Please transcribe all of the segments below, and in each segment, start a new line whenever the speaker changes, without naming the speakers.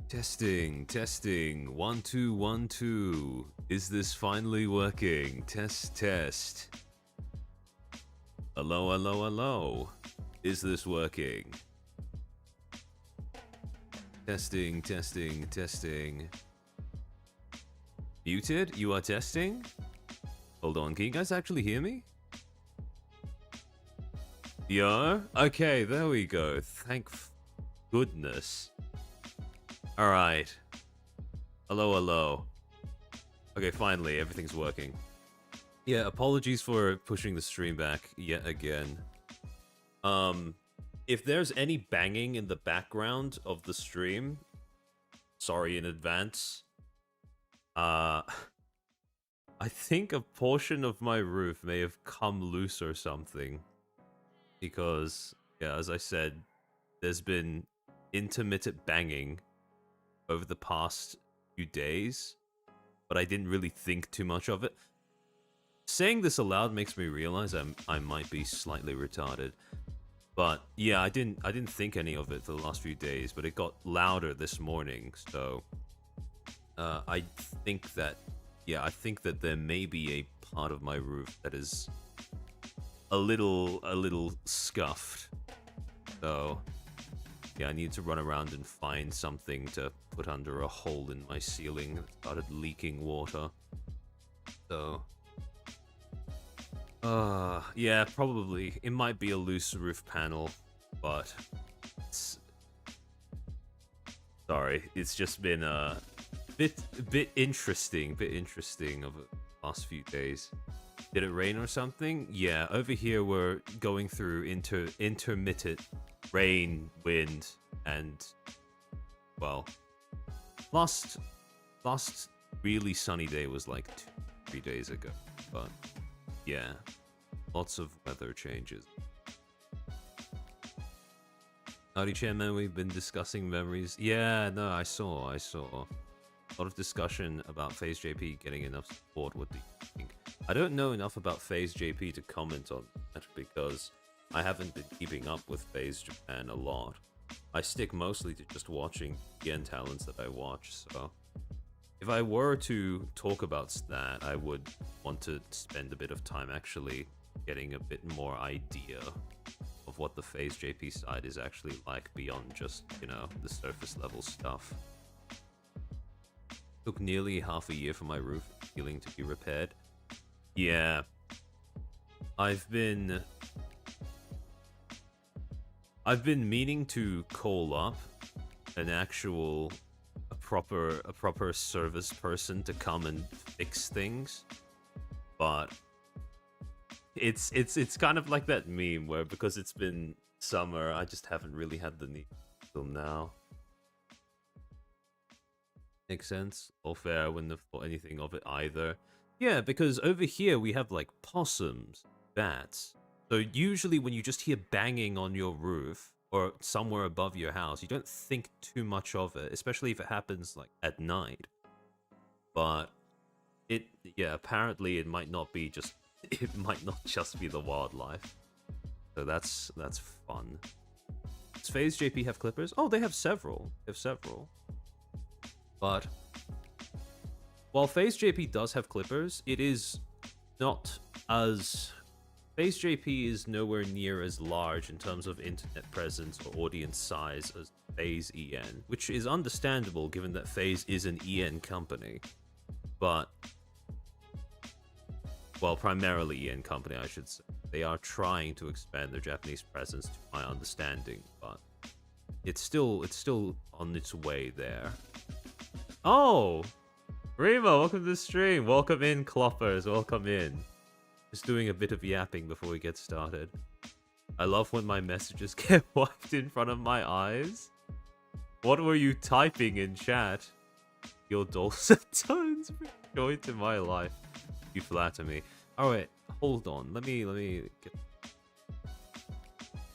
Testing, testing. 1 2 1 2. Is this finally working? Test, test. Hello, hello, hello. Is this working? Testing, testing, testing. Muted? You are testing? Hold on, can you guys actually hear me? Yeah? Okay, there we go. Thank goodness. Alright. Hello, hello. Okay, finally, everything's working. Yeah, apologies for pushing the stream back yet again. If there's any banging in the background of the stream, sorry in advance. I think a portion of my roof may have come loose or something. Because, yeah, as I said, there's been intermittent banging over the past few days, but I didn't really think too much of it. Saying this aloud makes me realize I might be slightly retarded. But yeah, I didn't think any of it for the last few days, but it got louder this morning, so I think that there may be a part of my roof that is a little scuffed. So yeah, I need to run around and find something to put under a hole in my ceiling that started leaking water. So yeah, probably. It might be a loose roof panel, but sorry, it's just been a bit interesting of the last few days. Did it rain or something? Yeah, over here we're going through intermittent rain, wind, and well, last really sunny day was like 2-3 days ago, but yeah, lots of weather changes. Howdy Chairman, we've been discussing memories. Yeah, no, I saw. A lot of discussion about FaZe JP getting enough support. What do you think? I don't know enough about FaZe JP to comment on that because I haven't been keeping up with FaZe Japan a lot. I stick mostly to just watching the end talents that I watch, so if I were to talk about that, I would want to spend a bit of time actually getting a bit more idea of what the FaZe JP side is actually like beyond just, you know, the surface level stuff. Took nearly half a year for my roof ceiling to be repaired. Yeah. I've been meaning to call up an actual a proper service person to come and fix things, but it's kind of like that meme where because it's been summer, I just haven't really had the need till now. Makes sense. All fair. I wouldn't have thought anything of it either. Yeah, because over here we have like possums, bats. So usually when you just hear banging on your roof or somewhere above your house, you don't think too much of it, especially if it happens like at night. But yeah, apparently it might not just be the wildlife. So that's fun. Does FaZe JP have clippers? Oh, they have several. But while FaZe JP does have clippers, it is not as... FaZe JP is nowhere near as large in terms of internet presence or audience size as FaZe EN, which is understandable given that FaZe is an EN company. But, well, primarily EN company, I should say. They are trying to expand their Japanese presence, to my understanding, but it's still on its way there. Oh! Remo, welcome to the stream. Welcome in, Cloppers. Welcome in. Just doing a bit of yapping before we get started. I love when my messages get wiped in front of my eyes. What were you typing in chat? Your dulcet tones bring joy to my life. You flatter me. Alright, hold on. Let me get...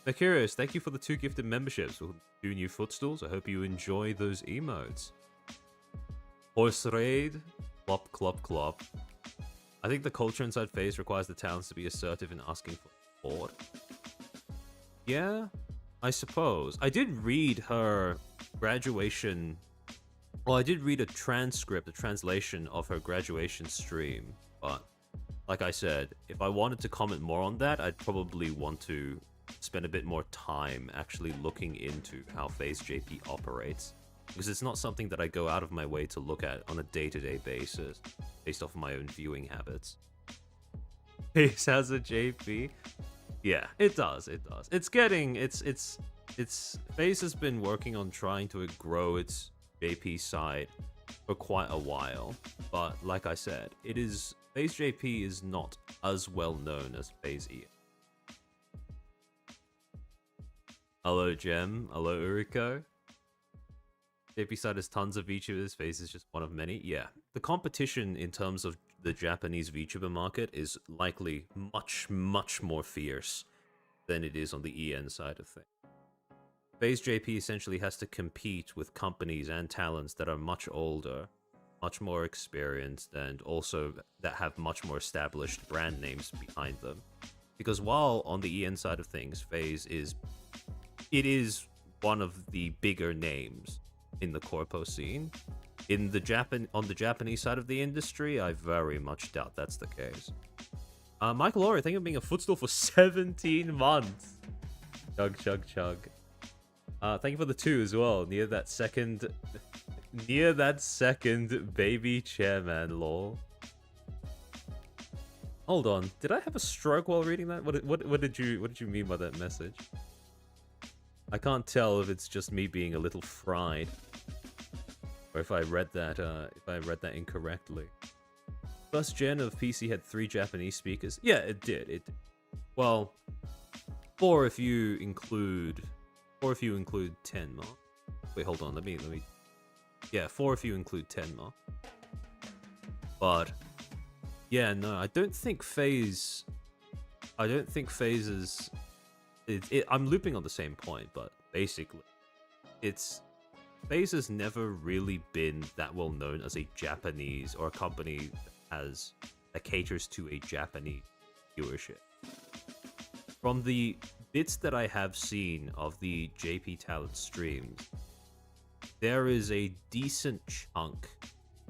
Mercurius, thank you for the 2 gifted memberships with 2 new footstools. I hope you enjoy those emotes. Horse raid, clop, clop, clop. I think the culture inside FaZe requires the talents to be assertive in asking for support. Yeah, I suppose. I did read her graduation Well, I did read a transcript, a translation of her graduation stream, but like I said, if I wanted to comment more on that, I'd probably want to spend a bit more time actually looking into how FaZe JP operates, because it's not something that I go out of my way to look at on a day-to-day basis, based off of my own viewing habits. FaZe has a JP? Yeah, it does, it does. It's getting, FaZe has been working on trying to grow its JP side for quite a while, but like I said, FaZe JP is not as well known as FaZe E. Hello Gem, hello Uriko. JP side has tons of VTubers, FaZe is just one of many. Yeah, the competition in terms of the Japanese VTuber market is likely much, much more fierce than it is on the EN side of things. FaZe JP essentially has to compete with companies and talents that are much older, much more experienced, and also that have much more established brand names behind them. Because while on the EN side of things, FaZe is one of the bigger names in the corpo scene. On the Japanese side of the industry, I very much doubt that's the case. Michael Orr, thank you for being a Footstool for 17 months. Chug, chug, chug. Thank you for the 2 as well. Near that second baby chairman, lol. Hold on, did I have a stroke while reading that? What did you mean by that message? I can't tell if it's just me being a little fried, or if I read that incorrectly. First gen of PC had 3 Japanese speakers. Yeah, it did. Well, 4 if you include 10 more. Wait, hold on. Let me. Yeah, 4 if you include 10 more. But yeah, no, I don't think FaZe is. I'm looping on the same point, but basically, FaZe has never really been that well known as a Japanese or a company that caters to a Japanese viewership. From the bits that I have seen of the JP Talent streams, there is a decent chunk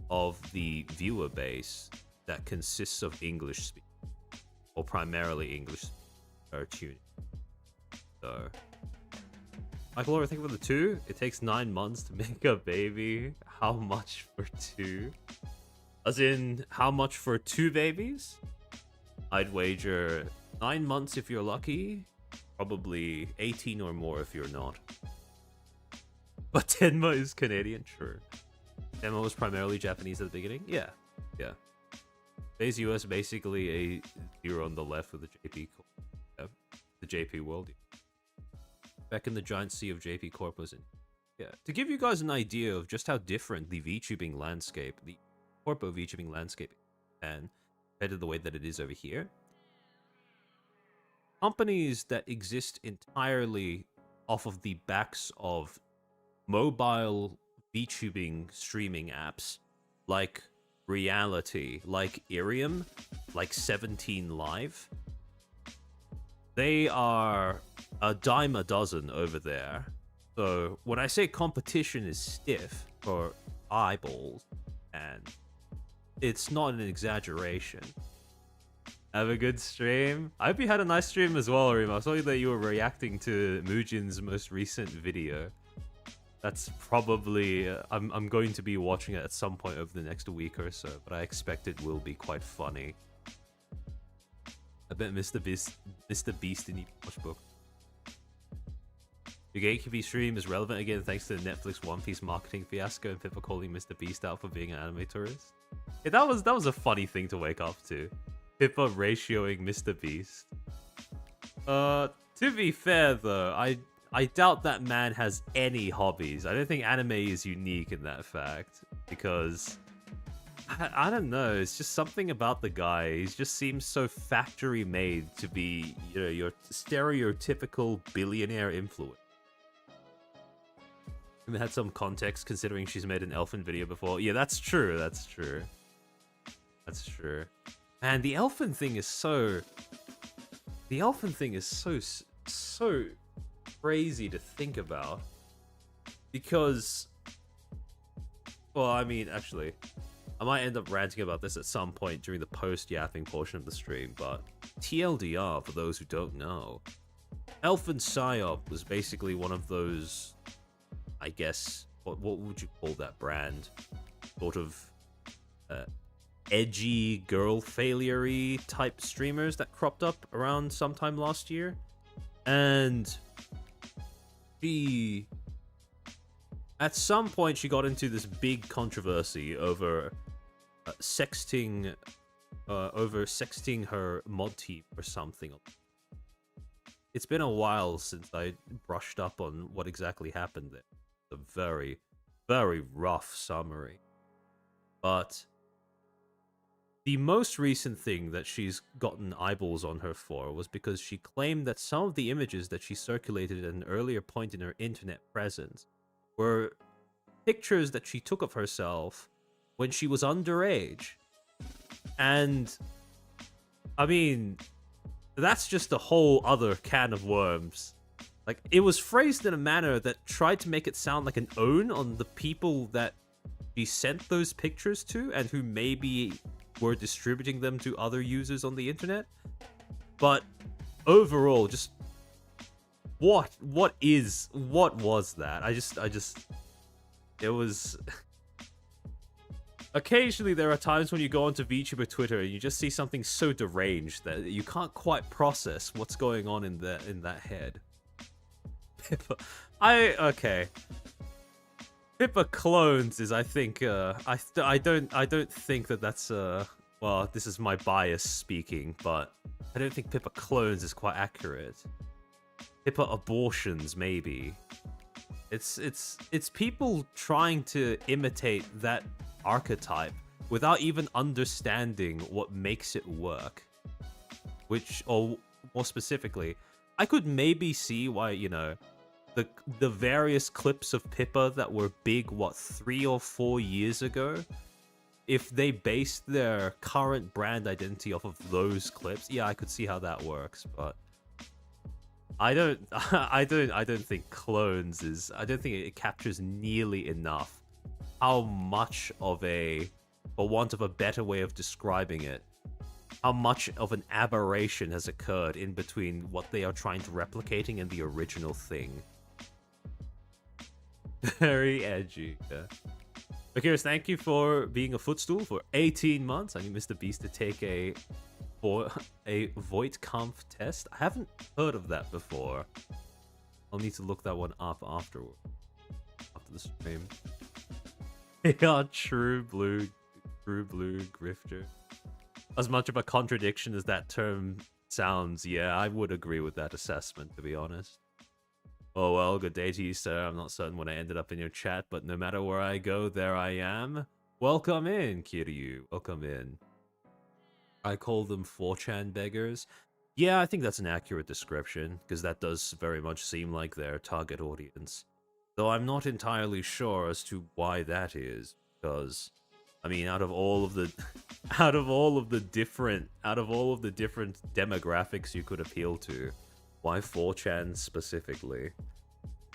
of the viewer base that consists of English speakers, or primarily English tuning. So, Michael, I think for the 2, it takes 9 months to make a baby. How much for 2? As in, how much for 2 babies? I'd wager 9 months if you're lucky, probably 18 or more if you're not. But Tenma is Canadian, sure. Tenma was primarily Japanese at the beginning? Yeah. FaZe US basically a 0 on the left with the JP, the JP world. Back in the giant sea of JP Corp was in. Yeah, to give you guys an idea of just how different the VTubing landscape, the corpo VTubing landscape, and compared to the way that it is over here. Companies that exist entirely off of the backs of mobile VTubing streaming apps like Reality, like Irium, like 17 Live. They are a dime a dozen over there. So when I say competition is stiff for eyeballs, and it's not an exaggeration. Have a good stream. I hope you had a nice stream as well, Rima. I saw that you were reacting to Mujin's most recent video. That's probably... I'm going to be watching it at some point over the next week or so, but I expect it will be quite funny. I bet Mr. Beast in each book. The Gatekeeping stream is relevant again thanks to the Netflix One Piece marketing fiasco and Pippa calling Mr. Beast out for being an anime tourist. Yeah, that was a funny thing to wake up to. Pippa ratioing Mr. Beast. To be fair though, I doubt that man has any hobbies. I don't think anime is unique in that fact, because I don't know, it's just something about the guy. He just seems so factory made to be, you know, your stereotypical billionaire influencer. We had some context considering she's made an Elfin video before. Yeah, that's true. That's true. Man, the Elfin thing is so... The Elfin thing is so crazy to think about. Because Well, I mean, actually, I might end up ranting about this at some point during the post-yapping portion of the stream, but TLDR, for those who don't know, Elfen Psyop was basically one of those, I guess, what would you call that brand? Sort of edgy girl failure-y type streamers that cropped up around sometime last year. And at some point she got into this big controversy over sexting her mod team or something. It's been a while since I brushed up on what exactly happened there. It's a very, very rough summary. But the most recent thing that she's gotten eyeballs on her for was because she claimed that some of the images that she circulated at an earlier point in her internet presence were pictures that she took of herself when she was underage. And, I mean, that's just a whole other can of worms. Like, it was phrased in a manner that tried to make it sound like an own on the people that she sent those pictures to and who maybe were distributing them to other users on the internet. But overall, just what was that? It was occasionally there are times when you go onto VTuber Twitter and you just see something so deranged that you can't quite process what's going on in that head. Pippa clones is, I think, I don't think that's well, this is my bias speaking, but I don't think Pippa clones is quite accurate. Pippa abortions, maybe. It's people trying to imitate that archetype without even understanding what makes it work. Which, or more specifically, I could maybe see why, you know, the various clips of Pippa that were big, what, 3 or 4 years ago, if they based their current brand identity off of those clips, yeah, I could see how that works, but I don't think clones is, I don't think it captures nearly enough how much of a, for want of a better way of describing it, how much of an aberration has occurred in between what they are trying to replicating and the original thing. Very edgy, yeah. Akiris, thank you for being a Footstool for 18 months. I need Mr. Beast to take a Voigtkampf test. I haven't heard of that before. I'll need to look that one up after the stream. Yeah, true blue grifter. As much of a contradiction as that term sounds, yeah, I would agree with that assessment, to be honest. Oh well, good day to you, sir. I'm not certain when I ended up in your chat, but no matter where I go, there I am. Welcome in, Kiryu. Welcome in. I call them 4chan beggars. Yeah, I think that's an accurate description, because that does very much seem like their target audience. Though I'm not entirely sure as to why that is, because, I mean, out of all of the different demographics you could appeal to, why 4chan specifically?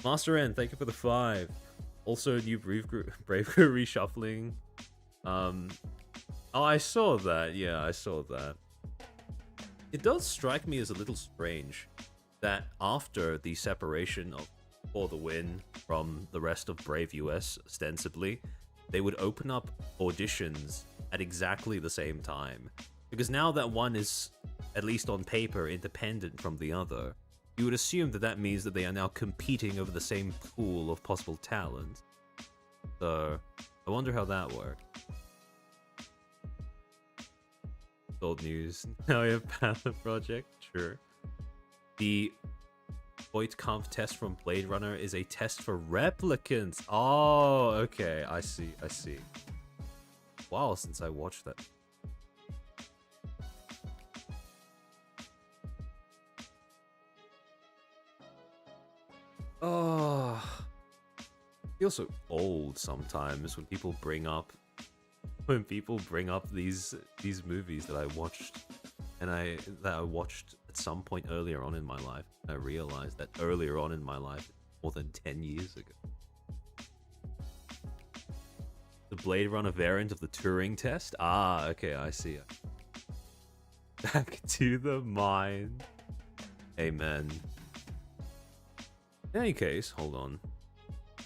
Master N, thank you for the 5. Also, new Brave Group reshuffling. Oh, I saw that. Yeah, I saw that. It does strike me as a little strange that after the separation of For the Win from the rest of Brave US, ostensibly, they would open up auditions at exactly the same time. Because now that one is, at least on paper, independent from the other, you would assume that that means that they are now competing over the same pool of possible talent. So, I wonder how that worked. Old news. Now we have Panther Project. Sure. The Voigtkampf test from Blade Runner is a test for replicants. Oh, okay. I see. Wow, since I watched that. Oh, I feel so old sometimes when people bring up these movies that I watched at some point earlier on in my life. I realized that earlier on in my life, more than 10 years ago. The Blade Runner variant of the Turing test? Ah, okay, I see. Back to the mind. Amen. In any case, hold on.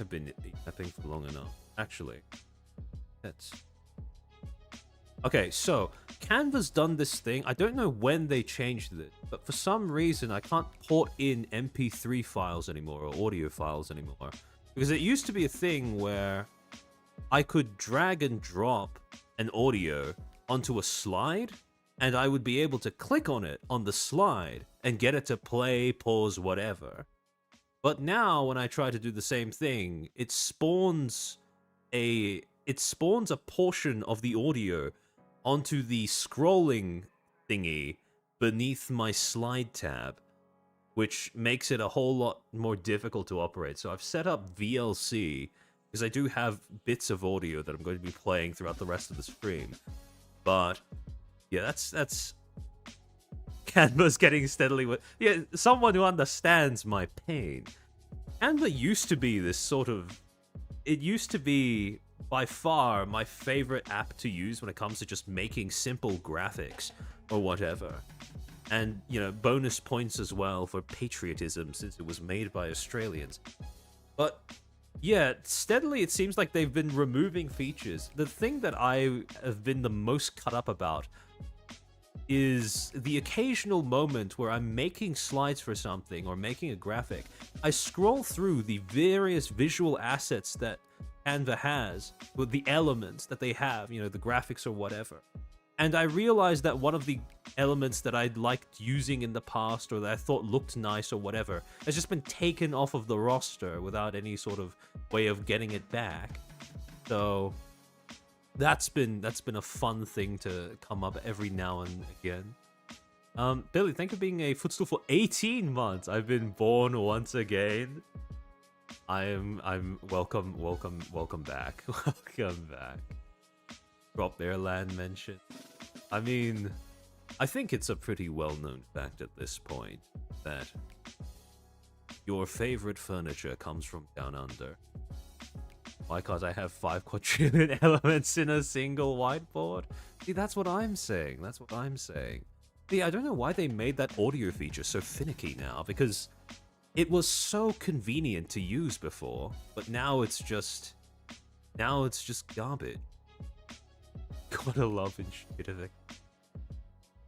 I've been yapping for long enough. Actually, let's... Okay, so Canva's done this thing. I don't know when they changed it, but for some reason I can't port in MP3 files anymore or audio files anymore. Because it used to be a thing where I could drag and drop an audio onto a slide, and I would be able to click on it on the slide and get it to play, pause, whatever. But now when I try to do the same thing, it spawns a portion of the audio onto the scrolling thingy beneath my slide tab, which makes it a whole lot more difficult to operate. So I've set up VLC because I do have bits of audio that I'm going to be playing throughout the rest of the stream. But yeah, that's Canva's getting steadily with... Yeah, someone who understands my pain. Canva used to be this sort of... It used to be, by far, my favorite app to use when it comes to just making simple graphics or whatever. And, you know, bonus points as well for patriotism since it was made by Australians. But, yeah, steadily it seems like they've been removing features. The thing that I have been the most cut up about is the occasional moment where I'm making slides for something or making a graphic. I scroll through the various visual assets that Canva has, with the elements that they have, you know, the graphics or whatever. And I realized that one of the elements that I'd liked using in the past or that I thought looked nice or whatever has just been taken off of the roster without any sort of way of getting it back. So that's been a fun thing to come up every now and again. Billy, thank you for being a Footstool for 18 months. I've been born once again. I'm welcome back. Welcome back. Drop their land mention. I mean, I think it's a pretty well-known fact at this point that your favorite furniture comes from down under. Why can't I have 5 quadrillion elements in a single whiteboard? See, that's what I'm saying. That's what I'm saying. See, I don't know why they made that audio feature so finicky now, because it was so convenient to use before, but now it's just garbage. Gotta love and shit of it.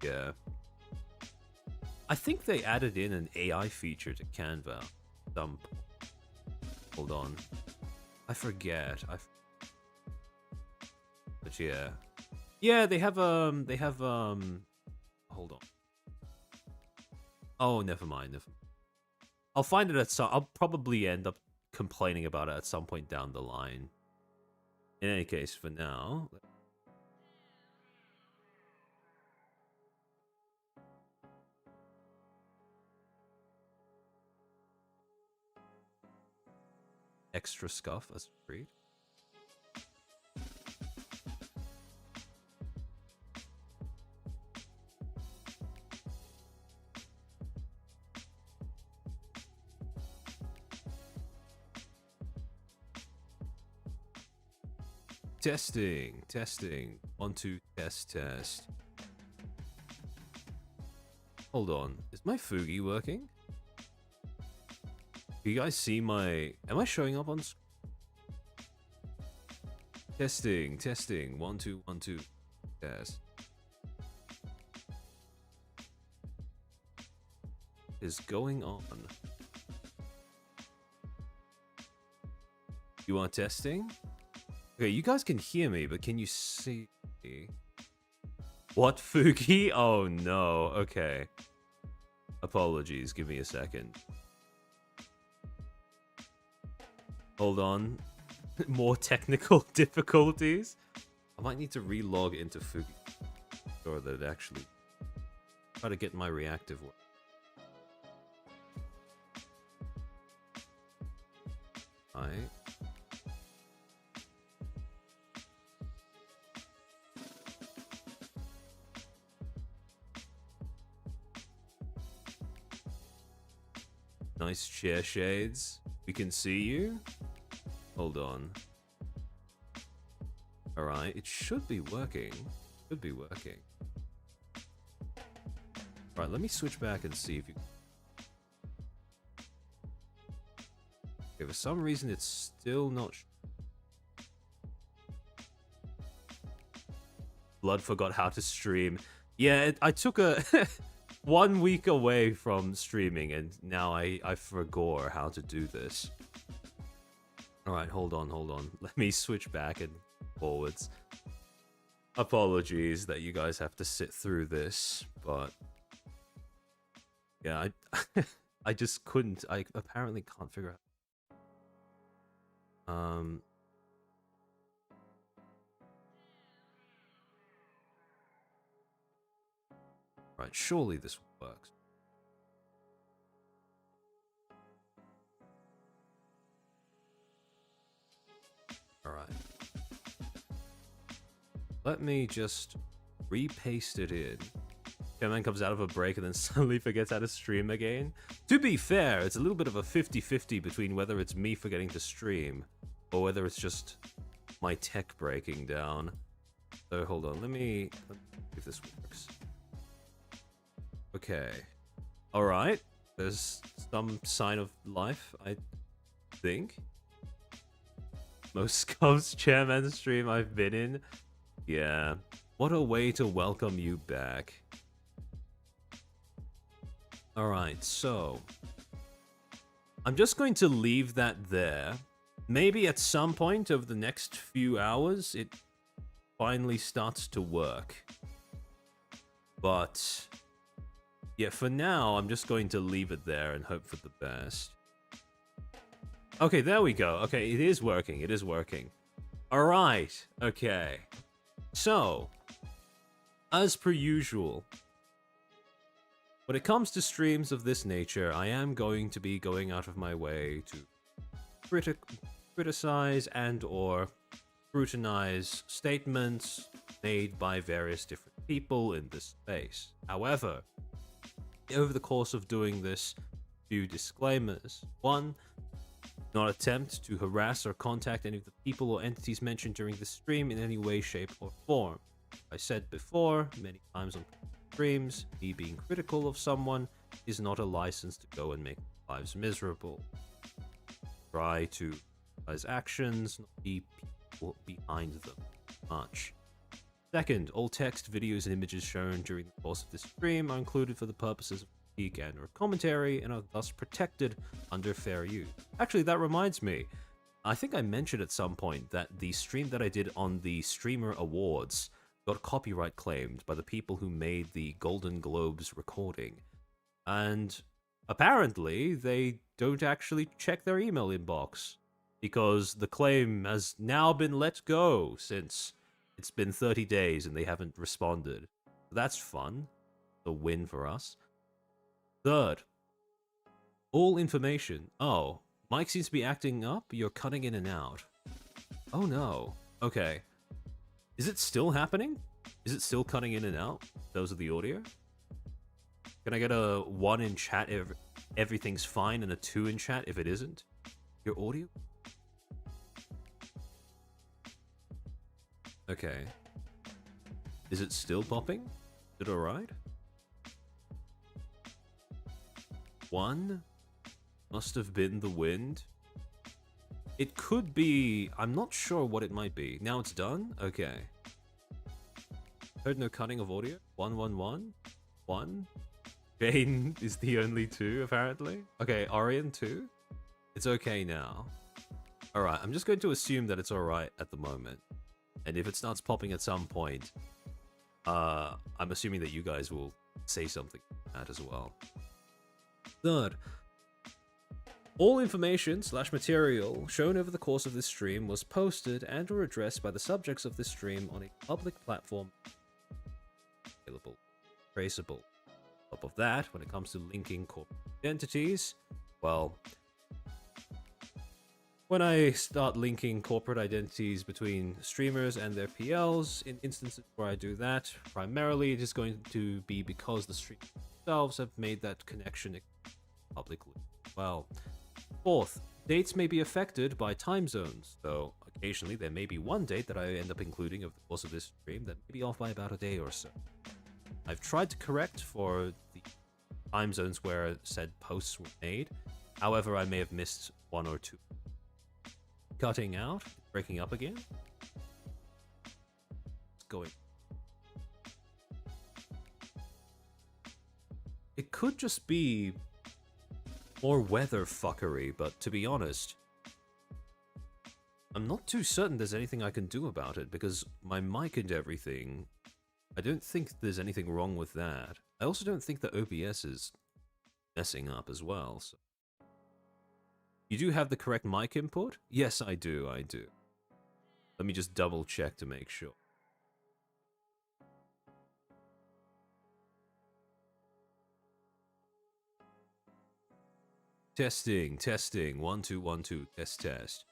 Yeah. I think they added in an AI feature to Canva. Hold on. I forget. But yeah. Yeah, they have hold on. Oh, never mind. I'll find it at some... I'll probably end up complaining about it at some point down the line. In any case, for now... Extra scuff as free. Testing. 1, 2, test. Hold on. Is my Fugi working? Do you guys see my... Am I showing up on... Testing. 1, 2, 1, 2, test. Is going on? You are testing? Okay, you guys can hear me, but can you see? What, Fugi? Oh no, okay. Apologies, give me a second. Hold on. More technical difficulties? I might need to relog into Fugi. Or that it actually... Try to get my reactive work. Alright. Nice chair shades. We can see you. Hold on. Alright, it should be working. Should be working. Alright, let me switch back and see if you... Okay, for some reason it's still not... Blood forgot how to stream. Yeah, I took a... 1 week away from streaming, and now I forgot how to do this. Alright, hold on. Let me switch back and forwards. Apologies that you guys have to sit through this, but... Yeah, I just couldn't. I apparently can't figure out... Right, surely this works. Alright. Let me just repaste it in. Chairman comes out of a break and then suddenly forgets how to stream again. To be fair, it's a little bit of a 50-50 between whether it's me forgetting to stream or whether it's just my tech breaking down. So hold on, let me see if this works. Okay. Alright. There's some sign of life, I think. Most Cubs chairman stream I've been in. Yeah. What a way to welcome you back. Alright, so... I'm just going to leave that there. Maybe at some point over the next few hours, it finally starts to work. But... yeah, for now, I'm just going to leave it there and hope for the best. Okay, there we go. Okay, it is working. It is working. Alright. Okay. So, as per usual, when it comes to streams of this nature, I am going to be going out of my way to criticize and or scrutinize statements made by various different people in this space. However, over the course of doing this, few disclaimers. 1. Not attempt to harass or contact any of the people or entities mentioned during the stream in any way, shape, or form. I said before, many times on streams, me being critical of someone is not a license to go and make lives miserable. Try to realize actions, not be people behind them much. Second, all text, videos, and images shown during the course of this stream are included for the purposes of critique and or commentary and are thus protected under fair use. Actually, that reminds me. I think I mentioned at some point that the stream that I did on the Streamer Awards got copyright claimed by the people who made the Golden Globes recording. And apparently, they don't actually check their email inbox because the claim has now been let go since it's been 30 days and they haven't responded. That's fun. A win for us. Third, all information. Oh, Mike seems to be acting up. You're cutting in and out. Oh no. Okay. Is it still happening? Is it still cutting in and out? Those are the audio. Can I get a 1 in chat if everything's fine and a 2 in chat if it isn't? Your audio? Okay. Is it still popping? Is it alright? 1? Must have been the wind. It could be... I'm not sure what it might be. Now it's done? Okay. Heard no cutting of audio? 111? 1? Jane is the only 2, apparently. Okay, Orion 2? It's okay now. Alright, I'm just going to assume that it's alright at the moment. And if it starts popping at some point, I'm assuming that you guys will say something like that as well. Third, all information / material shown over the course of this stream was posted and or addressed by the subjects of this stream on a public platform available, traceable. On top of that, when it comes to linking corporate identities, well, when I start linking corporate identities between streamers and their PLs, in instances where I do that, primarily it is going to be because the streamers themselves have made that connection publicly. Well, fourth, dates may be affected by time zones, though occasionally there may be one date that I end up including over the course of this stream that may be off by about a day or so. I've tried to correct for the time zones where said posts were made. However, I may have missed one or two. Cutting out, breaking up again. It's going. It could just be more weather fuckery, but to be honest, I'm not too certain there's anything I can do about it, because my mic and everything, I don't think there's anything wrong with that. I also don't think the OBS is messing up as well. So. You do have the correct mic input? Yes, I do. Let me just double check to make sure. Testing. 1 2 1 2 test.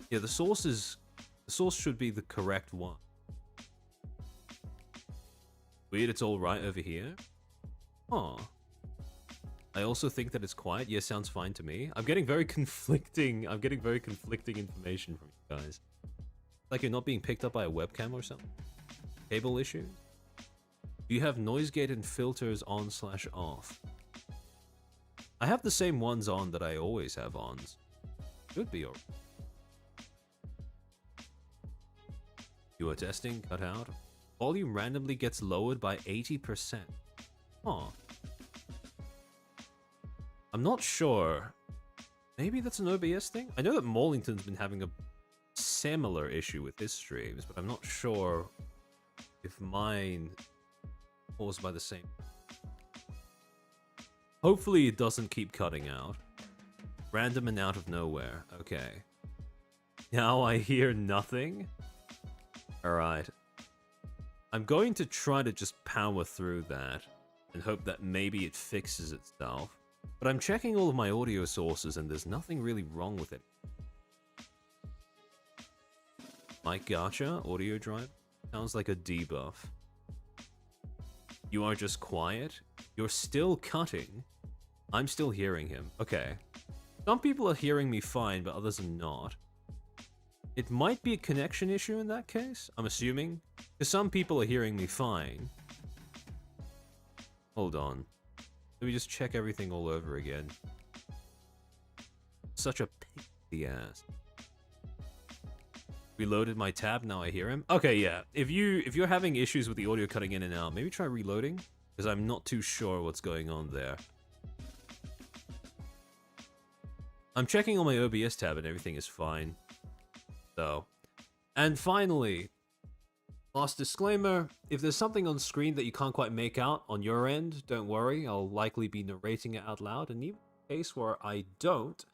Yeah, the source should be the correct one. Weird, it's all right over here. Huh. I also think that it's quiet. Yeah, sounds fine to me. I'm getting very conflicting information from you guys. Like you're not being picked up by a webcam or something. Cable issue? Do you have noise gate and filters on/off? I have the same ones on that I always have on. Should be alright. You are testing, cut out. Volume randomly gets lowered by 80%. Huh. I'm not sure. Maybe that's an OBS thing? I know that Mollington's been having a similar issue with his streams, but I'm not sure if mine caused by the same. Hopefully it doesn't keep cutting out. Random and out of nowhere. Okay. Now I hear nothing? Alright. I'm going to try to just power through that and hope that maybe it fixes itself. But I'm checking all of my audio sources and there's nothing really wrong with it. Mike Gotcha, audio drive. Sounds like a debuff. You are just quiet. You're still cutting. I'm still hearing him. Okay. Some people are hearing me fine, but others are not. It might be a connection issue in that case, I'm assuming. Because some people are hearing me fine. Hold on. Let me just check everything all over again. Such a pain in the ass. Reloaded my tab, now I hear him. Okay, yeah. If you're having issues with the audio cutting in and out, maybe try reloading. Because I'm not too sure what's going on there. I'm checking on my OBS tab and everything is fine. So. And finally, last disclaimer, if there's something on screen that you can't quite make out on your end, don't worry, I'll likely be narrating it out loud, and even in a case where I don't,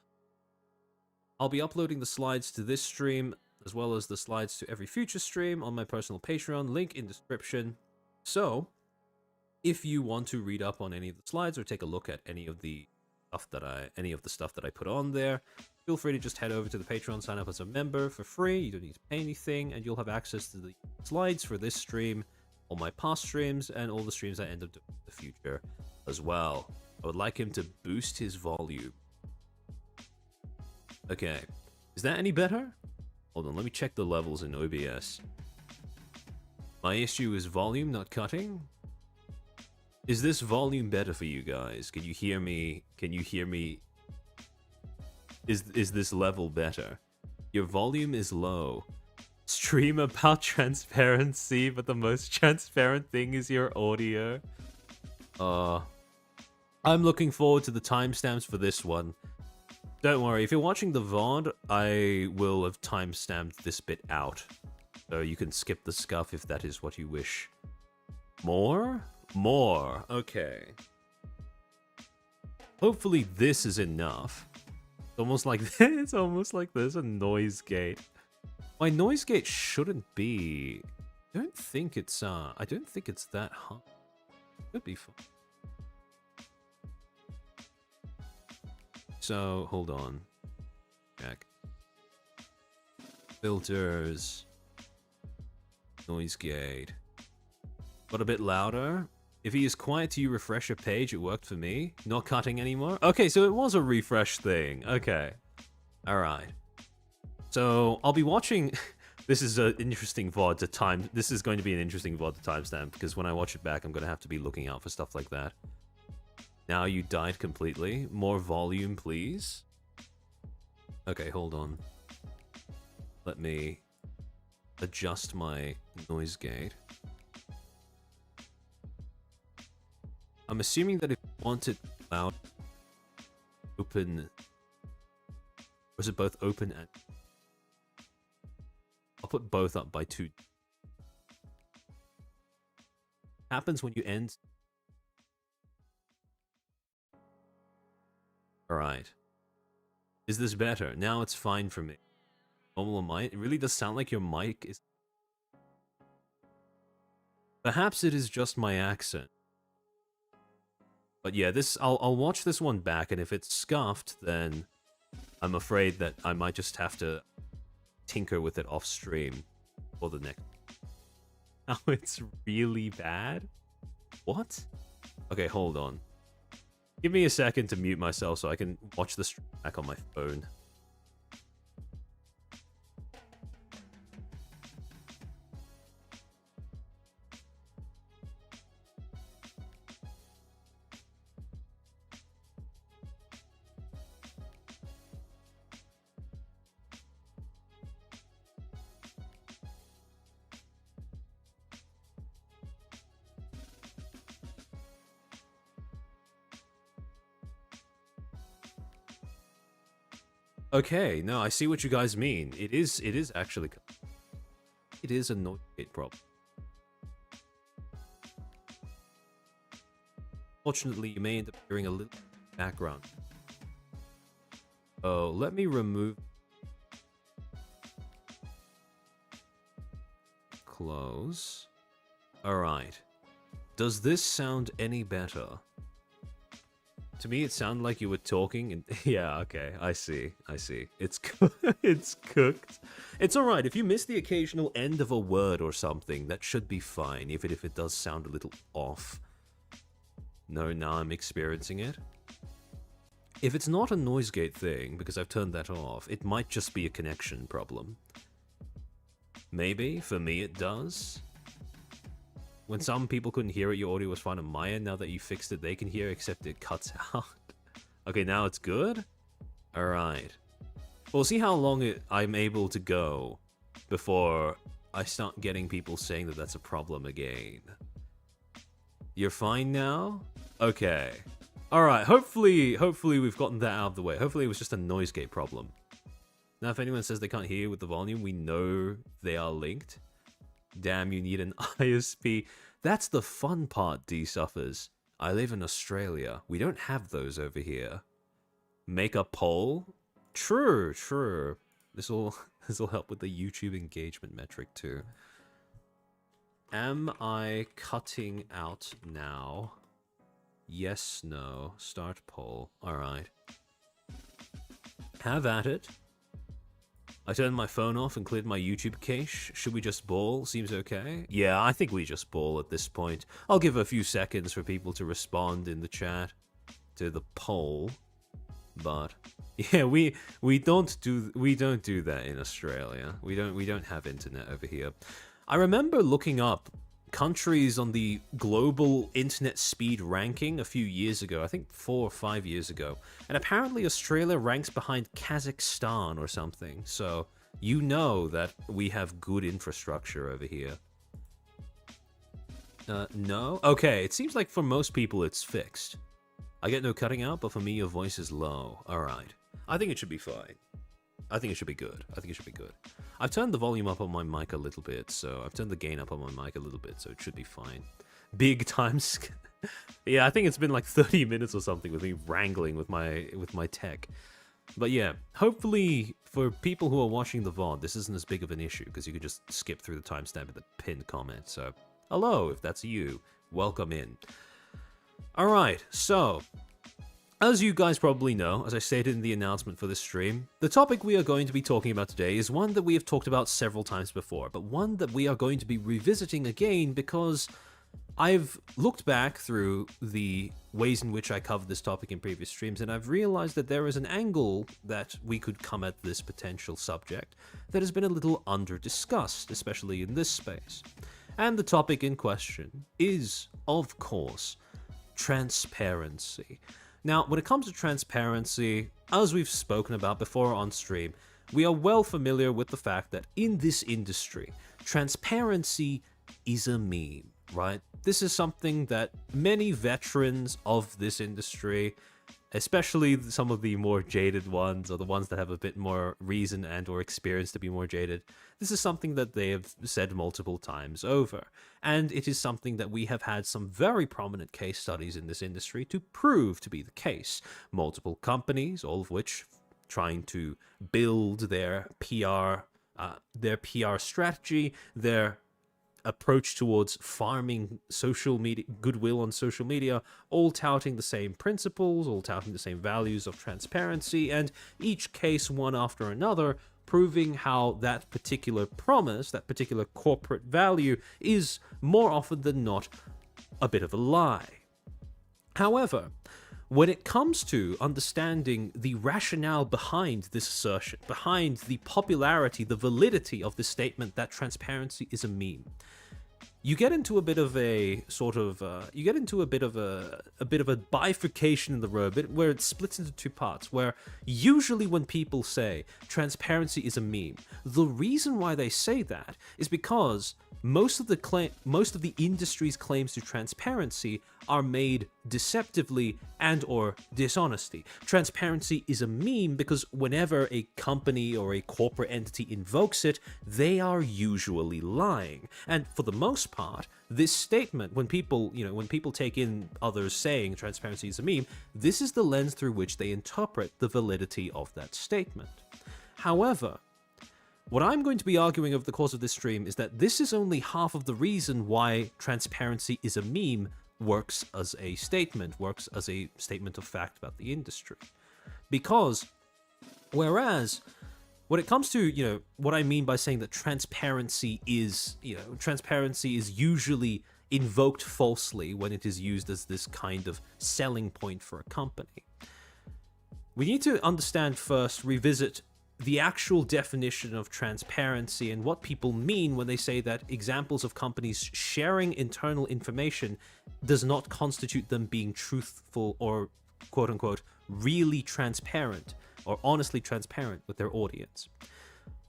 I'll be uploading the slides to this stream, as well as the slides to every future stream on my personal Patreon, link in description. So, if you want to read up on any of the slides or take a look at any of the stuff that I put on there, feel free to just head over to the Patreon, sign up as a member for free. You don't need to pay anything, and you'll have access to the slides for this stream, all my past streams, and all the streams I end up doing in the future as well. I would like him to boost his volume. Okay, is that any better? Hold on, let me check the levels in OBS. My issue is volume, not cutting. Is this volume better for you guys? Can you hear me? Can you hear me? Is this level better? Your volume is low. Stream about transparency, but the most transparent thing is your audio. I'm looking forward to the timestamps for this one. Don't worry, if you're watching the VOD, I will have timestamped this bit out. So you can skip the scuff if that is what you wish. More? More. Okay. Hopefully this is enough. It's almost like it's almost like there's a noise gate. My noise gate shouldn't be. I don't think it's that high. Could be fine. So hold on. Check. Filters. Noise gate. Got a bit louder. If he is quiet till you refresh a page, it worked for me. Not cutting anymore? Okay, so it was a refresh thing. Okay. Alright. So I'll be watching. This is an interesting VOD to time. This is going to be an interesting VOD to timestamp because when I watch it back, I'm going to have to be looking out for stuff like that. Now you died completely. More volume, please. Okay, hold on. Let me adjust my noise gate. I'm assuming that if you want it loud, open, or is it both open and... I'll put both up by 2. Happens when you end. Alright. Is this better? Now it's fine for me. Normal mic? It really does sound like your mic is... Perhaps it is just my accent. But yeah, this I'll watch this one back, and if it's scuffed, then I'm afraid that I might just have to tinker with it off stream for the next. Oh, it's really bad? What? Okay, hold on. Give me a second to mute myself so I can watch the stream back on my phone. Okay, no, I see what you guys mean. It is actually... It is a noise gate problem. Fortunately, you may end up hearing a little background. Oh, let me remove... Close. Alright. Does this sound any better? To me, it sounded like you were talking, and yeah, okay, I see. It's it's cooked. It's alright, if you miss the occasional end of a word or something, that should be fine, even if it does sound a little off. No, now I'm experiencing it. If it's not a noise gate thing, because I've turned that off, it might just be a connection problem. Maybe, for me it does. When some people couldn't hear it, your audio was fine on my end. Now that you fixed it, they can hear, except it cuts out. Okay, now it's good? Alright. We'll see how long I'm able to go before I start getting people saying that that's a problem again. You're fine now? Okay. Alright, hopefully we've gotten that out of the way. Hopefully it was just a noise gate problem. Now, if anyone says they can't hear with the volume, we know they are linked. Damn, you need an ISP. That's the fun part, D-Suffers. I live in Australia. We don't have those over here. Make a poll? True. This'll help with the YouTube engagement metric too. Am I cutting out now? Yes, no. Start poll. Alright. Have at it. I turned my phone off and cleared my YouTube cache. Should we just ball? Seems okay. Yeah, I think we just ball at this point. I'll give a few seconds for people to respond in the chat to the poll. But yeah, we don't do that in Australia. We don't have internet over here. I remember looking up countries on the global internet speed ranking a few years ago, I think 4 or 5 years ago, and apparently Australia ranks behind Kazakhstan or something, so you know that we have good infrastructure over here. No? Okay, it seems like for most people it's fixed. I get no cutting out, but for me your voice is low. Alright. I think it should be fine. I think it should be good. I've turned the volume up on my mic a little bit, so I've turned the gain up on my mic a little bit, so it should be fine. Big time yeah, I think it's been like 30 minutes or something with me wrangling with my tech. But yeah, hopefully for people who are watching the VOD, this isn't as big of an issue, because you can just skip through the timestamp in the pinned comment. So, hello, if that's you. Welcome in. Alright, so... as you guys probably know, as I stated in the announcement for this stream, the topic we are going to be talking about today is one that we have talked about several times before, but one that we are going to be revisiting again because I've looked back through the ways in which I covered this topic in previous streams, and I've realized that there is an angle that we could come at this potential subject that has been a little under-discussed, especially in this space. And the topic in question is, of course, transparency. Now, when it comes to transparency, as we've spoken about before on stream, we are well familiar with the fact that in this industry, transparency is a meme, right? This is something that many veterans of this industry, especially some of the more jaded ones, or the ones that have a bit more reason and or experience to be more jaded, this is something that they have said multiple times over. And it is something that we have had some very prominent case studies in this industry to prove to be the case. Multiple companies, all of which trying to build their PR strategy, their approach towards farming social media goodwill on social media, all touting the same principles, all touting the same values of transparency, and each case one after another proving how that particular promise, that particular corporate value, is more often than not a bit of a lie. However, when it comes to understanding the rationale behind this assertion, behind the popularity, the validity of this statement that transparency is a meme, you get into a bit of a sort of a bit of a bifurcation in the road, where it splits into two parts. Where usually when people say transparency is a meme, the reason why they say that is because most of the industry's claims to transparency are made deceptively and or dishonesty. Transparency is a meme because whenever a company or a corporate entity invokes it, they are usually lying. And for the most part, this statement, when people take in others saying transparency is a meme, this is the lens through which they interpret the validity of that statement. However, what I'm going to be arguing over the course of this stream is that this is only half of the reason why transparency is a meme works as a statement of fact about the industry. Because, whereas, when it comes to, what I mean by saying that transparency is usually invoked falsely when it is used as this kind of selling point for a company, we need to understand first, revisit the actual definition of transparency and what people mean when they say that examples of companies sharing internal information does not constitute them being truthful or quote-unquote really transparent or honestly transparent with their audience.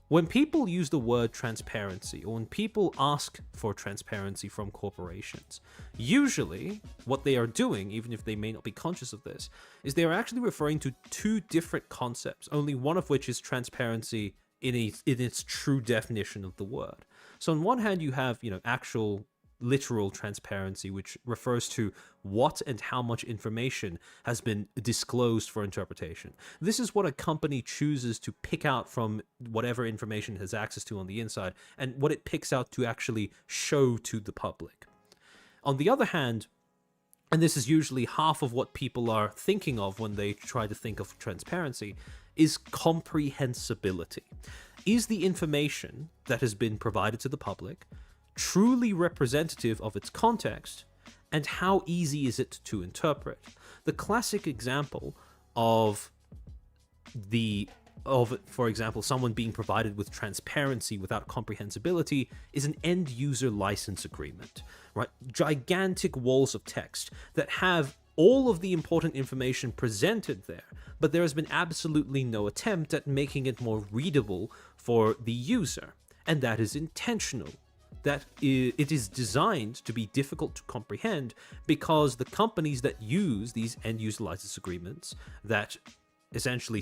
When people use the word transparency, or when people ask for transparency from corporations, usually what they are doing, even if they may not be conscious of this, is they are actually referring to two different concepts, only one of which is transparency in its true definition of the word. So on one hand, you have, actual literal transparency, which refers to what and how much information has been disclosed for interpretation. This is what a company chooses to pick out from whatever information it has access to on the inside, and what it picks out to actually show to the public. On the other hand, and this is usually half of what people are thinking of when they try to think of transparency, is comprehensibility. Is the information that has been provided to the public truly representative of its context, and how easy is it to interpret? The classic example of for example, someone being provided with transparency without comprehensibility is an end-user license agreement, right? Gigantic walls of text that have all of the important information presented there, but there has been absolutely no attempt at making it more readable for the user, and that is intentional. That it is designed to be difficult to comprehend because the companies that use these end-user license agreements that essentially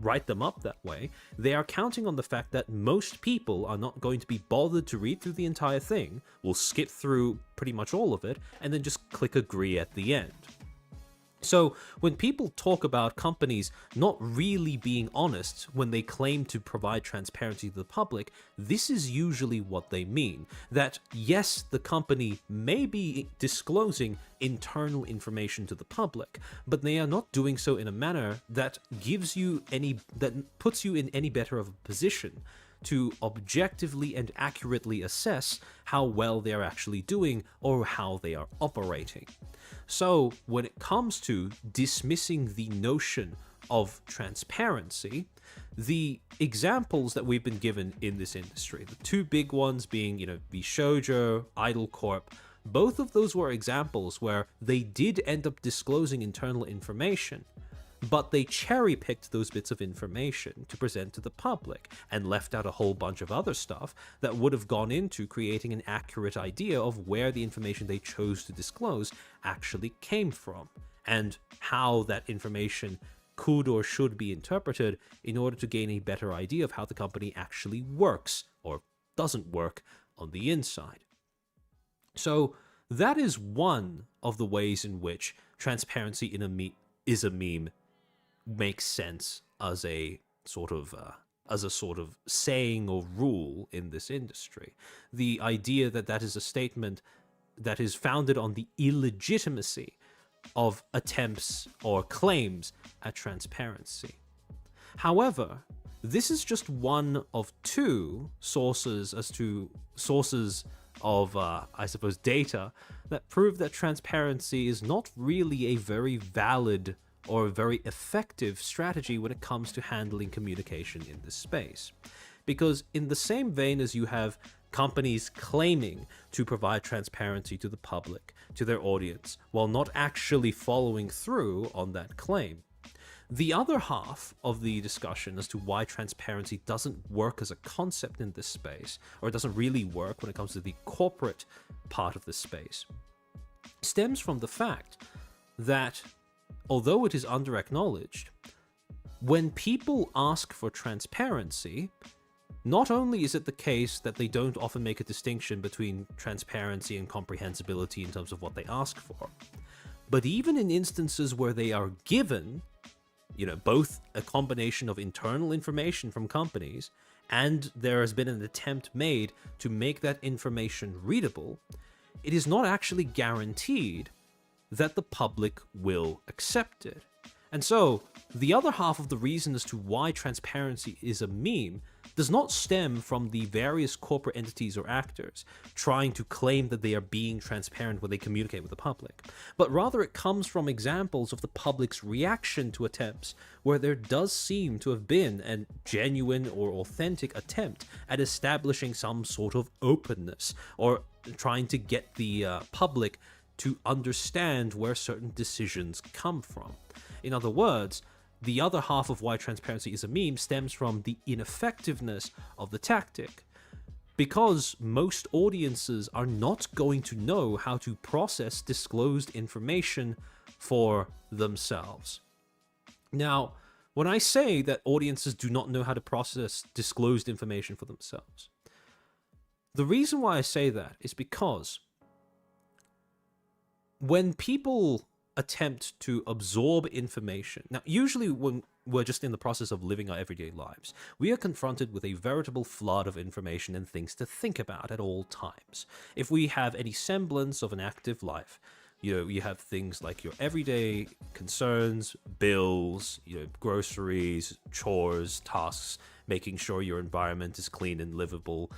write them up that way, they are counting on the fact that most people are not going to be bothered to read through the entire thing, will skip through pretty much all of it, and then just click agree at the end. So when people talk about companies not really being honest when they claim to provide transparency to the public, this is usually what they mean. That yes, the company may be disclosing internal information to the public, but they are not doing so in a manner that puts you in any better of a position
to objectively and accurately assess how well they're actually doing or how they are operating. So when it comes to dismissing the notion of transparency, the examples that we've been given in this industry, the two big ones being, the Shoujo, Idol Corp, both of those were examples where they did end up disclosing internal information, but they cherry-picked those bits of information to present to the public and left out a whole bunch of other stuff that would have gone into creating an accurate idea of where the information they chose to disclose actually came from and how that information could or should be interpreted in order to gain a better idea of how the company actually works or doesn't work on the inside. So that is one of the ways in which transparency is a meme makes sense as a sort of saying or rule in this industry. The idea that that is a statement that is founded on the illegitimacy of attempts or claims at transparency. However, this is just one of two sources of, I suppose, data that prove that transparency is not really a very valid or a very effective strategy when it comes to handling communication in this space. Because in the same vein as you have companies claiming to provide transparency to the public, to their audience, while not actually following through on that claim, the other half of the discussion as to why transparency doesn't work as a concept in this space, or it doesn't really work when it comes to the corporate part of this space, stems from the fact that although it is under-acknowledged, when people ask for transparency, not only is it the case that they don't often make a distinction between transparency and comprehensibility in terms of what they ask for, but even in instances where they are given, both a combination of internal information from companies and there has been an attempt made to make that information readable, it is not actually guaranteed that the public will accept it. And so, the other half of the reason as to why transparency is a meme does not stem from the various corporate entities or actors trying to claim that they are being transparent when they communicate with the public, but rather it comes from examples of the public's reaction to attempts where there does seem to have been a genuine or authentic attempt at establishing some sort of openness or trying to get the public to understand where certain decisions come from. In other words, the other half of why transparency is a meme stems from the ineffectiveness of the tactic. Because most audiences are not going to know how to process disclosed information for themselves. Now, when I say that audiences do not know how to process disclosed information for themselves, the reason why I say that is because when people attempt to absorb information, now usually when we're just in the process of living our everyday lives, we are confronted with a veritable flood of information and things to think about at all times. If we have any semblance of an active life, you have things like your everyday concerns, bills, groceries, chores, tasks, making sure your environment is clean and livable,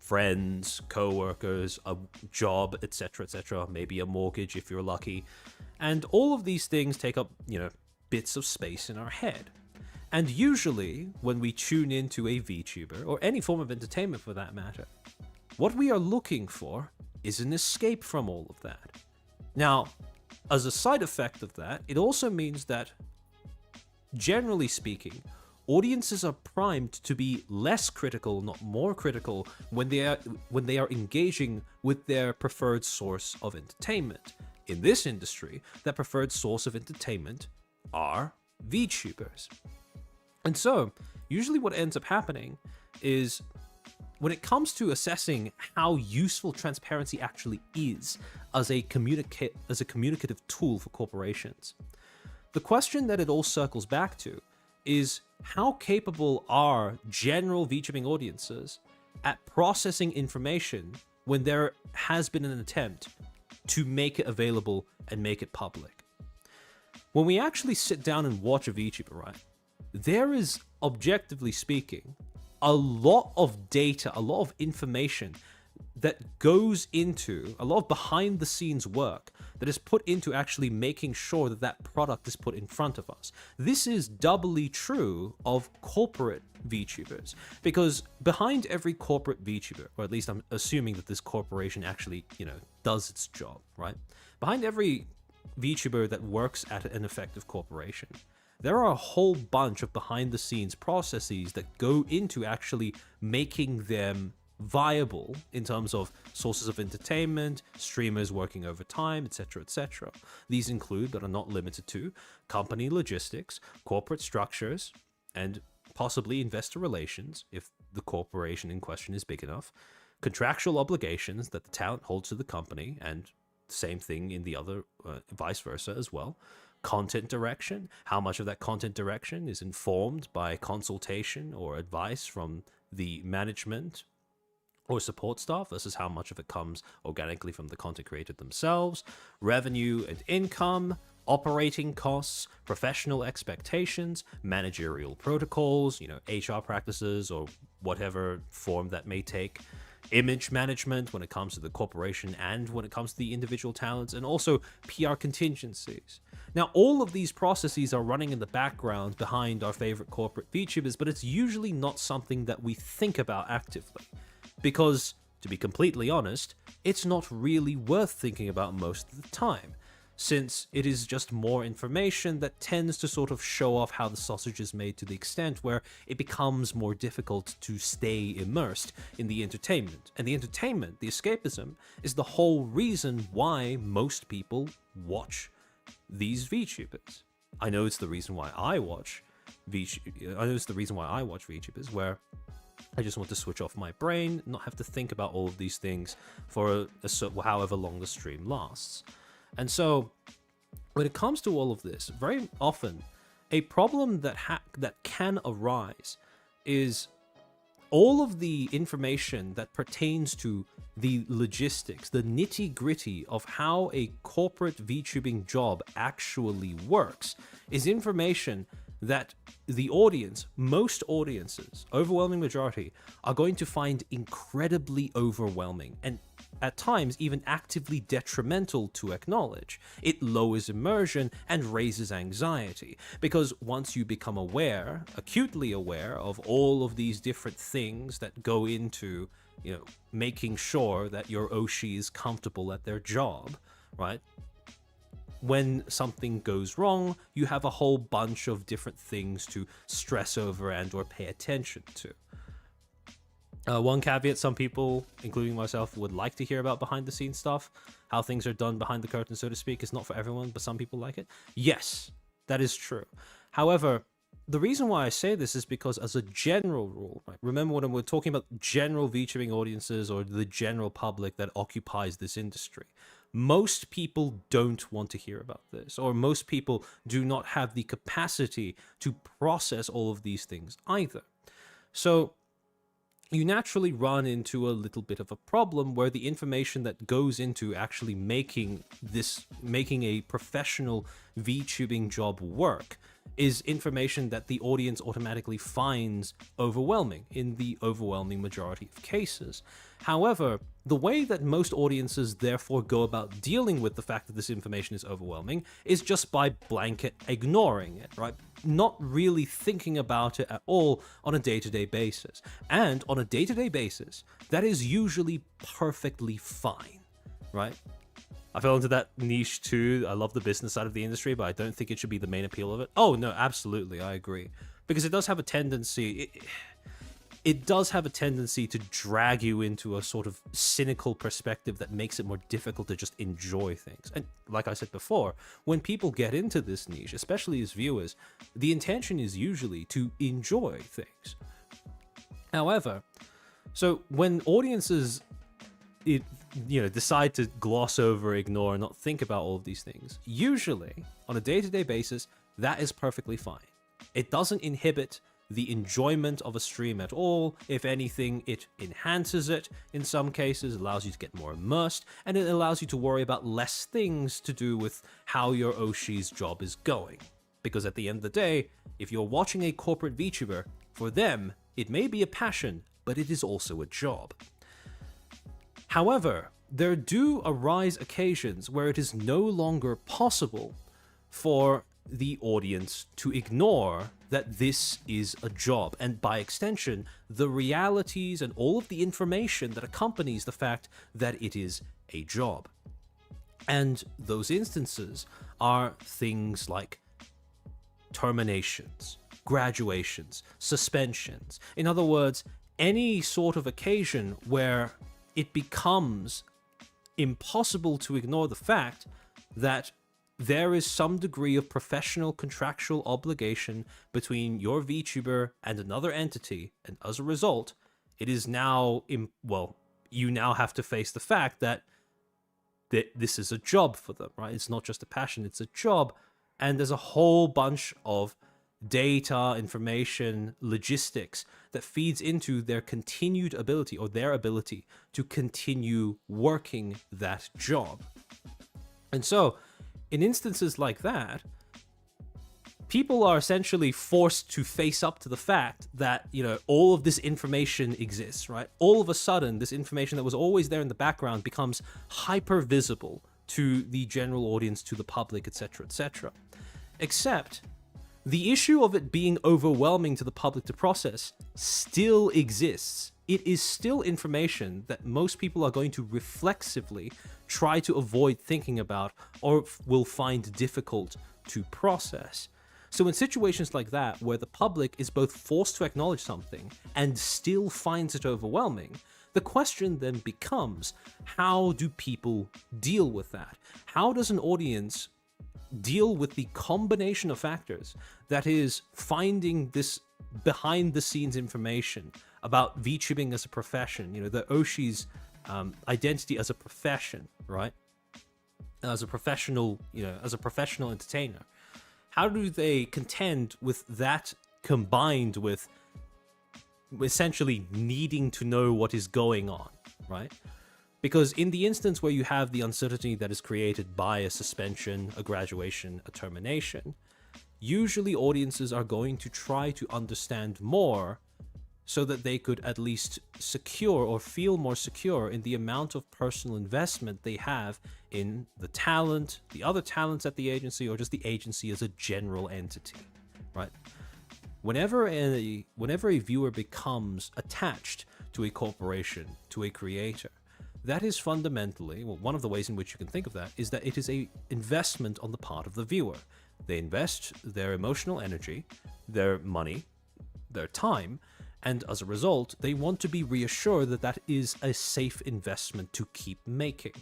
friends, co-workers, a job, etc., etc., maybe a mortgage if you're lucky. And all of these things take up, bits of space in our head. And usually, when we tune into a VTuber, or any form of entertainment for that matter, what we are looking for is an escape from all of that. Now, as a side effect of that, it also means that, generally speaking, audiences are primed to be less critical, not more critical, when they are engaging with their preferred source of entertainment. In this industry, that preferred source of entertainment are VTubers. And so, usually what ends up happening is, when it comes to assessing how useful transparency actually is as a communicative tool for corporations, the question that it all circles back to is, how capable are general VTubing audiences at processing information when there has been an attempt to make it available and make it public? When we actually sit down and watch a VTuber, right, there is, objectively speaking, a lot of data, a lot of information that goes into a lot of behind the scenes work that is put into actually making sure that that product is put in front of us. This is doubly true of corporate VTubers, because behind every corporate VTuber, or at least I'm assuming that this corporation actually, does its job, right? Behind every VTuber that works at an effective corporation, there are a whole bunch of behind the scenes processes that go into actually making them viable in terms of sources of entertainment, streamers working overtime, etc., etc. These include, but are not limited to, company logistics, corporate structures, and possibly investor relations, if the corporation in question is big enough, contractual obligations that the talent holds to the company, and same thing in the other, vice versa as well. Content direction, how much of that content direction is informed by consultation or advice from the management or support staff versus how much of it comes organically from the content creator themselves, revenue and income, operating costs, professional expectations, managerial protocols, HR practices or whatever form that may take, image management when it comes to the corporation and when it comes to the individual talents, and also PR contingencies. Now, all of these processes are running in the background behind our favorite corporate VTubers, but it's usually not something that we think about actively. Because, to be completely honest, it's not really worth thinking about most of the time, since it is just more information that tends to sort of show off how the sausage is made to the extent where it becomes more difficult to stay immersed in the entertainment. And the entertainment, the escapism, is the whole reason why most people watch these VTubers. I know it's the reason why I watch VTubers, where I just want to switch off my brain, not have to think about all of these things for however long the stream lasts. And so, when it comes to all of this, very often, a problem that can arise is all of the information that pertains to the logistics, the nitty-gritty of how a corporate VTubing job actually works, is information that the audience, most audiences, overwhelming majority, are going to find incredibly overwhelming and at times even actively detrimental to acknowledge. It lowers immersion and raises anxiety, because once you become aware, acutely aware of all of these different things that go into, making sure that your Oshi is comfortable at their job, right? When something goes wrong, you have a whole bunch of different things to stress over and or pay attention to. One caveat some people, including myself, would like to hear about behind the scenes stuff, how things are done behind the curtain, so to speak, is not for everyone, but some people like it. Yes, that is true. However, the reason why I say this is because as a general rule, right, remember when we're talking about general VTubing audiences or the general public that occupies this industry, most people don't want to hear about this, or most people do not have the capacity to process all of these things either. So you naturally run into a little bit of a problem where the information that goes into actually making a professional VTubing job work is information that the audience automatically finds overwhelming in the overwhelming majority of cases. However, the way that most audiences therefore go about dealing with the fact that this information is overwhelming is just by blanket ignoring it, right? Not really thinking about it at all on a day-to-day basis. And on a day-to-day basis, that is usually perfectly fine, right? I fell into that niche too. I love the business side of the industry, but I don't think it should be the main appeal of it. Oh, no, absolutely, I agree. Because it does have a tendency... It does have a tendency to drag you into a sort of cynical perspective that makes it more difficult to just enjoy things. And like I said before, when people get into this niche, especially as viewers, the intention is usually to enjoy things. However, so when audiences decide to gloss over, ignore, and not think about all of these things, usually on a day-to-day basis, that is perfectly fine. It doesn't inhibit the enjoyment of a stream at all. If anything, it enhances it in some cases, allows you to get more immersed, and it allows you to worry about less things to do with how your Oshi's job is going. Because at the end of the day, if you're watching a corporate VTuber, for them, It may be a passion, but it is also a job. However, there do arise occasions where it is no longer possible for the audience to ignore that this is a job, and by extension, the realities and all of the information that accompanies the fact that it is a job. And those instances are things like terminations, graduations, suspensions. In other words, any sort of occasion where it becomes impossible to ignore the fact that there is some degree of professional contractual obligation between your VTuber and another entity, and as a result, it is now, you now have to face the fact that this is a job for them, right? It's not just a passion, it's a job, and there's a whole bunch of data, information, logistics that feeds into their continued ability, or their ability to continue working that job. And so, in instances like that, people are essentially forced to face up to the fact that, all of this information exists, right? All of a sudden, this information that was always there in the background becomes hyper visible to the general audience, to the public, etc., etc. Except, the issue of it being overwhelming to the public to process still exists. It is still information that most people are going to reflexively try to avoid thinking about, or will find difficult to process. So in situations like that, where the public is both forced to acknowledge something and still finds it overwhelming, the question then becomes, how do people deal with that? How does an audience deal with the combination of factors that is finding this behind the scenes information about VTubing as a profession, the Oshi's identity as a profession, right? As a professional, as a professional entertainer. How do they contend with that combined with essentially needing to know what is going on, right? Because in the instance where you have the uncertainty that is created by a suspension, a graduation, a termination, usually audiences are going to try to understand more so that they could at least secure or feel more secure in the amount of personal investment they have in the talent, the other talents at the agency, or just the agency as a general entity, right? Whenever a viewer becomes attached to a corporation, to a creator, that is fundamentally, one of the ways in which you can think of that is that it is a investment on the part of the viewer. They invest their emotional energy, their money, their time, and as a result, they want to be reassured that that is a safe investment to keep making.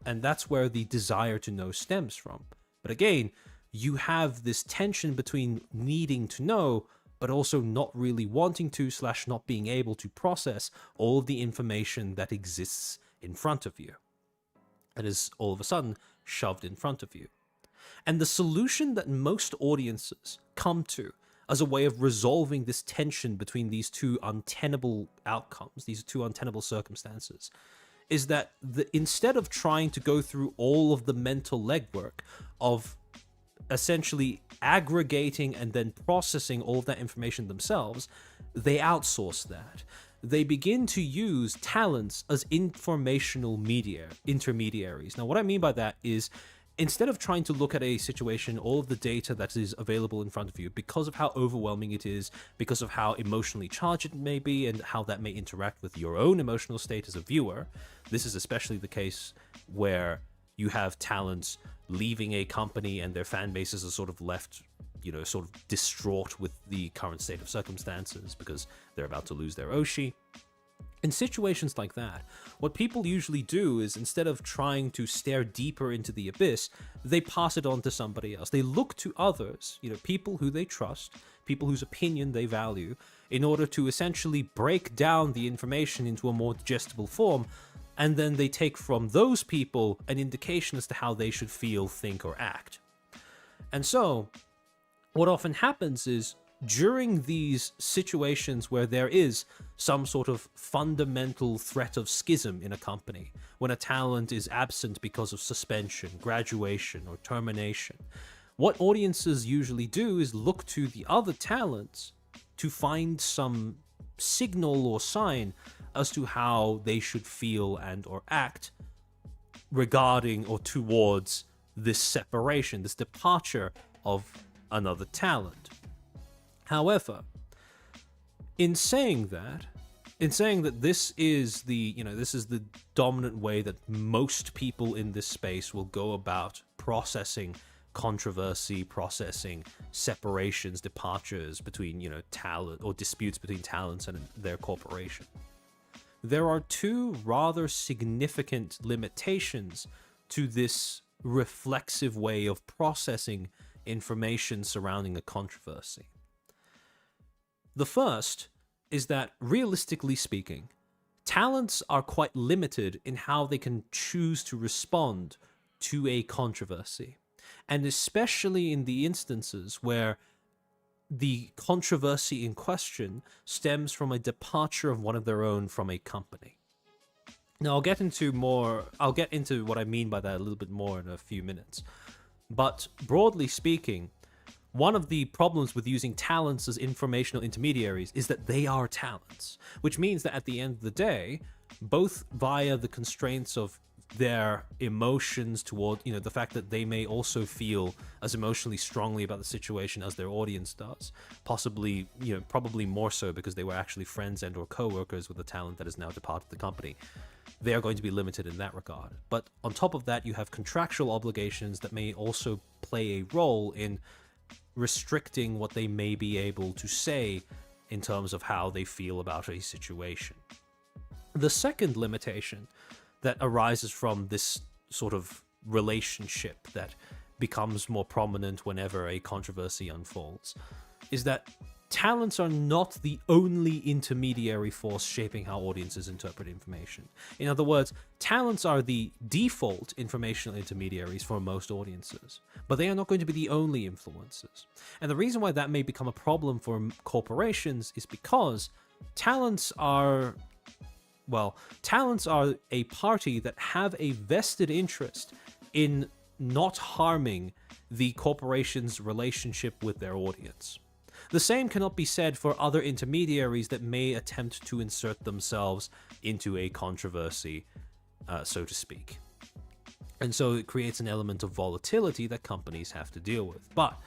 And that's where the desire to know stems from. But again, you have this tension between needing to know, but also not really wanting to / not being able to process all of the information that exists in front of you. That is all of a sudden shoved in front of you. And the solution that most audiences come to as a way of resolving this tension between these two untenable outcomes, these two untenable circumstances, is that instead of trying to go through all of the mental legwork of essentially aggregating and then processing all of that information themselves, they outsource that. They begin to use talents as informational intermediaries. Now, what I mean by that is, instead of trying to look at a situation, all of the data that is available in front of you, because of how overwhelming it is, because of how emotionally charged it may be, and how that may interact with your own emotional state as a viewer, this is especially the case where you have talents leaving a company and their fan bases are sort of left, sort of distraught with the current state of circumstances because they're about to lose their Oshi. In situations like that, what people usually do is, instead of trying to stare deeper into the abyss, they pass it on to somebody else. They look to others, people who they trust, people whose opinion they value, in order to essentially break down the information into a more digestible form, and then they take from those people an indication as to how they should feel, think, or act. And so, what often happens is, during these situations where there is some sort of fundamental threat of schism in a company, when a talent is absent because of suspension, graduation, or termination, what audiences usually do is look to the other talents to find some signal or sign as to how they should feel and or act regarding or towards this separation, this departure of another talent. However, in saying that this is the dominant way that most people in this space will go about processing controversy, processing separations, departures between, talent, or disputes between talents and their corporation, there are two rather significant limitations to this reflexive way of processing information surrounding a controversy. The first is that, realistically speaking, talents are quite limited in how they can choose to respond to a controversy, and especially in the instances where the controversy in question stems from a departure of one of their own from a company. Now, I'll get into what I mean by that a little bit more in a few minutes. But broadly speaking, one of the problems with using talents as informational intermediaries is that they are talents, which means that at the end of the day, both via the constraints of their emotions toward, the fact that they may also feel as emotionally strongly about the situation as their audience does, possibly, probably more so because they were actually friends and or co-workers with a talent that has now departed the company. They are going to be limited in that regard. But on top of that, you have contractual obligations that may also play a role in restricting what they may be able to say in terms of how they feel about a situation. The second limitation that arises from this sort of relationship that becomes more prominent whenever a controversy unfolds is that talents are not the only intermediary force shaping how audiences interpret information. In other words, talents are the default informational intermediaries for most audiences, but they are not going to be the only influencers. And the reason why that may become a problem for corporations is because talents are a party that have a vested interest in not harming the corporation's relationship with their audience. The same cannot be said for other intermediaries that may attempt to insert themselves into a controversy, so to speak. And so it creates an element of volatility that companies have to deal with. But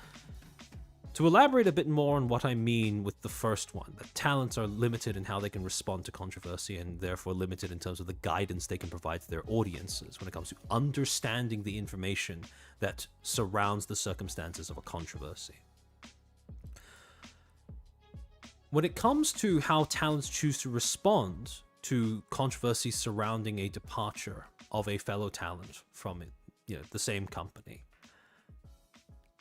to elaborate a bit more on what I mean with the first one, that talents are limited in how they can respond to controversy and therefore limited in terms of the guidance they can provide to their audiences when it comes to understanding the information that surrounds the circumstances of a controversy. When it comes to how talents choose to respond to controversies surrounding a departure of a fellow talent from the same company,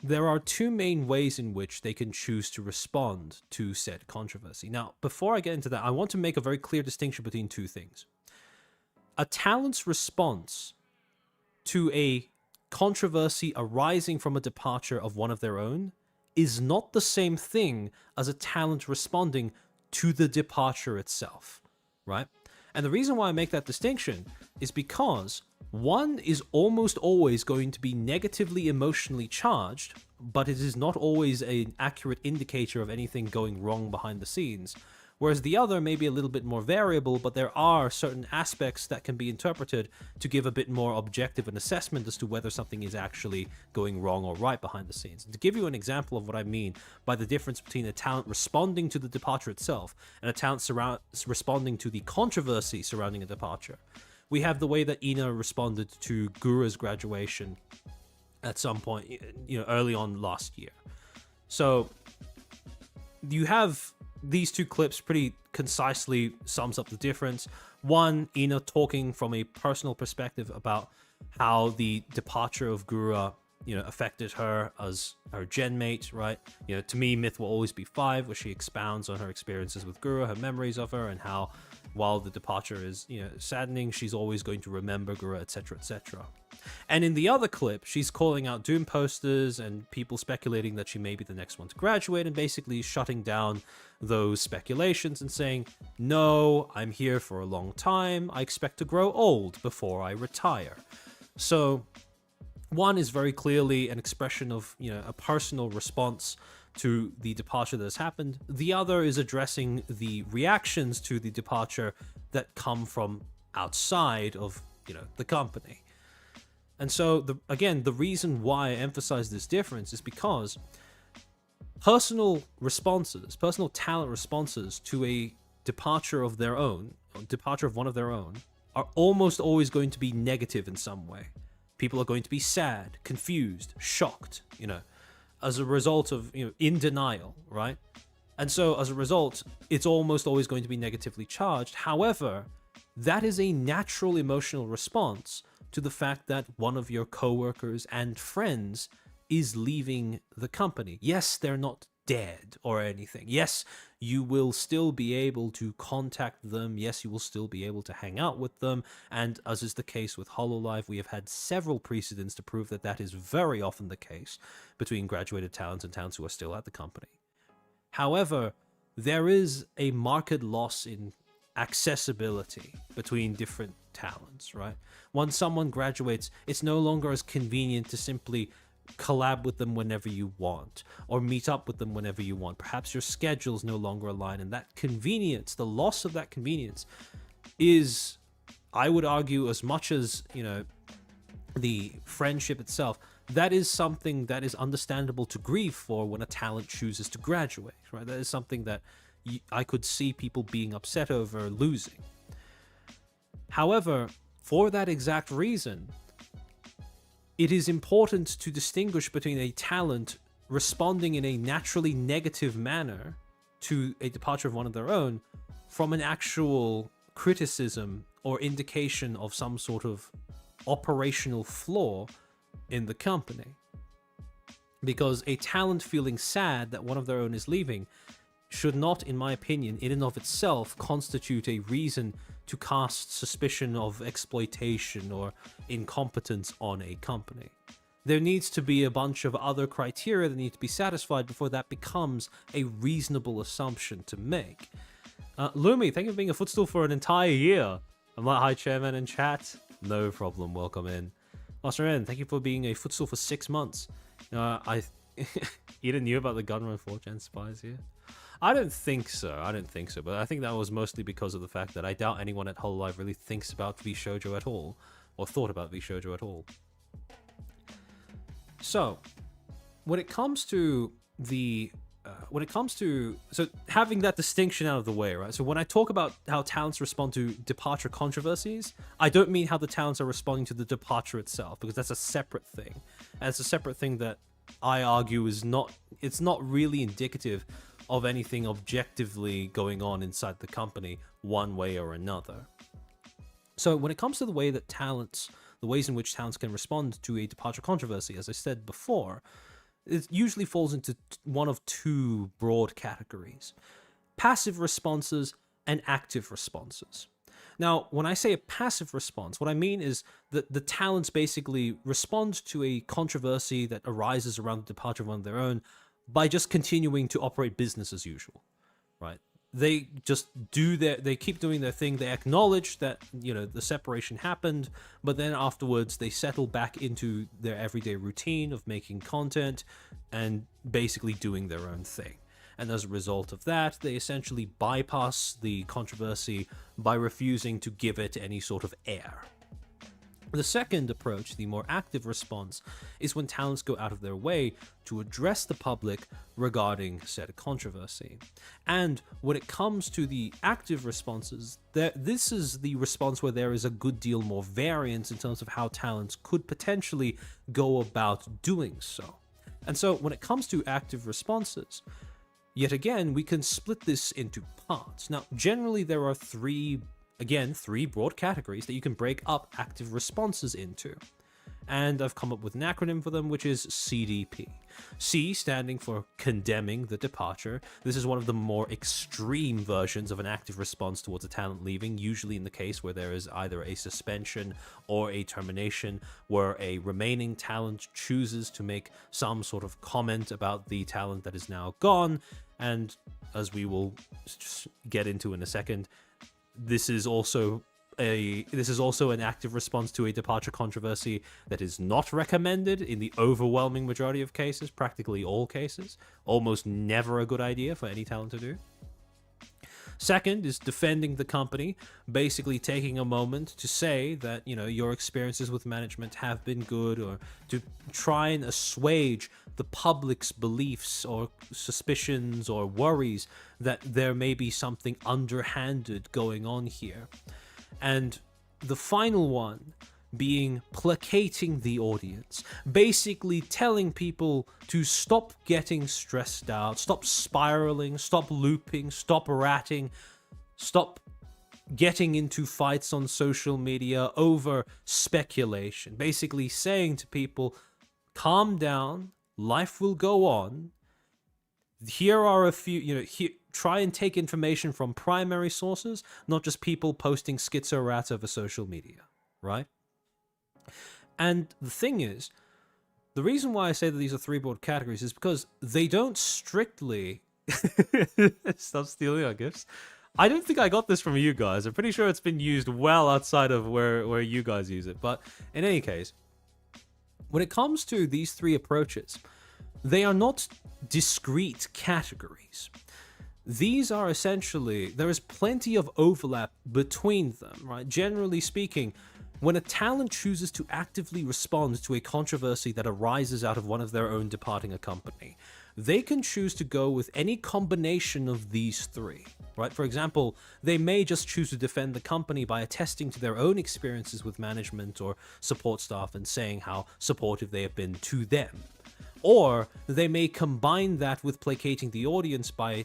there are two main ways in which they can choose to respond to said controversy. Now, before I get into that, I want to make a very clear distinction between two things. A talent's response to a controversy arising from a departure of one of their own is not the same thing as a talent responding to the departure itself, right? And the reason why I make that distinction is because one is almost always going to be negatively emotionally charged, but it is not always an accurate indicator of anything going wrong behind the scenes. Whereas the other may be a little bit more variable, but there are certain aspects that can be interpreted to give a bit more objective an assessment as to whether something is actually going wrong or right behind the scenes. And to give you an example of what I mean by the difference between a talent responding to the departure itself and a talent responding to the controversy surrounding a departure, we have the way that Ina responded to Gura's graduation at some point, early on last year. So you have these two clips pretty concisely sums up the difference. One, Ina talking from a personal perspective about how the departure of Gura, affected her as her gen mate, right? To me, Myth will always be 5, where she expounds on her experiences with Gura, her memories of her, and how while the departure is, saddening, she's always going to remember Gura, etc., etc. And in the other clip, she's calling out Doom posters and people speculating that she may be the next one to graduate, and basically shutting down those speculations and saying, no, I'm here for a long time. I expect to grow old before I retire. So One is very clearly an expression of, a personal response to the departure that has happened. The other is addressing the reactions to the departure that come from outside of, the company. And so, again, the reason why I emphasize this difference is because personal talent responses to a departure of their own, departure of one of their own, are almost always going to be negative in some way. People are going to be sad, confused, shocked, as a result of, in denial, right? And so as a result, it's almost always going to be negatively charged. However, that is a natural emotional response to the fact that one of your coworkers and friends is leaving the company. Yes, they're not dead or anything. Yes, you will still be able to contact them. Yes, you will still be able to hang out with them. And as is the case with Hololive, we have had several precedents to prove that that is very often the case between graduated talents and talents who are still at the company. However, there is a marked loss in accessibility between different talents, right? Once someone graduates, it's no longer as convenient to simply collab with them whenever you want or meet up with them whenever you want. Perhaps your schedules no longer align, and that convenience, the loss of that convenience, is, I would argue, as much as the friendship itself, that is something that is understandable to grieve for when a talent chooses to graduate, right? That is something that I could see people being upset over losing. However, for that exact reason, it is important to distinguish between a talent responding in a naturally negative manner to a departure of one of their own from an actual criticism or indication of some sort of operational flaw in the company. Because a talent feeling sad that one of their own is leaving should not, in my opinion, in and of itself, constitute a reason to cast suspicion of exploitation or incompetence on a company. There needs to be a bunch of other criteria that need to be satisfied before that becomes a reasonable assumption to make. Lumi, thank you for being a Footstool for an entire year. I'm like, hi, Chairman in chat. No problem, welcome in. Master N, thank you for being a Footstool for 6 months. Eden knew about the Gunrun 4gen spies here? I don't think so, but I think that was mostly because of the fact that I doubt anyone at Hololive really thinks about V-Shoujo at all, or thought about V-Shoujo at all. So, when it comes to having that distinction out of the way, right? So when I talk about how talents respond to departure controversies, I don't mean how the talents are responding to the departure itself, because that's a separate thing. And it's a separate thing that I argue it's not really indicative of anything objectively going on inside the company one way or another. So when it comes to the ways in which talents can respond to a departure controversy, as I said before, it usually falls into one of two broad categories: passive responses and active responses. Now, when I say a passive response, what I mean is that the talents basically respond to a controversy that arises around the departure of one of their own by just continuing to operate business as usual, right? They just they keep doing their thing. They acknowledge that, the separation happened, but then afterwards they settle back into their everyday routine of making content and basically doing their own thing. And as a result of that, they essentially bypass the controversy by refusing to give it any sort of air. The second approach, the more active response, is when talents go out of their way to address the public regarding said controversy. And when it comes to the active responses, this is the response where there is a good deal more variance in terms of how talents could potentially go about doing so. And so when it comes to active responses, yet again, we can split this into parts. Now, generally there are three broad categories that you can break up active responses into. And I've come up with an acronym for them, which is CDP. C standing for condemning the departure. This is one of the more extreme versions of an active response towards a talent leaving, usually in the case where there is either a suspension or a termination, where a remaining talent chooses to make some sort of comment about the talent that is now gone. And as we will get into in a second, this is also this is also an active response to a departure controversy that is not recommended in the overwhelming majority of cases, practically all cases. Almost never a good idea for any talent to do. Second is defending the company, basically taking a moment to say that, your experiences with management have been good, or to try and assuage the public's beliefs or suspicions or worries that there may be something underhanded going on here. And the final one being placating the audience, basically telling people to stop getting stressed out, stop spiraling, stop looping, stop ratting, stop getting into fights on social media over speculation. Basically saying to people, calm down, life will go on. Here are a few, try and take information from primary sources, not just people posting schizo rats over social media, right? And the thing is, the reason why I say that these are three broad categories is because they don't strictly... Stop stealing our gifts. I don't think I got this from you guys. I'm pretty sure it's been used well outside of where you guys use it. But in any case, when it comes to these three approaches, they are not discrete categories. These are essentially... There is plenty of overlap between them, right? Generally speaking, when a talent chooses to actively respond to a controversy that arises out of one of their own departing a company, they can choose to go with any combination of these three, right? For example, they may just choose to defend the company by attesting to their own experiences with management or support staff and saying how supportive they have been to them. Or they may combine that with placating the audience by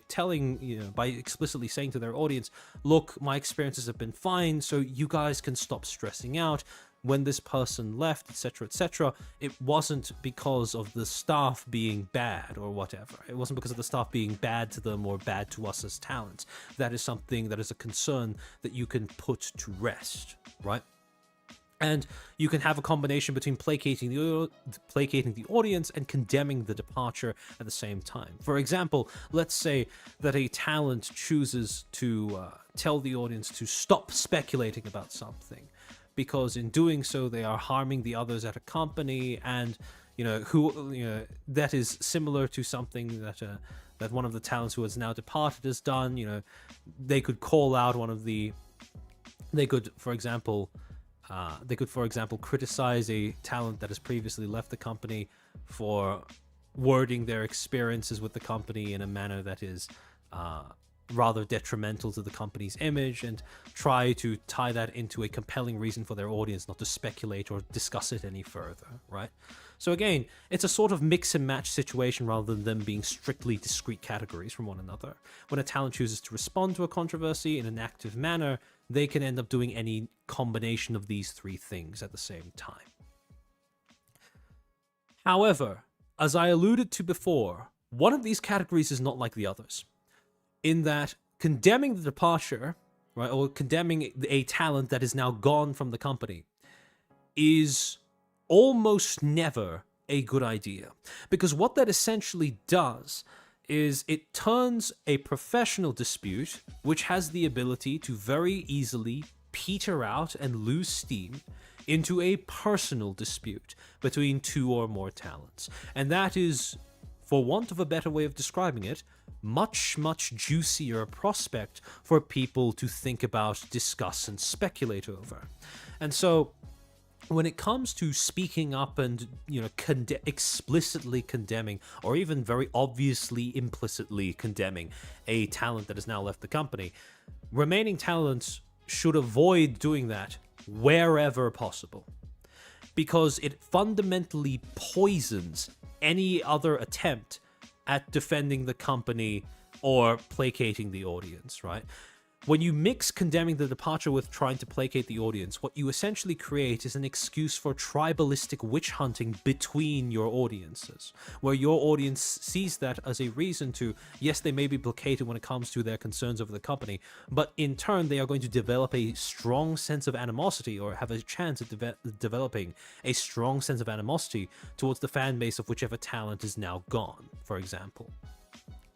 by explicitly saying to their audience, look, my experiences have been fine, so you guys can stop stressing out. When this person left, etc., etc., it wasn't because of the staff being bad or whatever. It wasn't because of the staff being bad to them or bad to us as talents. That is something that is a concern that you can put to rest, right? And you can have a combination between placating the audience and condemning the departure at the same time. For example, let's say that a talent chooses to tell the audience to stop speculating about something, because in doing so they are harming the others at a company, and that is similar to something that one of the talents who has now departed has done. They could call out they could, for example, criticize a talent that has previously left the company for wording their experiences with the company in a manner that is rather detrimental to the company's image, and try to tie that into a compelling reason for their audience not to speculate or discuss it any further, right? So again, it's a sort of mix and match situation rather than them being strictly discrete categories from one another. When a talent chooses to respond to a controversy in an active manner, they can end up doing any combination of these three things at the same time. However, as I alluded to before, one of these categories is not like the others, in that condemning the departure, right, or condemning a talent that is now gone from the company, is almost never a good idea. Because what that essentially does is it turns a professional dispute, which has the ability to very easily peter out and lose steam, into a personal dispute between two or more talents. And that is, for want of a better way of describing it, much, much juicier prospect for people to think about, discuss, and speculate over. And so, when it comes to speaking up and, explicitly condemning, or even very obviously implicitly condemning a talent that has now left the company, remaining talents should avoid doing that wherever possible, because it fundamentally poisons any other attempt at defending the company or placating the audience, right? When you mix condemning the departure with trying to placate the audience, what you essentially create is an excuse for tribalistic witch hunting between your audiences, where your audience sees that as a reason to, yes, they may be placated when it comes to their concerns over the company, but in turn, they are going to develop a strong sense of animosity, or have a chance at developing a strong sense of animosity towards the fan base of whichever talent is now gone, for example.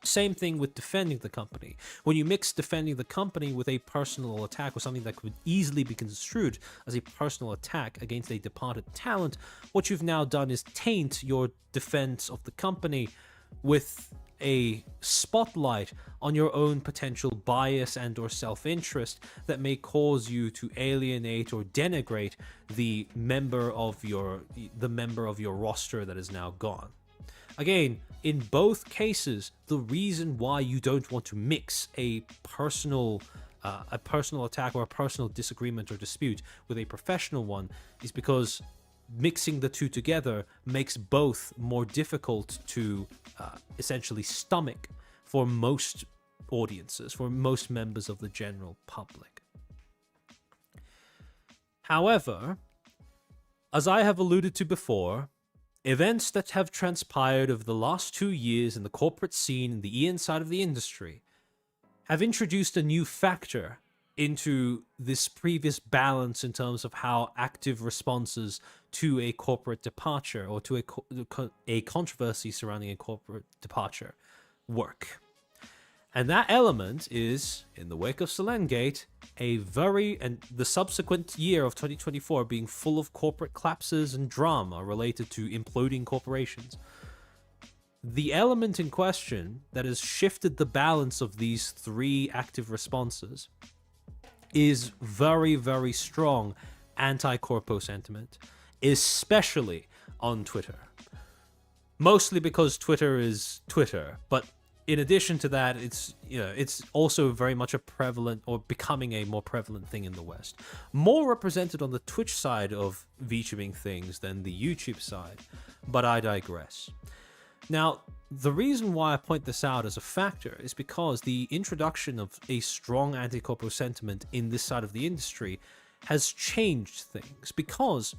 Same thing with defending the company. When you mix defending the company with a personal attack or something that could easily be construed as a personal attack against a departed talent, what you've now done is taint your defense of the company with a spotlight on your own potential bias and or self-interest that may cause you to alienate or denigrate the member of your roster that is now gone. Again, in both cases, the reason why you don't want to mix a personal attack or a personal disagreement or dispute with a professional one is because mixing the two together makes both more difficult to essentially stomach for most audiences, for most members of the general public. However, as I have alluded to before, events that have transpired over the last 2 years in the corporate scene in the EN side of the industry have introduced a new factor into this previous balance in terms of how active responses to a corporate departure or to a controversy surrounding a corporate departure work. And that element is, in the wake of Selengate, and the subsequent year of 2024 being full of corporate collapses and drama related to imploding corporations. The element in question that has shifted the balance of these three active responses is very, very strong anti-corpo sentiment, especially on Twitter. Mostly because Twitter is Twitter, but in addition to that, it's also very much a prevalent or becoming a more prevalent thing in the West. More represented on the Twitch side of VTubing things than the YouTube side, but I digress. Now, the reason why I point this out as a factor is because the introduction of a strong anti-corpo sentiment in this side of the industry has changed things, because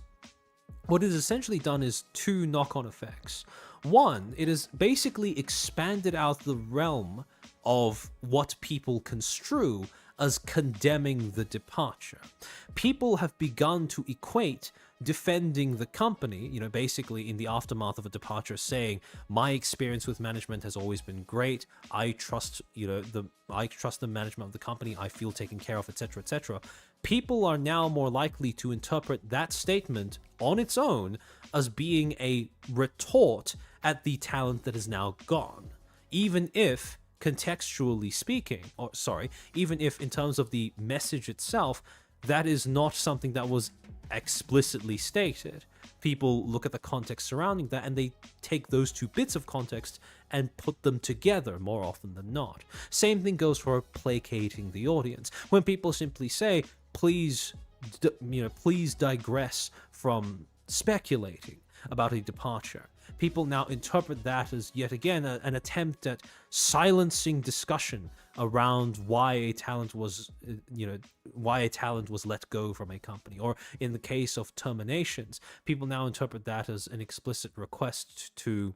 what it has essentially done is two knock-on effects. One, it has basically expanded out the realm of what people construe as condemning the departure. People have begun to equate defending the company, basically in the aftermath of a departure, saying, my experience with management has always been great. I trust, the management of the company. I feel taken care of, etc., etc. People are now more likely to interpret that statement on its own as being a retort at the talent that is now gone, even if contextually speaking, even if in terms of the message itself, that is not something that was explicitly stated. People look at the context surrounding that and they take those two bits of context and put them together more often than not. Same thing goes for placating the audience. When people simply say, please digress from speculating about a departure, people now interpret that as yet again an attempt at silencing discussion around why a talent was let go from a company. Or in the case of Terminations, people now interpret that as an explicit request to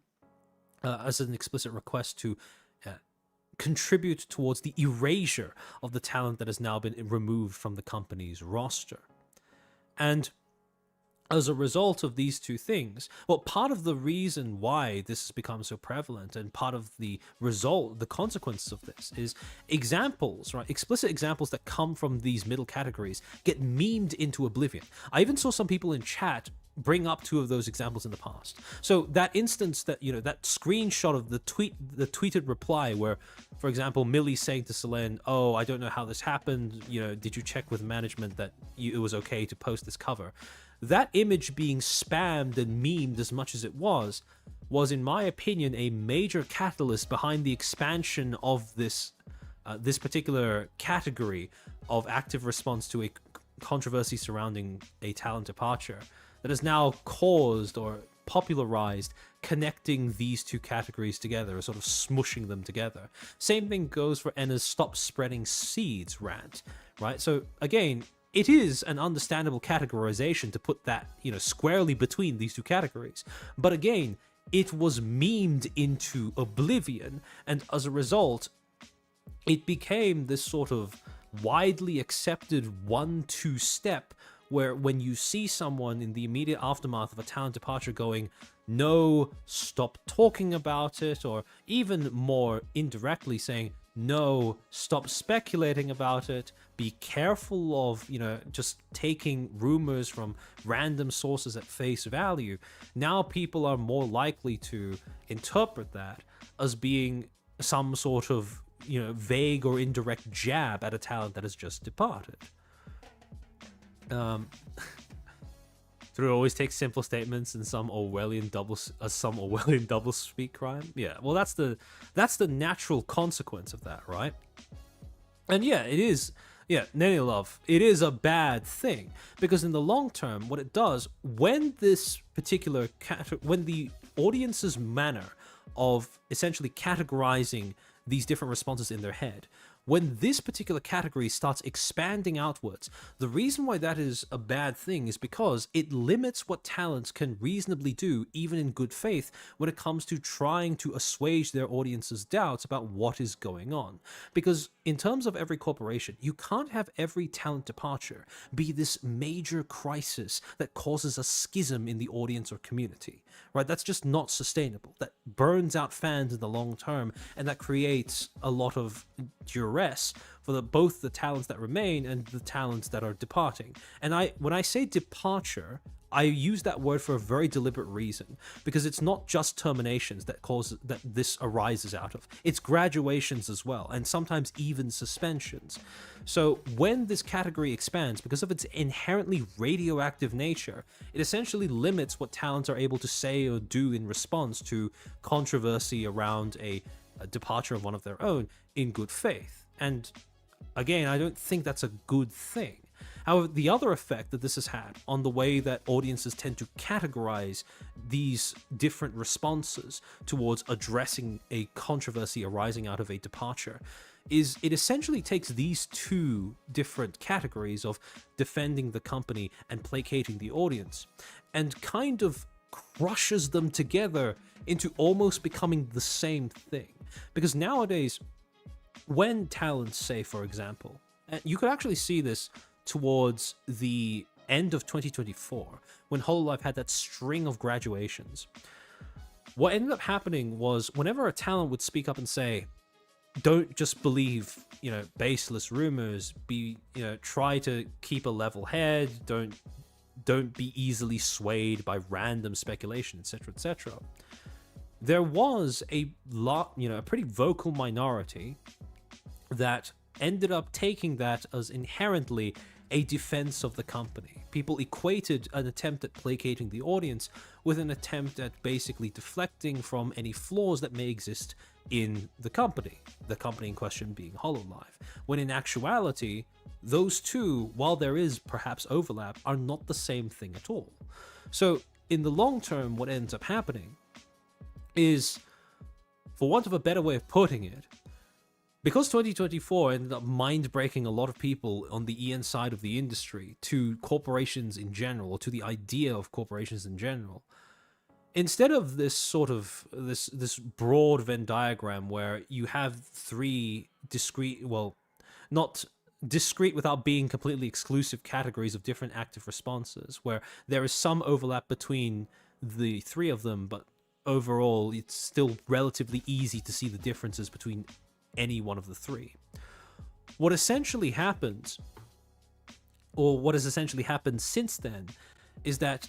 contribute towards the erasure of the talent that has now been removed from the company's roster. And as a result of these two things, part of the reason why this has become so prevalent and part of the consequences of this is examples, right? Explicit examples that come from these middle categories get memed into oblivion. I even saw some people in chat bring up two of those examples in the past. So that instance that, that screenshot of the tweeted reply where, for example, Millie saying to Selene, oh, I don't know how this happened. Did you check with management that it was okay to post this cover? That image being spammed and memed as much as it was in my opinion a major catalyst behind the expansion of this particular category of active response to a controversy surrounding a talent departure that has now caused or popularized connecting these two categories together, sort of smushing them together. Same thing goes for Enna's Stop Spreading Seeds rant, right? So again, it is an understandable categorization to put that, squarely between these two categories. But again, it was memed into oblivion, and as a result, it became this sort of widely accepted 1-2 step where when you see someone in the immediate aftermath of a talent departure going, no, stop talking about it, or even more indirectly saying, no, stop speculating about it, be careful of, just taking rumors from random sources at face value. Now people are more likely to interpret that as being some sort of, vague or indirect jab at a talent that has just departed. Through always take simple statements and some Orwellian double speak crime. Yeah, well, that's the natural consequence of that, right? And yeah, it is. Yeah, Nanny Love, it is a bad thing because in the long term, what it does when this particular when the audience's manner of essentially categorizing these different responses in their head, when this particular category starts expanding outwards, the reason why that is a bad thing is because it limits what talents can reasonably do, even in good faith, when it comes to trying to assuage their audience's doubts about what is going on. Because in terms of every corporation, you can't have every talent departure be this major crisis that causes a schism in the audience or community, right? That's just not sustainable. That burns out fans in the long term, and that creates a lot of duress for both the talents that remain and the talents that are departing. And when I say departure, I use that word for a very deliberate reason, because it's not just terminations that this arises out of. It's graduations as well, and sometimes even suspensions. So when this category expands, because of its inherently radioactive nature, it essentially limits what talents are able to say or do in response to controversy around a departure of one of their own in good faith. And again, I don't think that's a good thing. However, the other effect that this has had on the way that audiences tend to categorize these different responses towards addressing a controversy arising out of a departure is it essentially takes these two different categories of defending the company and placating the audience and kind of crushes them together into almost becoming the same thing. Because nowadays, when talents say, for example, and you could actually see this towards the end of 2024, when Hololive had that string of graduations, what ended up happening was whenever a talent would speak up and say, don't just believe, baseless rumors, try to keep a level head, don't be easily swayed by random speculation, etc., etc. There was a pretty vocal minority that ended up taking that as inherently a defense of the company. People equated an attempt at placating the audience with an attempt at basically deflecting from any flaws that may exist in the company in question being Hololive, when in actuality, those two, while there is perhaps overlap, are not the same thing at all. So in the long term, what ends up happening is, for want of a better way of putting it, because 2024 ended up mind-breaking a lot of people on the EN side of the industry to corporations in general, or to the idea of corporations in general, instead of this sort of this broad Venn diagram where you have three discrete, well, not discrete without being completely exclusive categories of different active responses, where there is some overlap between the three of them, but overall it's still relatively easy to see the differences between any one of the three. What essentially happens, or what has essentially happened since then, is that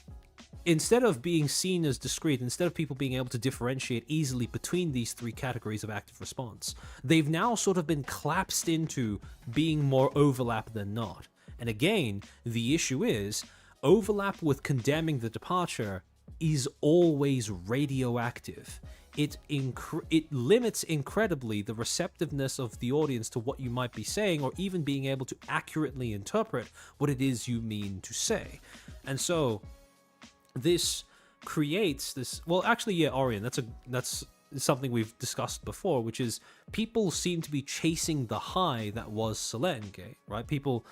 instead of being seen as discrete, instead of people being able to differentiate easily between these three categories of active response, they've now sort of been collapsed into being more overlap than not. And again, the issue is, overlap with condemning the departure is always radioactive. It limits incredibly the receptiveness of the audience to what you might be saying, or even being able to accurately interpret what it is you mean to say. And so this creates this, well, actually, yeah, Orion, that's something we've discussed before, which is people seem to be chasing the high that was Selenge, right? People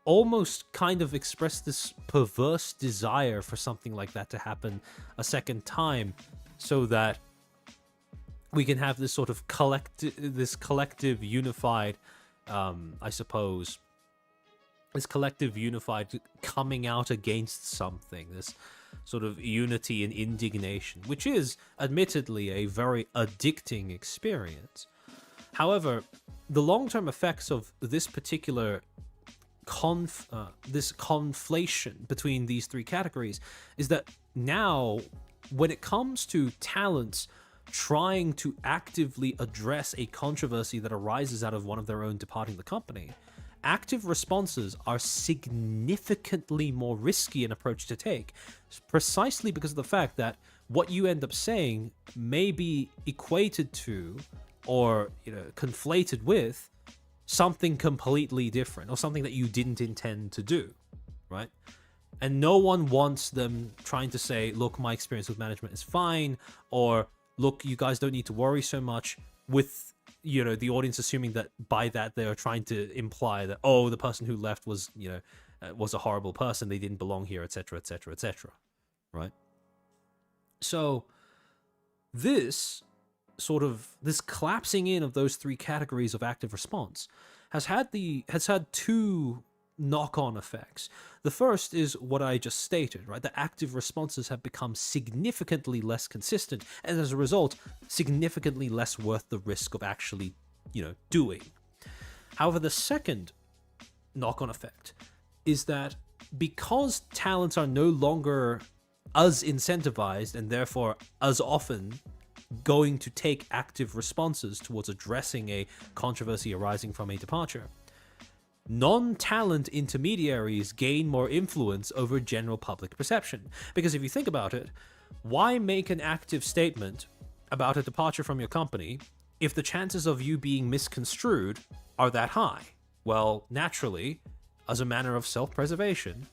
almost kind of express this perverse desire for something like that to happen a second time, so that we can have this sort of collective unified, I suppose, this collective unified coming out against something, this sort of unity and indignation, which is admittedly a very addicting experience. However, the long-term effects of this particular this conflation between these three categories is that now, when it comes to talents trying to actively address a controversy that arises out of one of their own departing the company, active responses are significantly more risky an approach to take, precisely because of the fact that what you end up saying may be equated to, or conflated with, something completely different, or something that you didn't intend to do, right? And no one wants them trying to say, look, my experience with management is fine, or look, you guys don't need to worry so much, with the audience assuming that by that they are trying to imply that, oh, the person who left was was a horrible person, they didn't belong here, etc., etc., etc., right? So this collapsing in of those three categories of active response has had two knock-on effects. The first is what I just stated, right? The active responses have become significantly less consistent, and as a result, significantly less worth the risk of actually, doing. However, the second knock-on effect is that because talents are no longer as incentivized and therefore as often going to take active responses towards addressing a controversy arising from a departure, non-talent intermediaries gain more influence over general public perception. Because if you think about it, why make an active statement about a departure from your company if the chances of you being misconstrued are that high? Well, naturally, as a manner of self-preservation,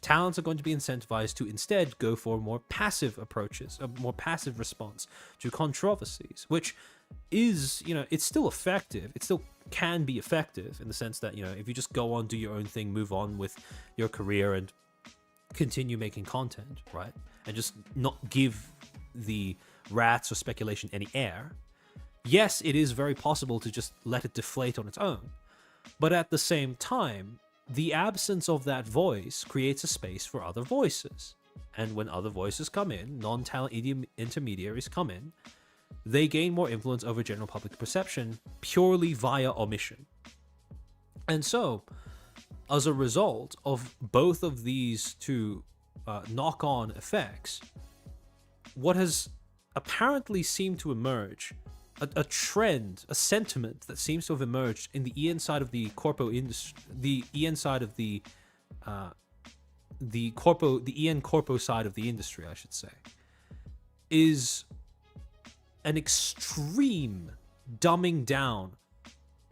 talents are going to be incentivized to instead go for more passive approaches, a more passive response to controversies, which is, it's still effective. It still can be effective in the sense that, if you just go on, do your own thing, move on with your career and continue making content, right? And just not give the rats or speculation any air. Yes, it is very possible to just let it deflate on its own. But at the same time, the absence of that voice creates a space for other voices. And when other voices come in, non-talent intermediaries come in, they gain more influence over general public perception purely via omission. And so, as a result of both of these two knock-on effects, what has apparently seemed to emerge, a trend, a sentiment that seems to have emerged in the EN side of the corpo industry, the EN side of the EN corpo side of the industry, I should say, is an extreme dumbing down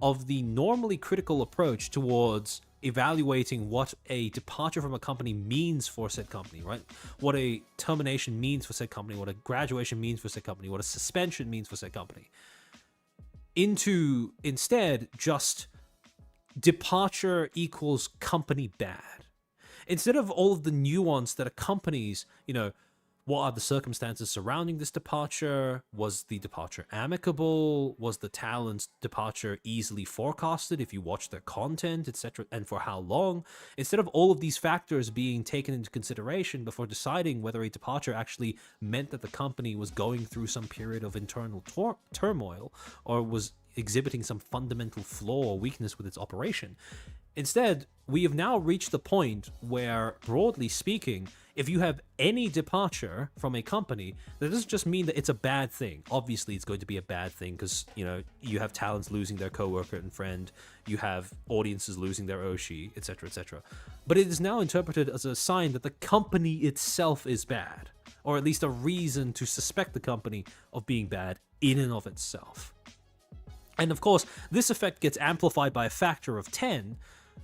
of the normally critical approach towards evaluating what a departure from a company means for said company, right? What a termination means for said company, what a graduation means for said company, what a suspension means for said company, into instead just departure equals company bad. Instead of all of the nuance that accompanies, what are the circumstances surrounding this departure? Was the departure amicable? Was the talent's departure easily forecasted if you watch their content, etc., and for how long? Instead of all of these factors being taken into consideration before deciding whether a departure actually meant that the company was going through some period of internal turmoil or was exhibiting some fundamental flaw or weakness with its operation. Instead, we have now reached the point where, broadly speaking, if you have any departure from a company, that doesn't just mean that it's a bad thing. Obviously, it's going to be a bad thing because, you have talents losing their coworker and friend, you have audiences losing their Oshi, etc., etc. But it is now interpreted as a sign that the company itself is bad, or at least a reason to suspect the company of being bad in and of itself. And of course, this effect gets amplified by a factor of 10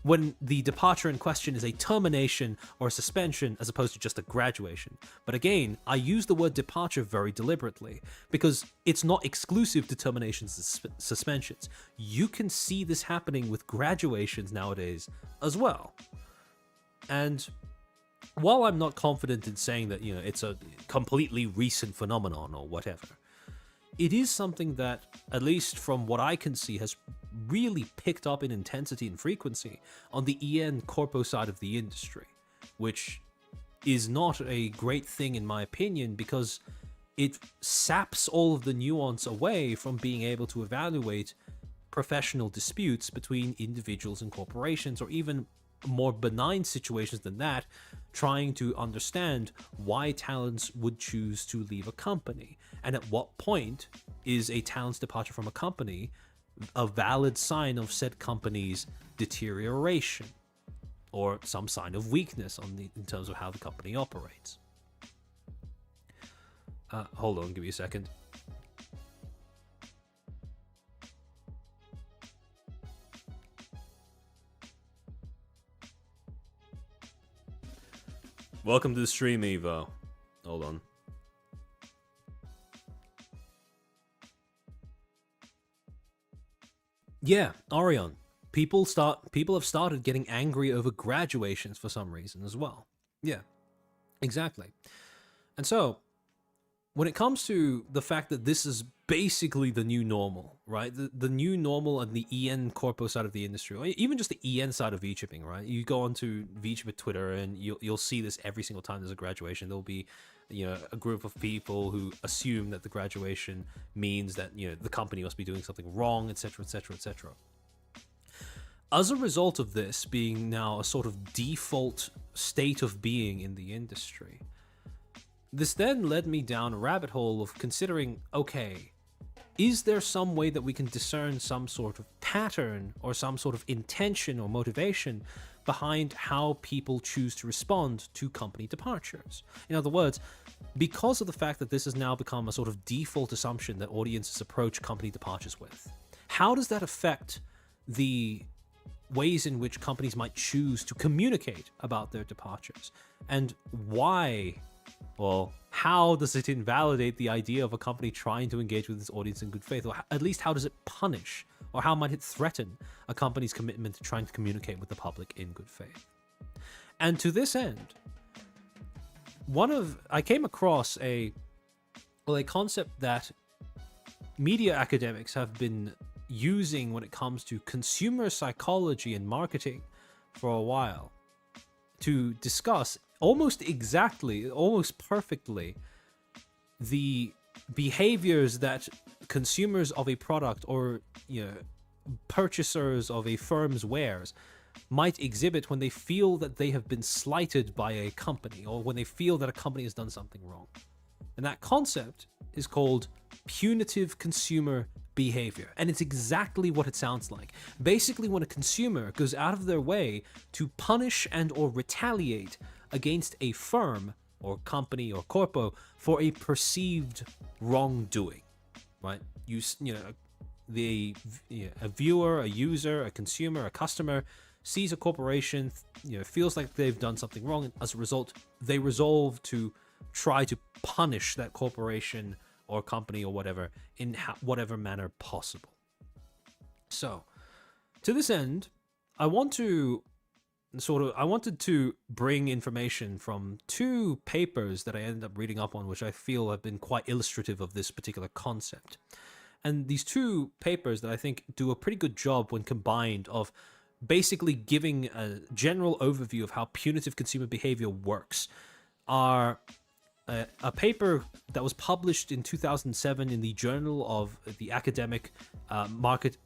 when the departure in question is a termination or a suspension as opposed to just a graduation. But again, I use the word departure very deliberately because it's not exclusive to terminations and suspensions. You can see this happening with graduations nowadays as well. And while I'm not confident in saying that, it's a completely recent phenomenon or whatever, it is something that, at least from what I can see, has really picked up in intensity and frequency on the EN corpo side of the industry, which is not a great thing in my opinion, because it saps all of the nuance away from being able to evaluate professional disputes between individuals and corporations, or even more benign situations than that, trying to understand why talents would choose to leave a company, and at what point is a talent's departure from a company a valid sign of said company's deterioration or some sign of weakness in terms of how the company operates. Hold on, give me a second.
Welcome to the stream, Evo. Hold on.
Yeah, Orion. People have started getting angry over graduations for some reason as well. Yeah, exactly. And so, when it comes to the fact that this is basically the new normal, right? The new normal on the EN corpo side of the industry, or even just the EN side of VTubing, right? You go onto VTuber Twitter and you'll see this every single time there's a graduation. There'll be, a group of people who assume that the graduation means that, the company must be doing something wrong, etc., etc., etc. As a result of this being now a sort of default state of being in the industry, this then led me down a rabbit hole of considering, okay, is there some way that we can discern some sort of pattern or some sort of intention or motivation behind how people choose to respond to company departures? In other words, because of the fact that this has now become a sort of default assumption that audiences approach company departures with, how does that affect the ways in which companies might choose to communicate about their departures? And why, well, how does it invalidate the idea of a company trying to engage with its audience in good faith? Or at least how does it punish, or how might it threaten a company's commitment to trying to communicate with the public in good faith? And to this end, I came across a concept that media academics have been using when it comes to consumer psychology and marketing for a while, to discuss almost perfectly the behaviors that consumers of a product, or purchasers of a firm's wares, might exhibit when they feel that they have been slighted by a company, or when they feel that a company has done something wrong. And that concept is called punitive consumer behavior. And it's exactly what it sounds like. Basically, when a consumer goes out of their way to punish and or retaliate against a firm or company or corpo for a perceived wrongdoing, right? A viewer, a user, a consumer, a customer sees a corporation, feels like they've done something wrong, and as a result, they resolve to try to punish that corporation or company or whatever in whatever manner possible. So, to this end, I wanted to bring information from two papers that I ended up reading up on, which I feel have been quite illustrative of this particular concept. And these two papers that I think do a pretty good job when combined of basically giving a general overview of how punitive consumer behavior works are a paper that was published in 2007 in the Journal of the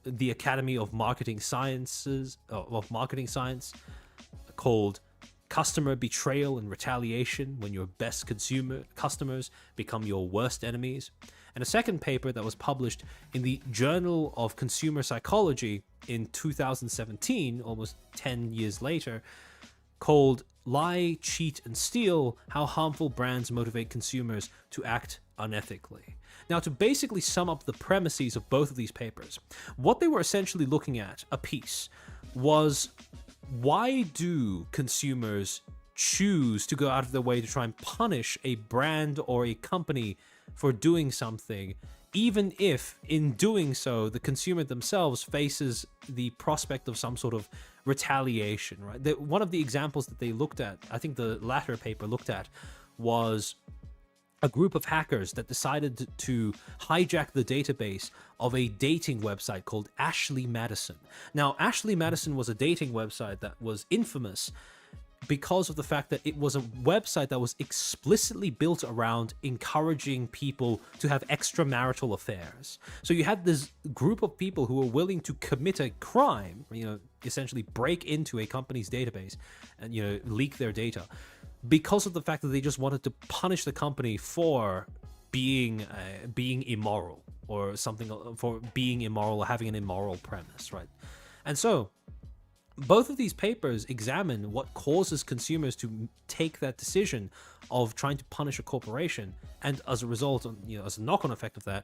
the Academy of Marketing Sciences, Marketing Science, called Customer Betrayal and Retaliation When Your Best Customers Become Your Worst Enemies, and a second paper that was published in the Journal of Consumer Psychology in 2017, almost 10 years later, called Lie, Cheat, and Steal: How Harmful Brands Motivate Consumers to Act Unethically. Now, to basically sum up the premises of both of these papers, what they were essentially looking at, a piece, was why do consumers choose to go out of their way to try and punish a brand or a company for doing something, even if in doing so the consumer themselves faces the prospect of some sort of retaliation, right? One of the examples that they looked at, I think the latter paper looked at, was a group of hackers that decided to hijack the database of a dating website called Ashley Madison. Now, Ashley Madison was a dating website that was infamous because of the fact that it was a website that was explicitly built around encouraging people to have extramarital affairs. So you had this group of people who were willing to commit a crime, essentially break into a company's database and, leak their data, because of the fact that they just wanted to punish the company for being immoral, or something, for being immoral or having an immoral premise, right? And so both of these papers examine what causes consumers to take that decision of trying to punish a corporation, and as a result, as a knock-on effect of that,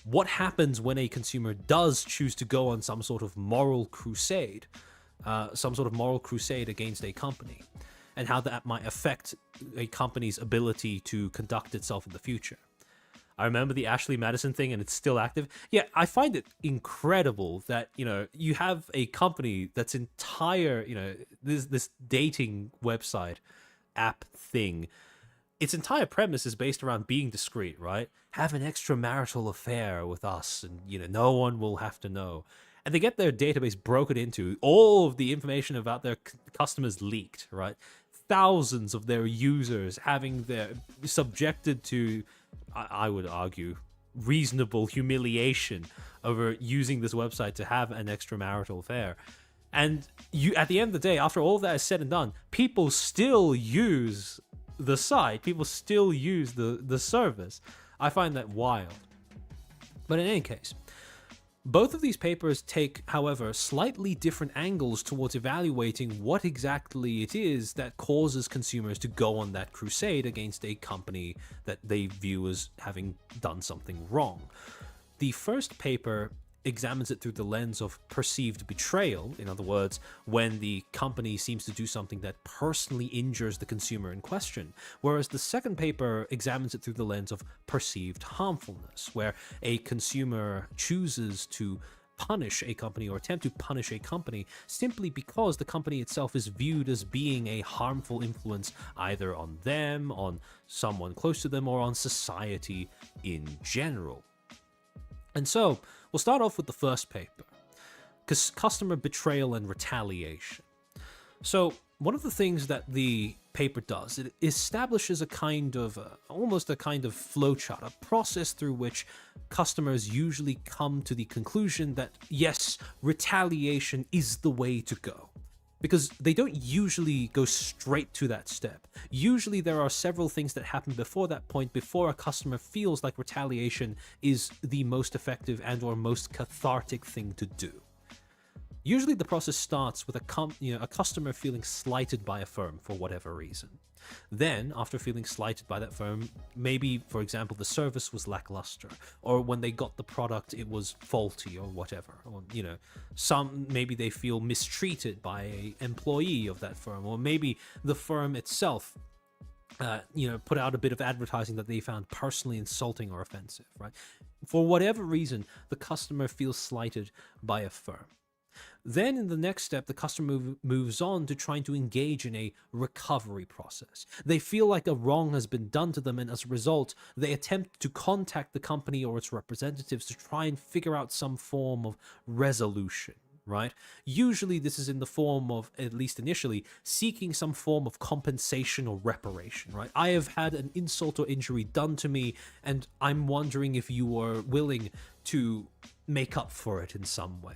what happens when a consumer does choose to go on some sort of moral crusade against a company, and how that might affect a company's ability to conduct itself in the future. I remember the Ashley Madison thing, and it's still active. Yeah, I find it incredible that, you have a company that's entire, this dating website app thing. Its entire premise is based around being discreet, right? Have an extramarital affair with us, and, no one will have to know. And they get their database broken into, all of the information about their customers leaked, right? Thousands of their users having their subjected to, I would argue, reasonable humiliation over using this website to have an extramarital affair. And at the end of the day, after all that is said and done, people still use the site. People still use the service. I find that wild. But in any case, both of these papers take, however, slightly different angles towards evaluating what exactly it is that causes consumers to go on that crusade against a company that they view as having done something wrong. The first paper examines it through the lens of perceived betrayal. In other words, when the company seems to do something that personally injures the consumer in question. Whereas the second paper examines it through the lens of perceived harmfulness, where a consumer chooses to punish a company or attempt to punish a company simply because the company itself is viewed as being a harmful influence either on them, on someone close to them, or on society in general. And so, we'll start off with the first paper, customer betrayal and retaliation. So, one of the things that the paper does, it establishes a kind of, almost a kind of flowchart, a process through which customers usually come to the conclusion that, yes, retaliation is the way to go. Because they don't usually go straight to that step. Usually there are several things that happen before that point, before a customer feels like retaliation is the most effective and or most cathartic thing to do. Usually the process starts with a customer feeling slighted by a firm for whatever reason. Then, after feeling slighted by that firm, maybe, for example, the service was lackluster, or when they got the product, it was faulty or whatever. Or, maybe they feel mistreated by an employee of that firm, or maybe the firm itself put out a bit of advertising that they found personally insulting or offensive, right? For whatever reason, the customer feels slighted by a firm. Then in the next step, the customer moves on to trying to engage in a recovery process. They feel like a wrong has been done to them, and as a result, they attempt to contact the company or its representatives to try and figure out some form of resolution, right? Usually this is in the form of, at least initially, seeking some form of compensation or reparation, right? I have had an insult or injury done to me, and I'm wondering if you are willing to make up for it in some way.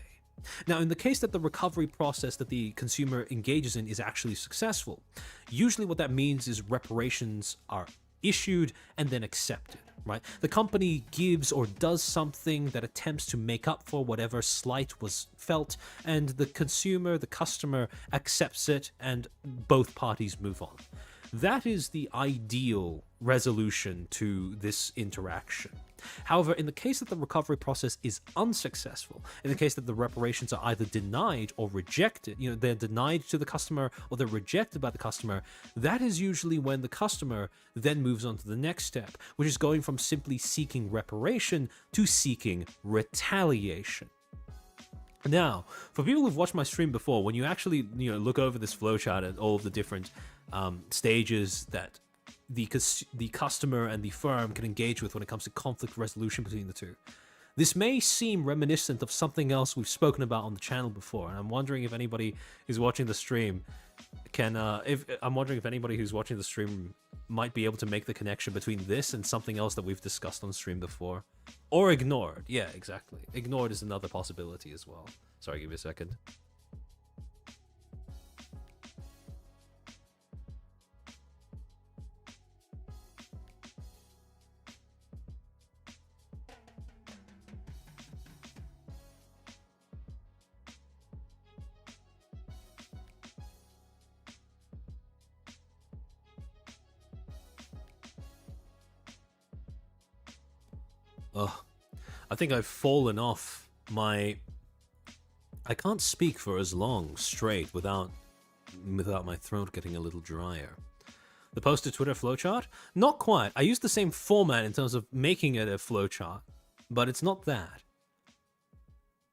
Now, in the case that the recovery process that the consumer engages in is actually successful, usually what that means is reparations are issued and then accepted, right? The company gives or does something that attempts to make up for whatever slight was felt, and the customer accepts it, and both parties move on. That is the ideal resolution to this interaction. However, in the case that the recovery process is unsuccessful, in the case that the reparations are either denied or rejected, they're denied to the customer or they're rejected by the customer, that is usually when the customer then moves on to the next step, which is going from simply seeking reparation to seeking retaliation. Now, for people who've watched my stream before, when you actually look over this flowchart and all of the different stages that the customer and the firm can engage with when it comes to conflict resolution between the two, this may seem reminiscent of something else we've spoken about on the channel before, and I'm wondering if anybody who's watching the stream Can if I'm wondering if anybody who's watching the stream might be able to make the connection between this and something else that we've discussed on stream before, or ignored. Yeah, exactly. Ignored is another possibility as well. Sorry, give me a second. Ugh. I think I've fallen off my... I can't speak for as long straight without my throat getting a little drier. The post-to-Twitter flowchart? Not quite. I use the same format in terms of making it a flowchart, but it's not that.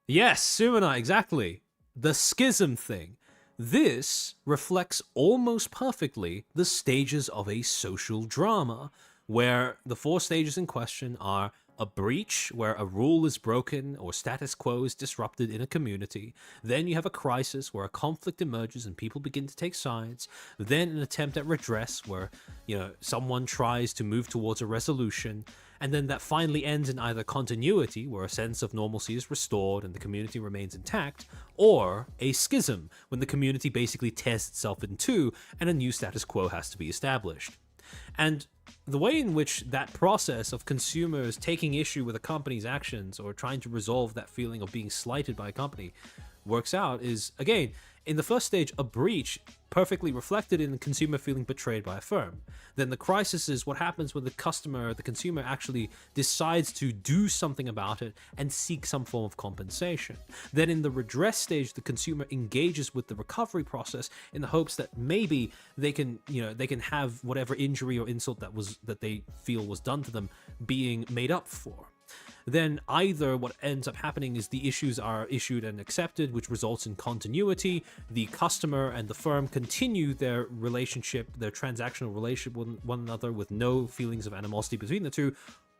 Yes, Sumina, exactly. The schism thing. This reflects almost perfectly the stages of a social drama, where the 4 stages in question are a breach, where a rule is broken or status quo is disrupted in a community. Then you have a crisis, where a conflict emerges and people begin to take sides. Then an attempt at redress, where, someone tries to move towards a resolution. And then that finally ends in either continuity, where a sense of normalcy is restored and the community remains intact, or a schism, when the community basically tears itself in two and a new status quo has to be established. And the way in which that process of consumers taking issue with a company's actions or trying to resolve that feeling of being slighted by a company works out is, again, in the first stage, a breach perfectly reflected in the consumer feeling betrayed by a firm. Then the crisis is what happens when the consumer actually decides to do something about it and seek some form of compensation. Then in the redress stage, the consumer engages with the recovery process in the hopes that maybe they can have whatever injury or insult that they feel was done to them being made up for. Then either what ends up happening is the issues are issued and accepted, which results in continuity. The customer and the firm continue their relationship, their transactional relationship with one another with no feelings of animosity between the two.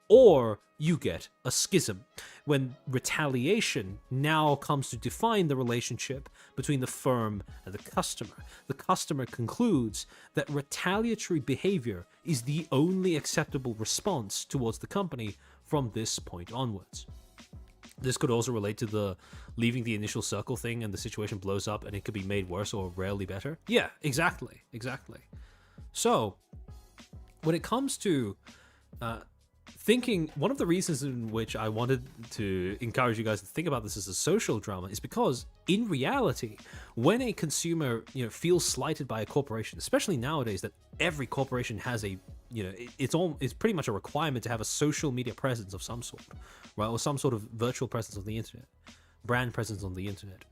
Or you get a schism, when retaliation now comes to define the relationship between the firm and the customer. The customer concludes that retaliatory behavior is the only acceptable response towards the company from this point onwards. This could also relate to the leaving the initial circle thing and the situation blows up and it could be made worse or rarely better. Yeah, exactly. So, when it comes to thinking, one of the reasons in which I wanted to encourage you guys to think about this as a social drama is because in reality, when a consumer feels slighted by a corporation, especially nowadays that every corporation has a it's pretty much a requirement to have a social media presence of some sort, right, or some sort of virtual presence on the internet, brand presence on the internet.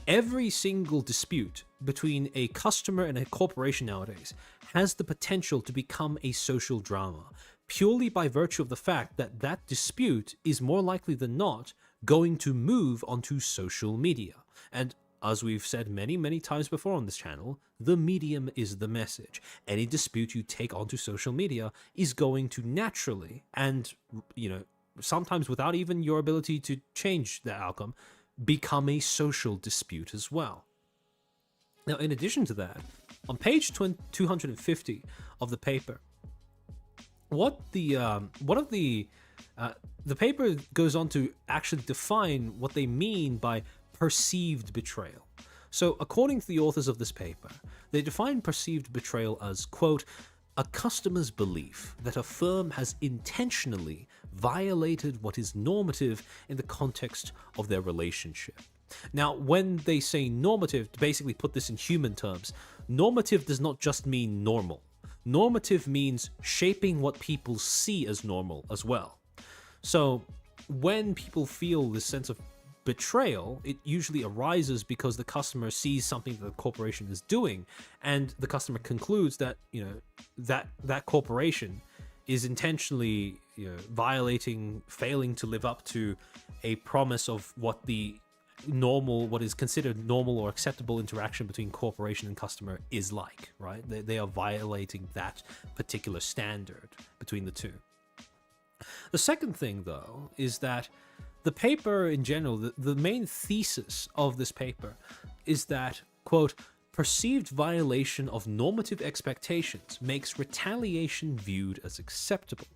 Every single dispute between a customer and a corporation nowadays has the potential to become a social drama, purely by virtue of the fact that that dispute is more likely than not going to move onto social media. And as we've said many, many times before on this channel, the medium is the message. Any dispute you take onto social media is going to naturally, and sometimes without even your ability to change the outcome, become a social dispute as well. Now, in addition to that, on page 250 of the paper, the paper goes on to actually define what they mean by perceived betrayal. So, according to the authors of this paper, they define perceived betrayal as, quote, a customer's belief that a firm has intentionally violated what is normative in the context of their relationship. Now, when they say normative, to basically put this in human terms, normative does not just mean normal. Normative means shaping what people see as normal as well. So, when people feel this sense of betrayal, it usually arises because the customer sees something that the corporation is doing, and the customer concludes that that corporation is intentionally violating, failing to live up to a promise of what is considered normal or acceptable interaction between corporation and customer is like, right? They are violating that particular standard between the two. The second thing, though, is that the paper in general, the main thesis of this paper is that, quote, perceived violation of normative expectations makes retaliation viewed as acceptable.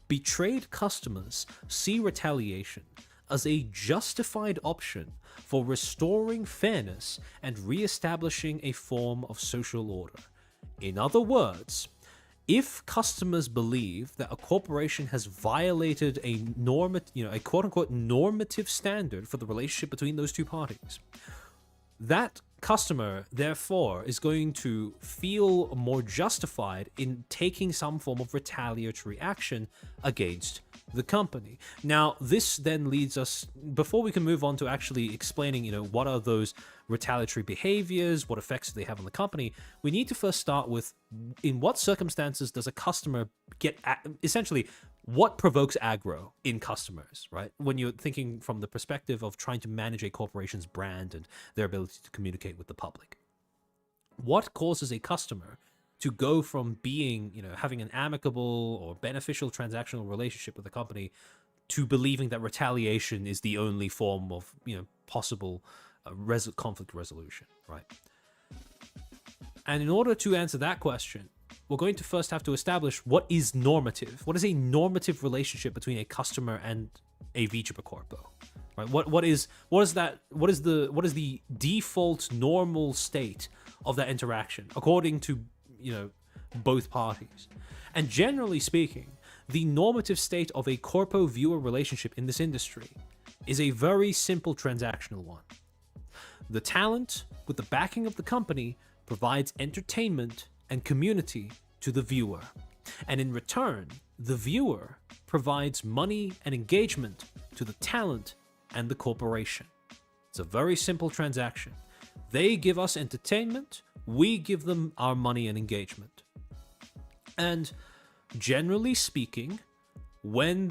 Betrayed customers see retaliation as a justified option for restoring fairness and re-establishing a form of social order. In other words, if customers believe that a corporation has violated a a quote-unquote normative standard for the relationship between those two parties, that customer, therefore, is going to feel more justified in taking some form of retaliatory action against the company. Now, this then leads us, before we can move on to actually explaining, what are those retaliatory behaviors, what effects do they have on the company, we need to first start with, in what circumstances does a customer get, essentially, what provokes aggro in customers, right? When you're thinking from the perspective of trying to manage a corporation's brand and their ability to communicate with the public. What causes a customer to go from being, having an amicable or beneficial transactional relationship with the company to believing that retaliation is the only form of, possible conflict resolution, right? And in order to answer that question, we're going to first have to establish what is normative. What is a normative relationship between a customer and a VTuber Corpo? Right? What is the default normal state of that interaction according to both parties? And generally speaking, the normative state of a Corpo viewer relationship in this industry is a very simple transactional one. The talent, with the backing of the company, provides entertainment and community to the viewer. And in return, the viewer provides money and engagement to the talent and the corporation. It's a very simple transaction. They give us entertainment, we give them our money and engagement. And generally speaking, when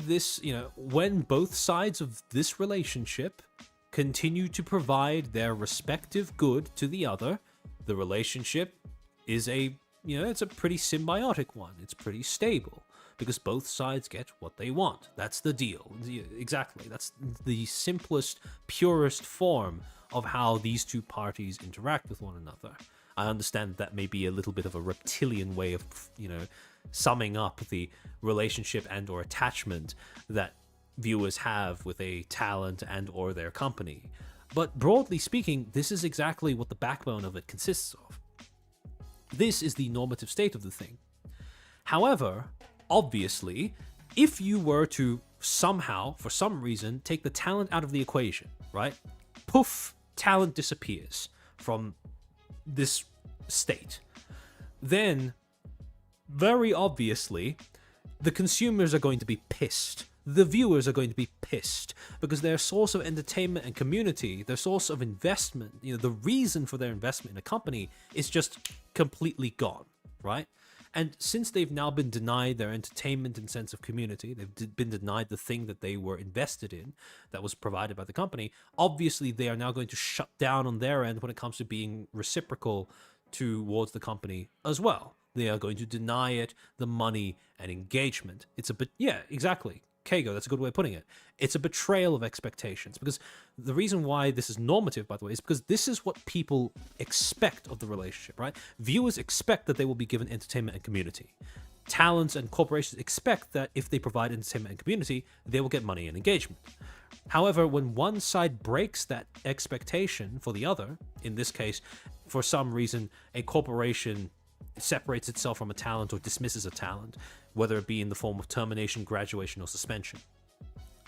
both sides of this relationship continue to provide their respective good to the other, the relationship is it's a pretty symbiotic one. It's pretty stable because both sides get what they want. That's the deal. Exactly. That's the simplest, purest form of how these two parties interact with one another. I understand that may be a little bit of a reptilian way of, summing up the relationship and or attachment that viewers have with a talent and or their company. But broadly speaking, this is exactly what the backbone of it consists of. This is the normative state of the thing. However, obviously, if you were to somehow, for some reason, take the talent out of the equation, right? Poof, talent disappears from this state. Then, very obviously, the consumers are going to be pissed. The viewers are going to be pissed because their source of entertainment and community, their source of investment, the reason for their investment in a company is just completely gone, right? And since they've now been denied their entertainment and sense of community, they've been denied the thing that they were invested in that was provided by the company, obviously they are now going to shut down on their end when it comes to being reciprocal towards the company as well. They are going to deny it the money and engagement. Exactly. Kago, that's a good way of putting it. It's a betrayal of expectations, because the reason why this is normative, by the way, is because this is what people expect of the relationship, right? Viewers expect that they will be given entertainment and community. Talents and corporations expect that if they provide entertainment and community, they will get money and engagement. However, when one side breaks that expectation for the other, in this case, for some reason, a corporation separates itself from a talent or dismisses a talent, whether it be in the form of termination, graduation, or suspension.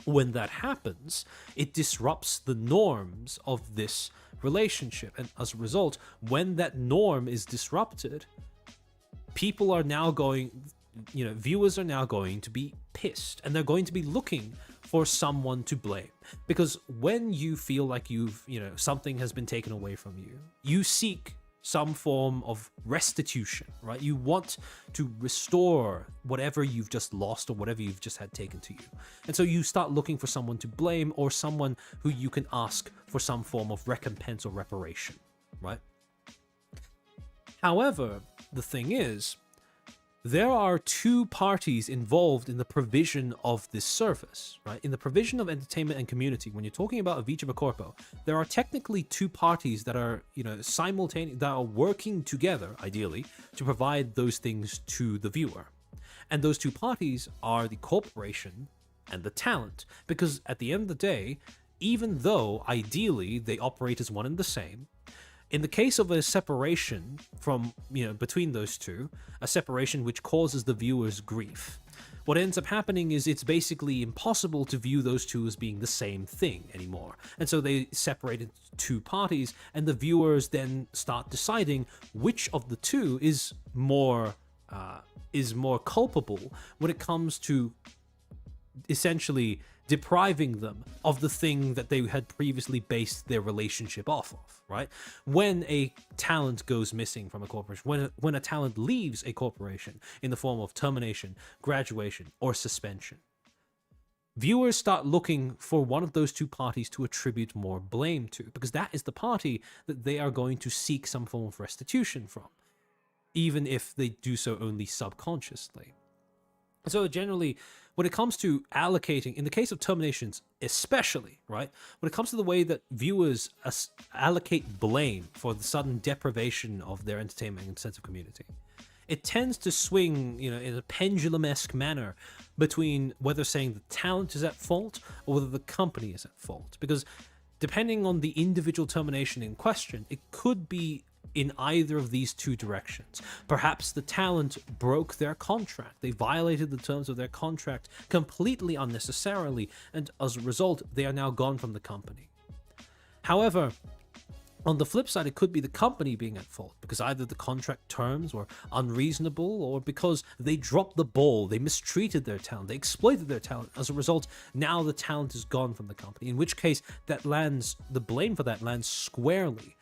When that happens, it disrupts the norms of this relationship. And as a result, when that norm is disrupted, viewers are now going to be pissed, and they're going to be looking for someone to blame. Because when you feel like something has been taken away from you, you seek some form of restitution, right? You want to restore whatever you've just lost or whatever you've just had taken to you. And so you start looking for someone to blame or someone who you can ask for some form of recompense or reparation, right? However, the thing is, there are two parties involved in the provision of this service, right? In the provision of entertainment and community, when you're talking about a Vici Corpo, there are technically two parties that are, simultaneous, that are working together, ideally, to provide those things to the viewer. And those two parties are the corporation and the talent, because at the end of the day, even though ideally they operate as one and the same, in the case of a separation from, between those two, a separation which causes the viewers grief, what ends up happening is it's basically impossible to view those two as being the same thing anymore. And so they separate into two parties, and the viewers then start deciding which of the two is more culpable when it comes to essentially depriving them of the thing that they had previously based their relationship off of, right? When a talent goes missing from a corporation, when a talent leaves a corporation in the form of termination, graduation, or suspension, viewers start looking for one of those two parties to attribute more blame to, because that is the party that they are going to seek some form of restitution from, even if they do so only subconsciously. So generally, when it comes to allocating, in the case of terminations especially, right, when it comes to the way that viewers allocate blame for the sudden deprivation of their entertainment and sense of community, it tends to swing, in a pendulum-esque manner between whether saying the talent is at fault or whether the company is at fault. Because depending on the individual termination in question, it could be in either of these two directions. Perhaps the talent broke their contract. They violated the terms of their contract completely unnecessarily, and as a result, they are now gone from the company. However, on the flip side, it could be the company being at fault because either the contract terms were unreasonable or because they dropped the ball, they mistreated their talent, they exploited their talent. As a result, now the talent is gone from the company, in which case the blame for that lands squarely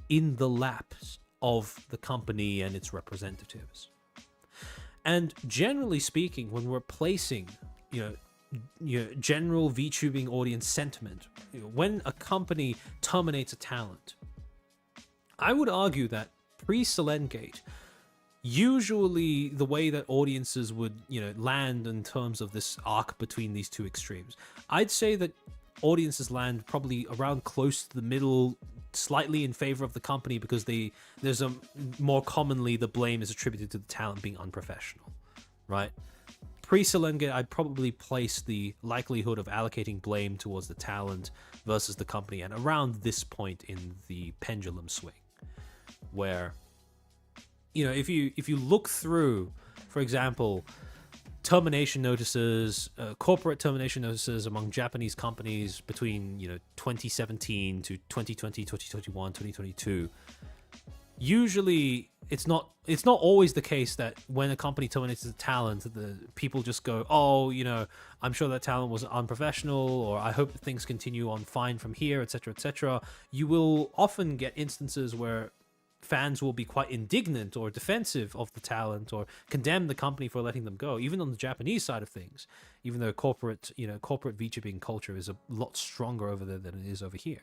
in the laps of the company and its representatives. And generally speaking, when we're placing, general VTubing audience sentiment, when a company terminates a talent, I would argue that pre-Selengate, usually the way that audiences would, land in terms of this arc between these two extremes, I'd say that audiences land probably around close to the middle, slightly in favor of the company, because there's more commonly the blame is attributed to the talent being unprofessional, right? Pre-Selengate, I'd probably place the likelihood of allocating blame towards the talent versus the company, and around this point in the pendulum swing, where, if you look through, for example, termination notices, corporate termination notices among Japanese companies between 2017 to 2020, 2021, 2022. Usually, it's not always the case that when a company terminates a talent, the people just go, "Oh, I'm sure that talent was unprofessional," or "I hope things continue on fine from here," etc., etc. You will often get instances where fans will be quite indignant or defensive of the talent or condemn the company for letting them go, even on the Japanese side of things, even though corporate VTubing culture is a lot stronger over there than it is over here.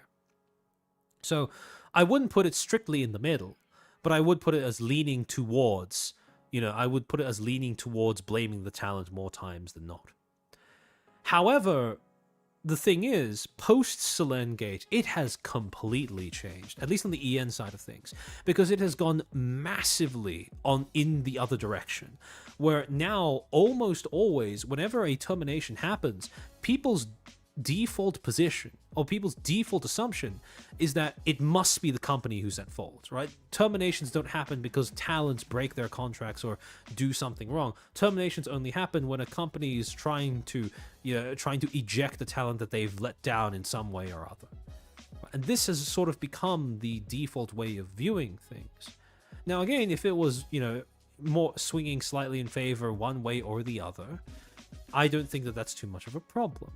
So I wouldn't put it strictly in the middle, but I would put it as leaning towards, blaming the talent more times than not. However, the thing is, post-Selengate, it has completely changed, at least on the EN side of things, because it has gone massively in the other direction, where now, almost always, whenever a termination happens, people's default position, or people's default assumption, is that it must be the company who's at fault, right? Terminations don't happen because talents break their contracts or do something wrong. Terminations only happen when a company is trying to eject the talent that they've let down in some way or other. And this has sort of become the default way of viewing things. Now, again, if it was, more swinging slightly in favor one way or the other, I don't think that that's too much of a problem,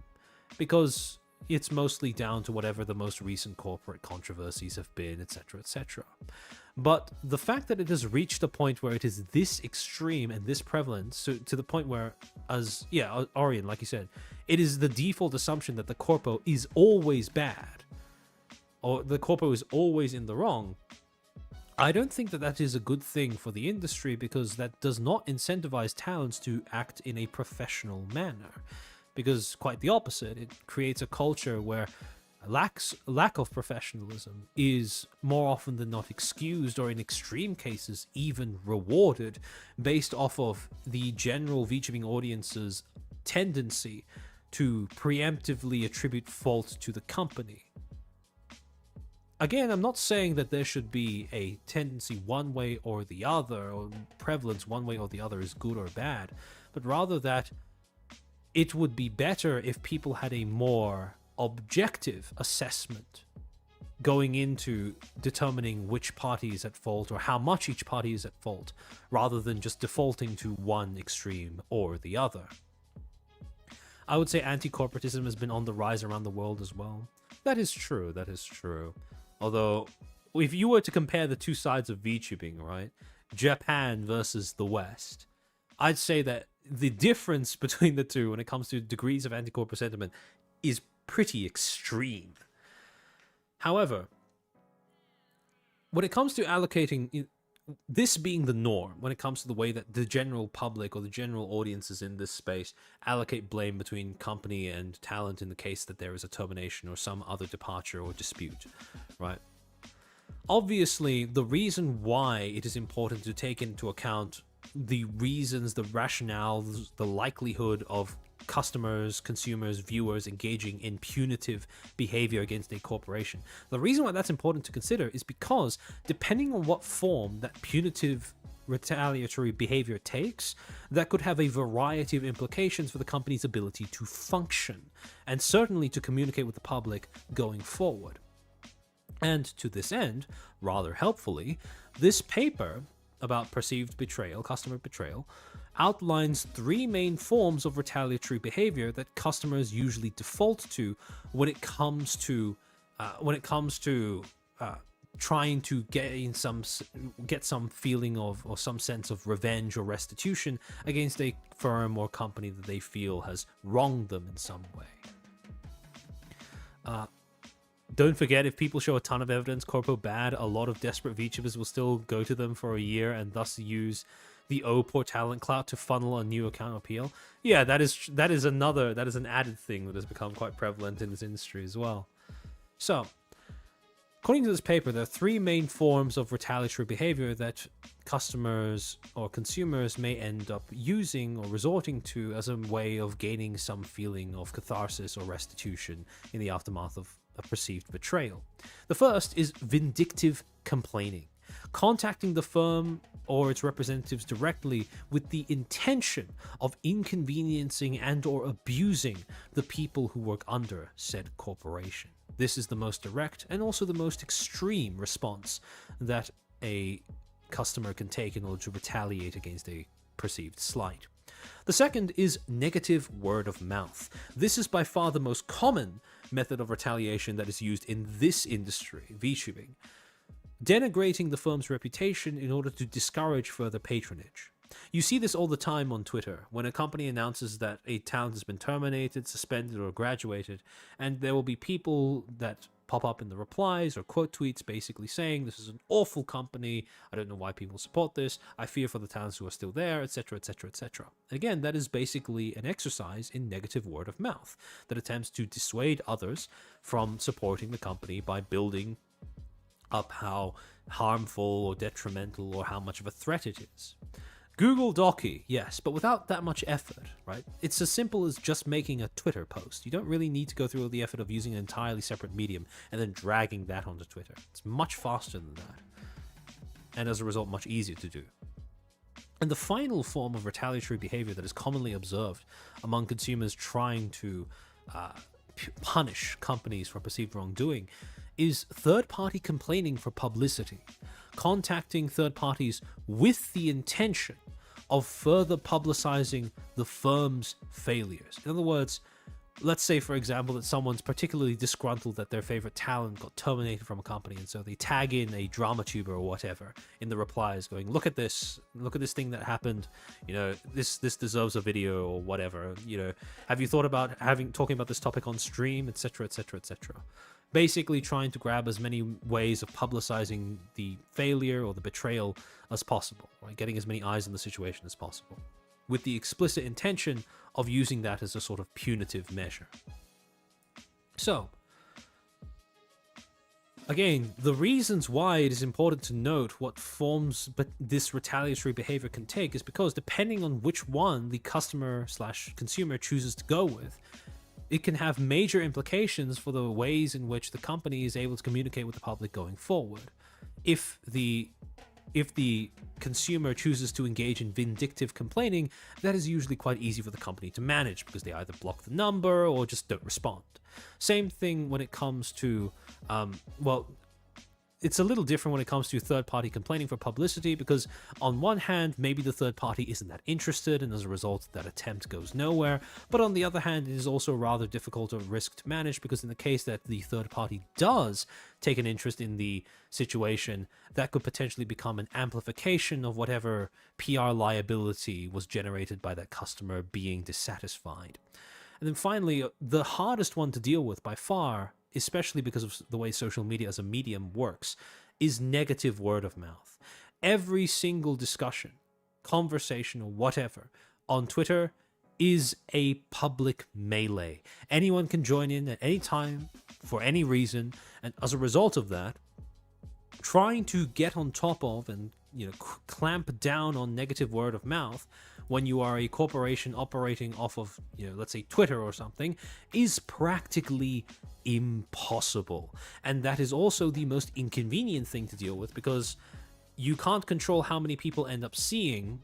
because it's mostly down to whatever the most recent corporate controversies have been, etc., etc. But the fact that it has reached a point where it is this extreme and this prevalent, so to the point where, Orion, like you said, it is the default assumption that the corpo is always bad, or the corpo is always in the wrong, I don't think that that is a good thing for the industry, because that does not incentivize talents to act in a professional manner. Because quite the opposite, it creates a culture where lack of professionalism is more often than not excused, or in extreme cases even rewarded, based off of the general VTubing audience's tendency to preemptively attribute fault to the company. Again, I'm not saying that there should be a tendency one way or the other, or prevalence one way or the other is good or bad, but rather that it would be better if people had a more objective assessment going into determining which party is at fault or how much each party is at fault, rather than just defaulting to one extreme or the other. I would say anti-corporatism has been on the rise around the world as well. That is true, that is true. Although, if you were to compare the two sides of VTubing, right, Japan versus the West, I'd say that the difference between the two when it comes to degrees of anti-corporate sentiment is pretty extreme. However, when it comes to allocating, this being the norm, when it comes to the way that the general public or the general audiences in this space allocate blame between company and talent in the case that there is a termination or some other departure or dispute, right? Obviously, the reason why it is important to take into account the reasons, the rationales, the likelihood of customers, consumers, viewers engaging in punitive behavior against a corporation. The reason why that's important to consider is because depending on what form that punitive retaliatory behavior takes, that could have a variety of implications for the company's ability to function, and certainly to communicate with the public going forward. And to this end, rather helpfully, this paper about perceived betrayal, customer betrayal, outlines three main forms of retaliatory behavior that customers usually default to when it comes to trying to get some feeling of, or some sense of revenge or restitution against a firm or company that they feel has wronged them in some way. Don't forget, if people show a ton of evidence corpo bad, a lot of desperate VTubers will still go to them for a year and thus use the poor talent clout to funnel a new account appeal. Yeah, that is an added thing that has become quite prevalent in this industry as well. So, according to this paper, there are three main forms of retaliatory behavior that customers or consumers may end up using or resorting to as a way of gaining some feeling of catharsis or restitution in the aftermath of a perceived betrayal. The first is vindictive complaining, contacting the firm or its representatives directly with the intention of inconveniencing and or abusing the people who work under said corporation. This is the most direct and also the most extreme response that a customer can take in order to retaliate against a perceived slight. The second is negative word of mouth. This is by far the most common method of retaliation that is used in this industry, VTubing, denigrating the firm's reputation in order to discourage further patronage. You see this all the time on Twitter, when a company announces that a talent has been terminated, suspended, or graduated, and there will be people that pop up in the replies or quote tweets basically saying, this is an awful company, I don't know why people support this, I fear for the talents who are still there, etc, etc, etc. Again, that is basically an exercise in negative word of mouth that attempts to dissuade others from supporting the company by building up how harmful or detrimental or how much of a threat it is. Google Docky, yes, but without that much effort, right? It's as simple as just making a Twitter post. You don't really need to go through all the effort of using an entirely separate medium and then dragging that onto Twitter. It's much faster than that, and as a result, much easier to do. And the final form of retaliatory behavior that is commonly observed among consumers trying to punish companies for perceived wrongdoing is third-party complaining for publicity, contacting third parties with the intention of further publicizing the firm's failures. In other words, let's say, for example, that someone's particularly disgruntled that their favorite talent got terminated from a company, and so they tag in a drama tuber or whatever in the replies going, look at this thing that happened, this deserves a video or whatever, have you thought about talking about this topic on stream, etc, etc, etc. Basically trying to grab as many ways of publicizing the failure or the betrayal as possible, right? Getting as many eyes on the situation as possible, with the explicit intention of using that as a sort of punitive measure. So, again, the reasons why it is important to note what forms but this retaliatory behavior can take is because depending on which one the customer/consumer chooses to go with, it can have major implications for the ways in which the company is able to communicate with the public going forward. If the consumer chooses to engage in vindictive complaining, that is usually quite easy for the company to manage because they either block the number or just don't respond. Same thing when it comes to, it's a little different when it comes to third-party complaining for publicity, because on one hand, maybe the third party isn't that interested, and as a result, that attempt goes nowhere. But on the other hand, it is also rather difficult or risk to manage, because in the case that the third party does take an interest in the situation, that could potentially become an amplification of whatever PR liability was generated by that customer being dissatisfied. And then finally, the hardest one to deal with by far, especially because of the way social media as a medium works, is negative word of mouth. Every single discussion, conversation, or whatever on Twitter is a public melee. Anyone can join in at any time for any reason, and as a result of that, trying to get on top of and clamp down on negative word of mouth when you are a corporation operating off of, let's say Twitter or something, is practically impossible. And that is also the most inconvenient thing to deal with, because you can't control how many people end up seeing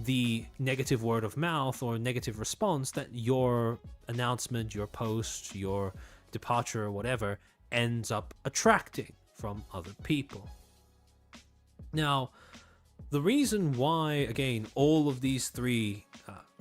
the negative word of mouth or negative response that your announcement, your post, your departure, or whatever ends up attracting from other people. Now, the reason why, again, all of these three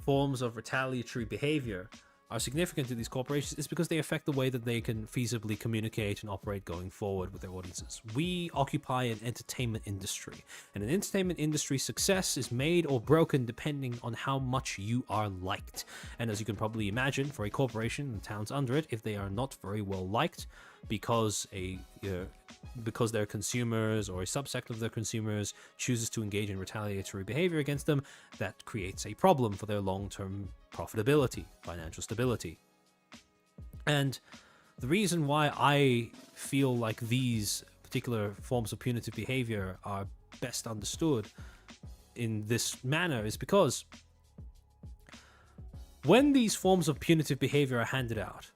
forms of retaliatory behavior are significant to these corporations is because they affect the way that they can feasibly communicate and operate going forward with their audiences. We occupy an entertainment industry, and an entertainment industry success is made or broken depending on how much you are liked. And as you can probably imagine, for a corporation and the towns under it, if they are not very well liked because their consumers or a subsect of their consumers chooses to engage in retaliatory behavior against them, that creates a problem for their long-term profitability, financial stability. And the reason why I feel like these particular forms of punitive behavior are best understood in this manner is because when these forms of punitive behavior are handed out,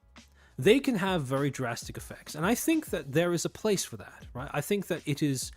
they can have very drastic effects. And I think that there is a place for that, right? I think that it is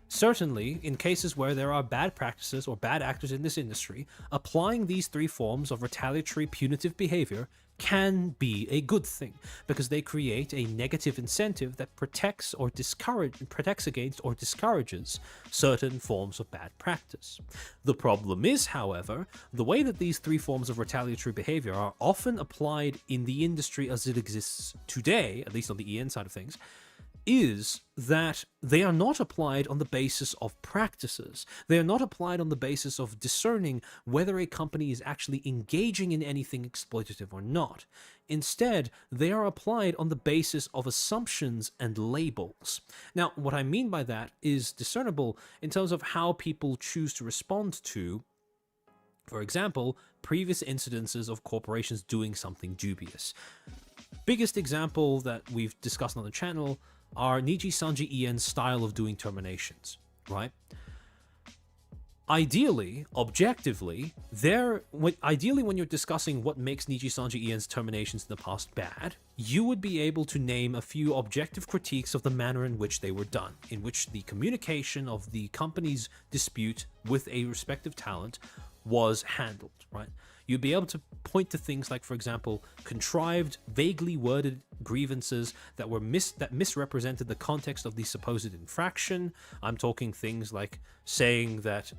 certainly, in cases where there are bad practices or bad actors in this industry, applying these three forms of retaliatory punitive behavior can be a good thing, because they create a negative incentive that protects against or discourages certain forms of bad practice. The problem is, however, the way that these three forms of retaliatory behavior are often applied in the industry as it exists today, at least on the EN side of things, is that they are not applied on the basis of practices. They are not applied on the basis of discerning whether a company is actually engaging in anything exploitative or not. Instead, they are applied on the basis of assumptions and labels. Now, what I mean by that is discernible in terms of how people choose to respond to, for example, previous incidences of corporations doing something dubious. Biggest example that we've discussed on the channel are Niji Sanji Ien's style of doing terminations, right? Ideally, objectively, when you're discussing what makes Niji Sanji Ien's terminations in the past bad, you would be able to name a few objective critiques of the manner in which they were done, in which the communication of the company's dispute with a respective talent was handled, right? you'd be able to point to things like, for example, contrived, vaguely worded grievances that were misrepresented the context of the supposed infraction. I'm talking things like saying that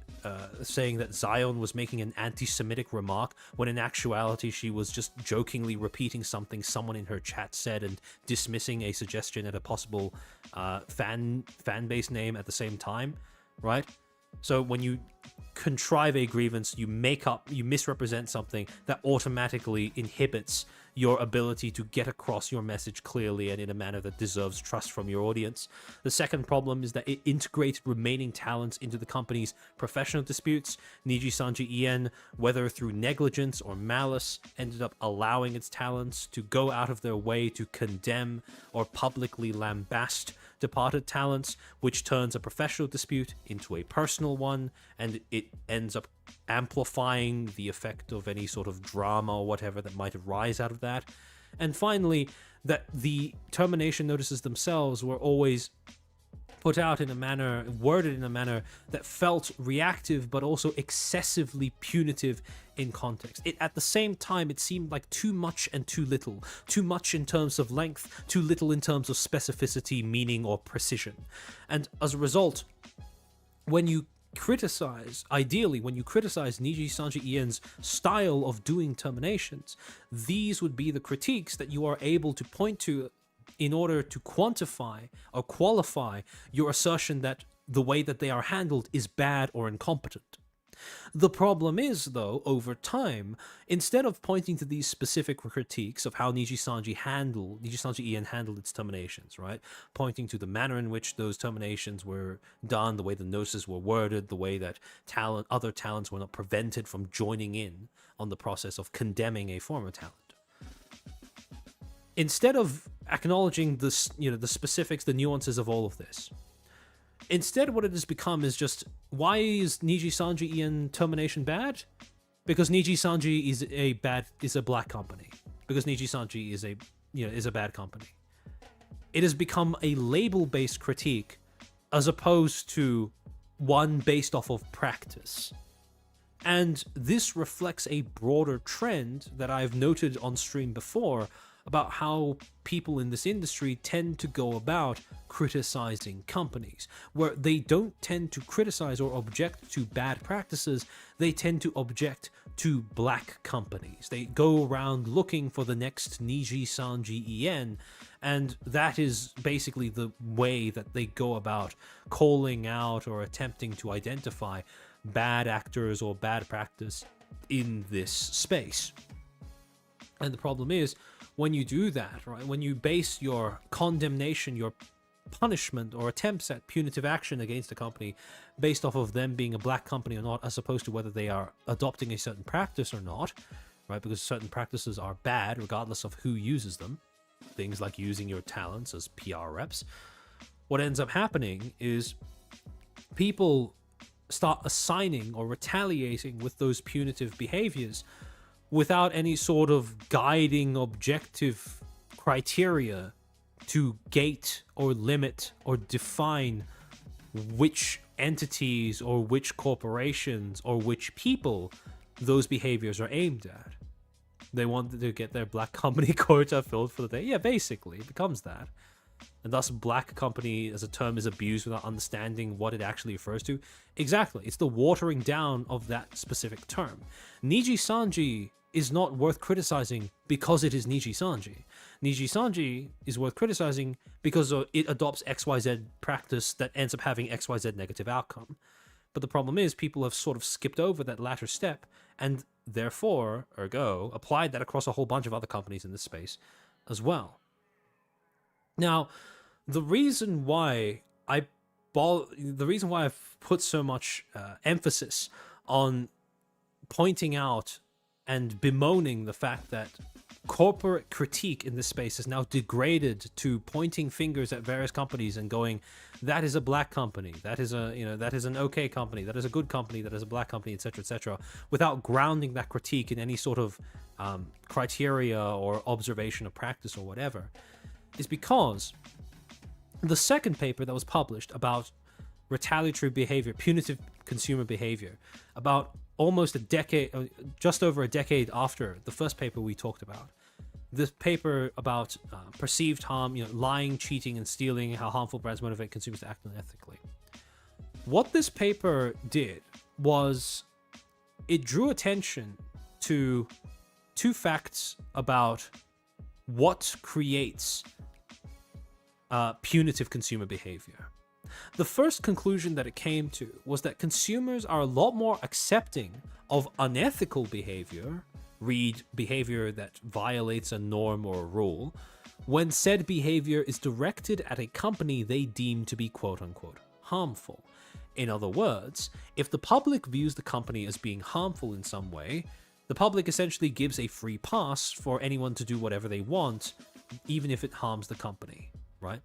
Zion was making an anti-Semitic remark when in actuality she was just jokingly repeating something someone in her chat said and dismissing a suggestion at a possible fan base name at the same time, right? So when you contrive a grievance, you misrepresent something that automatically inhibits your ability to get across your message clearly and in a manner that deserves trust from your audience. The second problem is that it integrated remaining talents into the company's professional disputes. Niji Sanji Ien, whether through negligence or malice, ended up allowing its talents to go out of their way to condemn or publicly lambast departed talents, which turns a professional dispute into a personal one, and it ends up amplifying the effect of any sort of drama or whatever that might arise out of that. And finally, that the termination notices themselves were always put out in a manner, worded in a manner that felt reactive but also excessively punitive in context. At the same time, it seemed like too much and too little. Too much in terms of length, too little in terms of specificity, meaning, or precision. And as a result, when you criticize Niji Sanji Ien's style of doing terminations, these would be the critiques that you are able to point to in order to quantify or qualify your assertion that the way that they are handled is bad or incompetent. The problem is, though, over time, instead of pointing to these specific critiques of how Niji Sanji Ien handled its terminations, right? Pointing to the manner in which those terminations were done, the way the notices were worded, the way that other talents were not prevented from joining in on the process of condemning a former talent. Instead of acknowledging the specifics, the nuances of all of this, instead what it has become is just, why is Niji Sanji Ien termination bad? Because Niji Sanji is a black company. Because Niji Sanji is a bad company. It has become a label-based critique as opposed to one based off of practice. And this reflects a broader trend that I've noted on stream before about how people in this industry tend to go about criticizing companies, where they don't tend to criticize or object to bad practices, they tend to object to black companies. They go around looking for the next Niji Sanji Ien, and that is basically the way that they go about calling out or attempting to identify bad actors or bad practice in this space. And the problem is, when you do that, right, when you base your condemnation, your punishment, or attempts at punitive action against a company based off of them being a black company or not, as opposed to whether they are adopting a certain practice or not, right, because certain practices are bad regardless of who uses them, things like using your talents as PR reps, what ends up happening is people start assigning or retaliating with those punitive behaviors without any sort of guiding objective criteria to gate or limit or define which entities or which corporations or which people those behaviors are aimed at. They want to get their black company quota filled for the day. Yeah, basically, it becomes that. And thus black company as a term is abused without understanding what it actually refers to. Exactly, it's the watering down of that specific term. Niji Sanji is not worth criticizing because it is Niji Sanji. Niji Sanji is worth criticizing because it adopts XYZ practice that ends up having XYZ negative outcome. But the problem is people have sort of skipped over that latter step and therefore, ergo, applied that across a whole bunch of other companies in this space as well. Now, the reason why I've put so much emphasis on pointing out and bemoaning the fact that corporate critique in this space is now degraded to pointing fingers at various companies and going, that is a black company, that is an okay company, that is a good company, that is a black company, etc., without grounding that critique in any sort of criteria or observation of practice or whatever, is because the second paper that was published about retaliatory behavior, punitive consumer behavior, about almost a decade, just over a decade after the first paper we talked about. This paper about perceived harm, lying, cheating, and stealing, how harmful brands motivate consumers to act unethically. What this paper did was it drew attention to two facts about what creates punitive consumer behavior. The first conclusion that it came to was that consumers are a lot more accepting of unethical behavior, read behavior that violates a norm or a rule, when said behavior is directed at a company they deem to be quote-unquote harmful. In other words, if the public views the company as being harmful in some way, the public essentially gives a free pass for anyone to do whatever they want, even if it harms the company, right?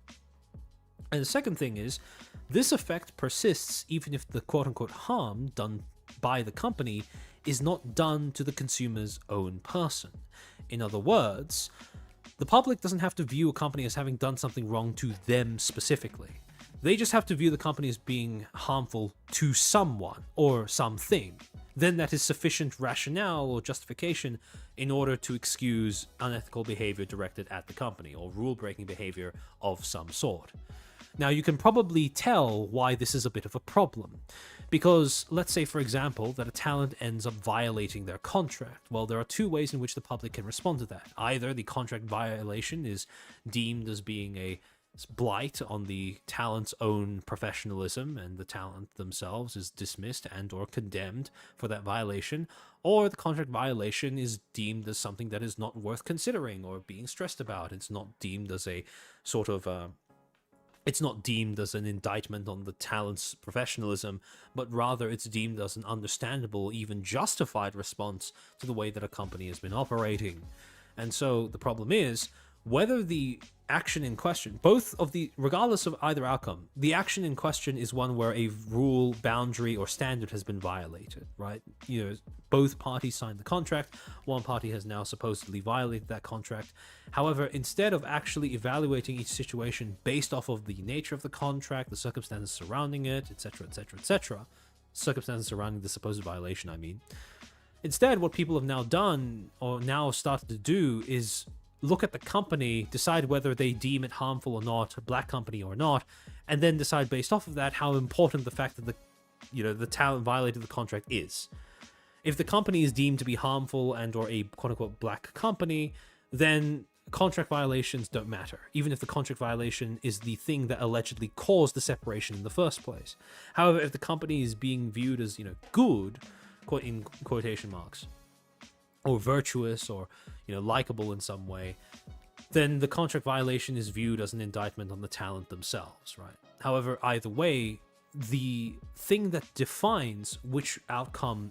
And the second thing is, this effect persists even if the quote-unquote harm done by the company is not done to the consumer's own person. In other words, the public doesn't have to view a company as having done something wrong to them specifically. They just have to view the company as being harmful to someone or something. Then that is sufficient rationale or justification in order to excuse unethical behavior directed at the company or rule-breaking behavior of some sort. Now, you can probably tell why this is a bit of a problem. Because let's say, for example, that a talent ends up violating their contract. Well, there are two ways in which the public can respond to that. Either the contract violation is deemed as being a blight on the talent's own professionalism and the talent themselves is dismissed and or condemned for that violation, or the contract violation is deemed as something that is not worth considering or being stressed about. It's not deemed as a sort of it's not deemed as an indictment on the talent's professionalism, but rather it's deemed as an understandable, even justified response to the way that a company has been operating. And so the problem is, whether the action in question, regardless of either outcome, the action in question is one where a rule, boundary, or standard has been violated, right? Both parties signed the contract. One party has now supposedly violated that contract. However, instead of actually evaluating each situation based off of the nature of the contract, the circumstances surrounding it, etc., etc., etc., circumstances surrounding the supposed violation, instead, what people have now done, or now started to do, is look at the company, decide whether they deem it harmful or not, a black company or not, and then decide based off of that how important the fact that the talent violated the contract is. If the company is deemed to be harmful and or a quote-unquote black company, then contract violations don't matter, even if the contract violation is the thing that allegedly caused the separation in the first place. However, if the company is being viewed as, good, in quotation marks, or virtuous or likable in some way, then the contract violation is viewed as an indictment on the talent themselves, right? However, either way, the thing that defines which outcome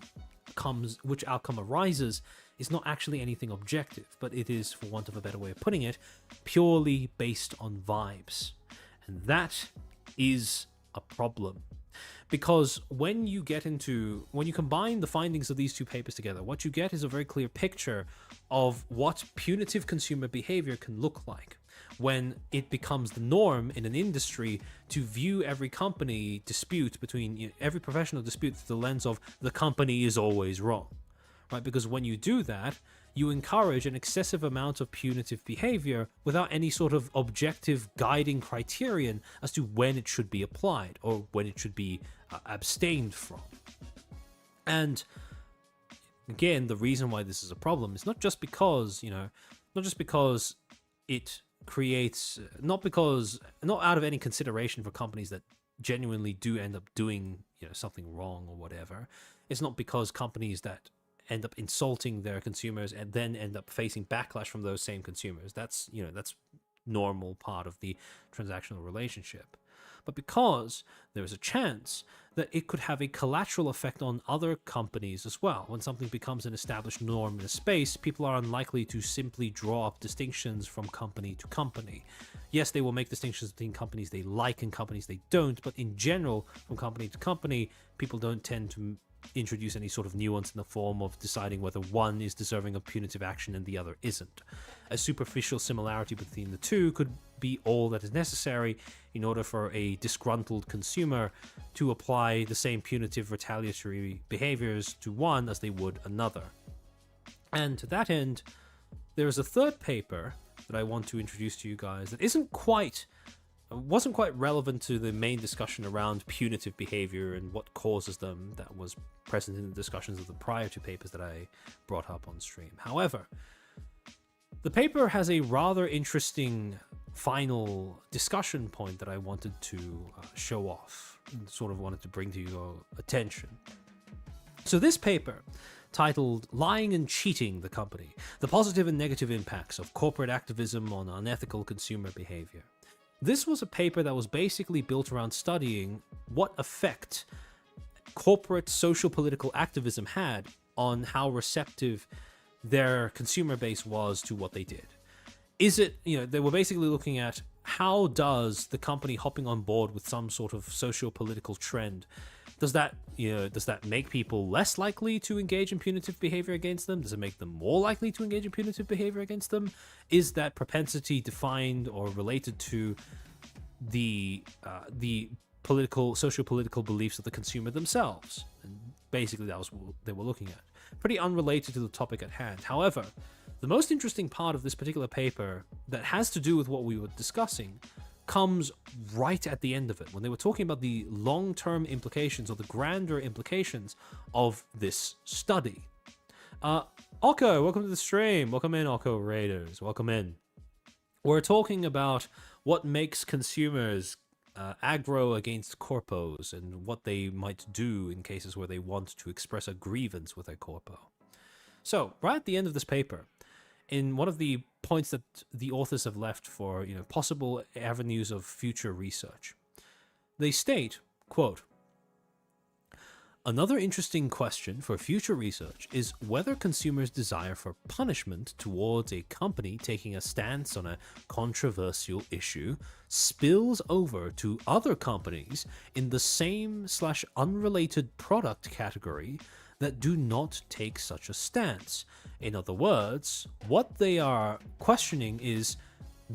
arises is not actually anything objective, but it is, for want of a better way of putting it, purely based on vibes. And that is a problem. Because when you combine the findings of these two papers together, what you get is a very clear picture of what punitive consumer behavior can look like when it becomes the norm in an industry to view every company dispute every professional dispute through the lens of the company is always wrong, right? Because when you do that, you encourage an excessive amount of punitive behavior without any sort of objective guiding criterion as to when it should be applied or when it should be abstained from. And again, the reason why this is a problem is not just because it creates, not out of any consideration for companies that genuinely do end up doing something wrong or whatever. It's not because companies that end up insulting their consumers and then end up facing backlash from those same consumers. That's normal part of the transactional relationship. But because there is a chance that it could have a collateral effect on other companies as well. When something becomes an established norm in a space, people are unlikely to simply draw up distinctions from company to company. Yes, they will make distinctions between companies they like and companies they don't, but in general, from company to company, people don't tend to introduce any sort of nuance in the form of deciding whether one is deserving of punitive action and the other isn't. A superficial similarity between the two could be all that is necessary in order for a disgruntled consumer to apply the same punitive retaliatory behaviors to one as they would another. And to that end, there is a third paper that I want to introduce to you guys that wasn't quite relevant to the main discussion around punitive behavior and what causes them that was present in the discussions of the prior two papers that I brought up on stream. However, the paper has a rather interesting final discussion point that I wanted to show off and sort of wanted to bring to your attention. So this paper, titled Lying and Cheating the Company, the Positive and Negative Impacts of Corporate Activism on Unethical Consumer Behavior. This was a paper that was basically built around studying what effect corporate social political activism had on how receptive their consumer base was to what they did. Is it, they were basically looking at how does the company hopping on board with some sort of socio-political trend, does that make people less likely to engage in punitive behavior against them? Does it make them more likely to engage in punitive behavior against them? Is that propensity defined or related to the socio-political beliefs of the consumer themselves? And basically that was what they were looking at. Pretty unrelated to the topic at hand. However, the most interesting part of this particular paper that has to do with what we were discussing comes right at the end of it, when they were talking about the long-term implications or the grander implications of this study. Okko, welcome to the stream. Welcome in, Okko Raiders. Welcome in. We're talking about what makes consumers aggro against corpos and what they might do in cases where they want to express a grievance with a corpo. So, right at the end of this paper, in one of the points that the authors have left for possible avenues of future research, they state, quote, "Another interesting question for future research is whether consumers' desire for punishment towards a company taking a stance on a controversial issue spills over to other companies in the same/unrelated product category that do not take such a stance. In other words, what they are questioning is,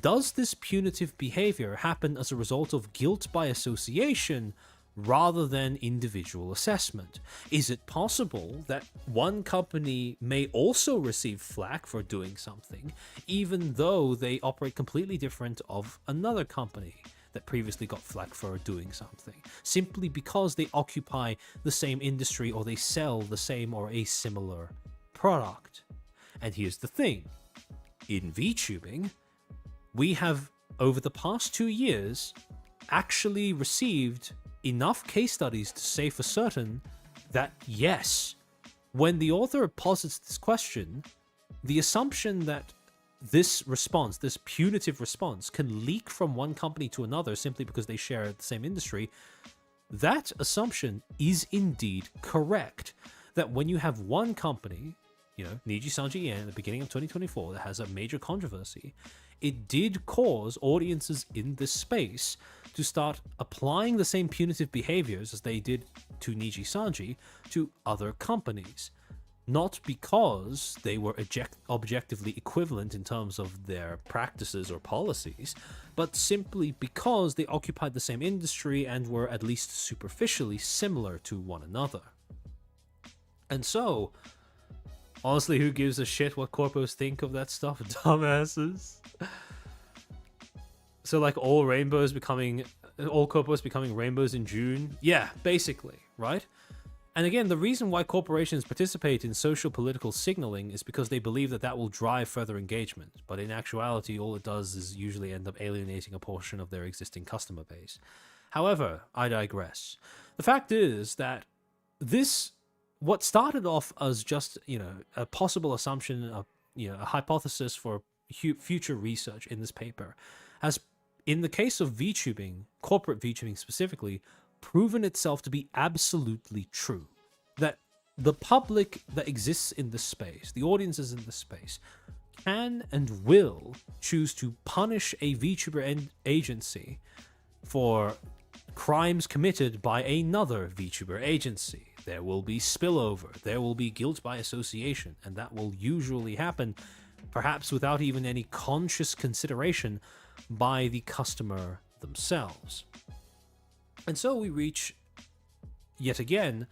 does this punitive behavior happen as a result of guilt by association rather than individual assessment? Is it possible that one company may also receive flack for doing something, even though they operate completely different of another company that previously got flack for doing something, simply because they occupy the same industry or they sell the same or a similar product?" And here's the thing. In VTubing, we have, over the past 2 years, actually received enough case studies to say for certain that yes, when the author posits this question, the assumption that this response, this punitive response, can leak from one company to another simply because they share the same industry, that assumption is indeed correct. That when you have one company, Niji Sanji at the beginning of 2024, that has a major controversy, it did cause audiences in this space to start applying the same punitive behaviors as they did to Niji Sanji to other companies. Not because they were objectively equivalent in terms of their practices or policies, but simply because they occupied the same industry and were at least superficially similar to one another. And so, honestly, who gives a shit what corpos think of that stuff? Dumbasses. So like all corpos becoming rainbows in June? Yeah, basically, right? And again, the reason why corporations participate in social political signaling is because they believe that that will drive further engagement. But in actuality, all it does is usually end up alienating a portion of their existing customer base. However, I digress. The fact is that what started off as just, a possible assumption, a hypothesis for future research in this paper, has, in the case of VTubing, corporate VTubing specifically, proven itself to be absolutely true. That the public that exists in this space, the audiences in this space, can and will choose to punish a VTuber agency for crimes committed by another VTuber agency. There will be spillover, there will be guilt by association, and that will usually happen perhaps without even any conscious consideration by the customer themselves. And so we reach, yet again,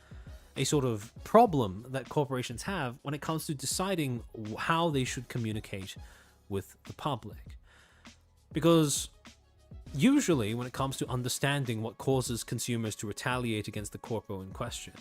a sort of problem that corporations have when it comes to deciding how they should communicate with the public. Because usually, when it comes to understanding what causes consumers to retaliate against the corpo in question,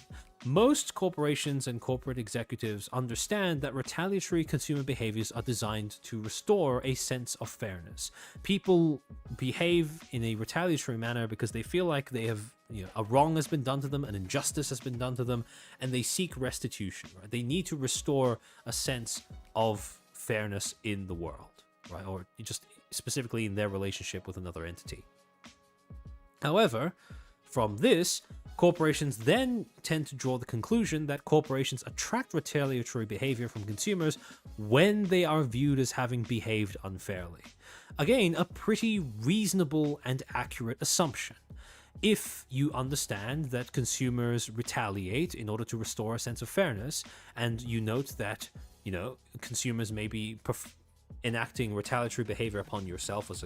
most corporations and corporate executives understand that retaliatory consumer behaviors are designed to restore a sense of fairness. People behave in a retaliatory manner because they feel like they have, a wrong has been done to them, an injustice has been done to them, and they seek restitution. Right? They need to restore a sense of fairness in the world, right? Or just specifically in their relationship with another entity. However, from this, corporations then tend to draw the conclusion that corporations attract retaliatory behavior from consumers when they are viewed as having behaved unfairly. Again, a pretty reasonable and accurate assumption. If you understand that consumers retaliate in order to restore a sense of fairness, and you note that, consumers may be enacting retaliatory behavior upon yourself as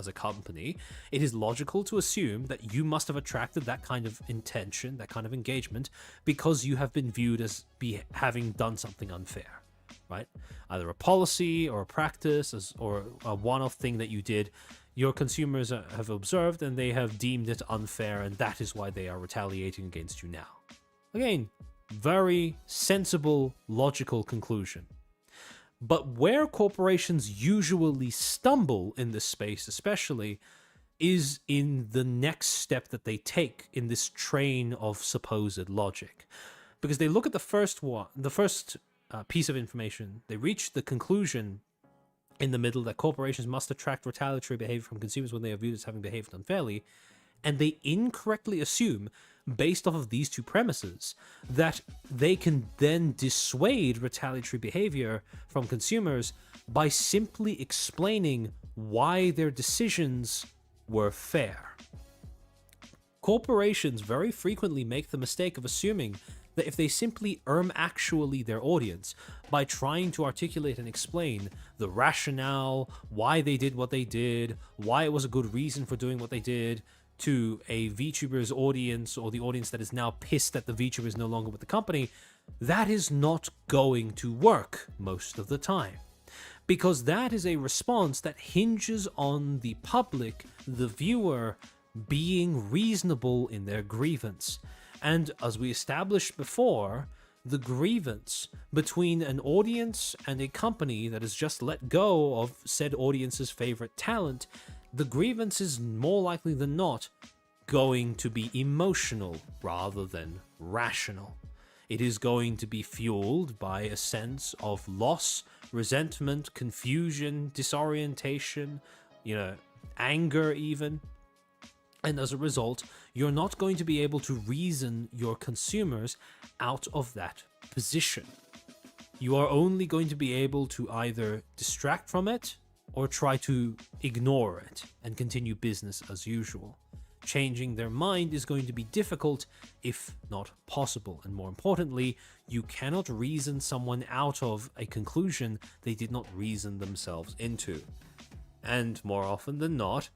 a company, it is logical to assume that you must have attracted that kind of intention, that kind of engagement, because you have been viewed as having done something unfair, right? Either a policy or a practice or a one-off thing that you did, your consumers have observed and they have deemed it unfair, and that is why they are retaliating against you now. Again, very sensible, logical conclusion. But where corporations usually stumble in this space, especially, is in the next step that they take in this train of supposed logic. Because they look at the first piece of information, they reach the conclusion in the middle that corporations must attract retaliatory behavior from consumers when they are viewed as having behaved unfairly, and they incorrectly assume, based off of these two premises, that they can then dissuade retaliatory behavior from consumers by simply explaining why their decisions were fair. Corporations very frequently make the mistake of assuming that if they simply actually their audience by trying to articulate and explain the rationale, why they did what they did, why it was a good reason for doing what they did, to a VTuber's audience, or the audience that is now pissed that the VTuber is no longer with the company, that is not going to work most of the time. Because that is a response that hinges on the public, the viewer, being reasonable in their grievance. And as we established before, the grievance between an audience and a company that has just let go of said audience's favorite talent, the grievance is more likely than not going to be emotional rather than rational. It is going to be fueled by a sense of loss, resentment, confusion, disorientation, anger even. And as a result, you're not going to be able to reason your consumers out of that position. You are only going to be able to either distract from it or try to ignore it and continue business as usual. Changing their mind is going to be difficult, if not possible. And more importantly, you cannot reason someone out of a conclusion they did not reason themselves into. And more often than not,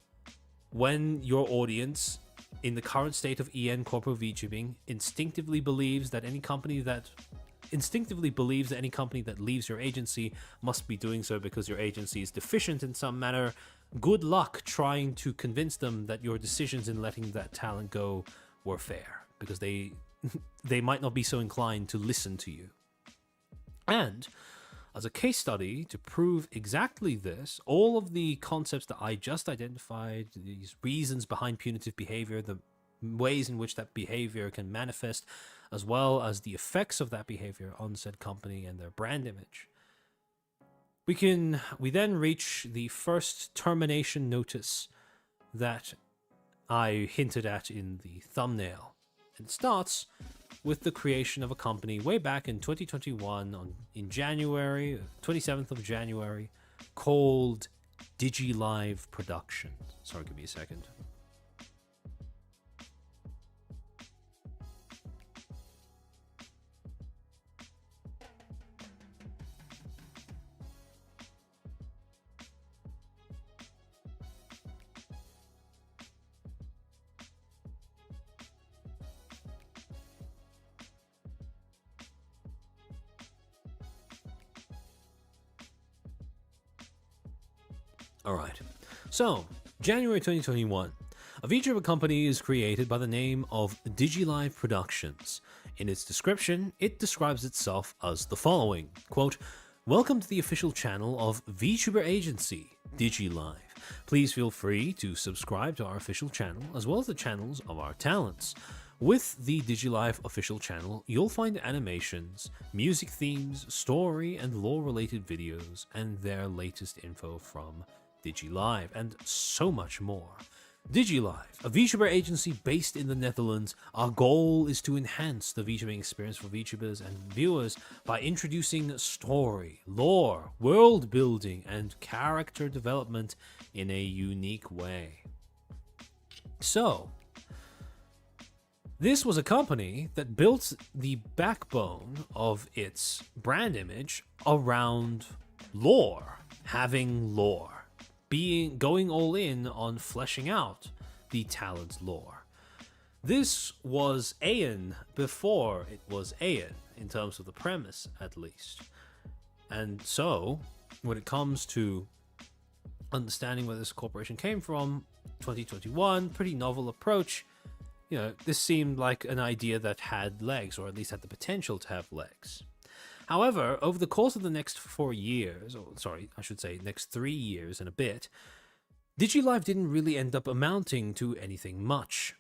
when your audience, in the current state of EN corporate VTubing, instinctively believes that any company that leaves your agency must be doing so because your agency is deficient in some manner, good luck trying to convince them that your decisions in letting that talent go were fair, because they might not be so inclined to listen to you. And as a case study to prove exactly this, all of the concepts that I just identified, these reasons behind punitive behavior, the ways in which that behavior can manifest, as well as the effects of that behavior on said company and their brand image, we then reach the first termination notice that I hinted at in the thumbnail. It starts with the creation of a company way back in 2021 in January, 27th of January, called DigiLive Productions. Sorry, give me a second. Alright, so, January 2021. A VTuber company is created by the name of DigiLive Productions. In its description, it describes itself as the following, quote, "Welcome to the official channel of VTuber agency, DigiLive. Please feel free to subscribe to our official channel as well as the channels of our talents. With the DigiLive official channel, you'll find animations, music themes, story and lore-related videos, and their latest info from DigiLive, and so much more. DigiLive, a VTuber agency based in the Netherlands, our goal is to enhance the VTubing experience for VTubers and viewers by introducing story, lore, world building, and character development in a unique way." So, this was a company that built the backbone of its brand image around lore, having lore. Going all in on fleshing out the talent's lore. This was Aeon before it was Aeon, in terms of the premise at least. And so, when it comes to understanding where this corporation came from, 2021, pretty novel approach. You know, this seemed like an idea that had legs, or at least had the potential to have legs. However, over the course of the next 4 years, or sorry, I should say next 3 years and a bit, DigiLive didn't really end up amounting to anything much.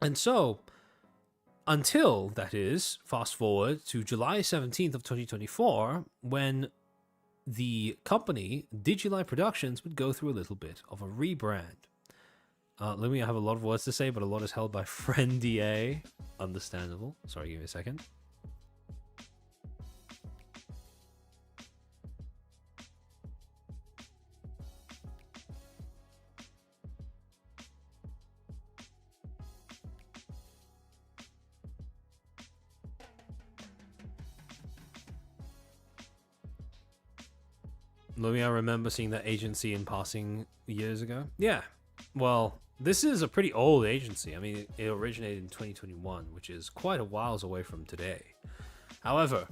And so, until, that is, fast forward to July 17th of 2024, when the company, DigiLive Productions, would go through a little bit of a rebrand. Let me have a lot of words to say, but a lot is held by FriendDA. Understandable. Sorry, give me a second. I remember seeing that agency in passing years ago. Yeah, well, this is a pretty old agency. I mean, it originated in 2021, which is quite a whiles away from today. However,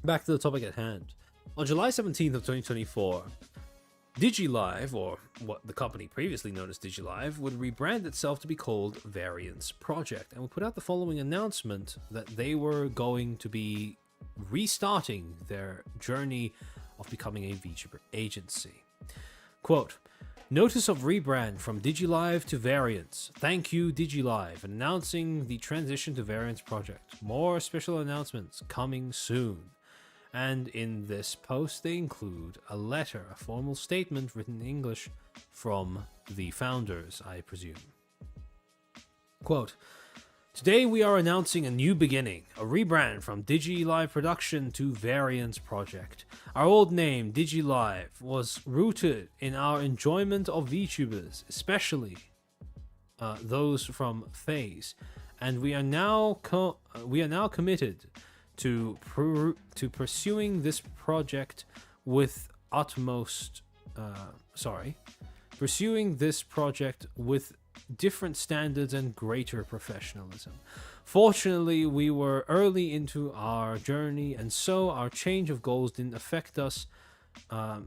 back to the topic at hand. On July 17th of 2024, DigiLive, or what the company previously known as DigiLive, would rebrand itself to be called Variance Project, and would put out the following announcement that they were going to be restarting their journey of becoming a VTuber agency. Quote, "Notice of rebrand from DigiLive to Variance. Thank you, DigiLive, announcing the transition to Variance Project. More special announcements coming soon." And in this post, they include a letter, a formal statement written in English from the founders, I presume. Quote, "Today we are announcing a new beginning, a rebrand from DigiLive Production to Variance Project. Our old name, DigiLive, was rooted in our enjoyment of VTubers, especially those from FaZe, and we are now committed to pursuing this project with different standards and greater professionalism. Fortunately, we were early into our journey, and so our change of goals didn't affect us as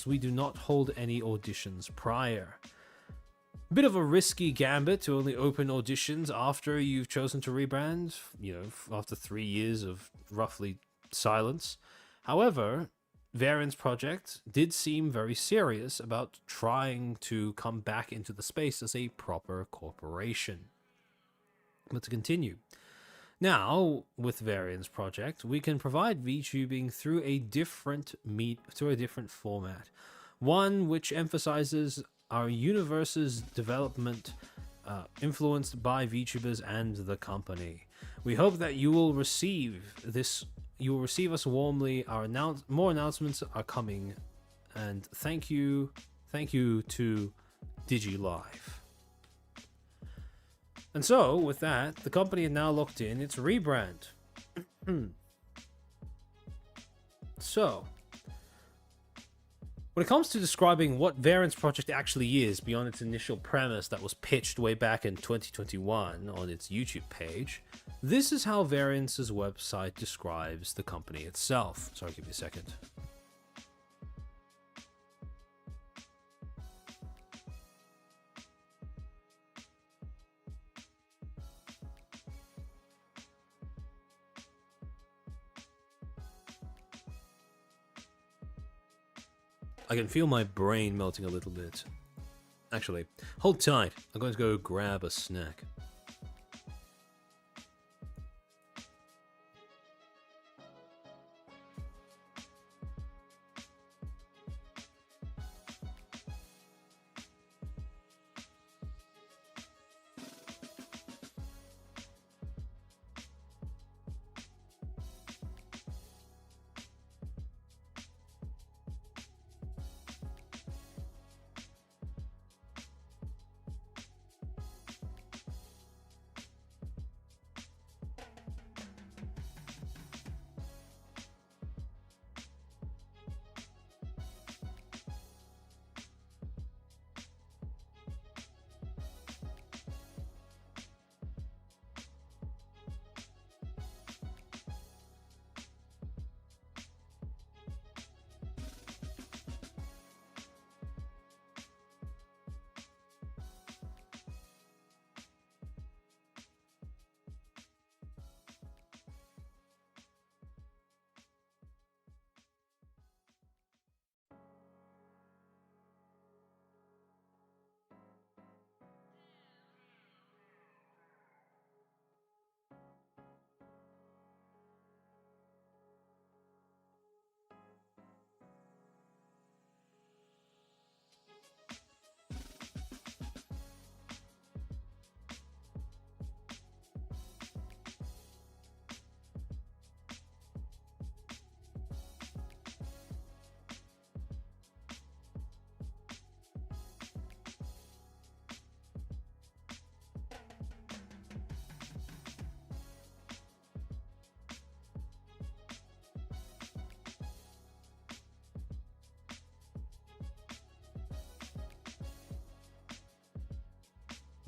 we do not hold any auditions prior. Bit of a risky gambit to only open auditions after you've chosen to rebrand, you know, after 3 years of roughly silence. However, Variance Project did seem very serious about trying to come back into the space as a proper corporation. But to continue. Now, with Variance Project, we can provide VTubing through a different format. One which emphasizes our universe's development influenced by VTubers and the company. We hope that you will receive us warmly. More announcements are coming, and thank you to DigiLive. And so, with that, the company is now locked in its rebrand. So, when it comes to describing what Variance Project actually is, beyond its initial premise that was pitched way back in 2021 on its YouTube page, this is how Variance's website describes the company itself. Sorry, give me a second. I can feel my brain melting a little bit. Actually, hold tight. I'm going to go grab a snack.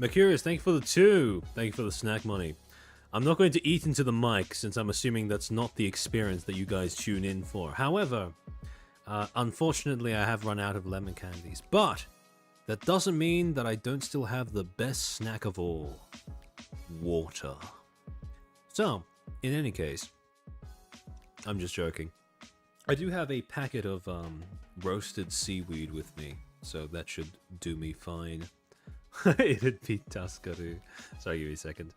Mercurius, thank you for the 2. Thank you for the snack money. I'm not going to eat into the mic since I'm assuming that's not the experience that you guys tune in for. However, unfortunately I have run out of lemon candies, but that doesn't mean that I don't still have the best snack of all. Water. So, in any case, I'm just joking. I do have a packet of roasted seaweed with me, so that should do me fine. It'd be Tuskaru. Sorry, give me a second.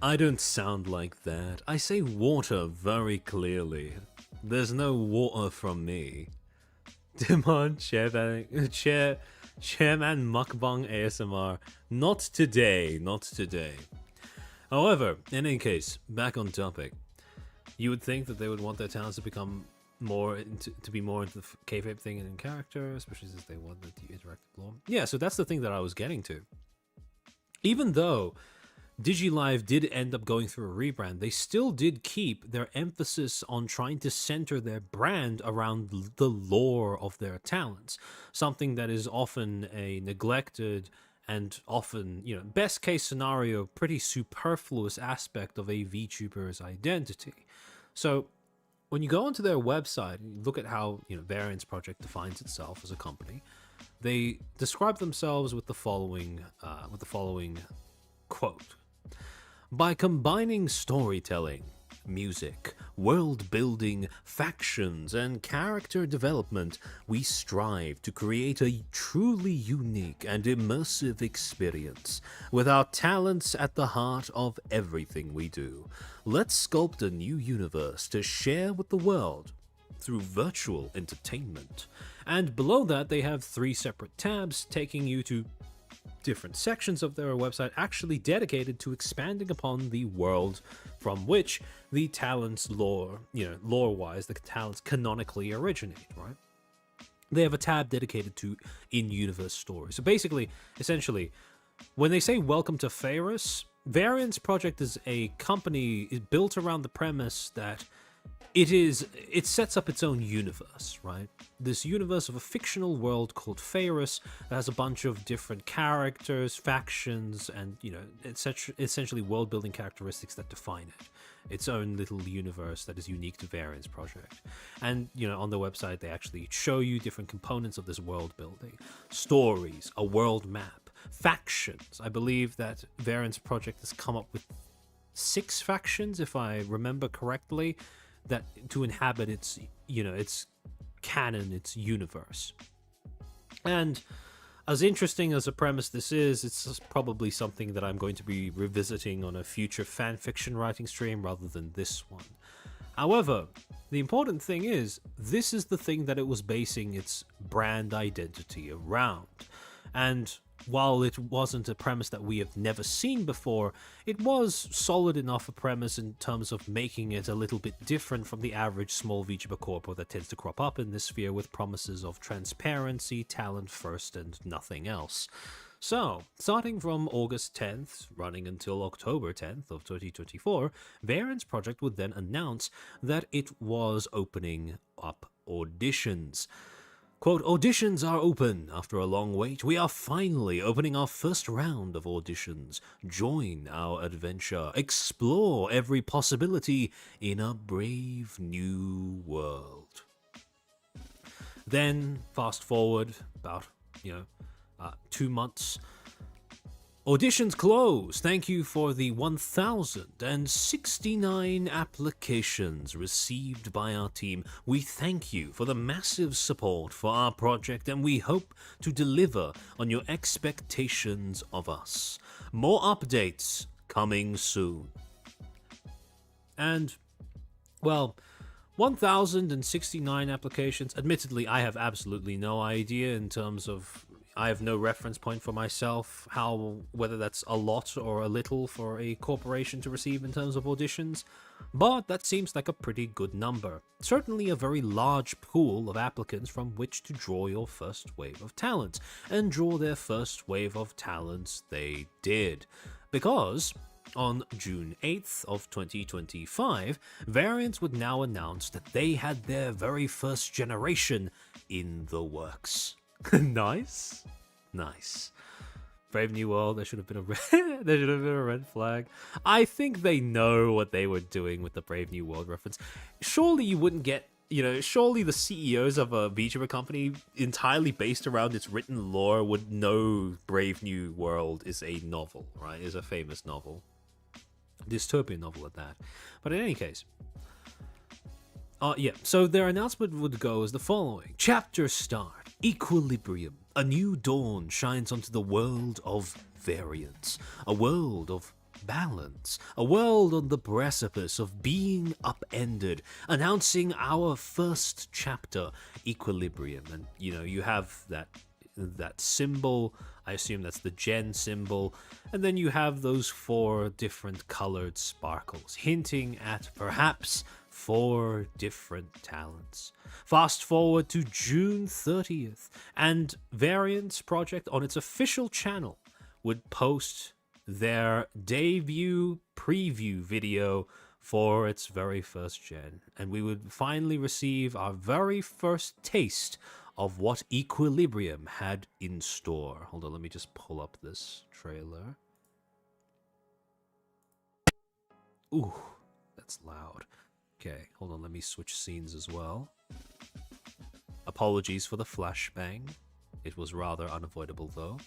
I don't sound like that. I say water very clearly. There's no water from me. Demand Chairman Mukbang ASMR. Not today, not today. However, in any case, back on topic. You would think that they would want their talents to become more into the kayfabe thing and in character, especially since they want the interactive lore. Yeah, so that's the thing that I was getting to. Even though DigiLive did end up going through a rebrand, they still did keep their emphasis on trying to center their brand around the lore of their talents, something that is often a neglected and often, best case scenario, pretty superfluous aspect of a VTuber's identity. So when you go onto their website and you look at how Variance Project defines itself as a company, they describe themselves with the following quote. By combining storytelling, music, world building, factions, and character development, we strive to create a truly unique and immersive experience, with our talents at the heart of everything we do. Let's sculpt a new universe to share with the world through virtual entertainment. And below that, they have 3 separate tabs taking you to different sections of their website actually dedicated to expanding upon the world from which the talents lore-wise, the talents canonically originate, right? They have a tab dedicated to in-universe stories. So basically, essentially, when they say welcome to Faerus, Variance Project is a company built around the premise that it sets up its own universe, right? This universe of a fictional world called Faerus that has a bunch of different characters, factions, and essentially world building characteristics that define it. Its own little universe that is unique to Variant's project. And on the website they actually show you different components of this world building, stories, a world map, factions. I believe that Variant's project has come up with 6 factions, if I remember correctly, that to inhabit its its canon, its universe. And as interesting as a premise this is, it's probably something that I'm going to be revisiting on a future fan fiction writing stream rather than this one. However, the important thing is, this is the thing that it was basing its brand identity around. And while it wasn't a premise that we have never seen before, it was solid enough a premise in terms of making it a little bit different from the average small VTuber corpo that tends to crop up in this sphere with promises of transparency, talent first, and nothing else. So, starting from August 10th, running until October 10th of 2024, Variant's project would then announce that it was opening up auditions. Quote, auditions are open. After a long wait, we are finally opening our first round of auditions. Join our adventure. Explore every possibility in a brave new world. Then, fast forward about, 2 months. Auditions close. Thank you for the 1,069 applications received by our team. We thank you for the massive support for our project, and we hope to deliver on your expectations of us. More updates coming soon. And, well, 1,069 applications. Admittedly, I have absolutely no idea in terms of... I have no reference point for myself whether that's a lot or a little for a corporation to receive in terms of auditions, but that seems like a pretty good number. Certainly a very large pool of applicants from which to draw your first wave of talent, and draw their first wave of talents they did. Because on June 8th of 2025, Variant would now announce that they had their very first generation in the works. Nice. Brave New World, there should have been a red flag. I think they know what they were doing with the Brave New World reference. Surely you wouldn't get, surely the CEOs of a VTuber company entirely based around its written lore would know Brave New World is a novel, right? Is a famous novel. Dystopian novel at that. But in any case, so their announcement would go as the following. Chapter start. Equilibrium. A new dawn shines onto the world of variance. A world of balance. A world on the precipice of being upended. Announcing our first chapter, Equilibrium. And, you have that symbol. I assume that's the gen symbol. And then you have those 4 different colored sparkles, hinting at perhaps 4 different talents. Fast forward to June 30th, and Variant's project on its official channel would post their debut preview video for its very first gen, and we would finally receive our very first taste of what Equilibrium had in store. Hold on, let me just pull up this trailer. Ooh, that's loud. Okay, hold on, let me switch scenes as well. Apologies for the flashbang. It was rather unavoidable, though.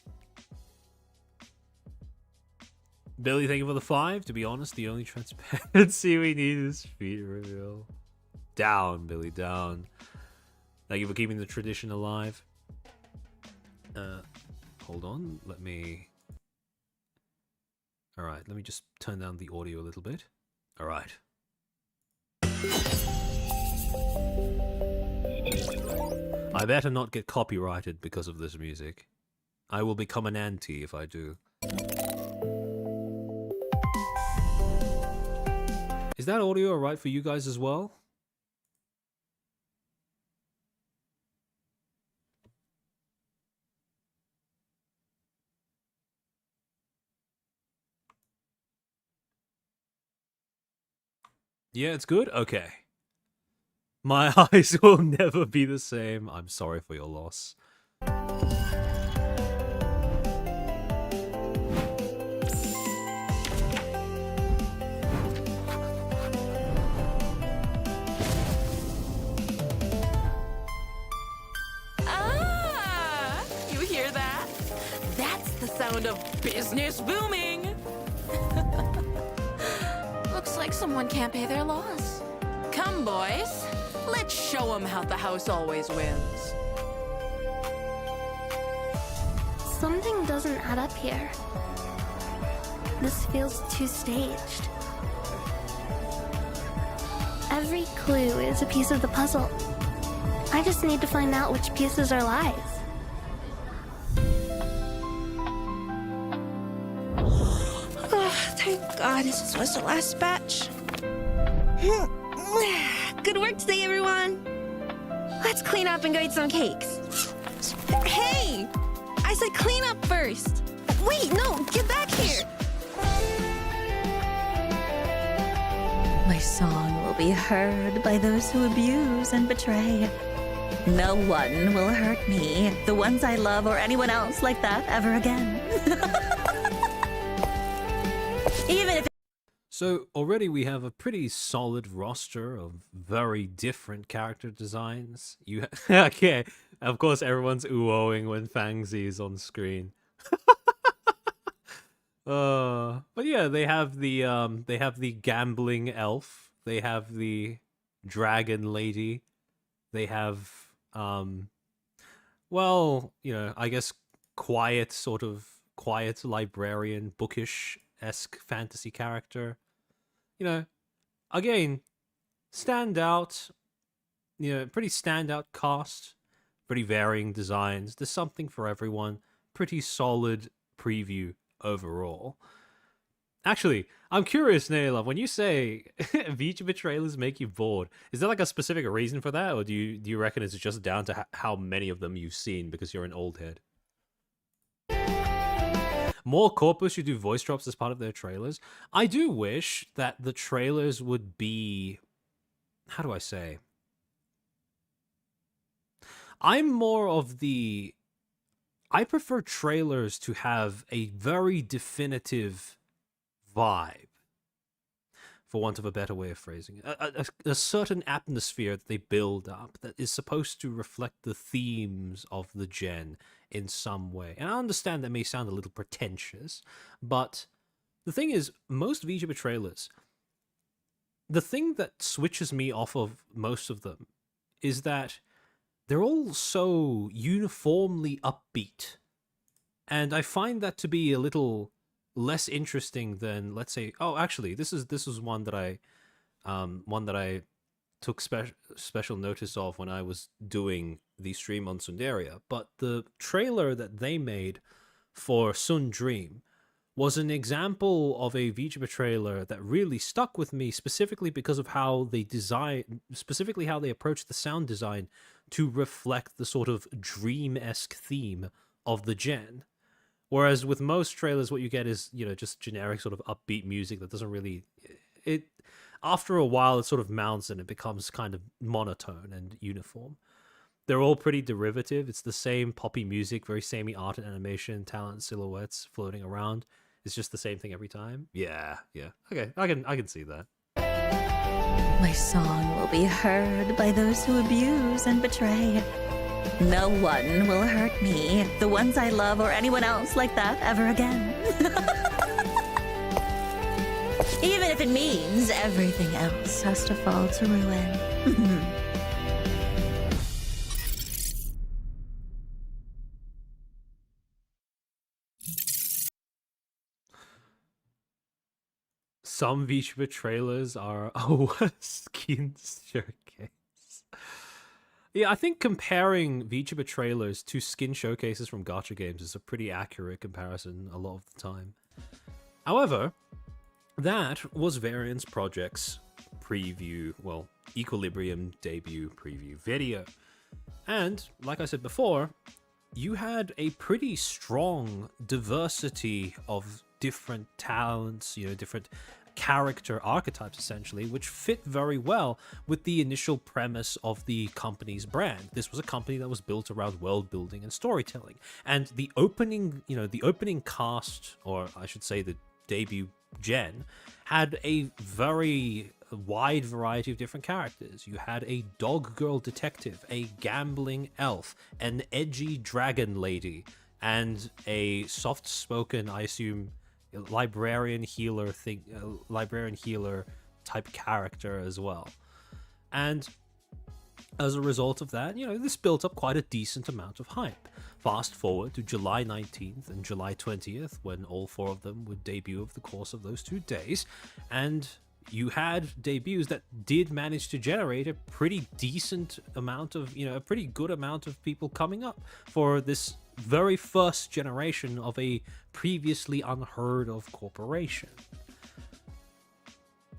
Billy, thank you for the 5. To be honest, the only transparency we need is feet reveal. Down, Billy, down. Thank you for keeping the tradition alive. Hold on, let me... Alright, let me just turn down the audio a little bit. Alright. I better not get copyrighted because of this music. I will become an anti if I do. Is that audio alright for you guys as well? Yeah, it's good? Okay. My eyes will never be the same. I'm sorry for your loss.
Ah! You hear that? That's the sound of business booming. Looks like someone can't pay their loss. Come, boys. Let's show them how the house always wins.
Something doesn't add up here. This feels too staged. Every clue is a piece of the puzzle. I just need to find out which pieces are lies.
Oh, thank God this was the last batch. Good work today, everyone. Let's clean up and go eat some cakes. Hey! I said clean up first. Wait, no, get back here.
My song will be heard by those who abuse and betray. No one will hurt me, the ones I love, or anyone else like that ever again. Even if
So already we have a pretty solid roster of very different character designs. Okay, of course everyone's ooh-ohing when Fangzi is on screen. But yeah, they have the gambling elf, they have the dragon lady, they have well, I guess quiet librarian, bookish-esque fantasy character. Again, standout, pretty standout cast, pretty varying designs. There's something for everyone. Pretty solid preview overall. Actually, I'm curious, Naila, when you say VTuber trailers make you bored, is there like a specific reason for that, or do you reckon it's just down to how many of them you've seen because you're an old head? More corpus should do voice drops as part of their trailers. I do wish that the trailers would be... How do I say? I'm more of the... I prefer trailers to have a very definitive vibe, for want of a better way of phrasing it. A certain atmosphere that they build up that is supposed to reflect the themes of the gen in some way. And I understand that may sound a little pretentious, but the thing is, most VTuber trailers, the thing that switches me off of most of them is that they're all so uniformly upbeat. And I find that to be a little less interesting than, let's say, oh, actually, this is one that I took special notice of when I was doing the stream on Sundaria. But the trailer that they made for Sun Dream was an example of a VTuber trailer that really stuck with me, specifically because of how they approached the sound design to reflect the sort of dream-esque theme of the gen. Whereas with most trailers, what you get is, just generic sort of upbeat music that doesn't really... After a while, it sort of mounts and it becomes kind of monotone and uniform. They're all pretty derivative. It's the same poppy music, very samey art and animation, talent silhouettes floating around. It's just the same thing every time. Yeah. Okay, I can see that.
my song will be heard by those who abuse and betray. No one will hurt me, the ones I love, or anyone else like that ever again. Even if it means everything else has to fall to ruin.
Some VTuber trailers are skin showcase. Yeah, I think comparing VTuber trailers to skin showcases from gacha games is a pretty accurate comparison a lot of the time. However, that was Variance Project's preview, well, Equilibrium debut preview video. And, like I said before, you had a pretty strong diversity of different talents, different character archetypes, essentially, which fit very well with the initial premise of the company's brand. This was a company that was built around world building and storytelling. And the opening, the opening cast, or I should say the debut gen, had a very wide variety of different characters. You had a dog girl detective, a gambling elf, an edgy dragon lady, and a soft-spoken, I assume, librarian healer type character as well. And as a result of that, this built up quite a decent amount of hype. Fast forward to July 19th and July 20th, when all 4 of them would debut over the course of those 2 days, and you had debuts that did manage to generate a pretty decent amount of, a pretty good amount of people coming up for this very first generation of a previously unheard of corporation.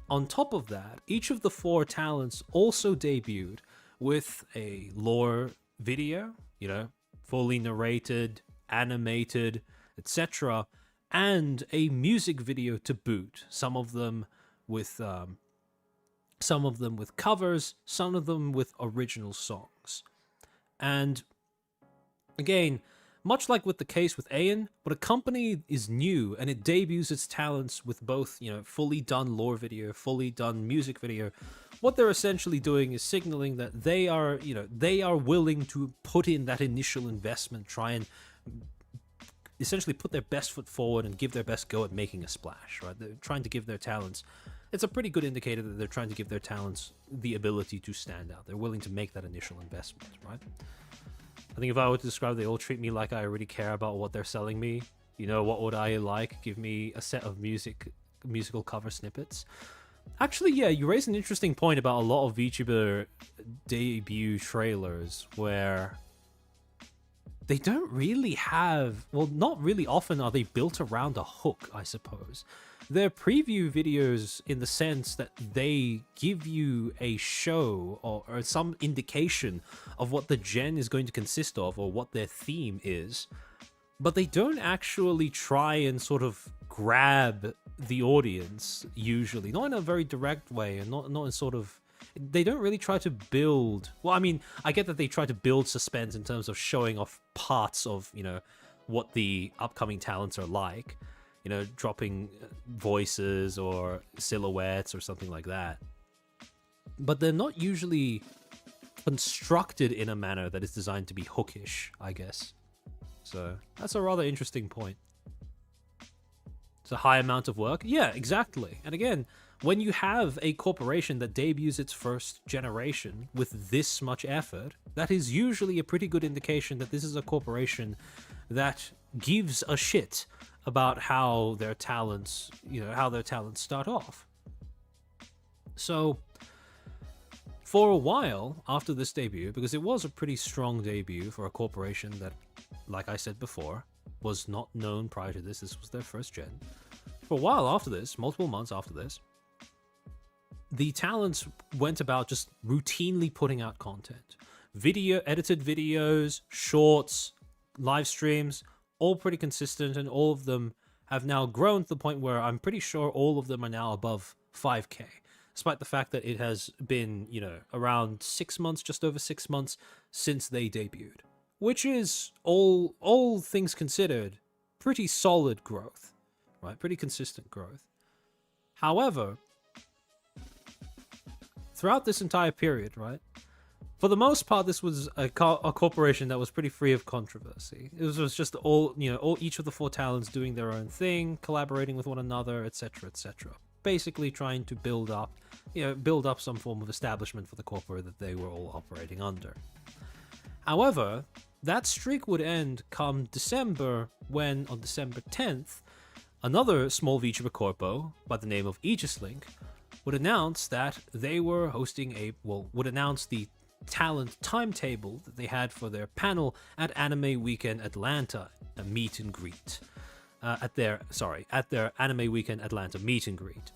On top of that, each of the 4 talents also debuted with a lore video, fully narrated, animated, etc., and a music video to boot. Some of them with covers, some of them with original songs. And again, much like with the case with Aeon, when a company is new and it debuts its talents with both, fully done lore video, fully done music video, what they're essentially doing is signaling that they are willing to put in that initial investment, try and essentially put their best foot forward and give their best go at making a splash, right? They're trying to give their talents. It's a pretty good indicator that they're trying to give their talents the ability to stand out. They're willing to make that initial investment, right? I think if I were to describe, they all treat me like I already care about what they're selling me. What would I like? Give me a set of musical cover snippets. Actually, yeah, you raise an interesting point about a lot of VTuber debut trailers where they don't really have, well, not really often are they built around a hook, I suppose. They're preview videos in the sense that they give you a show or some indication of what the gen is going to consist of or what their theme is, but they don't actually try and sort of grab the audience, usually. Not in a very direct way, and not in sort of... They don't really try to build... Well, I mean, I get that they try to build suspense in terms of showing off parts of, what the upcoming talents are like. Dropping voices or silhouettes or something like that. But they're not usually constructed in a manner that is designed to be hookish, I guess. So that's a rather interesting point. It's a high amount of work. Yeah, exactly. And again, when you have a corporation that debuts its first generation with this much effort, that is usually a pretty good indication that this is a corporation that gives a shit about how their talents, start off. So, for a while after this debut, because it was a pretty strong debut for a corporation that, like I said before, was not known prior to this. This was their first gen. For a while after this, multiple months after this, the talents went about just routinely putting out content. Edited videos, shorts, live streams, all pretty consistent, and all of them have now grown to the point where I'm pretty sure all of them are now above 5K, despite the fact that it has been, around 6 months, just over 6 months since they debuted, which is, all things considered, pretty solid growth, right? Pretty consistent growth. However, throughout this entire period, right, for the most part, this was a corporation that was pretty free of controversy. It was just each of the 4 talents doing their own thing, collaborating with one another, etc., etc. Basically trying to build up some form of establishment for the corporate that they were all operating under. However, that streak would end come December, when on December 10th, another small VTuber corpo by the name of Aegislink would announce that they were hosting would announce the talent timetable that they had for their panel at Anime Weekend Atlanta, a meet and greet. At their Anime Weekend Atlanta meet and greet.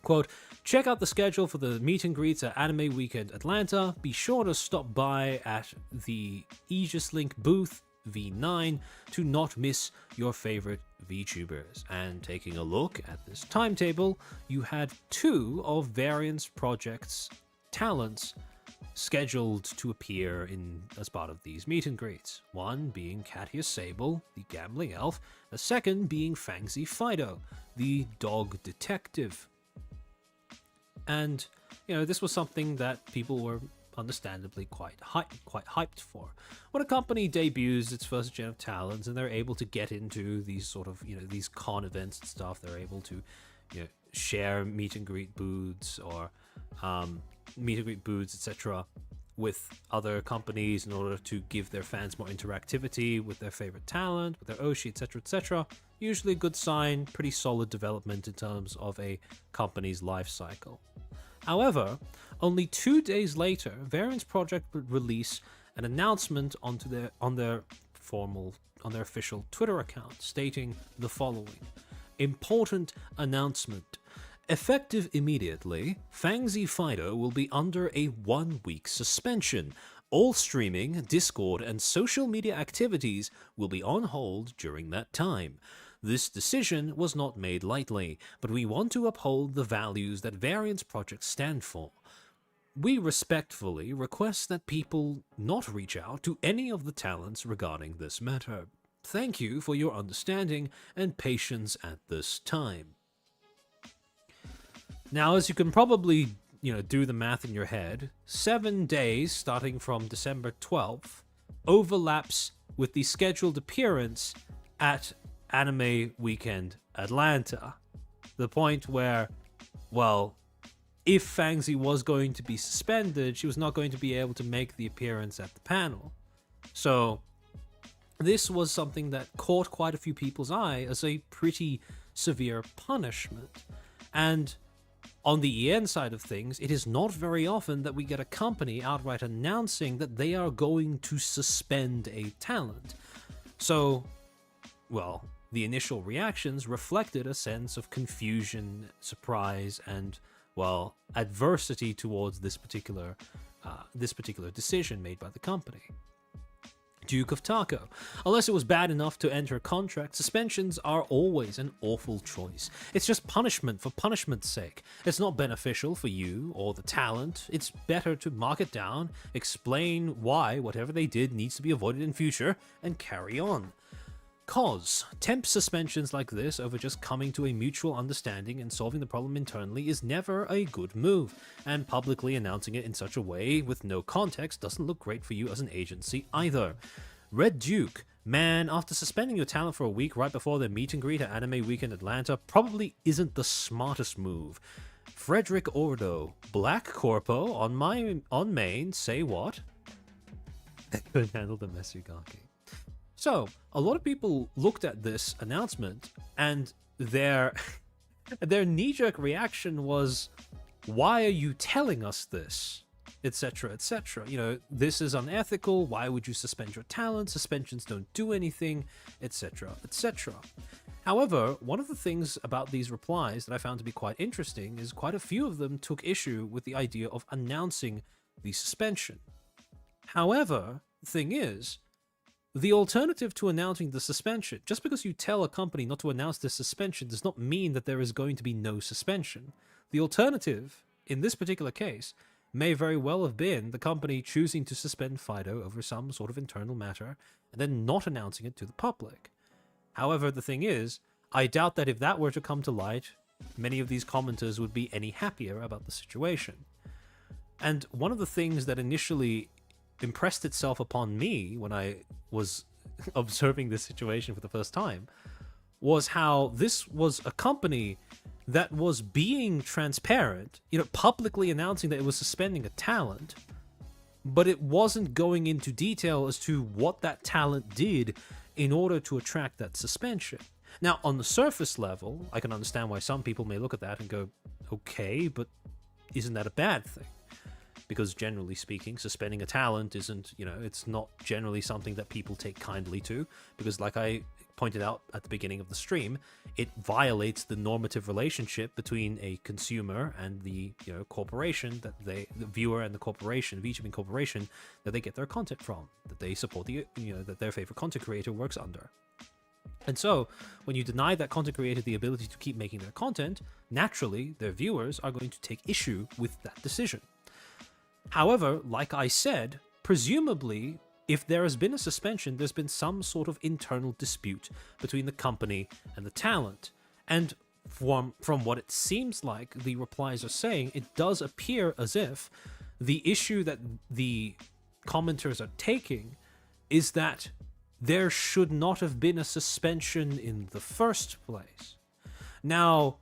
Quote, check out the schedule for the meet and greets at Anime Weekend Atlanta. Be sure to stop by at the Aegislink booth V9 to not miss your favorite VTubers. And taking a look at this timetable, you had 2 of Variance Project's talents scheduled to appear as part of these meet and greets. One being Katia Sable, the gambling elf, the second being Fangsy Fido, the dog detective. And, this was something that people were understandably quite hyped for. When a company debuts its first gen of talents and they're able to get into these sort of, these con events and stuff, they're able to, share meet and greet booths or meet and greet booths, etc., with other companies in order to give their fans more interactivity with their favorite talent, with their Oshi, etc., etc. Usually a good sign, pretty solid development in terms of a company's life cycle. However, only 2 days later, Variance Project would release an announcement on their official Twitter account stating the following: important announcement. Effective immediately, Fangsy Fido will be under a 1-week suspension. All streaming, Discord, and social media activities will be on hold during that time. This decision was not made lightly, but we want to uphold the values that Variance Projects stand for. We respectfully request that people not reach out to any of the talents regarding this matter. Thank you for your understanding and patience at this time. Now, as you can probably, do the math in your head, 7 days starting from December 12th overlaps with the scheduled appearance at Anime Weekend Atlanta. The point where, well, if Fangsy was going to be suspended, she was not going to be able to make the appearance at the panel. So this was something that caught quite a few people's eye as a pretty severe punishment. And on the EN side of things, it is not very often that we get a company outright announcing that they are going to suspend a talent. So, well, the initial reactions reflected a sense of confusion, surprise, and, well, adversity towards this particular decision made by the company. Duke of Taco. Unless it was bad enough to enter a contract, suspensions are always an awful choice. It's just punishment for punishment's sake. It's not beneficial for you or the talent. It's better to mark it down, explain why whatever they did needs to be avoided in future, and carry on. Cause temp suspensions like this over just coming to a mutual understanding and solving the problem internally is never a good move, and publicly announcing it in such a way with no context doesn't look great for you as an agency either. Red Duke, man, after suspending your talent for a week right before their meet and greet at Anime Weekend Atlanta probably isn't the smartest move. Frederick Ordo, Black Corpo on main, say what? Couldn't handle the Mesugaki. So, a lot of people looked at this announcement and their knee-jerk reaction was, why are you telling us this? Etc., etc. This is unethical. Why would you suspend your talent? Suspensions don't do anything, etc., etc. However, one of the things about these replies that I found to be quite interesting is quite a few of them took issue with the idea of announcing the suspension. However, the thing is, the alternative to announcing the suspension, just because you tell a company not to announce the suspension does not mean that there is going to be no suspension. The alternative, in this particular case, may very well have been the company choosing to suspend Fido over some sort of internal matter and then not announcing it to the public. However, the thing is, I doubt that if that were to come to light, many of these commenters would be any happier about the situation. And one of the things that initially impressed itself upon me when I was observing this situation for the first time was how this was a company that was being transparent, publicly announcing that it was suspending a talent, but it wasn't going into detail as to what that talent did in order to attract that suspension. Now, on the surface level, I can understand why some people may look at that and go, okay, but isn't that a bad thing? Because generally speaking, suspending a talent isn't, it's not generally something that people take kindly to. Because like I pointed out at the beginning of the stream, it violates the normative relationship between a consumer and the corporation that the viewer and the corporation, VTubing corporation, that they get their content from, that they support that their favorite content creator works under. And so, when you deny that content creator the ability to keep making their content, naturally, their viewers are going to take issue with that decision. However, like I said, presumably, if there has been a suspension, there's been some sort of internal dispute between the company and the talent. And from what it seems like the replies are saying, it does appear as if the issue that the commenters are taking is that there should not have been a suspension in the first place. Now,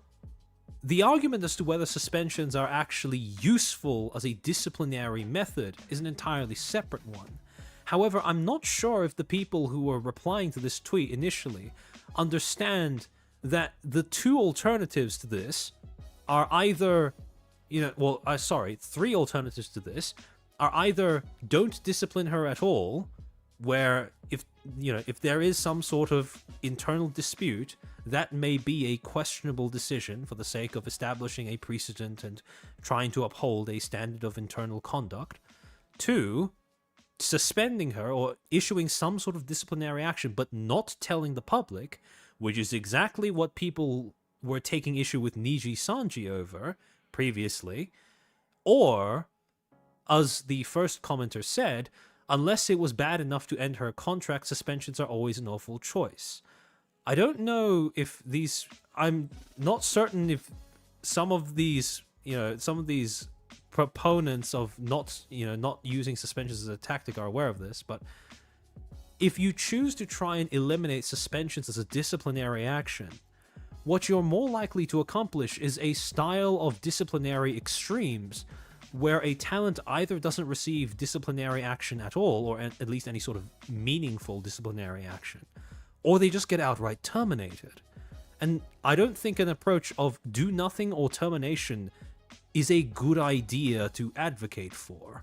the argument as to whether suspensions are actually useful as a disciplinary method is an entirely separate one. However, I'm not sure if the people who were replying to this tweet initially understand that the two alternatives to this are either, three alternatives to this are either don't discipline her at all, where if there is some sort of internal dispute, that may be a questionable decision for the sake of establishing a precedent and trying to uphold a standard of internal conduct. 2, suspending her or issuing some sort of disciplinary action, but not telling the public, which is exactly what people were taking issue with Niji Sanji over previously. Or, as the first commenter said, unless it was bad enough to end her contract, suspensions are always an awful choice. I don't know if these... I'm not certain if some of these proponents of not using suspensions as a tactic are aware of this, but if you choose to try and eliminate suspensions as a disciplinary action, what you're more likely to accomplish is a style of disciplinary extremes where a talent either doesn't receive disciplinary action at all, or at least any sort of meaningful disciplinary action, or they just get outright terminated. And I don't think an approach of do nothing or termination is a good idea to advocate for.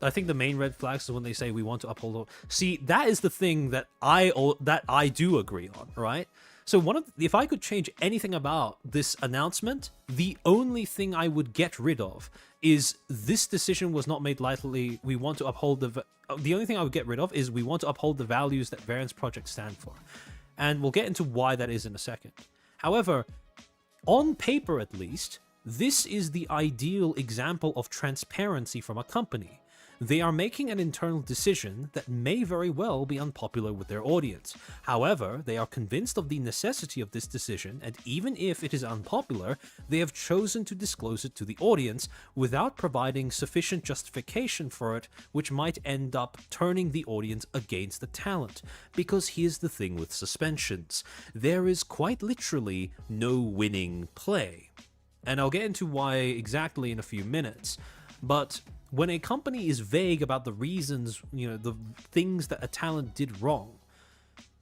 I think the main red flags is when they say we want to uphold... See, that is the thing that I do agree on, right? So if I could change anything about this announcement, the only thing I would get rid of is this decision was not made lightly. We want to uphold the only thing I would get rid of is we want to uphold the values that Variance Project stand for. And we'll get into why that is in a second. However, on paper at least, this is the ideal example of transparency from a company. They are making an internal decision that may very well be unpopular with their audience. However, they are convinced of the necessity of this decision, and even if it is unpopular, they have chosen to disclose it to the audience without providing sufficient justification for it, which might end up turning the audience against the talent. Because here's the thing with suspensions. There is quite literally no winning play. And I'll get into why exactly in a few minutes, but when a company is vague about the reasons, the things that a talent did wrong,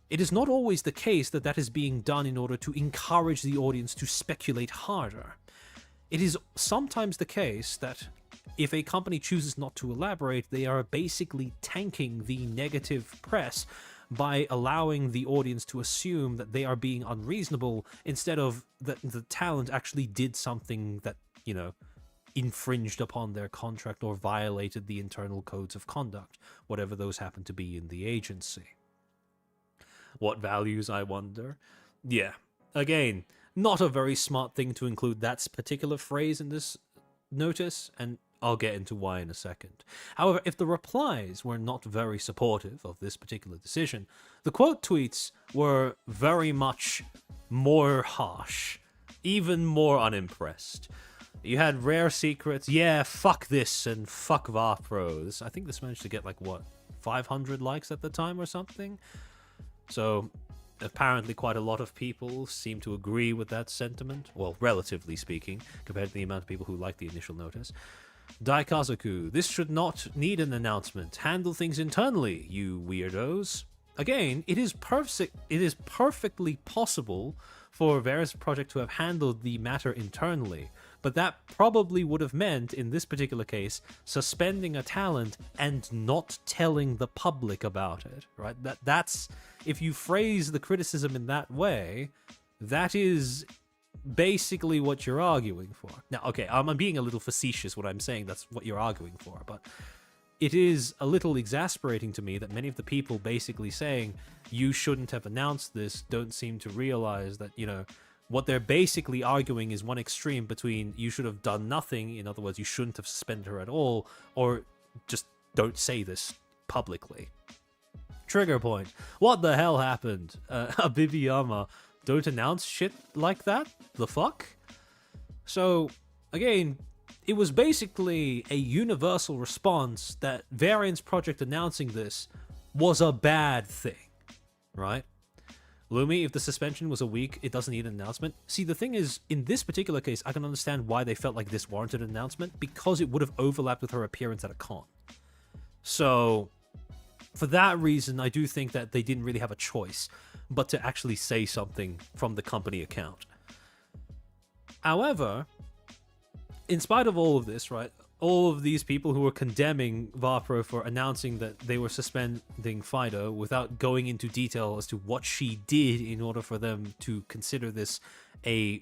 it is not always the case that that is being done in order to encourage the audience to speculate harder. It is sometimes the case that if a company chooses not to elaborate, they are basically tanking the negative press by allowing the audience to assume that they are being unreasonable instead of that the talent actually did something that, infringed upon their contract or violated the internal codes of conduct, whatever those happen to be in the agency. What values, I wonder? Yeah, again, not a very smart thing to include that particular phrase in this notice, and I'll get into why in a second. However, if the replies were not very supportive of this particular decision, the quote tweets were very much more harsh, even more unimpressed. You had Rare Secrets, yeah, fuck this and fuck Varpros. I think this managed to get 500 likes at the time or something. So apparently quite a lot of people seem to agree with that sentiment. Well, relatively speaking, compared to the amount of people who liked the initial notice. Daikazoku, this should not need an announcement. Handle things internally, you weirdos. Again, it is perfectly possible for Various Project to have handled the matter internally, But that probably would have meant, in this particular case, suspending a talent and not telling the public about it, right? That's if you phrase the criticism in that way, that is basically what you're arguing for. Now, okay, I'm being a little facetious when I'm saying that's what you're arguing for, but it is a little exasperating to me that many of the people basically saying you shouldn't have announced this don't seem to realize that, what they're basically arguing is one extreme between you should have done nothing, in other words, you shouldn't have suspended her at all, or just don't say this publicly. Trigger point. What the hell happened? Abibiyama, don't announce shit like that? The fuck? So, again, it was basically a universal response that Variance Project announcing this was a bad thing, right? Lumi, if the suspension was a week, it doesn't need an announcement. See, the thing is, in this particular case, I can understand why they felt like this warranted an announcement, because it would have overlapped with her appearance at a con. So, for that reason, I do think that they didn't really have a choice but to actually say something from the company account. However, in spite of all of this, right, all of these people who were condemning Vapro for announcing that they were suspending Fido without going into detail as to what she did in order for them to consider this a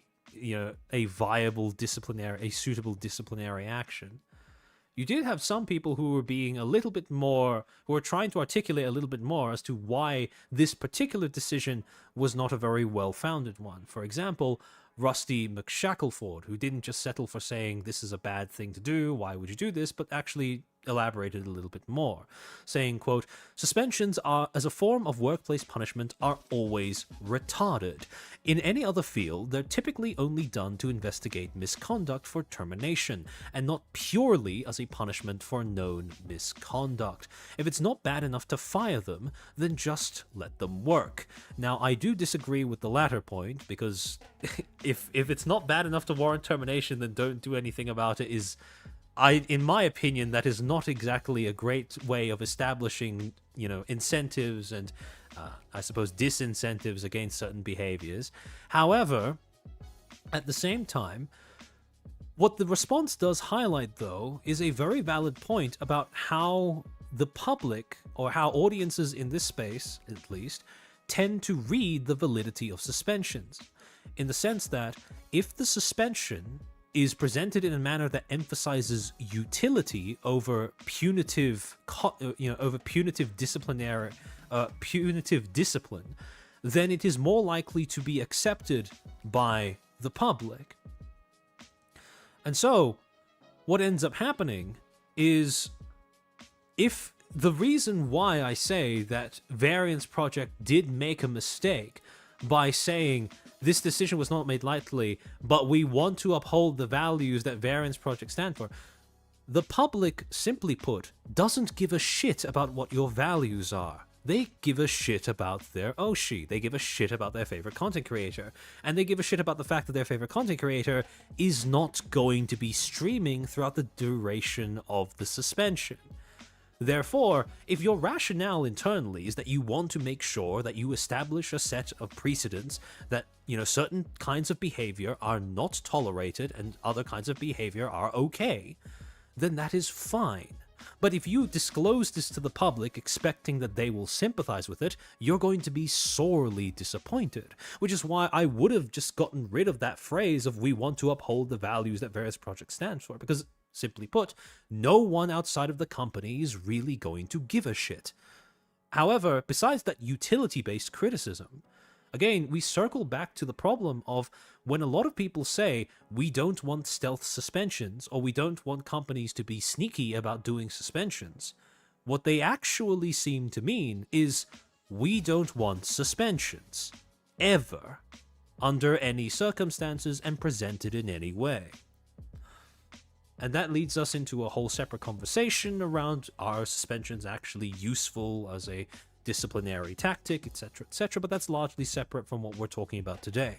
suitable disciplinary action. You did have some people who were being a little bit more, who were trying to articulate a little bit more as to why this particular decision was not a very well-founded one. For example, Rusty McShackleford, who didn't just settle for saying this is a bad thing to do, why would you do this, but actually elaborated a little bit more, saying, quote, suspensions are, as a form of workplace punishment, are always retarded. In any other field, they're typically only done to investigate misconduct for termination, and not purely as a punishment for known misconduct. If it's not bad enough to fire them, then just let them work. Now, I do disagree with the latter point, because if it's not bad enough to warrant termination, then don't do anything about it in my opinion, that is not exactly a great way of establishing, incentives and, I suppose, disincentives against certain behaviors. However, at the same time, what the response does highlight, though, is a very valid point about how the public, or how audiences in this space, at least, tend to read the validity of suspensions. In the sense that if the suspension is presented in a manner that emphasizes utility over punitive discipline, then it is more likely to be accepted by the public. And so, what ends up happening is, if the reason why I say that Variance Project did make a mistake by saying this decision was not made lightly, but we want to uphold the values that Variance Project stand for, the public, simply put, doesn't give a shit about what your values are. They give a shit about their Oshi. They give a shit about their favorite content creator. And they give a shit about the fact that their favorite content creator is not going to be streaming throughout the duration of the suspension. Therefore, if your rationale internally is that you want to make sure that you establish a set of precedents that, certain kinds of behavior are not tolerated and other kinds of behavior are okay, then that is fine. But if you disclose this to the public expecting that they will sympathize with it, you're going to be sorely disappointed. Which is why I would have just gotten rid of that phrase of we want to uphold the values that Various Project stands for, because simply put, no one outside of the company is really going to give a shit. However, besides that utility-based criticism, again, we circle back to the problem of when a lot of people say we don't want stealth suspensions or we don't want companies to be sneaky about doing suspensions, what they actually seem to mean is we don't want suspensions, ever, under any circumstances and presented in any way. And that leads us into a whole separate conversation around, are suspensions actually useful as a disciplinary tactic, etc., but that's largely separate from what we're talking about today.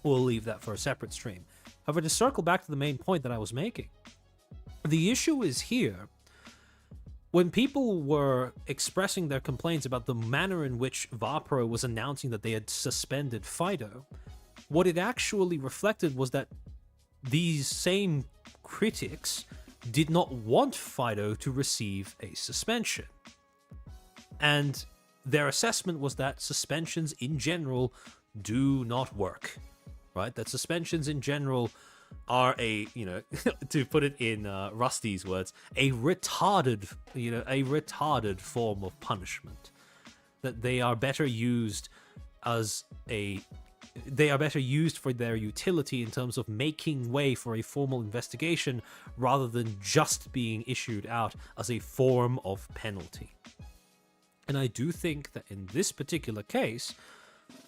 We'll leave that for a separate stream. However, to circle back to the main point that I was making, the issue is here, when people were expressing their complaints about the manner in which Vapro was announcing that they had suspended Fido, what it actually reflected was that these same critics did not want Fido to receive a suspension. And their assessment was that suspensions in general do not work, right? That suspensions in general are a, to put it in Rusty's words, a retarded form of punishment. That they are better used for their utility in terms of making way for a formal investigation rather than just being issued out as a form of penalty. And I do think that in this particular case,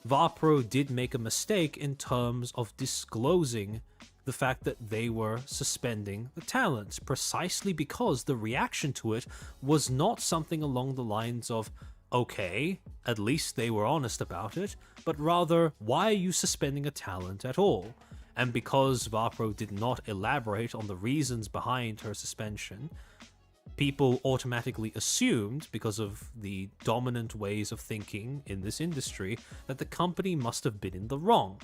Vapro did make a mistake in terms of disclosing the fact that they were suspending the talents, precisely because the reaction to it was not something along the lines of, okay, at least they were honest about it, but rather, why are you suspending a talent at all? And because Vapro did not elaborate on the reasons behind her suspension, people automatically assumed, because of the dominant ways of thinking in this industry, that the company must have been in the wrong.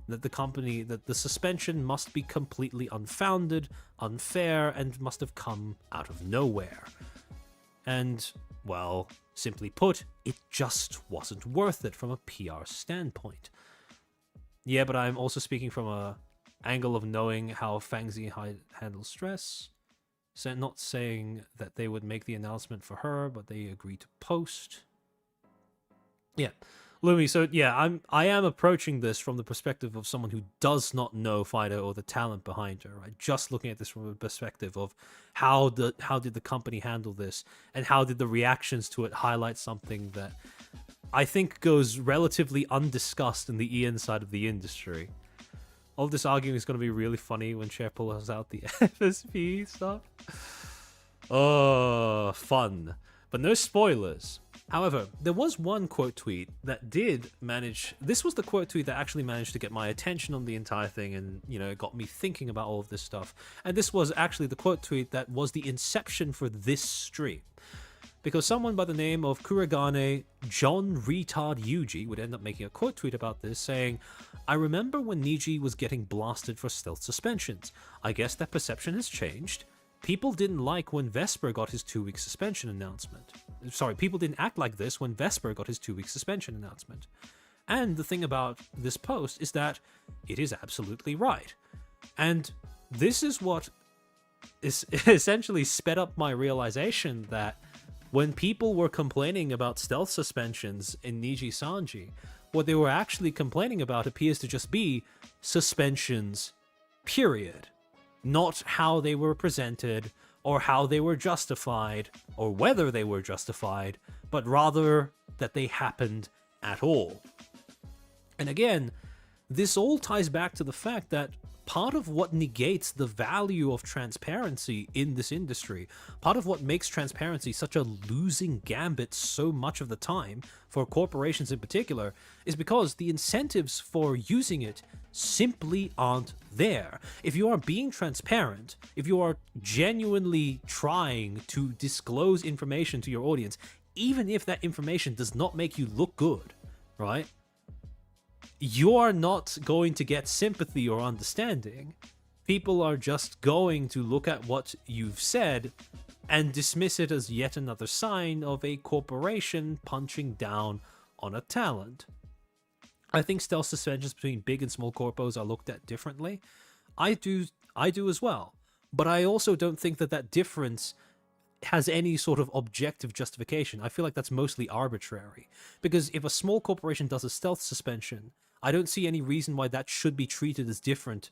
That the suspension must be completely unfounded, unfair, and must have come out of nowhere. And, well, simply put, it just wasn't worth it from a PR standpoint. Yeah, but I'm also speaking from a angle of knowing how Fangzi handles stress. So not saying that they would make the announcement for her, but they agreed to post. Yeah. Lumi, so yeah, I am approaching this from the perspective of someone who does not know Fido or the talent behind her, right? Just looking at this from a perspective of how did the company handle this, and how did the reactions to it highlight something that I think goes relatively undiscussed in the Ian side of the industry. All this arguing is going to be really funny when Cher pulls out the FSP stuff. Oh, fun. But no spoilers. However, there was one quote tweet that did manage... This was the quote tweet that actually managed to get my attention on the entire thing and, it got me thinking about all of this stuff. And this was actually the quote tweet that was the inception for this stream. Because someone by the name of Kuragane John Retard Yuji would end up making a quote tweet about this, saying, "I remember when Niji was getting blasted for stealth suspensions. I guess that perception has changed. People didn't like when Vesper got his 2-week suspension announcement. Sorry, people didn't act like this when Vesper got his 2-week suspension announcement." And the thing about this post is that it is absolutely right. And this is what is essentially sped up my realization that when people were complaining about stealth suspensions in Niji Sanji, what they were actually complaining about appears to just be suspensions, period. Not how they were presented, or how they were justified, or whether they were justified, but rather that they happened at all. And again, this all ties back to the fact that part of what negates the value of transparency in this industry, part of what makes transparency such a losing gambit so much of the time, for corporations in particular, is because the incentives for using it simply aren't there. If you are being transparent, if you are genuinely trying to disclose information to your audience, even if that information does not make you look good, right? You are not going to get sympathy or understanding. People are just going to look at what you've said and dismiss it as yet another sign of a corporation punching down on a talent. I think stealth suspensions between big and small corpos are looked at differently. I do as well. But I also don't think that difference has any sort of objective justification. I feel like that's mostly arbitrary. Because if a small corporation does a stealth suspension, I don't see any reason why that should be treated as different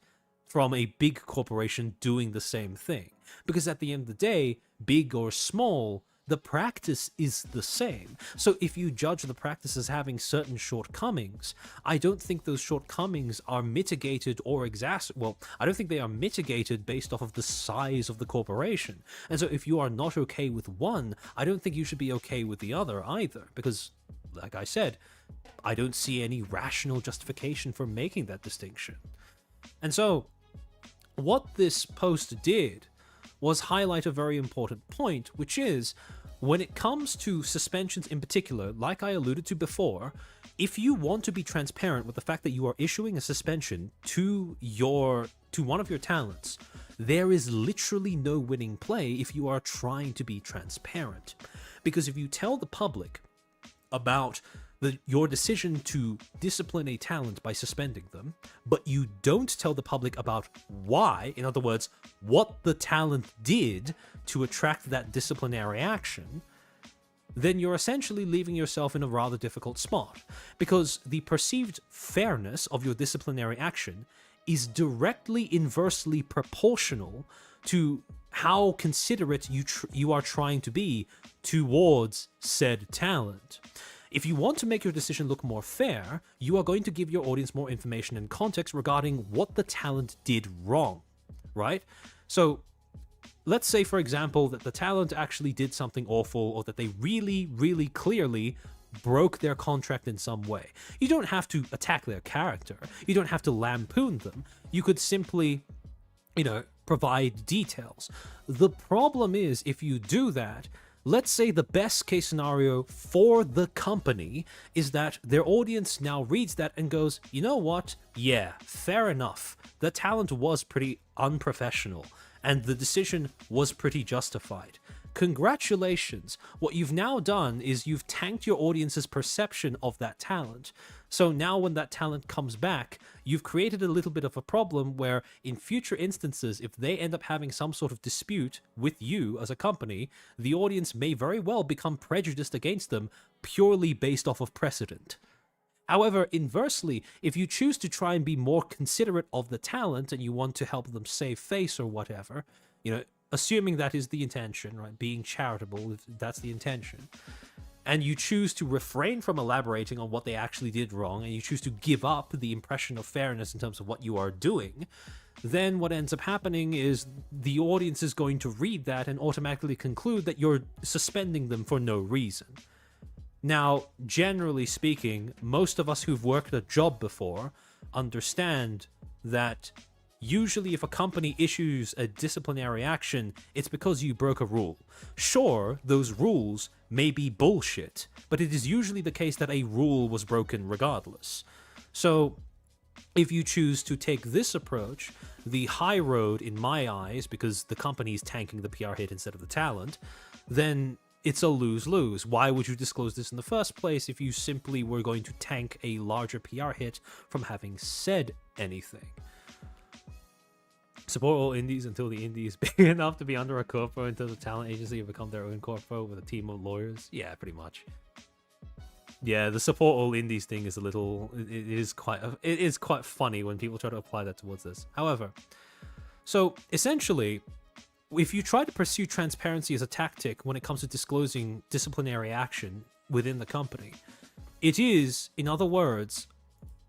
from a big corporation doing the same thing. Because at the end of the day, big or small, the practice is the same. So if you judge the practice as having certain shortcomings, I don't think those shortcomings are mitigated or I don't think they are mitigated based off of the size of the corporation. And so if you are not okay with one, I don't think you should be okay with the other either. Because, like I said, I don't see any rational justification for making that distinction. And so, what this post did was highlight a very important point, which is, when it comes to suspensions in particular, like I alluded to before, if you want to be transparent with the fact that you are issuing a suspension to to one of your talents, there is literally no winning play if you are trying to be transparent. Because if you tell the public about your decision to discipline a talent by suspending them, but you don't tell the public about why, in other words, what the talent did to attract that disciplinary action, then you're essentially leaving yourself in a rather difficult spot, because the perceived fairness of your disciplinary action is directly inversely proportional to how considerate you are trying to be towards said talent. If you want to make your decision look more fair, you are going to give your audience more information and context regarding what the talent did wrong, right? So let's say, for example, that the talent actually did something awful, or that they really, really clearly broke their contract in some way. You don't have to attack their character. You don't have to lampoon them. You could simply, provide details. The problem is, if you do that, let's say the best case scenario for the company is that their audience now reads that and goes, you know what? Yeah, fair enough. The talent was pretty unprofessional, and the decision was pretty justified. Congratulations. What you've now done is you've tanked your audience's perception of that talent. So now when that talent comes back, you've created a little bit of a problem where in future instances, if they end up having some sort of dispute with you as a company, the audience may very well become prejudiced against them purely based off of precedent. However, inversely, if you choose to try and be more considerate of the talent and you want to help them save face or whatever, assuming that is the intention, right? Being charitable, if that's the intention. And you choose to refrain from elaborating on what they actually did wrong, and you choose to give up the impression of fairness in terms of what you are doing, then what ends up happening is the audience is going to read that and automatically conclude that you're suspending them for no reason. Now, generally speaking, most of us who've worked a job before understand that usually if a company issues a disciplinary action, it's because you broke a rule. Sure, those rules may be bullshit, but it is usually the case that a rule was broken regardless. So, if you choose to take this approach, the high road in my eyes, because the company is tanking the PR hit instead of the talent, then it's a lose-lose. Why would you disclose this in the first place if you simply were going to tank a larger PR hit from having said anything? Support all indies until the indie is big enough to be under a corpo, until the talent agency will become their own corpo with a team of lawyers. Yeah, pretty much. Yeah, the support all indies thing is a little... It is quite funny when people try to apply that towards this. However, so essentially, if you try to pursue transparency as a tactic when it comes to disclosing disciplinary action within the company, it is, in other words,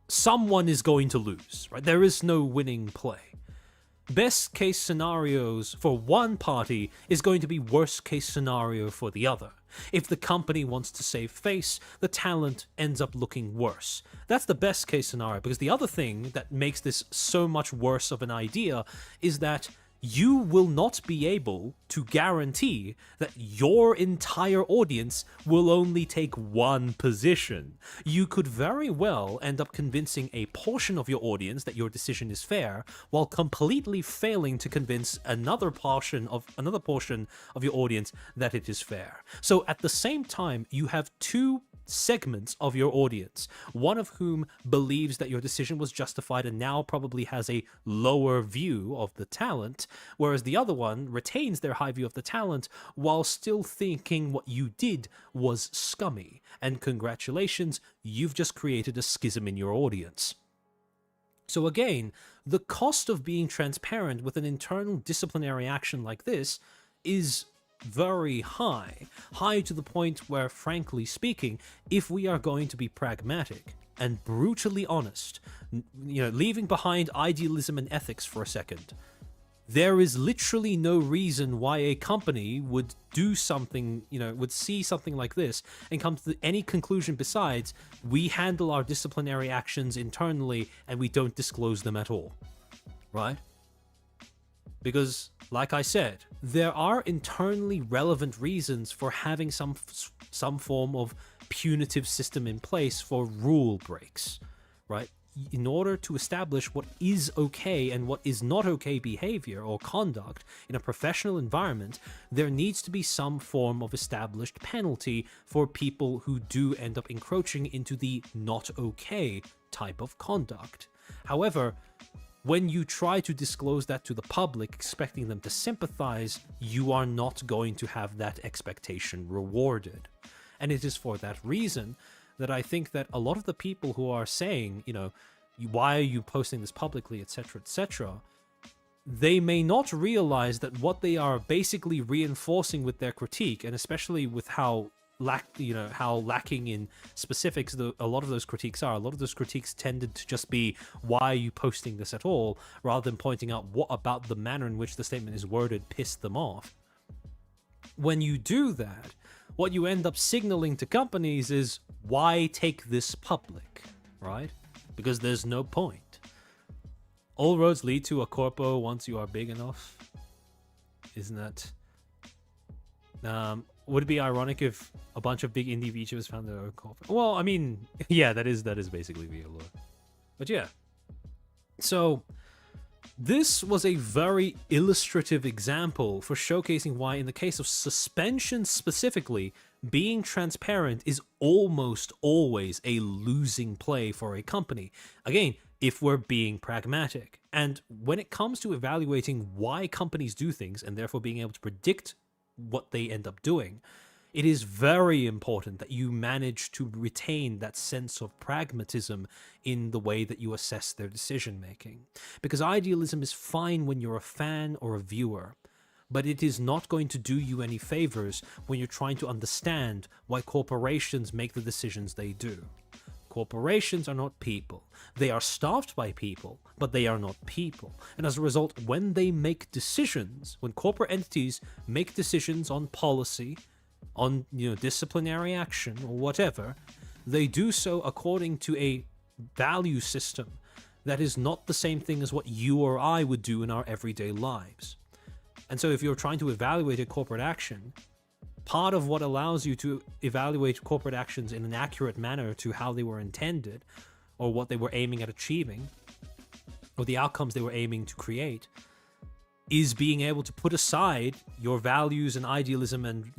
someone is going to lose, right? There is no winning play. Best case scenarios for one party is going to be worst case scenario for the other. If the company wants to save face, the talent ends up looking worse. That's the best case scenario, because the other thing that makes this so much worse of an idea is that you will not be able to guarantee that your entire audience will only take one position. You could very well end up convincing a portion of your audience that your decision is fair, while completely failing to convince another portion of your audience that it is fair. So at the same time, you have two segments of your audience, one of whom believes that your decision was justified and now probably has a lower view of the talent, whereas the other one retains their high view of the talent while still thinking what you did was scummy. And congratulations, you've just created a schism in your audience. So again, the cost of being transparent with an internal disciplinary action like this is very high to the point where, frankly speaking, if we are going to be pragmatic and brutally honest, leaving behind idealism and ethics for a second, there is literally no reason why a company would do something, would see something like this and come to any conclusion besides, we handle our disciplinary actions internally and we don't disclose them at all, right? Because, like I said, there are internally relevant reasons for having some form of punitive system in place for rule breaks, right? in order to establish what is okay and what is not okay behavior or conduct in a professional environment, there needs to be some form of established penalty for people who do end up encroaching into the not okay type of conduct. However, when you try to disclose that to the public, expecting them to sympathize, you are not going to have that expectation rewarded. And it is for that reason that I think that a lot of the people who are saying, you know, why are you posting this publicly, etc., they may not realize that what they are basically reinforcing with their critique, and especially with how lacking in specifics a lot of those critiques are. A lot of those critiques tended to just be, why are you posting this at all, rather than pointing out what about the manner in which the statement is worded pissed them off. When you do that, what you end up signaling to companies is, why take this public, right? Because there's no point. All roads lead to a corpo once you are big enough. Isn't that... would it be ironic if a bunch of big indie VTubers found their own corpo? Well, I mean, yeah, that is basically the allure. But yeah. So, this was a very illustrative example for showcasing why, in the case of suspension specifically, being transparent is almost always a losing play for a company. Again, if we're being pragmatic. And when it comes to evaluating why companies do things, and therefore being able to predict what they end up doing, it is very important that you manage to retain that sense of pragmatism in the way that you assess their decision making. Because idealism is fine when you're a fan or a viewer, but it is not going to do you any favors when you're trying to understand why corporations make the decisions they do. Corporations are not people. They are staffed by people, but they are not people. And as a result, when they make decisions, when corporate entities make decisions on policy, on disciplinary action or whatever, they do so according to a value system that is not the same thing as what you or I would do in our everyday lives. And so if you're trying to evaluate a corporate action, part of what allows you to evaluate corporate actions in an accurate manner to how they were intended, or what they were aiming at achieving, or the outcomes they were aiming to create, is being able to put aside your values and idealism and,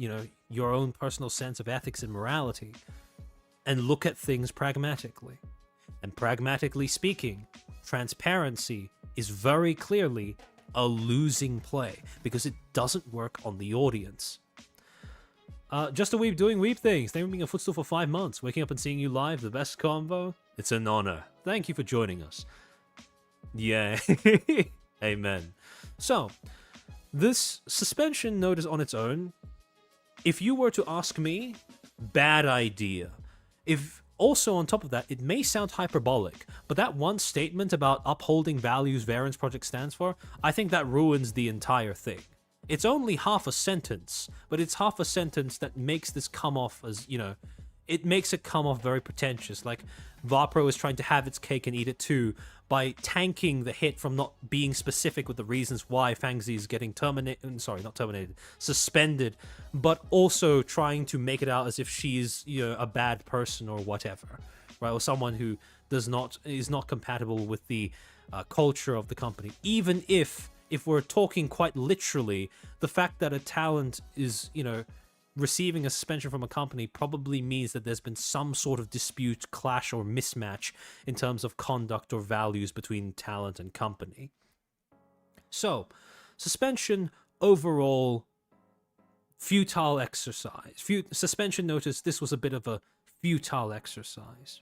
your own personal sense of ethics and morality, and look at things pragmatically. And pragmatically speaking, transparency is very clearly a losing play, because it doesn't work on the audience. Just a Weeb doing Weeb things. Thank you for being a Footstool for 5 months. Waking up and seeing you live, the best combo. It's an honor. Thank you for joining us. Yeah. Amen. So, this suspension notice on its own, if you were to ask me, bad idea. If also on top of that, it may sound hyperbolic, but that one statement about upholding values Variance Project stands for, I think that ruins the entire thing. It's only half a sentence, but it's half a sentence that makes this come off as, it makes it come off very pretentious. Like, Vapro is trying to have its cake and eat it too by tanking the hit from not being specific with the reasons why Fangzi is getting suspended, but also trying to make it out as if she is, a bad person or whatever, right? Or someone who is not compatible with the culture of the company. Even if we're talking quite literally, the fact that a talent is, receiving a suspension from a company probably means that there's been some sort of dispute, clash, or mismatch in terms of conduct or values between talent and company. So, suspension overall, futile exercise. Suspension notice, this was a bit of a futile exercise.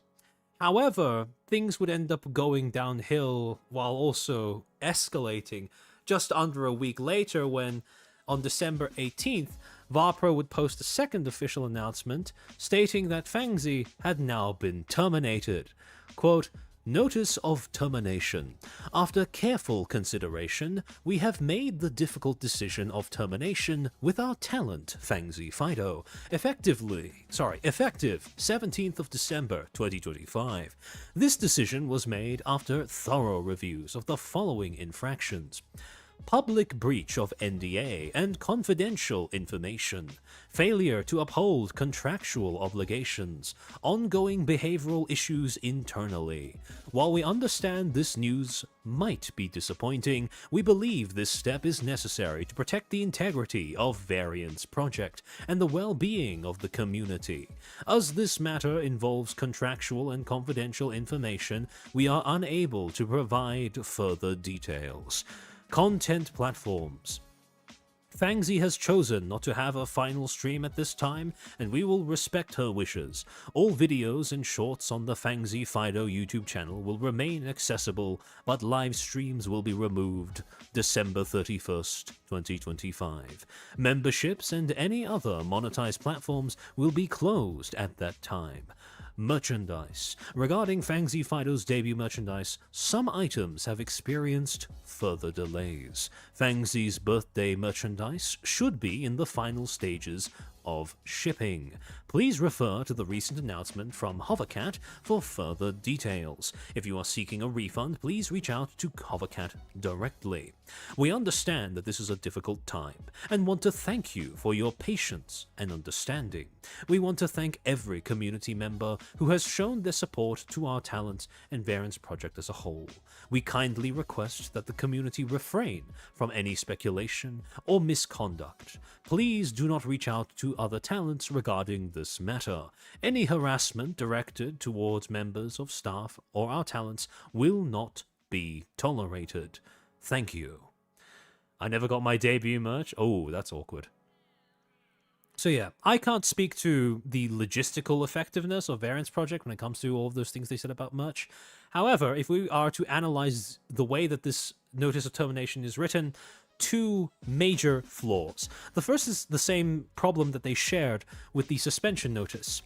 However, things would end up going downhill while also escalating just under a week later when, on December 18th, Vapro would post a second official announcement stating that Fangzi had now been terminated. Quote, "Notice of termination. After careful consideration, we have made the difficult decision of termination with our talent, Fangzi Fido, effective 17th of December 2025. This decision was made after thorough reviews of the following infractions. public breach of NDA and confidential information, failure to uphold contractual obligations, ongoing behavioral issues internally. While we understand this news might be disappointing, we believe this step is necessary to protect the integrity of Variant's project and the well-being of the community. As this matter involves contractual and confidential information, we are unable to provide further details. Content platforms. Fangzi has chosen not to have a final stream at this time, and we will respect her wishes. All videos and shorts on the Fangzi Fido YouTube channel will remain accessible, but live streams will be removed December 31st, 2025. Memberships and any other monetized platforms will be closed at that time. Merchandise. Regarding Fangzi Fido's debut merchandise, some items have experienced further delays. Fangzi's birthday merchandise should be in the final stages of shipping. Please refer to the recent announcement from Hovercat for further details. If you are seeking a refund, please reach out to Hovercat directly. We understand that this is a difficult time and want to thank you for your patience and understanding. We want to thank every community member who has shown their support to our talent and Variance project as a whole. We kindly request that the community refrain from any speculation or misconduct. Please do not reach out to other talents regarding this matter. Any harassment directed towards members of staff or our talents will not be tolerated. Thank you. I never got my debut merch. Oh, that's awkward. So yeah, I can't speak to the logistical effectiveness of Variance Project when it comes to all of those things they said about merch. However, if we are to analyze the way that this notice of termination is written, two major flaws. The first is the same problem that they shared with the suspension notice.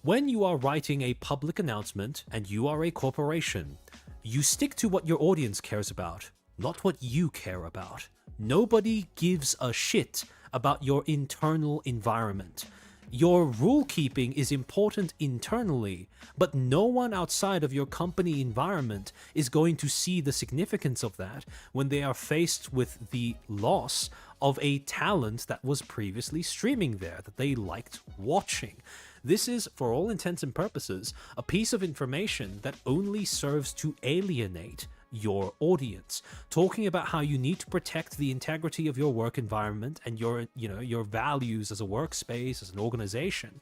When you are writing a public announcement and you are a corporation, you stick to what your audience cares about, not what you care about. Nobody gives a shit about your internal environment. Your rule keeping is important internally, but no one outside of your company environment is going to see the significance of that when they are faced with the loss of a talent that was previously streaming there, that they liked watching. This is, for all intents and purposes, a piece of information that only serves to alienate your audience, talking about how you need to protect the integrity of your work environment and your values as a workspace, as an organization.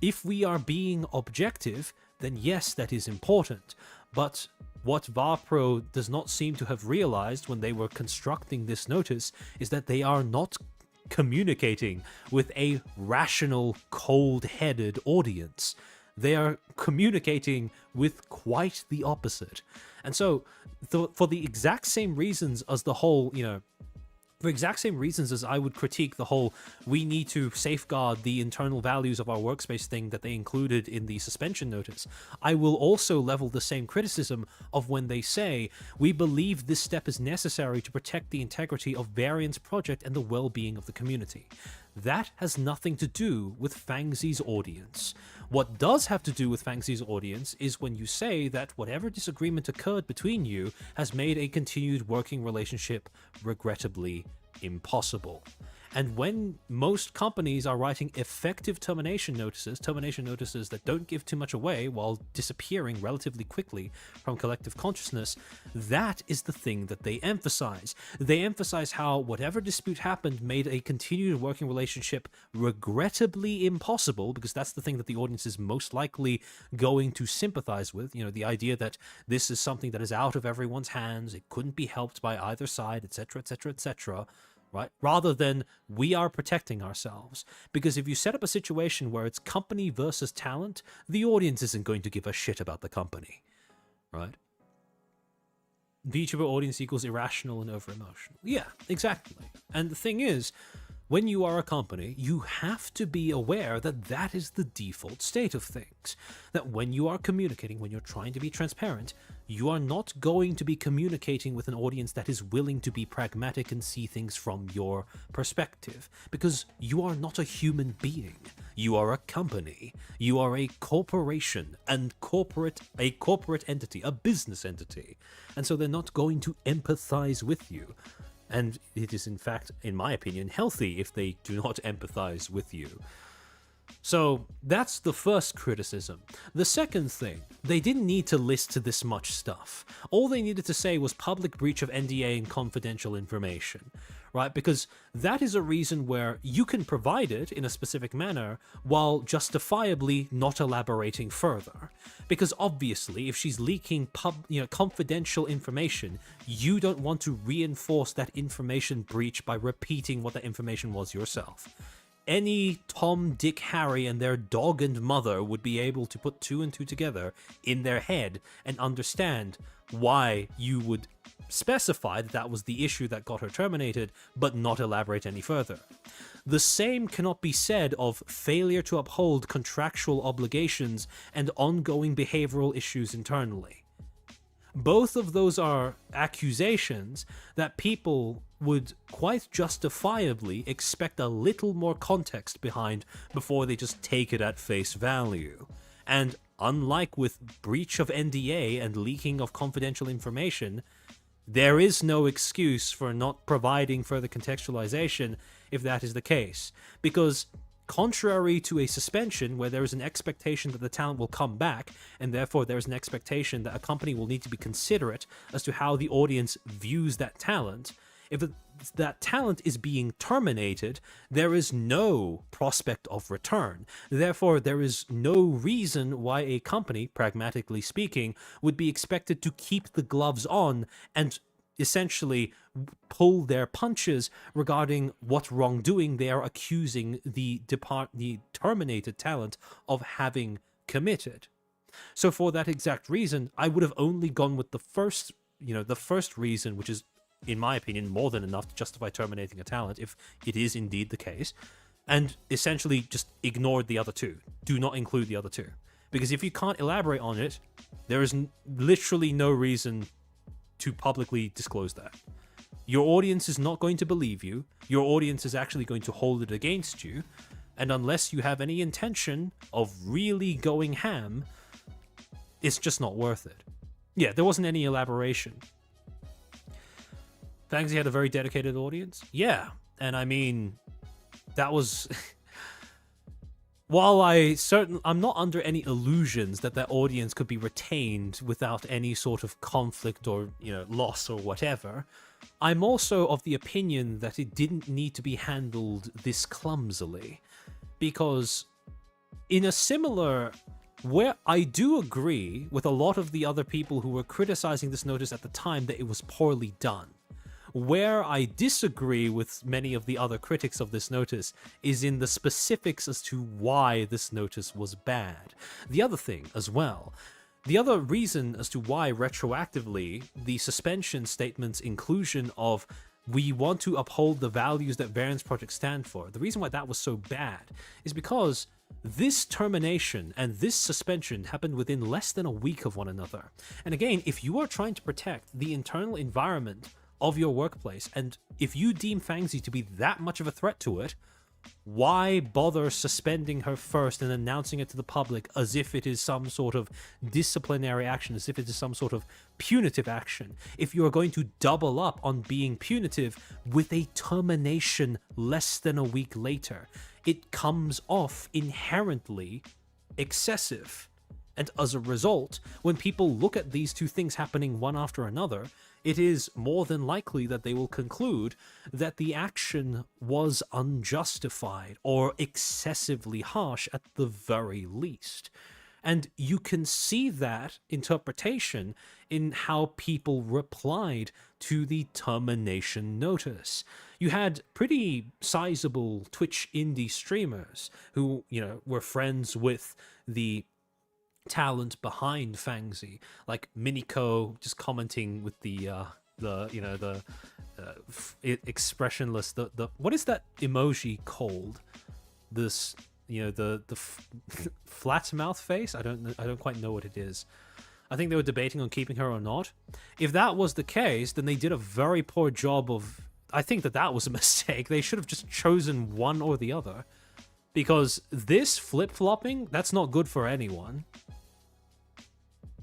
If we are being objective, then yes, that is important. But what VARPRO does not seem to have realized when they were constructing this notice is that they are not communicating with a rational, cold-headed audience. They are communicating with quite the opposite. And so, for the exact same reasons as the whole, for exact same reasons as I would critique the whole, we need to safeguard the internal values of our workspace thing that they included in the suspension notice, I will also level the same criticism of when they say, we believe this step is necessary to protect the integrity of Variance Project and the well-being of the community. That has nothing to do with Fangzi's audience. What does have to do with Fangzi's audience is when you say that whatever disagreement occurred between you has made a continued working relationship regrettably impossible. And when most companies are writing effective termination notices that don't give too much away while disappearing relatively quickly from collective consciousness, that is the thing that they emphasize. They emphasize how whatever dispute happened made a continued working relationship regrettably impossible, because that's the thing that the audience is most likely going to sympathize with. The idea that this is something that is out of everyone's hands, it couldn't be helped by either side, etc., etc., etc., right? Rather than we are protecting ourselves. Because if you set up a situation where it's company versus talent, the audience isn't going to give a shit about the company, right? VTuber audience equals irrational and over-emotional. Yeah, exactly. And the thing is, when you are a company, you have to be aware that that is the default state of things. That when you are communicating, when you're trying to be transparent, you are not going to be communicating with an audience that is willing to be pragmatic and see things from your perspective. Because you are not a human being. You are a company. You are a corporation and a corporate entity, a business entity. And so they're not going to empathize with you. And it is, in fact, in my opinion, healthy if they do not empathize with you. So that's the first criticism. The second thing, they didn't need to list this much stuff. All they needed to say was public breach of NDA and confidential information, right? Because that is a reason where you can provide it in a specific manner while justifiably not elaborating further. Because obviously, if she's leaking confidential information, you don't want to reinforce that information breach by repeating what that information was yourself. Any Tom, Dick, Harry and their dog and mother would be able to put two and two together in their head and understand why you would specify that that was the issue that got her terminated, but not elaborate any further. The same cannot be said of failure to uphold contractual obligations and ongoing behavioral issues internally. Both of those are accusations that people would quite justifiably expect a little more context behind before they just take it at face value. And unlike with breach of NDA and leaking of confidential information, there is no excuse for not providing further contextualization if that is the case. Because contrary to a suspension where there is an expectation that the talent will come back, and therefore there is an expectation that a company will need to be considerate as to how the audience views that talent, if that talent is being terminated, there is no prospect of return. Therefore, there is no reason why a company, pragmatically speaking, would be expected to keep the gloves on and essentially pull their punches regarding what wrongdoing they are accusing the terminated talent of having committed. So for that exact reason, I would have only gone with the first reason, which is, in my opinion, more than enough to justify terminating a talent if it is indeed the case, and essentially just ignored the other two. Do not include the other two. Because if you can't elaborate on it, there is literally no reason to publicly disclose that. Your audience is not going to believe you. Your audience is actually going to hold it against you. And unless you have any intention of really going ham, it's just not worth it. Yeah, there wasn't any elaboration. Fangsy had a very dedicated audience. Yeah, and I mean, that was... While I'm not under any illusions that that audience could be retained without any sort of conflict or, loss or whatever, I'm also of the opinion that it didn't need to be handled this clumsily. Because in a similar... where I do agree with a lot of the other people who were criticizing this notice at the time that it was poorly done. Where I disagree with many of the other critics of this notice is in the specifics as to why this notice was bad. The other thing as well, the other reason as to why retroactively the suspension statement's inclusion of we want to uphold the values that Variance Project stand for, the reason why that was so bad is because this termination and this suspension happened within less than a week of one another. And again, if you are trying to protect the internal environment of your workplace, and if you deem Fangsy to be that much of a threat to it, why bother suspending her first and announcing it to the public as if it is some sort of disciplinary action, as if it is some sort of punitive action, if you are going to double up on being punitive with a termination less than a week later? It comes off inherently excessive. And as a result, when people look at these two things happening one after another, it is more than likely that they will conclude that the action was unjustified or excessively harsh at the very least. And you can see that interpretation in how people replied to the termination notice. You had pretty sizable Twitch indie streamers who, were friends with the talent behind Fangsy, like Miniko just commenting with the expressionless, the what is that emoji called? This, the flat mouth face. I don't quite know what it is. I think they were debating on keeping her or not. If that was the case, then they did a very poor job of... I think that was a mistake. They should have just chosen one or the other. Because this flip-flopping, that's not good for anyone.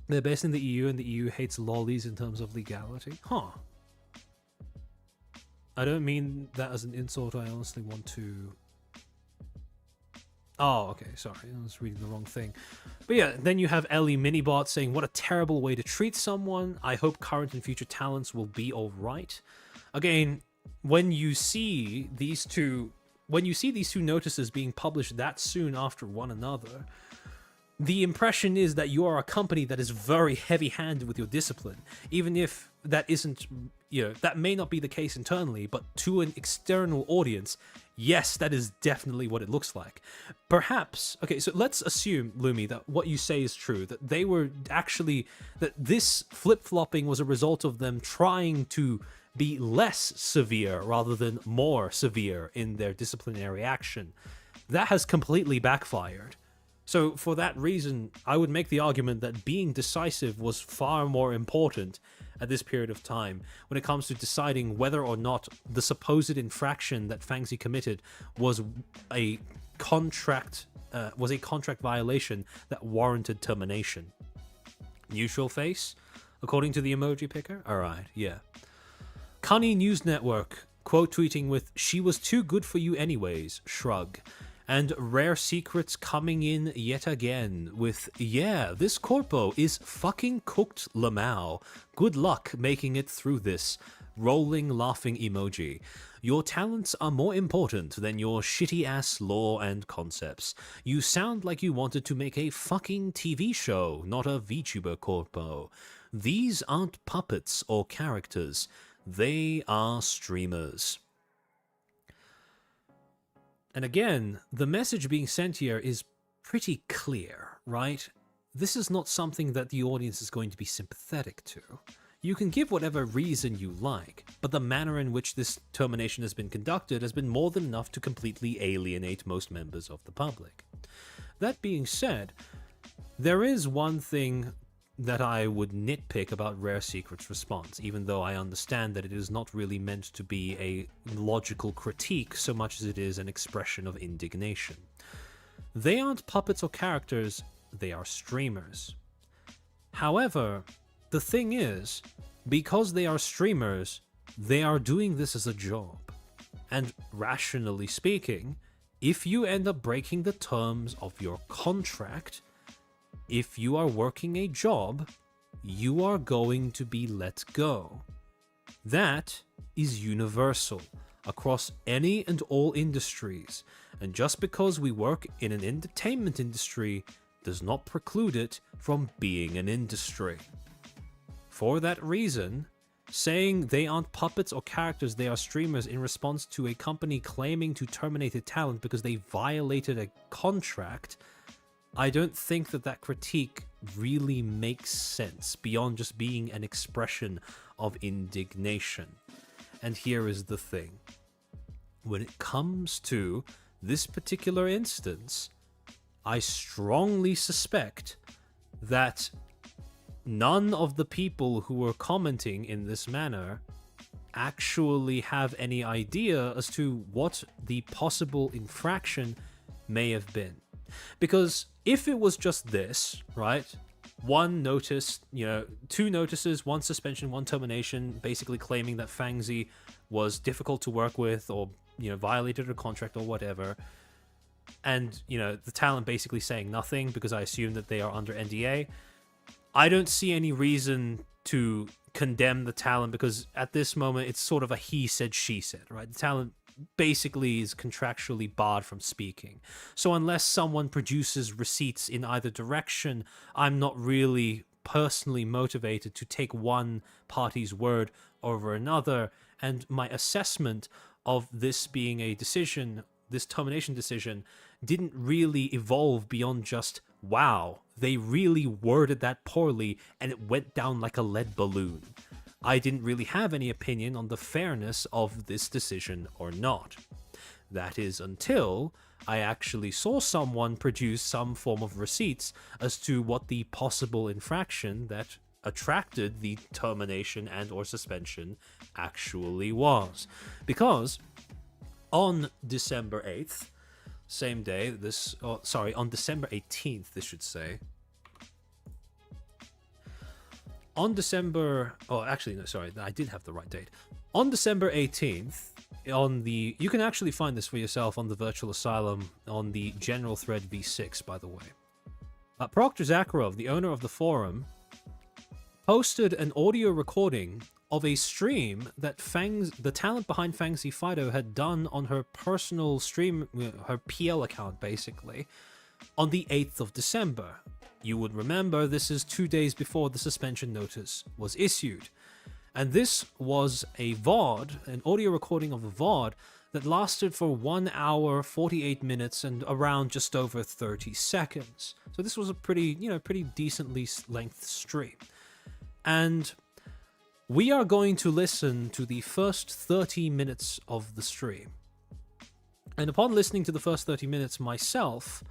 They're based in the EU, and the EU hates lollies in terms of legality. Huh. I don't mean that as an insult. I honestly want to... Oh, okay, sorry. I was reading the wrong thing. But yeah, then you have Ellie Minibot saying, what a terrible way to treat someone. I hope current and future talents will be alright. Again, when you see these two notices being published that soon after one another, the impression is that you are a company that is very heavy-handed with your discipline, even if that isn't, that may not be the case internally, but to an external audience, yes, that is definitely what it looks like. Perhaps, okay, so let's assume, Lumi, that what you say is true, that they were actually, that this flip-flopping was a result of them trying to be less severe rather than more severe in their disciplinary action. That has completely backfired. So for that reason, I would make the argument that being decisive was far more important at this period of time when it comes to deciding whether or not the supposed infraction that Fangzi committed was a contract violation that warranted termination. Neutral face, according to the emoji picker? Alright, yeah. Cunny News Network, quote tweeting with, "She was too good for you anyways," shrug. And Rare Secrets coming in yet again with, "Yeah, this corpo is fucking cooked, Lamau. Good luck making it through this." Rolling laughing emoji. "Your talents are more important than your shitty ass lore and concepts. You sound like you wanted to make a fucking TV show, not a VTuber corpo. These aren't puppets or characters. They are streamers." And again, the message being sent here is pretty clear, right? This is not something that the audience is going to be sympathetic to. You can give whatever reason you like, but the manner in which this termination has been conducted has been more than enough to completely alienate most members of the public. That being said, there is one thing that I would nitpick about Rare Secret's response, even though I understand that it is not really meant to be a logical critique so much as it is an expression of indignation. They aren't puppets or characters, they are streamers. However, the thing is, because they are streamers, they are doing this as a job. And rationally speaking, if you end up breaking the terms of your contract, if you are working a job, you are going to be let go. That is universal across any and all industries, and just because we work in an entertainment industry does not preclude it from being an industry. For that reason, saying they aren't puppets or characters, they are streamers in response to a company claiming to terminate a talent because they violated a contract, I don't think that that critique really makes sense beyond just being an expression of indignation. And here is the thing. When it comes to this particular instance, I strongly suspect that none of the people who were commenting in this manner actually have any idea as to what the possible infraction may have been. Because if it was just this, right, one notice, two notices, one suspension, one termination, basically claiming that Fangzi was difficult to work with or, violated a contract or whatever, and, the talent basically saying nothing because I assume that they are under NDA, I don't see any reason to condemn the talent because at this moment it's sort of a he said, she said, right? The talent basically is contractually barred from speaking. So unless someone produces receipts in either direction, I'm not really personally motivated to take one party's word over another. And my assessment of this being a decision, this termination decision, didn't really evolve beyond just, wow, they really worded that poorly and it went down like a lead balloon. I didn't really have any opinion on the fairness of this decision or not. That is until I actually saw someone produce some form of receipts as to what the possible infraction that attracted the termination and or suspension actually was. Because on December 8th, same day, on December 18th, this should say, on December... Oh, actually, no, sorry, I did have the right date. On December 18th, you can actually find this for yourself on the Virtual Asylum on the general thread v6, by the way. Proctor Zakharov, the owner of the forum, posted an audio recording of a stream that the talent behind Fangzy Fido had done on her personal stream, her PL account basically, on the 8th of December. You would remember this is 2 days before the suspension notice was issued. And this was a VOD, an audio recording of a VOD that lasted for 1 hour, 48 minutes and around just over 30 seconds. So this was a pretty decently length stream. And we are going to listen to the first 30 minutes of the stream. And upon listening to the first 30 minutes myself,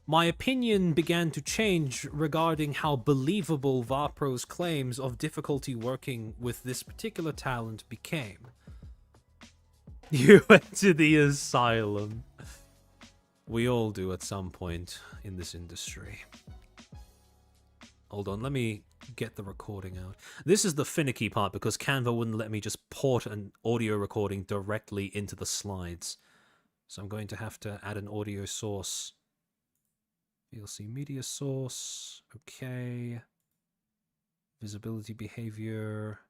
my opinion began to change regarding how believable Vapro's claims of difficulty working with this particular talent became. You went to the asylum. We all do at some point in this industry. Hold on, let me get the recording out. This is the finicky part because Canva wouldn't let me just port an audio recording directly into the slides. So I'm going to have to add an audio source. VLC media source. Okay. Visibility behavior.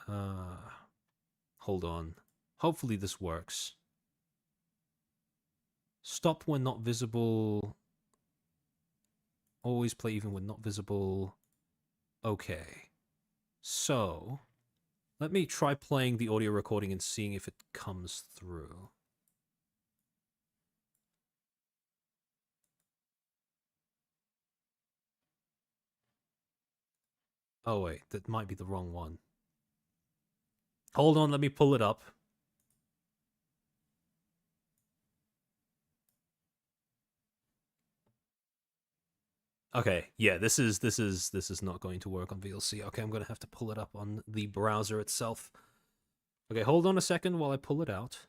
Hold on. Hopefully this works. Stop when not visible. Always play even when not visible. Okay. So, let me try playing the audio recording and seeing if it comes through. Oh wait, that might be the wrong one. Hold on, let me pull it up. Okay, yeah, this is not going to work on VLC. Okay, I'm going to have to pull it up on the browser itself. Okay, hold on a second while I pull it out.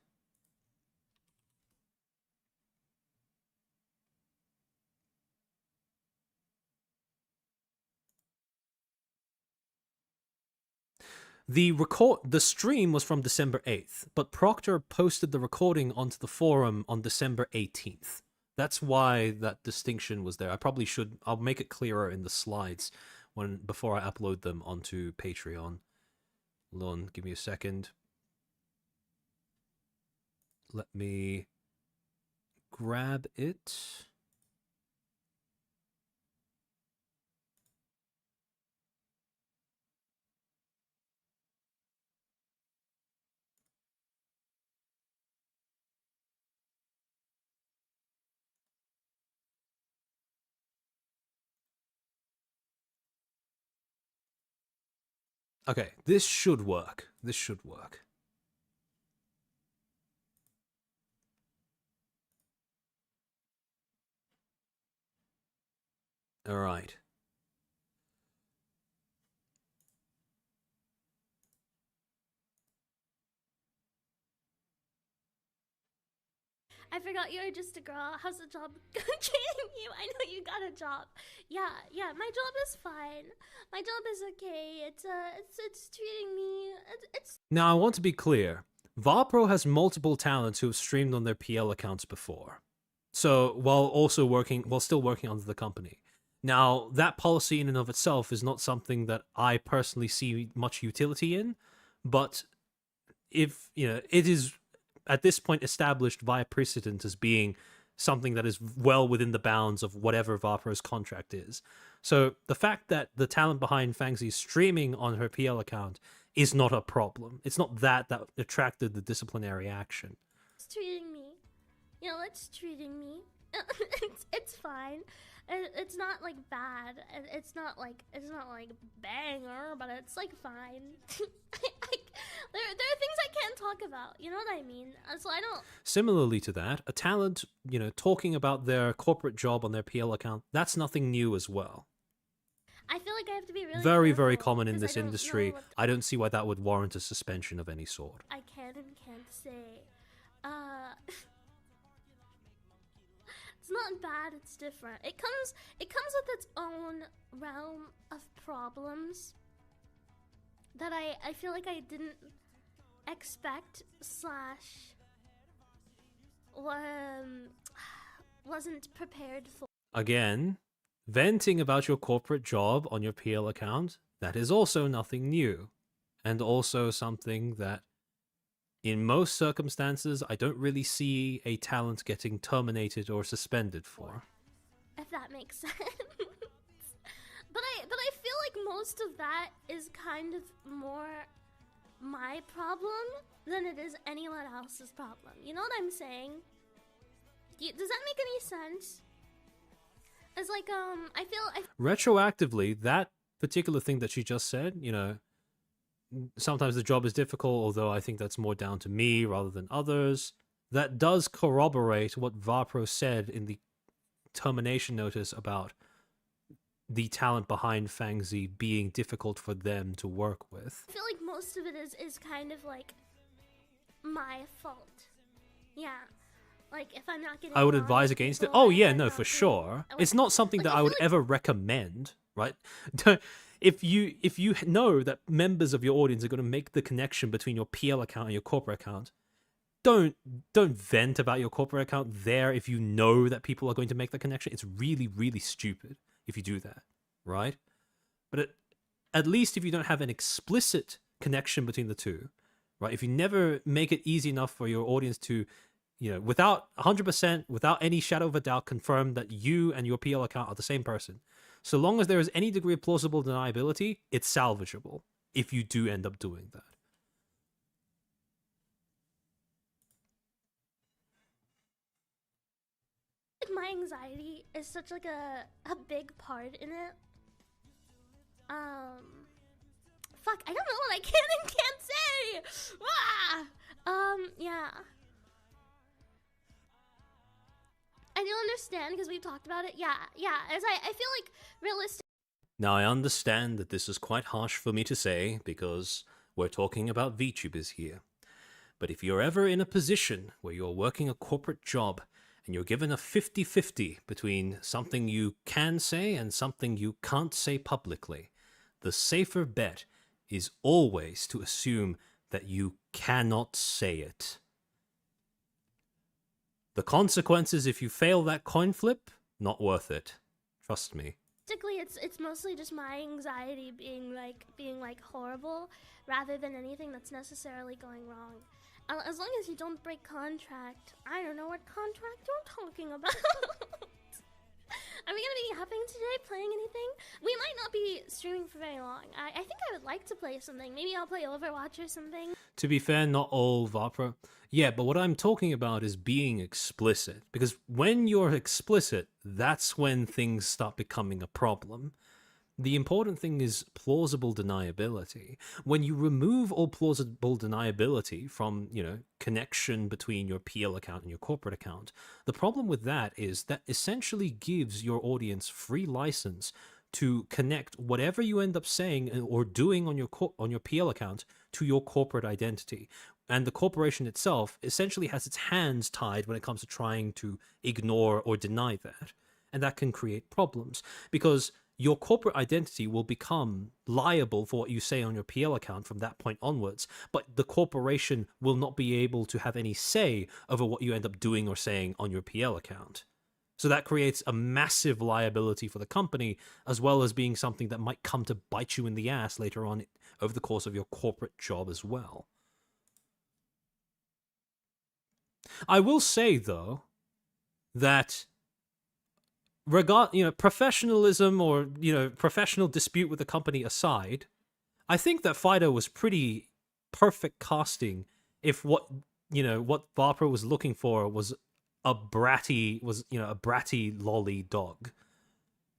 The stream was from December 8th, but Proctor posted the recording onto the forum on December 18th. That's why that distinction was there. I'll make it clearer in the slides before I upload them onto Patreon. Hold on, give me a second. Let me grab it. Okay, this should work. This should work. All right.
I forgot you were just a girl. How's the job treating you? I know you got a job. Yeah, my job is fine. My job is okay. It's treating me. It's.
Now I want to be clear. Vapro has multiple talents who have streamed on their PL accounts before. So while still working under the company. Now that policy in and of itself is not something that I personally see much utility in, but if it is at this point established via precedent as being something that is well within the bounds of whatever Vapro's contract is. So the fact that the talent behind Fangzy is streaming on her PL account is not a problem. It's not that attracted the disciplinary action.
It's treating me. It's treating me. it's fine. It's not like bad. It's not like banger, but it's like fine. There are things I can't talk about. You know what I mean? So I don't.
Similarly to that, a talent, talking about their corporate job on their PL account, that's nothing new as well.
I feel like I have to be really
very,
careful
very common in
because
this industry. I don't see why that would warrant a suspension of any sort.
I can and can't say. It's not bad, it's different. It comes with its own realm of problems that I feel like I didn't expect slash wasn't prepared for.
Again, venting about your corporate job on your PL account, that is also nothing new. And also something that, in most circumstances, I don't really see a talent getting terminated or suspended for.
If that makes sense. But I feel like most of that is kind of more my problem than it is anyone else's problem. You know what I'm saying? Does that make any sense? It's like, I feel...
Retroactively, that particular thing that she just said, you know, sometimes the job is difficult, although I think that's more down to me rather than others. That does corroborate what Vapro said in the termination notice about the talent behind Fangzi being difficult for them to work with.
I feel like most of it is kind of like my fault. Yeah. Like, if I'm not getting
I would
along
advise
with
against it.
people,
Oh
if
yeah,
I'm
no,
not
for
doing-
sure.
like-
It's not something
like,
that
I
I would
feel like-
ever recommend, right? If you know that members of your audience are going to make the connection between your PL account and your corporate account, don't vent about your corporate account there if you know that people are going to make the connection. It's really, really stupid if you do that, right? But at least if you don't have an explicit connection between the two, right? If you never make it easy enough for your audience to, you know, without 100%, without any shadow of a doubt, confirm that you and your PL account are the same person, so long as there is any degree of plausible deniability, it's salvageable if you do end up doing that.
Like, my anxiety is such like a big part in it. Fuck, I don't know what I can and can't say. Yeah. I do understand because we've talked about it. Yeah. As I feel like realistic.
Now, I understand that this is quite harsh for me to say because we're talking about VTubers here. But if you're ever in a position where you're working a corporate job and you're given a 50-50 between something you can say and something you can't say publicly, the safer bet is always to assume that you cannot say it. The consequences if you fail that coin flip, not worth it. Trust me.
It's mostly just my anxiety being like horrible rather than anything that's necessarily going wrong. As long as you don't break contract. I don't know what contract you're talking about. Are we gonna be having today, playing anything? We might not be streaming for very long. I think I would like to play something. Maybe I'll play Overwatch or something.
To be fair, not all Vapra. Yeah, but what I'm talking about is being explicit. Because when you're explicit, that's when things start becoming a problem. The important thing is plausible deniability. When you remove all plausible deniability from, you know, connection between your PL account and your corporate account, the problem with that is that essentially gives your audience free license to connect whatever you end up saying or doing on your PL account to your corporate identity. And the corporation itself essentially has its hands tied when it comes to trying to ignore or deny that. And that can create problems because your corporate identity will become liable for what you say on your PL account from that point onwards, but the corporation will not be able to have any say over what you end up doing or saying on your PL account. So that creates a massive liability for the company, as well as being something that might come to bite you in the ass later on over the course of your corporate job as well. I will say, though, that professionalism or, professional dispute with the company aside, I think that Fido was pretty perfect casting if what Vapra was looking for was a bratty lolly dog.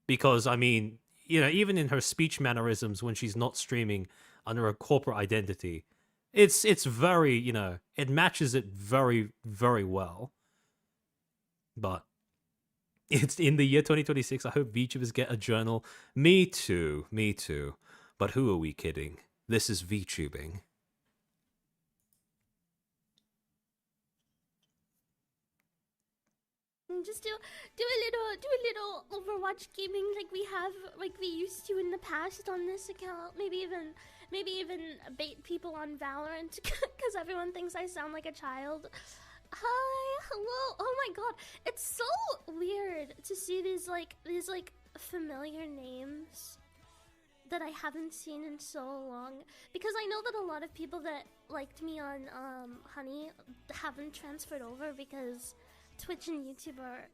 Because, I mean, even in her speech mannerisms when she's not streaming under a corporate identity, it's very, it matches it very, very well. But it's in the year 2026. I hope VTubers get a journal. Me too. But who are we kidding? This is VTubing.
Just do a little Overwatch gaming like we used to in the past on this account. Maybe even bait people on Valorant because everyone thinks I sound like a child. Hi, hello. Oh my god, it's so weird to see these familiar names that I haven't seen in so long, because I know that a lot of people that liked me on Honey haven't transferred over because Twitch and YouTube are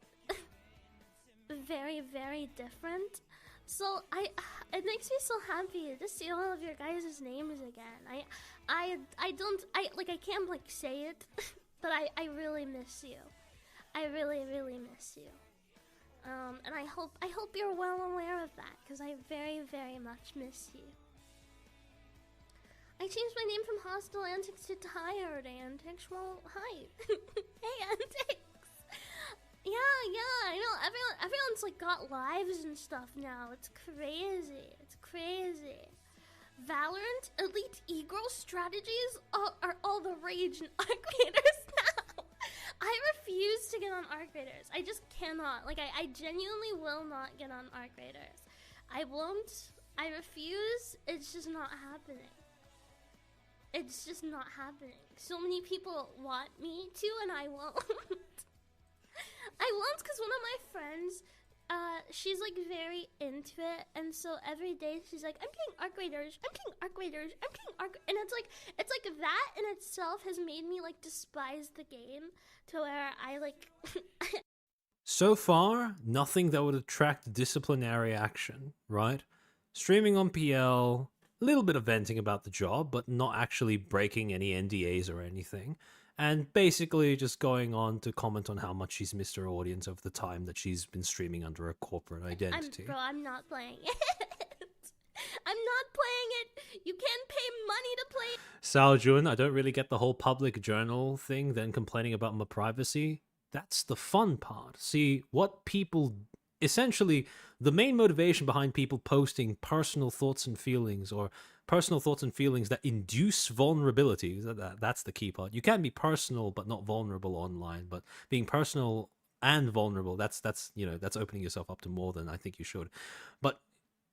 very, very different. So it makes me so happy to see all of your guys' names again. I can't like say it, but I really miss you. I really, really miss you. And I hope you're well aware of that, because I very, very much miss you. I changed my name from Hostile Antics to Tired Antics. Well, hi. Hey, Antics. Yeah, I know. Everyone's like got lives and stuff now. It's crazy. Valorant Elite E-Girl strategies are all the rage in Arc Raiders now. I refuse to get on Arc Raiders. I just cannot. Like, I genuinely will not get on Arc Raiders. I won't. I refuse. It's just not happening. It's just not happening. So many people want me to, and I won't. I won't, because one of my friends, she's like very into it, and so every day she's like, I'm playing Arc Raiders, and it's like that in itself has made me like despise the game to where I like.
So far, nothing that would attract disciplinary action, right? Streaming on PL, a little bit of venting about the job, but not actually breaking any NDAs or anything. And basically just going on to comment on how much she's missed her audience over the time that she's been streaming under a corporate identity.
I'm not playing it. I'm not playing it. You can't pay money to play it.
Sao Jun, I don't really get the whole public journal thing, then complaining about my privacy. That's the fun part. See, what people... Essentially, the main motivation behind people posting personal thoughts and feelings, or personal thoughts and feelings that induce vulnerability, that's the key part. You can be personal but not vulnerable online, but being personal and vulnerable, that's opening yourself up to more than I think you should. But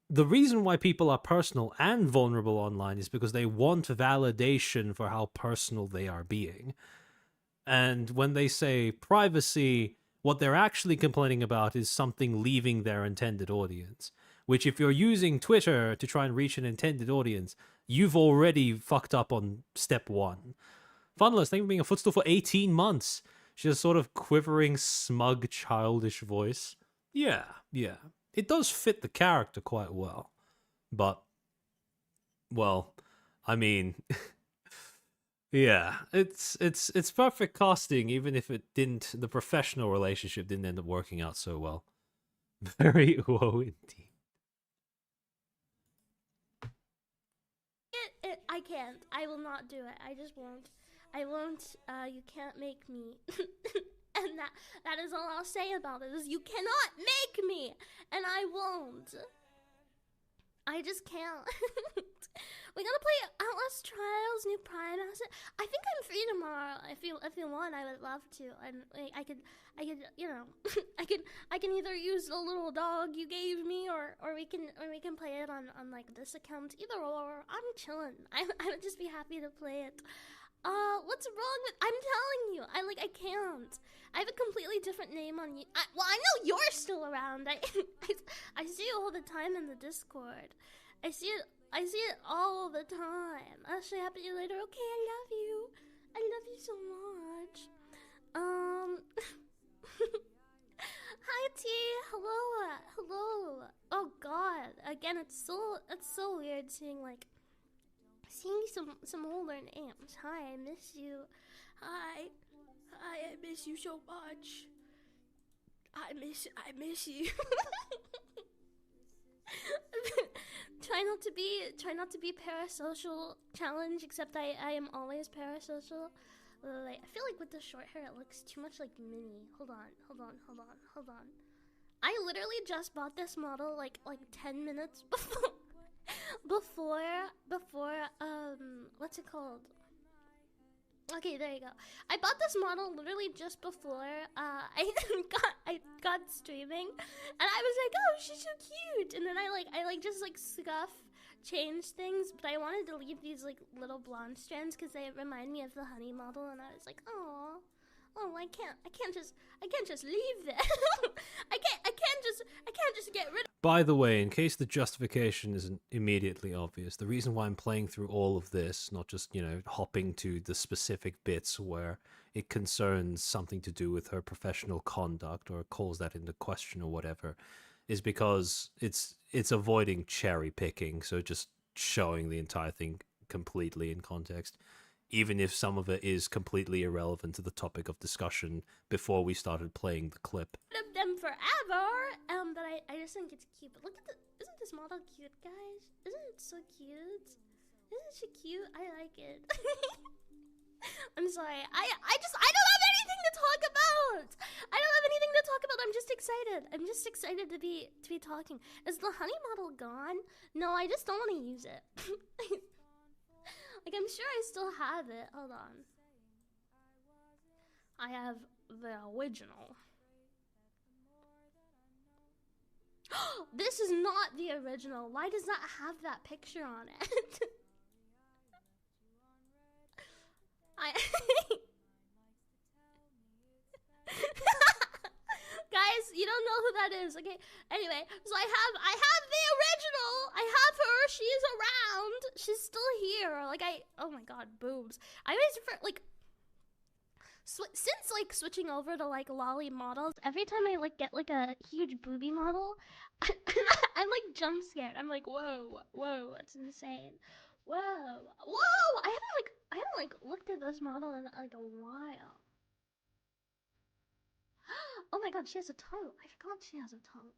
the reason why people are personal and vulnerable online is because they want validation for how personal they are being. And when they say privacy, what they're actually complaining about is something leaving their intended audience. Which, if you're using Twitter to try and reach an intended audience, you've already fucked up on step one. Funless, thank you for being a Footstool for 18 months. She has a sort of quivering, smug, childish voice. Yeah. It does fit the character quite well. But, well, I mean... Yeah, it's perfect casting, even if the professional relationship didn't end up working out so well. Very woe indeed.
I can't. I will not do it. I just won't. I won't. You can't make me. And that is all I'll say about it, is you cannot make me, and I won't. I just can't. We gotta play Outlast Trials, New Prime Asset. I think I'm free tomorrow. If you want, I would love to. And I could, you know, I can either use the little dog you gave me, or we can play it on like this account. Either or, I'm chilling. I would just be happy to play it. What's wrong with? I'm telling you, I can't. I have a completely different name on you. Well, I know you're still around. I see you all the time in the Discord. I see it all the time. I'll say happy to you later. Okay, I love you. I love you so much. Hi T. Hello. Oh God. Again, it's so weird seeing some older names. Hi, I miss you. Hi, I miss you so much. I miss you. Try not to be parasocial challenge, except I am always parasocial. I feel like with the short hair it looks too much like Minnie. Hold on. I literally just bought this model like 10 minutes before what's it called? Okay, there you go. I bought this model literally just before I got streaming, and I was like, oh, she's so cute, and then I just scuff change things, but I wanted to leave these like little blonde strands because they remind me of the honey model, and I was like, oh, I can't just leave this. I can't just get rid of.
By the way, in case the justification isn't immediately obvious, the reason why I'm playing through all of this, not just, hopping to the specific bits where it concerns something to do with her professional conduct or calls that into question or whatever, is because it's avoiding cherry picking, so just showing the entire thing completely in context, even if some of it is completely irrelevant to the topic of discussion before we started playing the clip.
Them forever, but I just think it's cute. But look at isn't this model cute, guys? Isn't it so cute? Isn't she cute? I like it. I'm sorry. I don't have anything to talk about. I don't have anything to talk about. I'm just excited. I'm just excited to be talking. Is the honey model gone? No, I just don't want to use it. Like, I'm sure I still have it. Hold on. I have the original. This is not the original. Why does that have that picture on it? Guys, you don't know who that is, okay? Anyway, so I have the original. I have her. She's around. She's still here. Like, oh my god, boobs. I always refer, like, since like switching over to like lolly models, every time I like get like a huge booby model, I'm like jump scared. I'm like, whoa, that's insane. Whoa. I haven't looked at this model in like a while. Oh my god, she has a tongue. I forgot she has a tongue.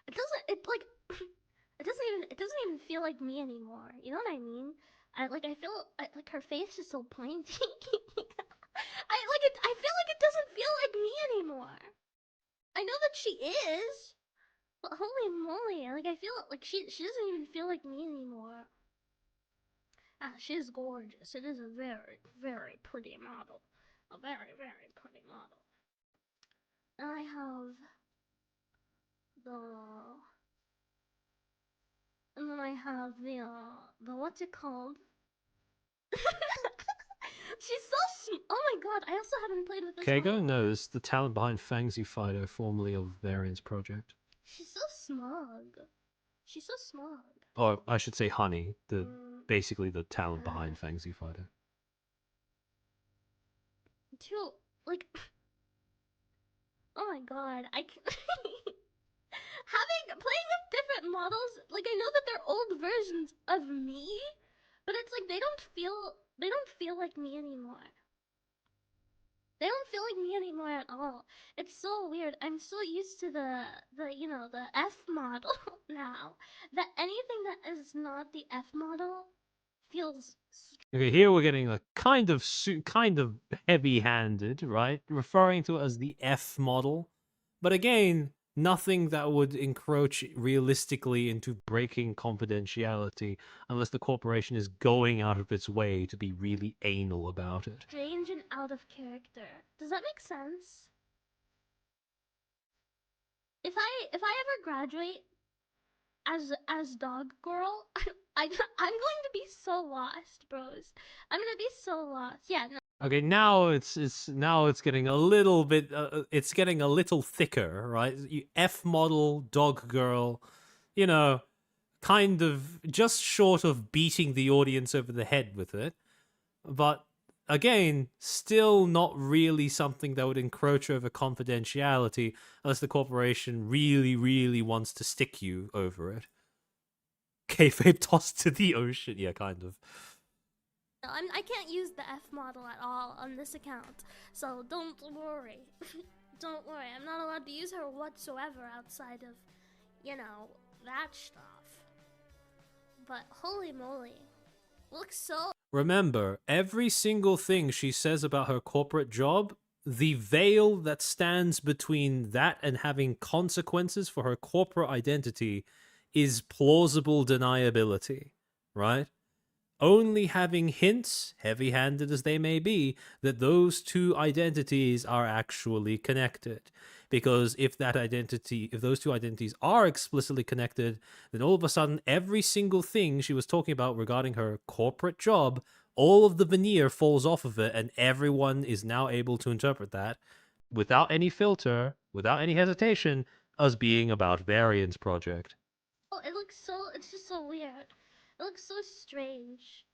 It doesn't even feel like me anymore. You know what I mean? I feel like her face is so pointy. I feel like it doesn't feel like me anymore. I know that she is, but holy moly, like I feel like she doesn't even feel like me anymore. Ah, she's gorgeous. It is a very, very pretty model. A very, very pretty model. And I have and then I have the what's it called? She's so oh my god, I also haven't played with this
Kago
model.
knows the talent behind Fangsy Fido, formerly of Variance Project.
She's so smug. She's so smug.
Or I should say Honey, basically the talent behind Fangsy Fido.
Too, like, oh my god, playing with different models, like I know that they're old versions of me, but it's like they don't feel like me anymore. They don't feel like me anymore at all. It's so weird. I'm so used to the F model now that anything that is not the F model feels
Okay, here we're getting a kind of heavy-handed, right? Referring to it as the F model. But again, nothing that would encroach realistically into breaking confidentiality unless the corporation is going out of its way to be really anal about it.
strange and out of character. Does that make sense? If I ever graduate as dog girl, I'm going to be so lost, bros. I'm gonna be so lost. Yeah. No.
Okay, now it's getting a little bit it's getting a little thicker, right? F model dog girl, kind of just short of beating the audience over the head with it. But again, still not really something that would encroach over confidentiality unless the corporation really, really wants to stick you over it. Kayfabe tossed to the ocean. Yeah, kind of.
I can't use the F model at all on this account, so don't worry. Don't worry, I'm not allowed to use her whatsoever outside of, that stuff. But holy moly, looks so...
Remember, every single thing she says about her corporate job, the veil that stands between that and having consequences for her corporate identity is plausible deniability, right? only having hints, heavy-handed as they may be, that those two identities are actually connected. Because if those two identities are explicitly connected, then all of a sudden every single thing she was talking about regarding her corporate job, all of the veneer falls off of it, and everyone is now able to interpret that without any filter, without any hesitation, as being about Varian's project.
Oh, it looks so. It's just so weird. It looks so strange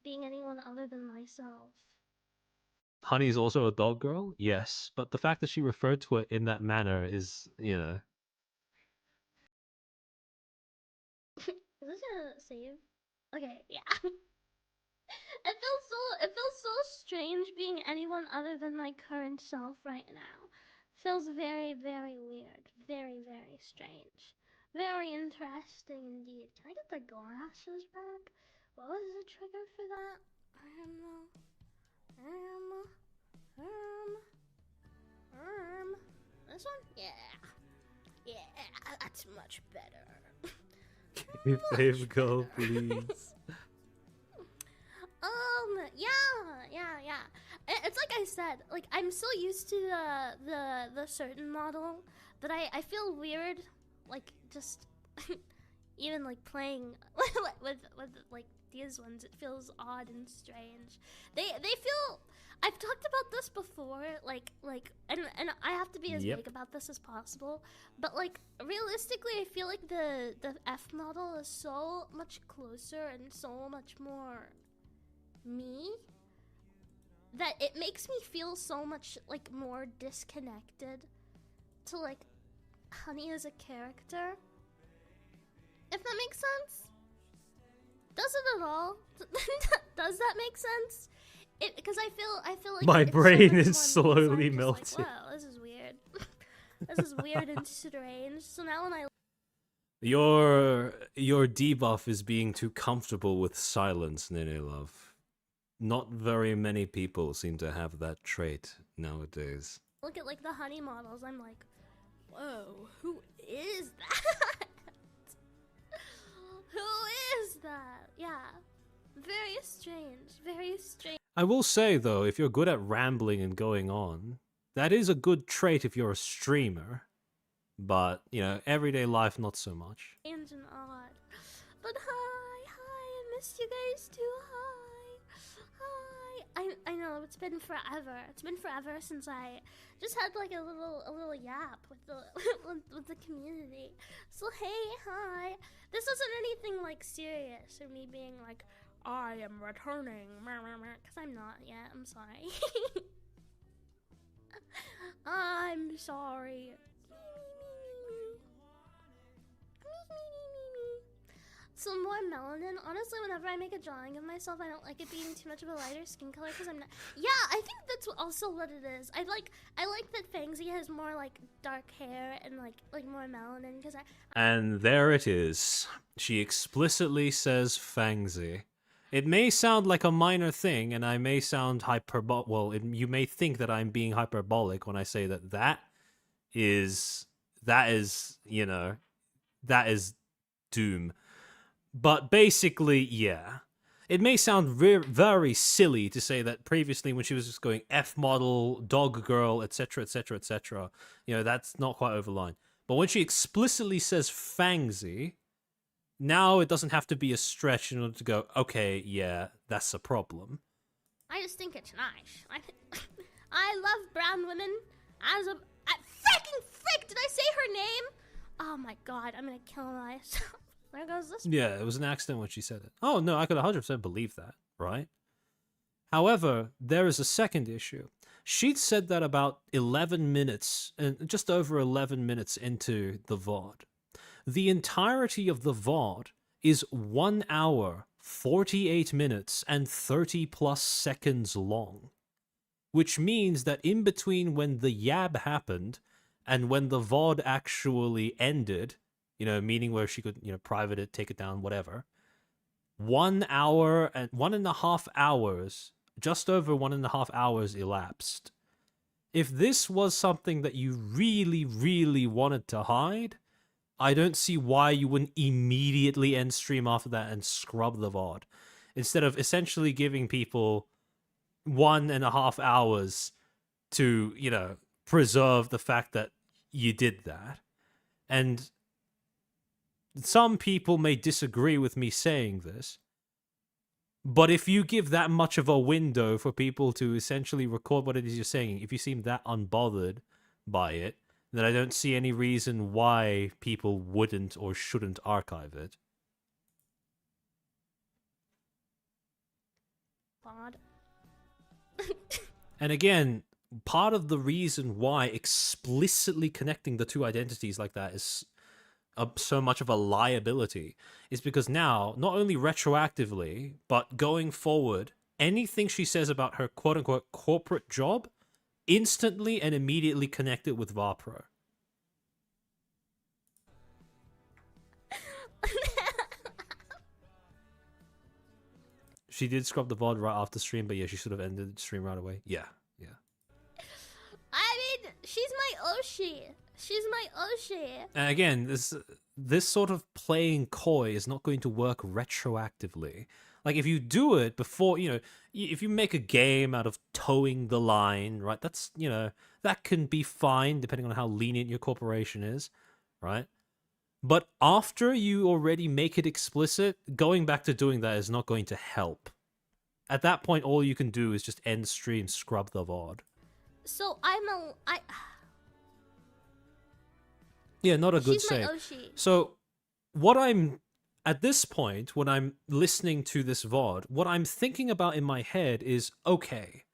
being anyone other than myself.
Honey's also a dog girl? Yes, but the fact that she referred to it in that manner is,
Is this gonna save? Okay, yeah. It feels so strange being anyone other than my current self right now. Feels very, very weird. Very, very strange. Very interesting indeed. Can I get the glasses back? What was the trigger for that? This one? Yeah. Yeah, that's much better.
Fave girl, please.
Yeah. It's like I said, like I'm so used to the certain model that I feel weird, like just even like playing with like these ones. It feels odd and strange. They feel. I've talked about this before, and I have to be as vague about this as possible. But like realistically, I feel like the F model is so much closer and so much more me that it makes me feel so much like more disconnected to like Honey as a character. If that makes sense? Does it at all? Does that make sense? Because I feel like
My
it's
brain
so much
is
more me, so
slowly
I'm just
melting.
Like, wow, this is weird. This is weird and strange. So now when I
Your debuff is being too comfortable with silence, Nene Love. Not very many people seem to have that trait nowadays.
look at like the Honey models, I'm like, whoa, who is that? Who is that? Yeah. Very strange. Very strange.
I will say, though, if you're good at rambling and going on, that is a good trait if you're a streamer. But, everyday life, not so much.
And odd. But hi, I missed you guys too. Hi. I know it's been forever. It's been forever since I just had like a little yap with the with the community. So hey, hi. This isn't anything like serious or me being like I am returning, because I'm not yet. I'm sorry. I'm sorry. Some more melanin. Honestly, whenever I make a drawing of myself, I don't like it being too much of a lighter skin color because I'm not. Yeah, I think that's also what it is. I like that Fangsy has more like dark hair and like more melanin because I.
And there it is. She explicitly says Fangsy. It may sound like a minor thing, and I may sound hyperbolic. Well, you may think that I'm being hyperbolic when I say that is doom. But basically, yeah. It may sound very silly to say that previously when she was just going F model, dog girl, etc., etc., etc., that's not quite over the line. But when she explicitly says Fangsy, now it doesn't have to be a stretch in order to go, okay, yeah, that's a problem.
I just think it's nice. I love brown women as a... Freaking frick! Did I say her name? Oh my god, I'm gonna kill myself. There goes this.
Yeah, it was an accident when she said it. Oh, no, I could 100% believe that, right? However, there is a second issue. She'd said that about 11 minutes, and just over 11 minutes into the VOD. The entirety of the VOD is 1 hour, 48 minutes, and 30 plus seconds long. Which means that in between when the yab happened and when the VOD actually ended, meaning where she could, private it, take it down, whatever, 1 hour and 1.5 hours, just over 1.5 hours elapsed. If this was something that you really, really wanted to hide, I don't see why you wouldn't immediately end stream after that and scrub the VOD. instead of essentially giving people 1.5 hours to, you know, preserve the fact that you did that. And some people may disagree with me saying this, but if you give that much of a window for people to essentially record what it is you're saying, if you seem that unbothered by it, then I don't see any reason why people wouldn't or shouldn't archive it.
Bod.
And again, part of the reason why explicitly connecting the two identities like that is so much of a liability is because now, not only retroactively, but going forward, anything she says about her quote-unquote corporate job instantly and immediately connected with Vapro. She did scrub the VOD right after stream, but yeah, she should have ended the stream right away. Yeah.
I mean, she's my Oshi. She's my Oshi.
And again, this sort of playing coy is not going to work retroactively. Like, if you do it before, you know, if you make a game out of towing the line, right, that's, you know, that can be fine depending on how lenient your corporation is, right? But after you already make it explicit, going back to doing that is not going to help. At that point, all you can do is just end stream, scrub the VOD.
So
Yeah, not a good
she's my
save.
Oshi.
So, what I'm at this point, when I'm listening to this VOD, what I'm thinking about in my head is, okay,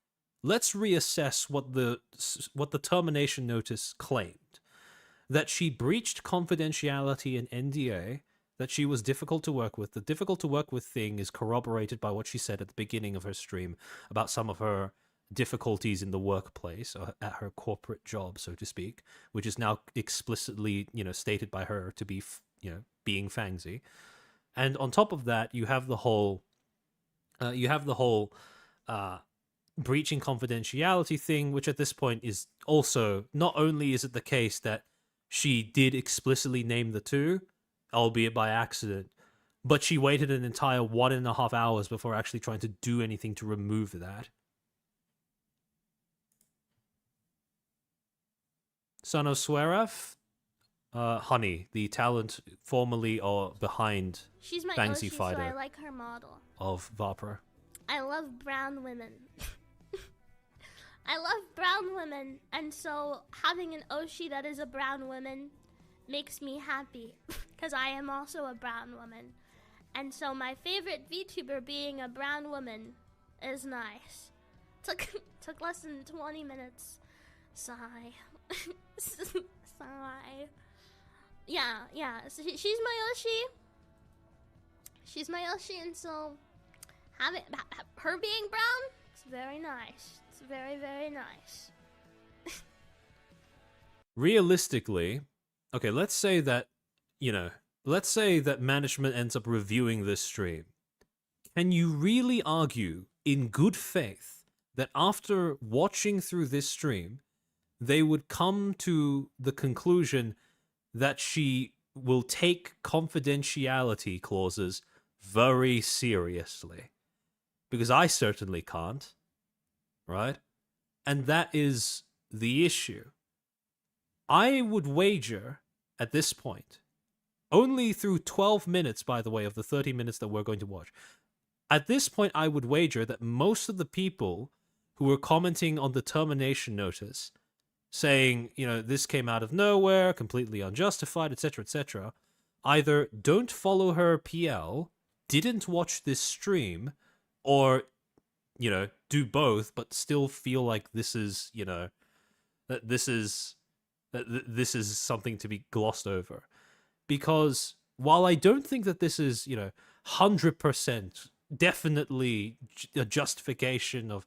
let's reassess what the termination notice claimed. That she breached confidentiality and NDA, that she was difficult to work with. The difficult to work with thing is corroborated by what she said at the beginning of her stream about some of her difficulties in the workplace, or at her corporate job, so to speak, which is now explicitly, you know, stated by her to be, you know, being Fangsy. And on top of that, you have the whole breaching confidentiality thing, which at this point is also, not only is it the case that she did explicitly name the two, albeit by accident, but she waited an entire 1.5 hours before actually trying to do anything to remove that. Son of Sweraf, Honey, the talent formerly or behind
She's my
Fangsy
Oshi, so
Fighter
I like her model.
of Vapor.
I love brown women. I love brown women, and so having an Oshi that is a brown woman makes me happy, because I am also a brown woman. And so my favorite VTuber being a brown woman is nice. Took less than 20 minutes. Sigh. Sigh. Yeah. So she's my Oshi. She's my Oshi, and so her being brown, it's very nice. It's very, very nice.
Realistically, okay, let's say that management ends up reviewing this stream. Can you really argue in good faith that after watching through this stream, they would come to the conclusion that she will take confidentiality clauses very seriously? Because I certainly can't, right? And that is the issue. I would wager at this point, only through 12 minutes, by the way, of the 30 minutes that we're going to watch, at this point I would wager that most of the people who were commenting on the termination notice, saying, you know, this came out of nowhere, completely unjustified, etc., either don't follow her PL, didn't watch this stream, or, you know, do both, but still feel like this is, you know, that this is something to be glossed over. Because while I don't think that this is, you know, 100% definitely a justification of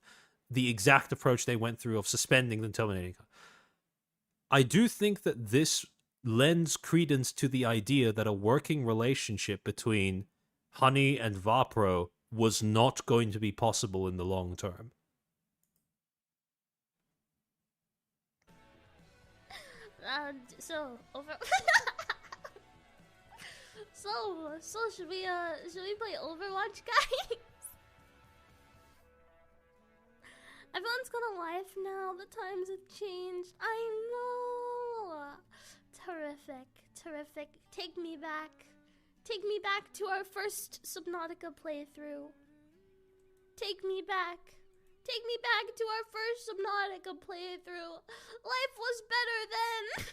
the exact approach they went through of suspending and terminating, I do think that this lends credence to the idea that a working relationship between Honey and Vapro was not going to be possible in the long term.
So over. so should we play Overwatch, guys? the life now. The times have changed. I know. Terrific, terrific. Take me back. Take me back to our first Subnautica playthrough. Take me back. Take me back to our first Subnautica playthrough. Life was better then.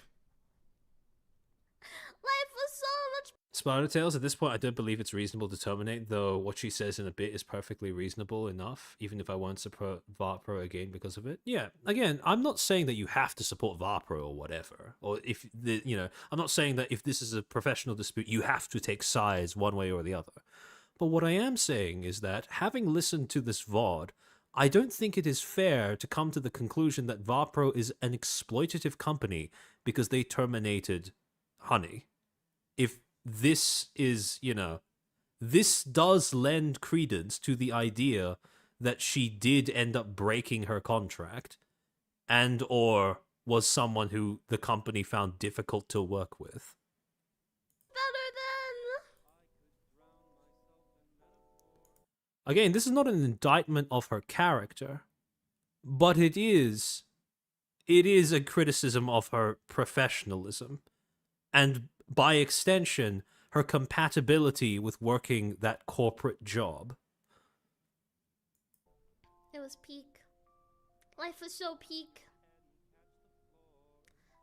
Life was so much.
Spider Tales, at this point, I don't believe it's reasonable to terminate, though what she says in a bit is perfectly reasonable enough, even if I won't support Varpro again because of it. Yeah, again, I'm not saying that you have to support Varpro or whatever, or if, I'm not saying that if this is a professional dispute, you have to take sides one way or the other. But what I am saying is that, having listened to this VOD, I don't think it is fair to come to the conclusion that Varpro is an exploitative company because they terminated Honey. If this is, this does lend credence to the idea that she did end up breaking her contract and or was someone who the company found difficult to work with.
Better than.
Again, this is not an indictment of her character, but it is a criticism of her professionalism and, by extension, her compatibility with working that corporate job.
It was peak. Life was so peak.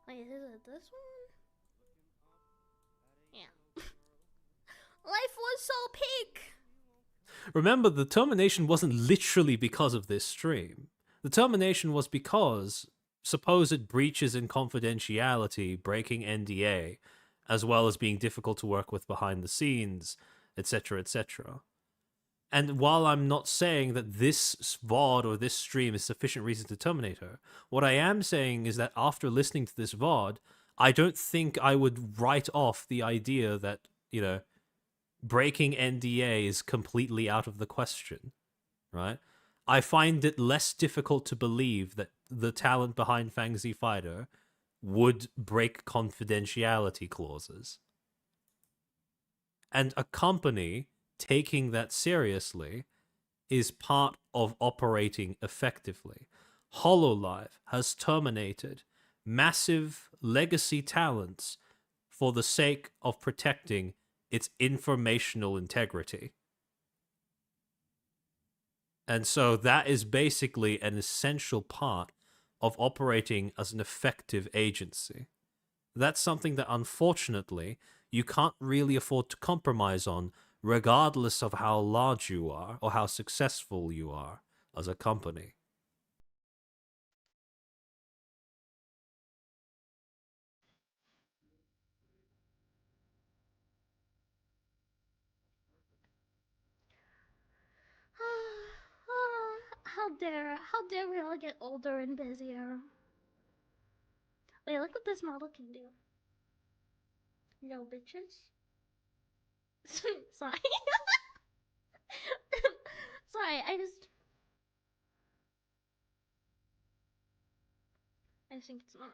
Wait, is it this one? Yeah. Life was so peak.
Remember, the termination wasn't literally because of this stream. The termination was because supposed breaches in confidentiality, breaking NDA, as well as being difficult to work with behind the scenes, etc., etc. And while I'm not saying that this VOD or this stream is sufficient reason to terminate her, what I am saying is that after listening to this VOD, I don't think I would write off the idea that, breaking NDA is completely out of the question, right? I find it less difficult to believe that the talent behind Fang Z Fighter would break confidentiality clauses. And a company taking that seriously is part of operating effectively. HoloLive has terminated massive legacy talents for the sake of protecting its informational integrity. And so that is basically an essential part of operating as an effective agency. That's something that, unfortunately, you can't really afford to compromise on, regardless of how large you are or how successful you are as a company.
How dare we all get older and busier? Wait, look what this model can do. No bitches. Sorry. Sorry, I think it's nice.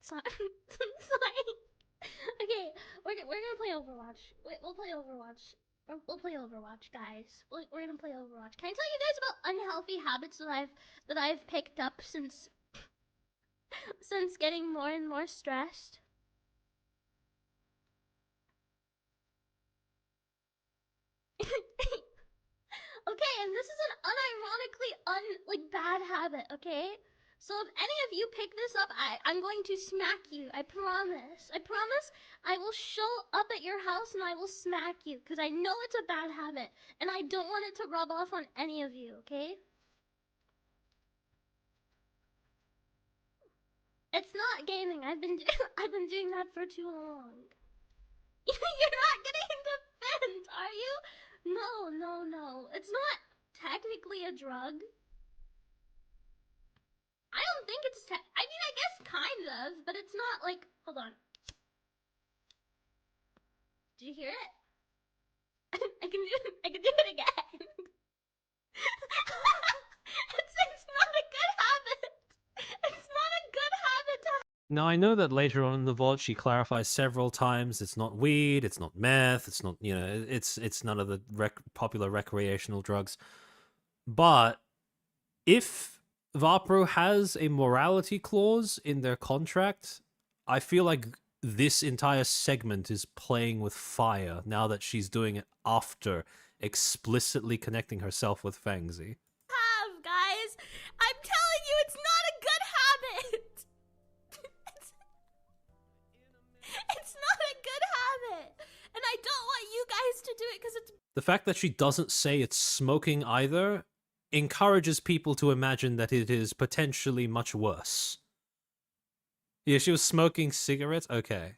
Sorry. Sorry. Okay, we're gonna play Overwatch. Wait, we'll play Overwatch. We'll play Overwatch, guys. We're gonna play Overwatch. Can I tell you guys about unhealthy habits that I've picked up since getting more and more stressed? Okay, and this is an unironically bad habit, okay? So if any of you pick this up, I'm going to smack you. I promise. I promise I will show up at your house and I will smack you. Because I know it's a bad habit. And I don't want it to rub off on any of you, okay? It's not gaming. I've been doing that for too long. You're not getting defend, are you? No. It's not technically a drug. I don't think it's I mean, I guess kind of, but it's not like, hold on. Did you hear it? I can do it again. It's not a good habit. It's not a good habit to
Now, I know that later on in the vault she clarifies several times it's not weed, it's not meth, it's not, it's none of the popular recreational drugs. But if Vapro has a morality clause in their contract, I feel like this entire segment is playing with fire now that she's doing it after explicitly connecting herself with Fangzi.
Guys, I'm telling you, it's not a good habit. It's not a good habit, and I don't want you guys to do it because it's.
The fact that she doesn't say it's smoking either encourages people to imagine that it is potentially much worse. Yeah, she was smoking cigarettes. Okay,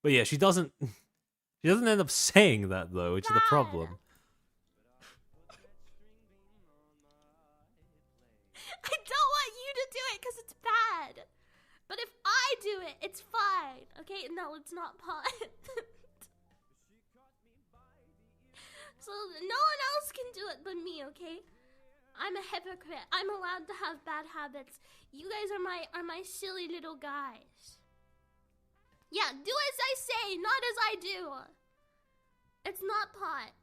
but yeah, she doesn't. She doesn't end up saying that though, which is the problem.
I don't want you to do it because it's bad. But if I do it, it's fine. Okay? No, it's not pot. So no one else can do it but me, okay? I'm a hypocrite. I'm allowed to have bad habits. You guys are my silly little guys. Yeah, do as I say, not as I do. It's not pot.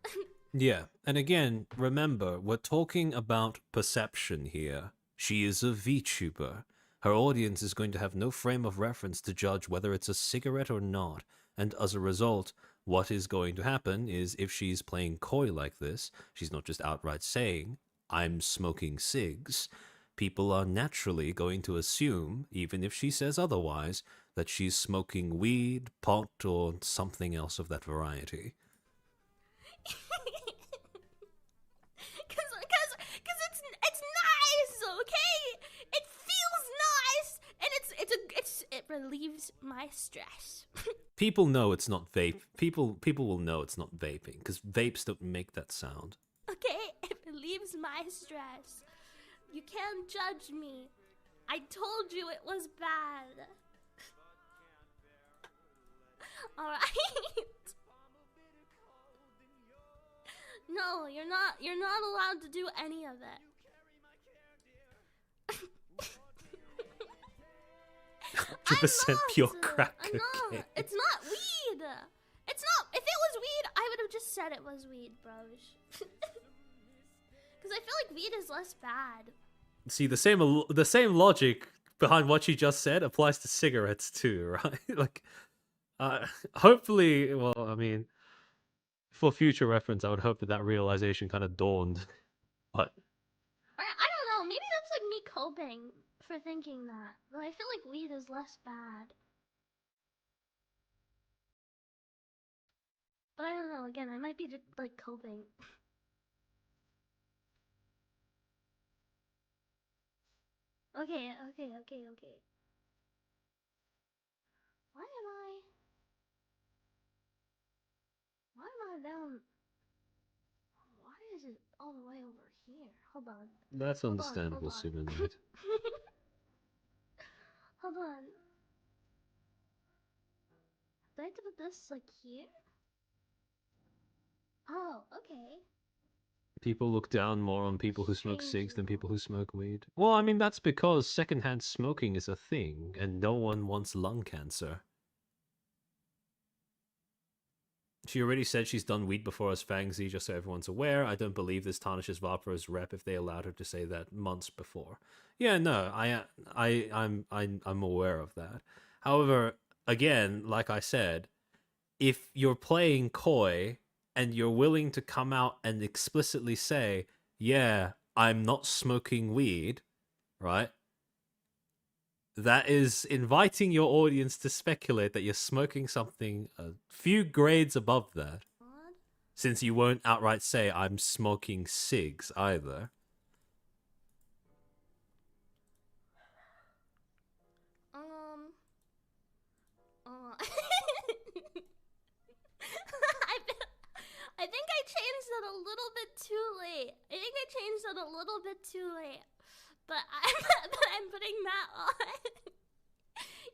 Yeah, and again, remember, we're talking about perception here. She is a VTuber. Her audience is going to have no frame of reference to judge whether it's a cigarette or not, and as a result, what is going to happen is if she's playing coy like this, she's not just outright saying, I'm smoking cigs, people are naturally going to assume, even if she says otherwise, that she's smoking weed, pot, or something else of that variety.
Cause it's nice, okay? It feels nice, and it relieves my stress.
People know it's not vape. People will know it's not vaping because vapes don't make that sound.
Okay, it relieves my stress. You can't judge me. I told you it was bad. All right. No, you're not allowed to do any of it.
100% pure
I'm
crack
not.
cocaine.
It's not weed. It's not. If it was weed, I would have just said it was weed, bros. Because I feel like weed is less bad.
See, the same logic behind what you just said applies to cigarettes too, right? Like, hopefully, well, I mean, for future reference, I would hope that realization kind of dawned. But
I don't know. Maybe that's like me coping for thinking that. But I feel like weed is less bad. But I don't know. Again, I might be just like coping. Okay. Why am I down? Why is it all the way over here? Hold on.
that's understandable, Superknight.
Hold on. Do I have to put this like here? Oh, okay.
People look down more on people who smoke
Strange
cigs than
now.
people who smoke weed. Well, I mean, that's because secondhand smoking is a thing, and no one wants lung cancer. She already said she's done weed before as Fangzi, just so everyone's aware. I don't believe this tarnishes Vapo's rep if they allowed her to say that months before. Yeah, no, I'm aware of that. However, again, like I said, if you're playing coy and you're willing to come out and explicitly say, yeah, I'm not smoking weed, right? That is inviting your audience to speculate that you're smoking something a few grades above that. Since you won't outright say, I'm smoking cigs either.
I think I changed it a little bit too late. But I'm putting that on.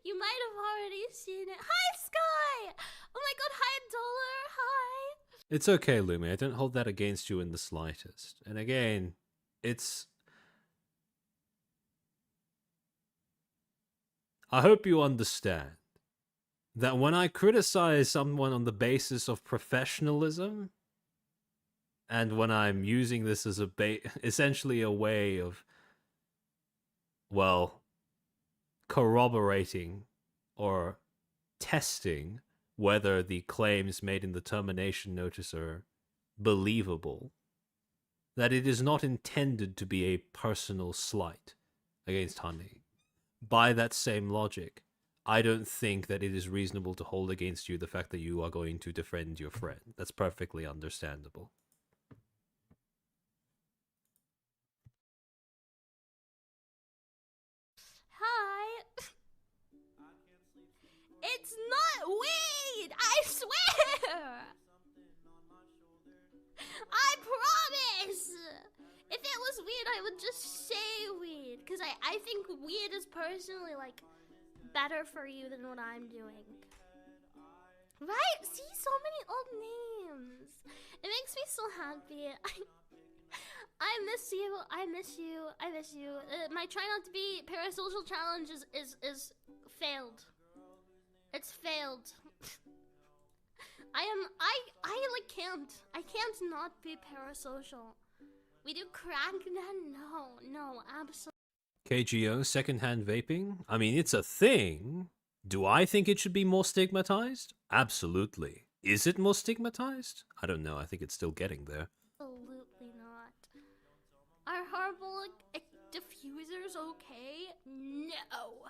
You might have already seen it. Hi, Sky! Oh my god, hi, Dollar! Hi!
It's okay, Lumi. I don't hold that against you in the slightest. And again, I hope you understand that when I criticize someone on the basis of professionalism, and when I'm using this as essentially a way of, well, corroborating or testing whether the claims made in the termination notice are believable, that it is not intended to be a personal slight against Honey. By that same logic, I don't think that it is reasonable to hold against you the fact that you are going to defend your friend. That's perfectly understandable.
Hi. It's not weed! I swear! I promise! If it was weed, I would just say weed. Because I think weed is personally, like, better for you than what I'm doing. Right? See, so many old names. It makes me so happy. I miss you. I miss you. I miss you. My try not to be parasocial challenge is failed. It's failed. I can't not be parasocial. We do crack then? No, absolutely.
KGO, secondhand vaping? I mean, it's a thing. Do I think it should be more stigmatized? Absolutely. Is it more stigmatized? I don't know. I think it's still getting there.
Absolutely not. Are herbal diffusers okay? No.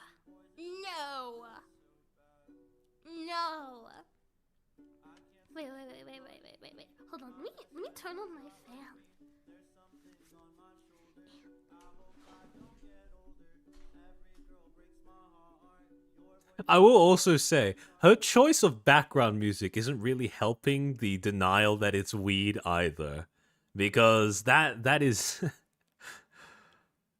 Wait. Hold on. Let me turn on my fan.
I will also say, her choice of background music isn't really helping the denial that it's weed either. Because that is...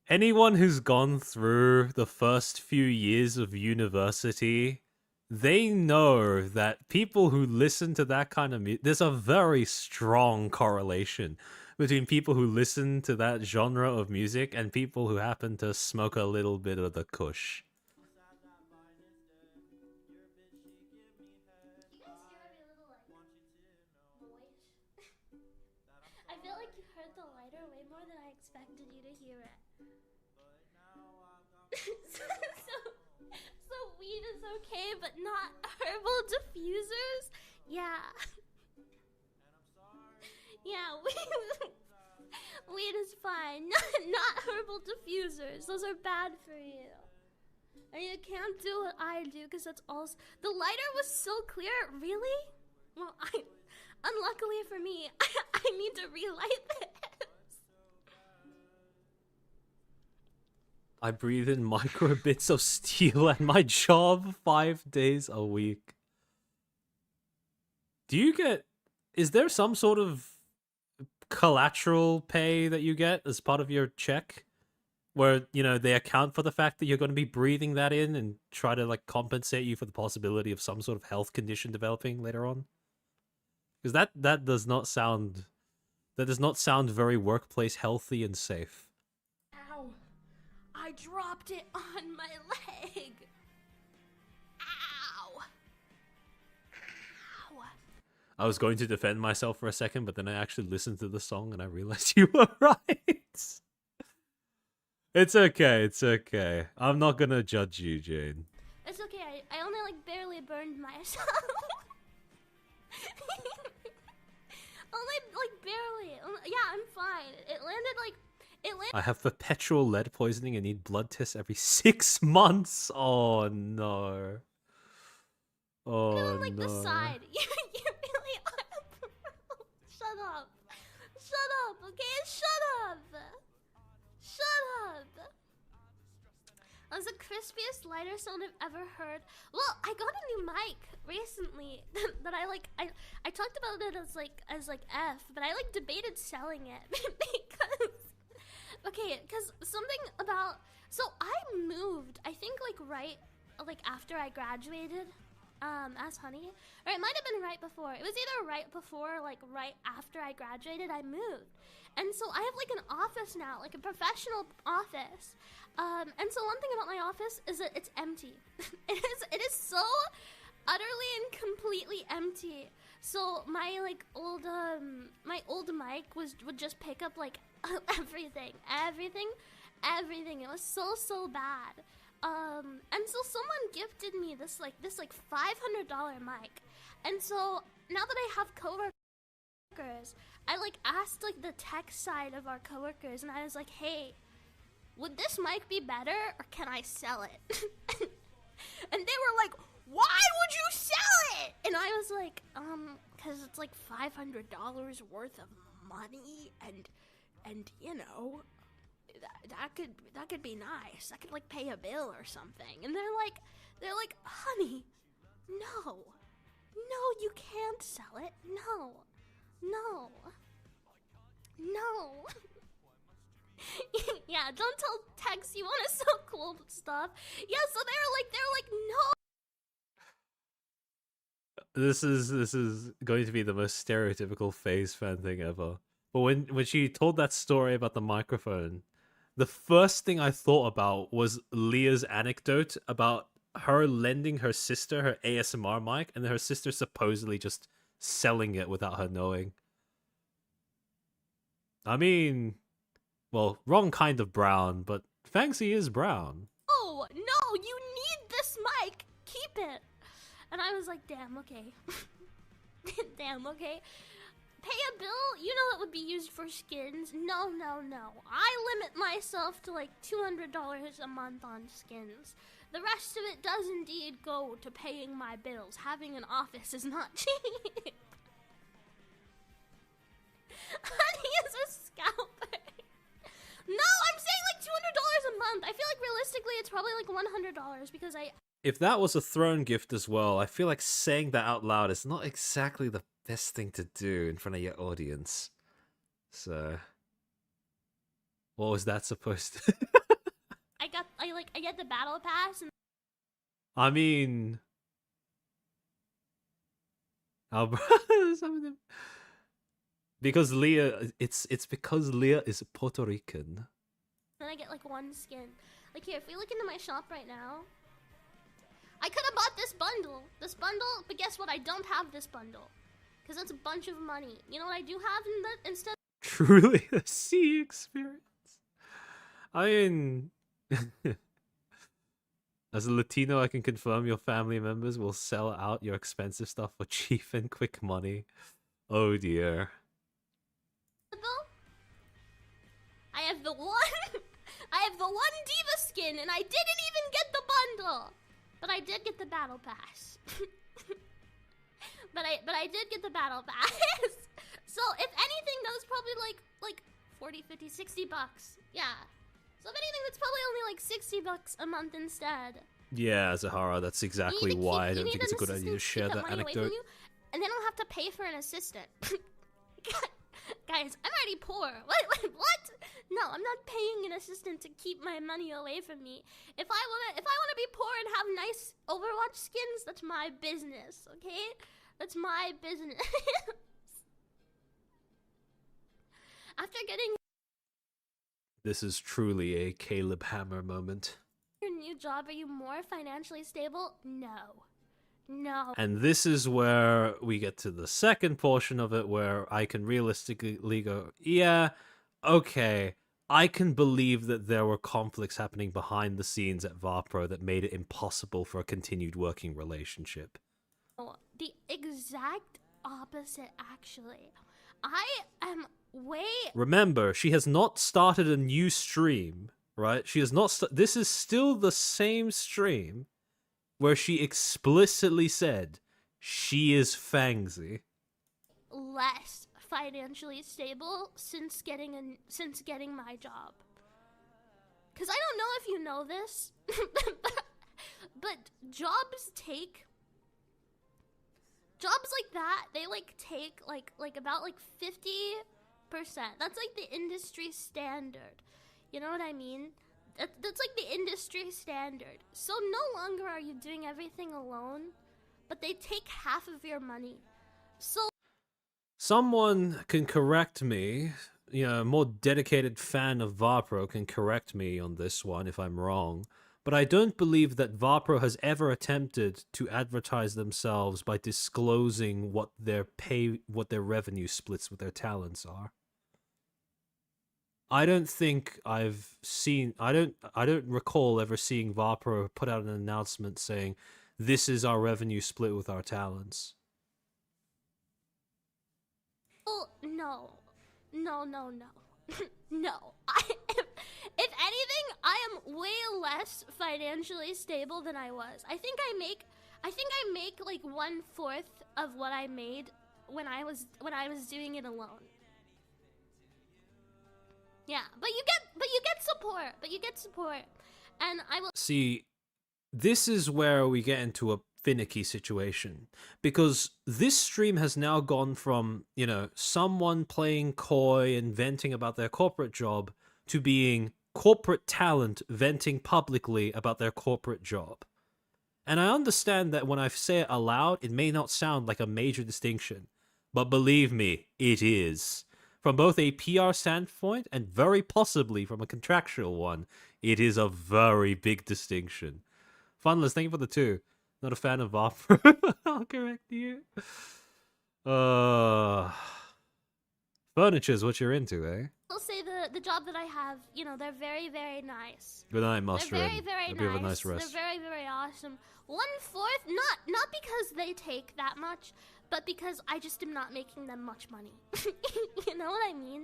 Anyone who's gone through the first few years of university, they know that people who listen to that kind of music... There's a very strong correlation between people who listen to that genre of music and people who happen to smoke a little bit of the kush.
I feel like you heard the lighter way more than I expected you to hear it. so weed is okay, but not herbal diffusers? Yeah. Yeah, weed is fine. Not herbal diffusers. Those are bad for you. And you can't do what I do, because that's also... The lighter was so clear. Really? Well, unluckily for me, I need to relight this.
I breathe in micro bits of steel at my job 5 days a week. Do you get... Is there some sort of collateral pay that you get as part of your check? Where, you know, they account for the fact that you're going to be breathing that in and try to, like, compensate you for the possibility of some sort of health condition developing later on? Because that does not sound... That does not sound very workplace healthy and safe.
Ow. I dropped it on my leg. Ow. Ow.
I was going to defend myself for a second, but then I actually listened to the song and I realized you were right. It's okay, it's okay. I'm not gonna judge you, Jane.
It's okay, I only, like, barely burned myself. Only, like, barely. Yeah, I'm fine. It landed, like...
I have perpetual lead poisoning and need blood tests every 6 months. Oh, no. Oh,
no. On, like,
no.
the side. You really are. Shut up. Shut up, okay? Shut up. Shut up. That was the crispiest lighter sound I've ever heard. Well, I got a new mic recently that I like. I talked about it as like F, but I like debated selling it because because something about, so I moved, I think, like right like after I graduated, as honey. Or it might have been right before. It was either right before or like right after I graduated, I moved. And so I have like an office now, like a professional office. And so one thing about my office is that it's empty. It is so utterly and completely empty. So my like old mic would just pick up like everything. It was so bad. And so someone gifted me this $500 mic. And so now that I have coworkers, I like asked like the tech side of our coworkers, and I was like, hey, would this mic be better or can I sell it? And they were like, why would you sell it? And I was like, cause it's like $500 worth of money, and you know, that could be nice. I could like pay a bill or something. And they're like, honey, no, you can't sell it. No. Yeah, don't tell Tex you want to sell cool stuff. Yeah, so they were like, no.
This is going to be the most stereotypical phase fan thing ever. But when she told that story about the microphone, the first thing I thought about was Leah's anecdote about her lending her sister her ASMR mic, and her sister supposedly just selling it without her knowing. I mean, well, wrong kind of brown, but Fancy is brown.
Oh, no, you need this mic. Keep it. And I was like, damn, okay. Damn, okay. Pay a bill, you know it would be used for skins. No. I limit myself to like $200 a month on skins. The rest of it does indeed go to paying my bills. Having an office is not cheap. Honey is a scalper. No, I'm saying like $200 a month. I feel like realistically it's probably like $100 because
If that was a throne gift as well, I feel like saying that out loud is not exactly the best thing to do in front of your audience. So, what was that supposed to?
I get the battle pass and
I mean, some of them. Because Leah, it's because Leah is Puerto Rican.
then I get like one skin. Like here, if we look into my shop right now, I could have bought this bundle, but guess what? I don't have this bundle because that's a bunch of money. You know what I do have in that instead?
Truly a sea experience. I mean, as a Latino, I can confirm your family members will sell out your expensive stuff for cheap and quick money. Oh dear.
I have the one diva skin, and I didn't even get the bundle, but I did get the battle pass. but I did get the battle pass. So if anything, that was probably like 40, 50, 60 bucks. Yeah. So if anything, that's probably only like 60 bucks a month instead.
Yeah, Zahara, that's exactly why I don't think it's a good idea to share that anecdote.
And then I'll have to pay for an assistant. Guys, I'm already poor. What? No, I'm not paying an assistant to keep my money away from me. If I wanna be poor and have nice Overwatch skins, that's my business, okay? That's my business. After getting
This is truly a Caleb Hammer moment.
your new job, are you more financially stable? No.
And this is where we get to the second portion of it, where I can realistically go, yeah, okay, I can believe that there were conflicts happening behind the scenes at Varpro that made it impossible for a continued working relationship.
The exact opposite, actually. I am way...
Remember, she has not started a new stream, right? She has not... This is still the same stream where she explicitly said she is Fangsy.
less financially stable since getting my job. Cause I don't know if you know this, but jobs like that, they take about 50%. That's like the industry standard. You know what I mean? That's like the industry standard. So no longer are you doing everything alone. but they take half of your money. So
Someone can correct me. You know, a more dedicated fan of Varpro can correct me on this one if I'm wrong. But I don't believe that Varpro has ever attempted to advertise themselves by disclosing what their revenue splits with their talents are. I don't think I've seen. I don't recall ever seeing Varpro put out an announcement saying, "This is our revenue split with our talents."
no. No. No. If anything, I am way less financially stable than I was. I think I make like 1/4 of what I made when I was doing it alone. Yeah, but you get support. And I will
See, this is where we get into a finicky situation, because this stream has now gone from, you know, someone playing coy and venting about their corporate job to being corporate talent venting publicly about their corporate job. And I understand that when I say it aloud, it may not sound like a major distinction, but believe me, it is. From both a PR standpoint and very possibly from a contractual one, it is a very big distinction. Funless, thank you for the 2. Not a fan of Opera. I'll correct you. Furniture's what you're into, eh?
I'll say the job that I have, you know, they're very, very nice.
Good night, Mushroom.
They're very, very
Hope you have a
nice.
nice rest.
They're very, very awesome. 1/4, not because they take that much, but because I just am not making them much money. You know what I mean?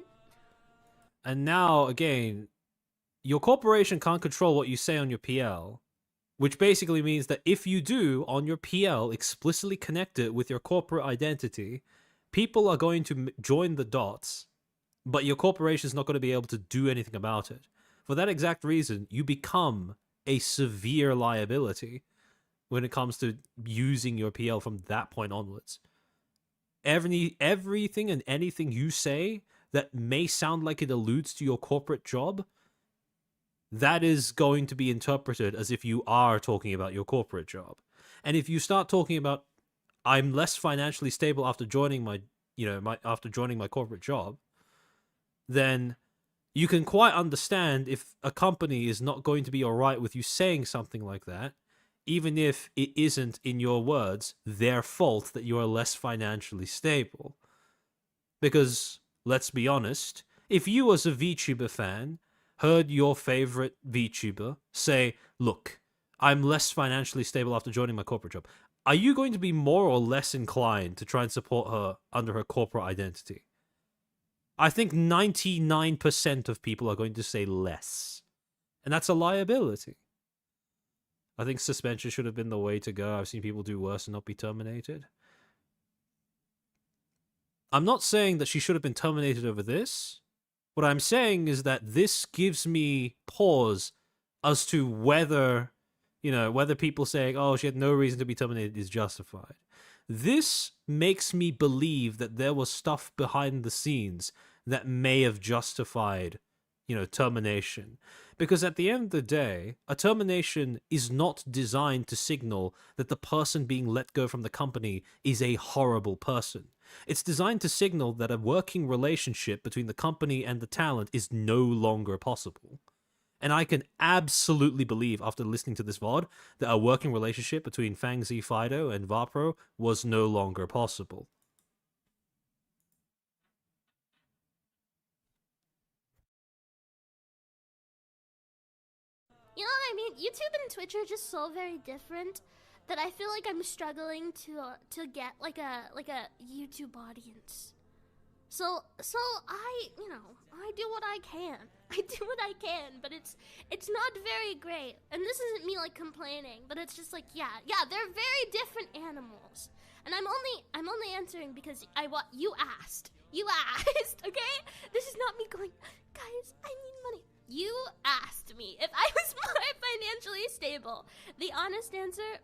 And now, again, your corporation can't control what you say on your PL, which basically means that if you do, on your PL, explicitly connect it with your corporate identity, people are going to join the dots, but your corporation is not going to be able to do anything about it. For that exact reason, you become a severe liability when it comes to using your PL from that point onwards. Everything and anything you say that may sound like it alludes to your corporate job, that is going to be interpreted as if you are talking about your corporate job. And if you start talking about, I'm less financially stable after joining my corporate job, then you can quite understand if a company is not going to be all right with you saying something like that, even if it isn't, in your words, their fault that you are less financially stable. Because, let's be honest, if you as a VTuber fan heard your favorite VTuber say, look, I'm less financially stable after joining my corporate job, are you going to be more or less inclined to try and support her under her corporate identity? I think 99% of people are going to say less. And that's a liability. I think suspension should have been the way to go. I've seen people do worse and not be terminated. I'm not saying that she should have been terminated over this. What I'm saying is that this gives me pause as to whether, whether people saying, oh, she had no reason to be terminated is justified. This makes me believe that there was stuff behind the scenes that may have justified, termination. Because at the end of the day, a termination is not designed to signal that the person being let go from the company is a horrible person. It's designed to signal that a working relationship between the company and the talent is no longer possible. And I can absolutely believe, after listening to this VOD, that a working relationship between Fang Z Fido and Vapro was no longer possible.
You know what I mean? YouTube and Twitch are just so very different that I feel like I'm struggling to get like a YouTube audience. So I do what I can. I do what I can, but it's not very great. And this isn't me like complaining, but it's just like yeah, they're very different animals. And I'm only answering because you asked. You asked, okay? This is not me going, guys, I need money. You asked me if I was more financially stable. The honest answer,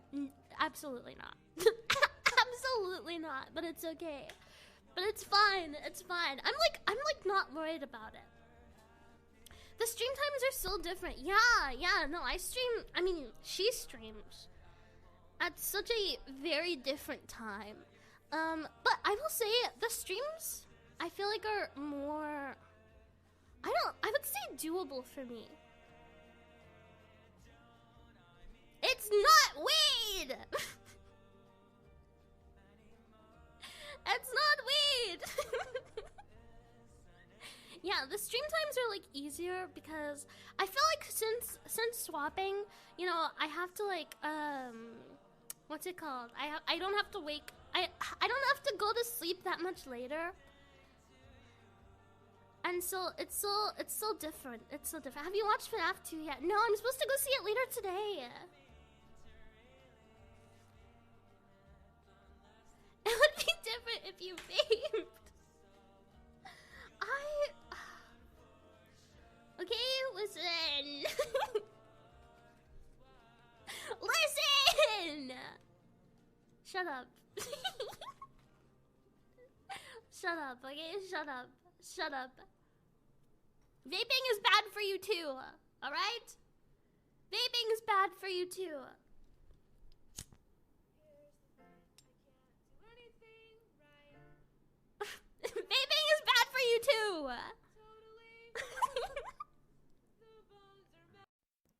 absolutely not. Absolutely not, but it's okay. But it's fine. It's fine. I'm like not worried about it. The stream times are still different. Yeah, no, I stream. I mean, she streams. at such a very different time. But I will say the streams I feel like are more, I would say doable for me. It's not weed! It's not weed! Yeah, the stream times are like easier because I feel like since swapping, you know, I have to like what's it called? I don't have to wake, I don't have to go to sleep that much later. And so it's so different. It's so different. Have you watched FNAF 2 yet? No, I'm supposed to go see it later today. It would be different if you vaped. Okay, listen. Listen! Shut up. Shut up, okay? Shut up. Shut up. Vaping is bad for you too, alright? Vaping is bad for you too. Vaping is bad for you too.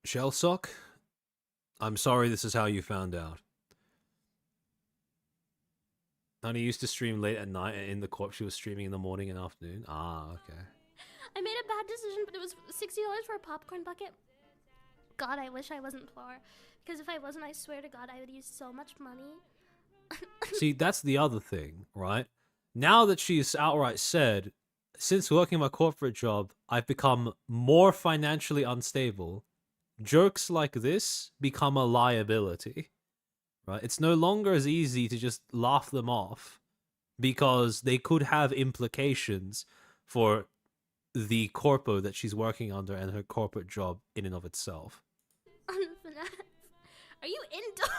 Shellsock, I'm sorry this is how you found out. Honey used to stream late at night, and in the corp she was streaming in the morning and afternoon. Ah, okay.
I made a bad decision, but it was $60 for a popcorn bucket. God, I wish I wasn't poor. Because if I wasn't, I swear to God, I would use so much money.
See, that's the other thing, right? Now that she's outright said, since working my corporate job, I've become more financially unstable, jokes like this become a liability, right? It's no longer as easy to just laugh them off because they could have implications for the corpo that she's working under and her corporate job in and of itself.
Are you indoors?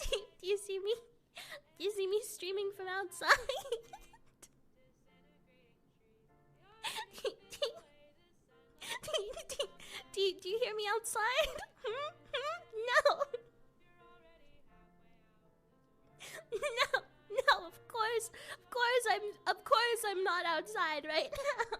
do you see me? Do you see me streaming from outside? Do you hear me outside? No. No, of course I'm not outside right now.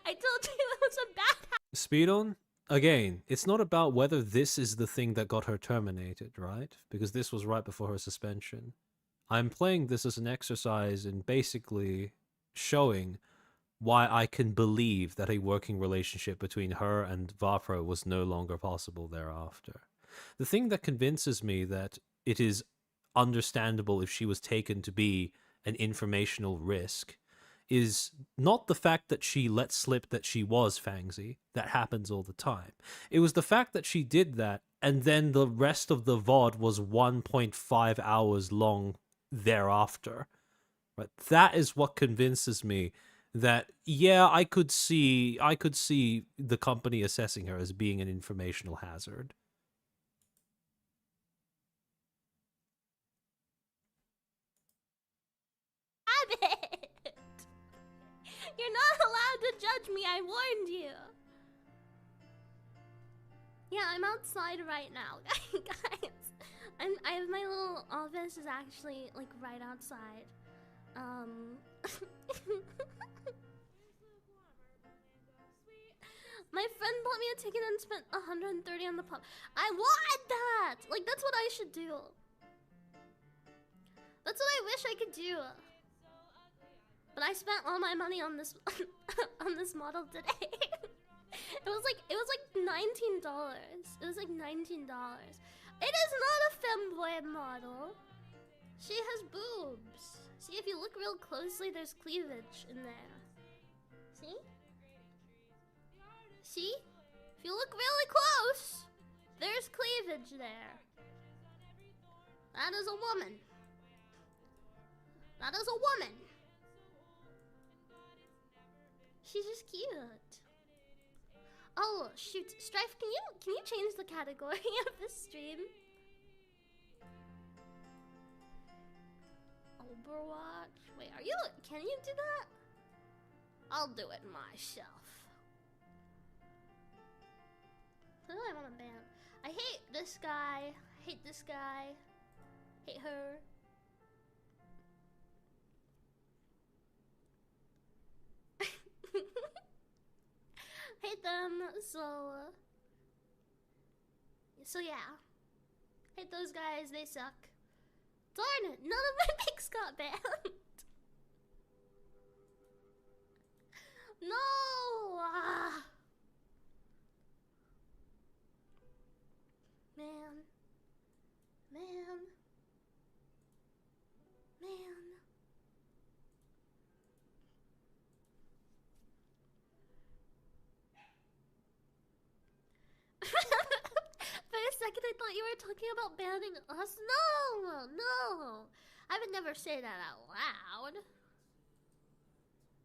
I told you it was a bad
Speed on? Again, it's not about whether this is the thing that got her terminated, right? Because this was right before her suspension. I'm playing this as an exercise in basically showing why I can believe that a working relationship between her and Vapro was no longer possible thereafter. The thing that convinces me that it is understandable if she was taken to be an informational risk is not the fact that she let slip that she was Fangsy. That happens all the time. It was the fact that she did that, and then the rest of the VOD was 1.5 hours long thereafter. Right? That is what convinces me that, yeah, I could see the company assessing her as being an informational hazard.
habit. You're not allowed to judge me, I warned you. Yeah, I'm outside right now, guys. I have my little office is actually like right outside. My friend bought me a ticket and spent 130 on the pub. I want that! Like, that's what I should do. That's what I wish I could do. But I spent all my money on this on this model today. It was like $19. It was like $19. It is not a femboy model. She has boobs. See, if you look real closely, there's cleavage in there. See? See? If you look really close, there's cleavage there. That is a woman. That is a woman. She's just cute. Oh shoot, Strife, can you change the category of the stream? Overwatch. Wait, can you do that? I'll do it myself. Who do I want to ban? I hate this guy. Hate this guy. Hate her. Hate them. So yeah. Hate those guys. They suck. Darn it! None of my picks got banned. No! Ah. Man. Man. Man. For a second I thought you were talking about banning us. No! No! I would never say that out loud.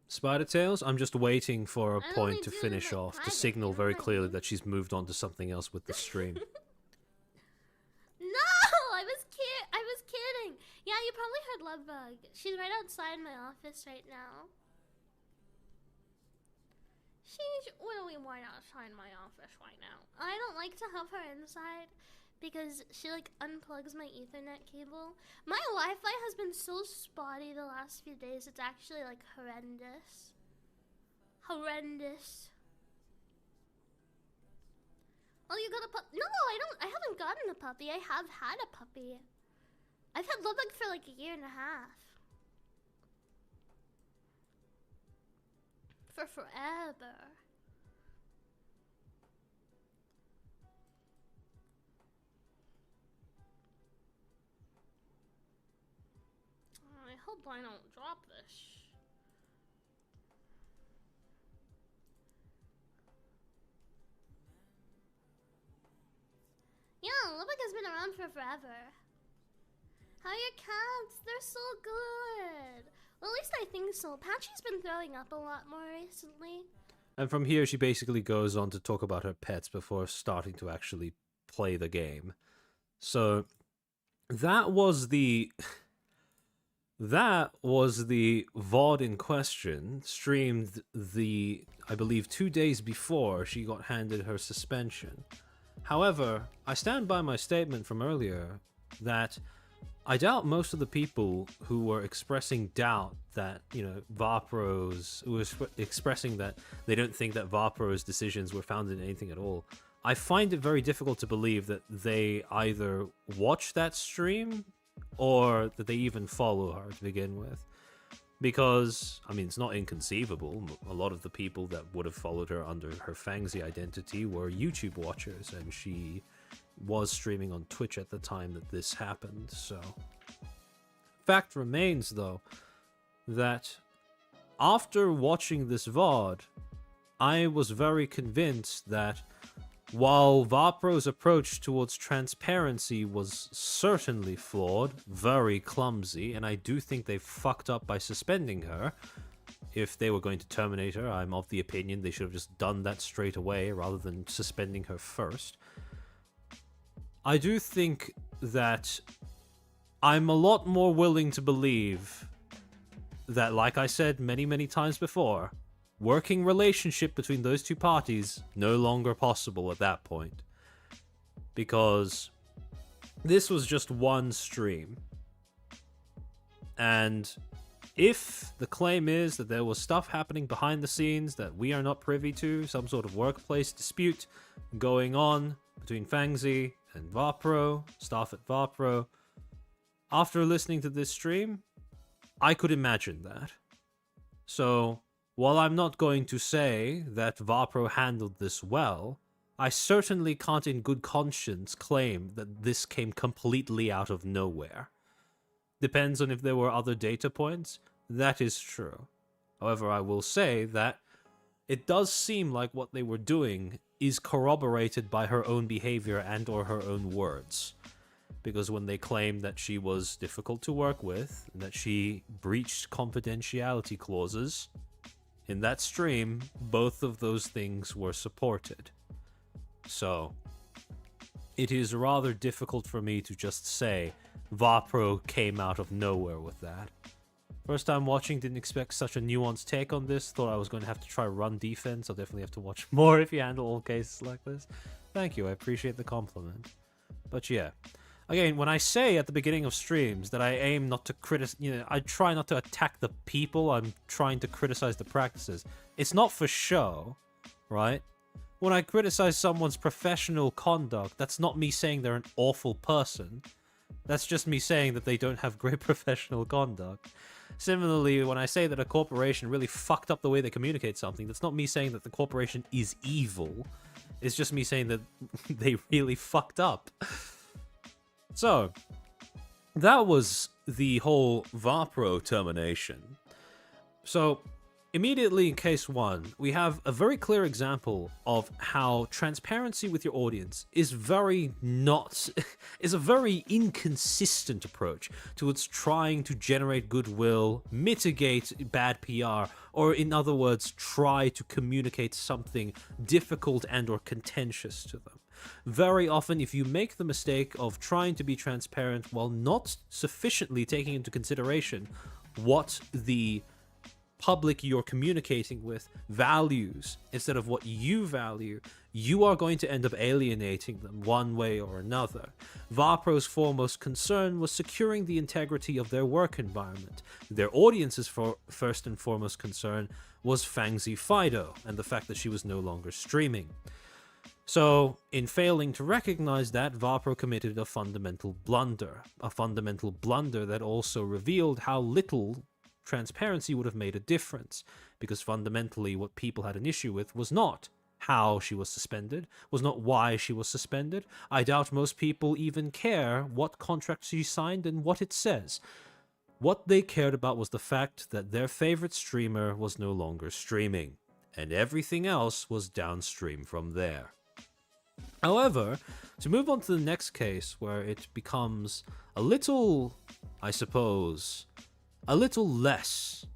Spider Tails, I'm just waiting for a
I only
point to
do it,
finish
like,
off to
privately,
signal
you know
very
what I
clearly
mean?
that she's moved on to something else with the stream.
No! I was kidding. Yeah, you probably heard Lovebug. She's right outside my office right now. She's really right outside my office right now. I don't like to have her inside because she like unplugs my Ethernet cable. My Wi-Fi has been so spotty the last few days. It's actually like horrendous. Horrendous. Oh, you got a pup? No, I haven't gotten a puppy. I have had a puppy. I've had Lovebug for like a year and a half. For forever. I hope I don't drop this. Yeah, Lovebug has been around for forever. How are your cats? They're so good. Well, at least I think so. Patchy's been throwing up a lot more recently.
And from here, she basically goes on to talk about her pets before starting to actually play the game. So that was the VOD in question, streamed I believe 2 days before she got handed her suspension. However, I stand by my statement from earlier that I doubt most of the people who were expressing doubt that, Vapro's, who was expressing that they don't think that Vapro's decisions were founded in anything at all. I find it very difficult to believe that they either watched that stream or that they even follow her to begin with. Because, I mean, it's not inconceivable. A lot of the people that would have followed her under her Fangsy identity were YouTube watchers, and she was streaming on Twitch at the time that this happened, so... Fact remains, though, that after watching this VOD, I was very convinced that while Vapro's approach towards transparency was certainly flawed, very clumsy, and I do think they fucked up by suspending her, if they were going to terminate her, I'm of the opinion they should have just done that straight away rather than suspending her first. I do think that I'm a lot more willing to believe that, like I said many, many times before, working relationship between those two parties no longer possible at that point. Because this was just one stream. And if the claim is that there was stuff happening behind the scenes that we are not privy to, some sort of workplace dispute going on between Fangsy and Vapro, staff at Vapro, after listening to this stream, I could imagine that. So, while I'm not going to say that Vapro handled this well, I certainly can't in good conscience claim that this came completely out of nowhere. Depends on if there were other data points, that is true. However, I will say that it does seem like what they were doing is corroborated by her own behavior and or her own words. Because when they claimed that she was difficult to work with, and that she breached confidentiality clauses, in that stream, both of those things were supported. So, it is rather difficult for me to just say Vapro came out of nowhere with that. First time watching, didn't expect such a nuanced take on this. Thought I was going to have to try run defense. I'll definitely have to watch more if you handle all cases like this. Thank you, I appreciate the compliment. But yeah. Again, when I say at the beginning of streams that I aim not to I try not to attack the people, I'm trying to criticize the practices. It's not for show, right? When I criticize someone's professional conduct, that's not me saying they're an awful person. That's just me saying that they don't have great professional conduct. Similarly, when I say that a corporation really fucked up the way they communicate something, that's not me saying that the corporation is evil. It's just me saying that they really fucked up. So, that was the whole Vapro termination. So, immediately in case 1, we have a very clear example of how transparency with your audience is a very inconsistent approach towards trying to generate goodwill, mitigate bad PR, or in other words, try to communicate something difficult and or contentious to them. Very often, if you make the mistake of trying to be transparent while not sufficiently taking into consideration what the public you're communicating with values instead of what you value, you are going to end up alienating them one way or another. Vapro's foremost concern was securing the integrity of their work environment. Their audience's first and foremost concern was Fangzi Fido and the fact that she was no longer streaming. So, in failing to recognize that, Vapro committed a fundamental blunder that also revealed how little transparency would have made a difference, because fundamentally what people had an issue with was not how she was suspended, was not why she was suspended. I doubt most people even care what contract she signed and what it says. What they cared about was the fact that their favorite streamer was no longer streaming, and everything else was downstream from there. However, to move on to the next case where it becomes a little, I suppose, a little less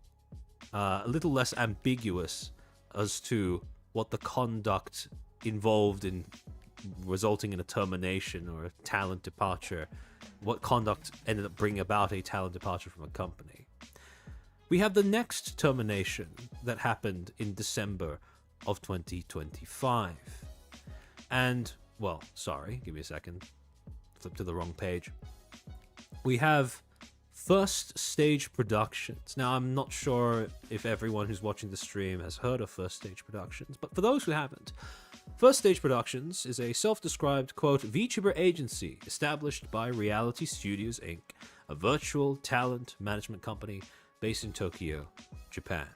ambiguous as to what the conduct involved in resulting in a termination or a talent departure, what conduct ended up bringing about a talent departure from a company. We have the next termination that happened in December of 2025. And, well, sorry, give me a second. Flip to the wrong page. We have First Stage Productions. Now, I'm not sure if everyone who's watching the stream has heard of First Stage Productions, but for those who haven't, First Stage Productions is a self-described, quote, VTuber agency established by Reality Studios Inc., a virtual talent management company based in Tokyo, Japan.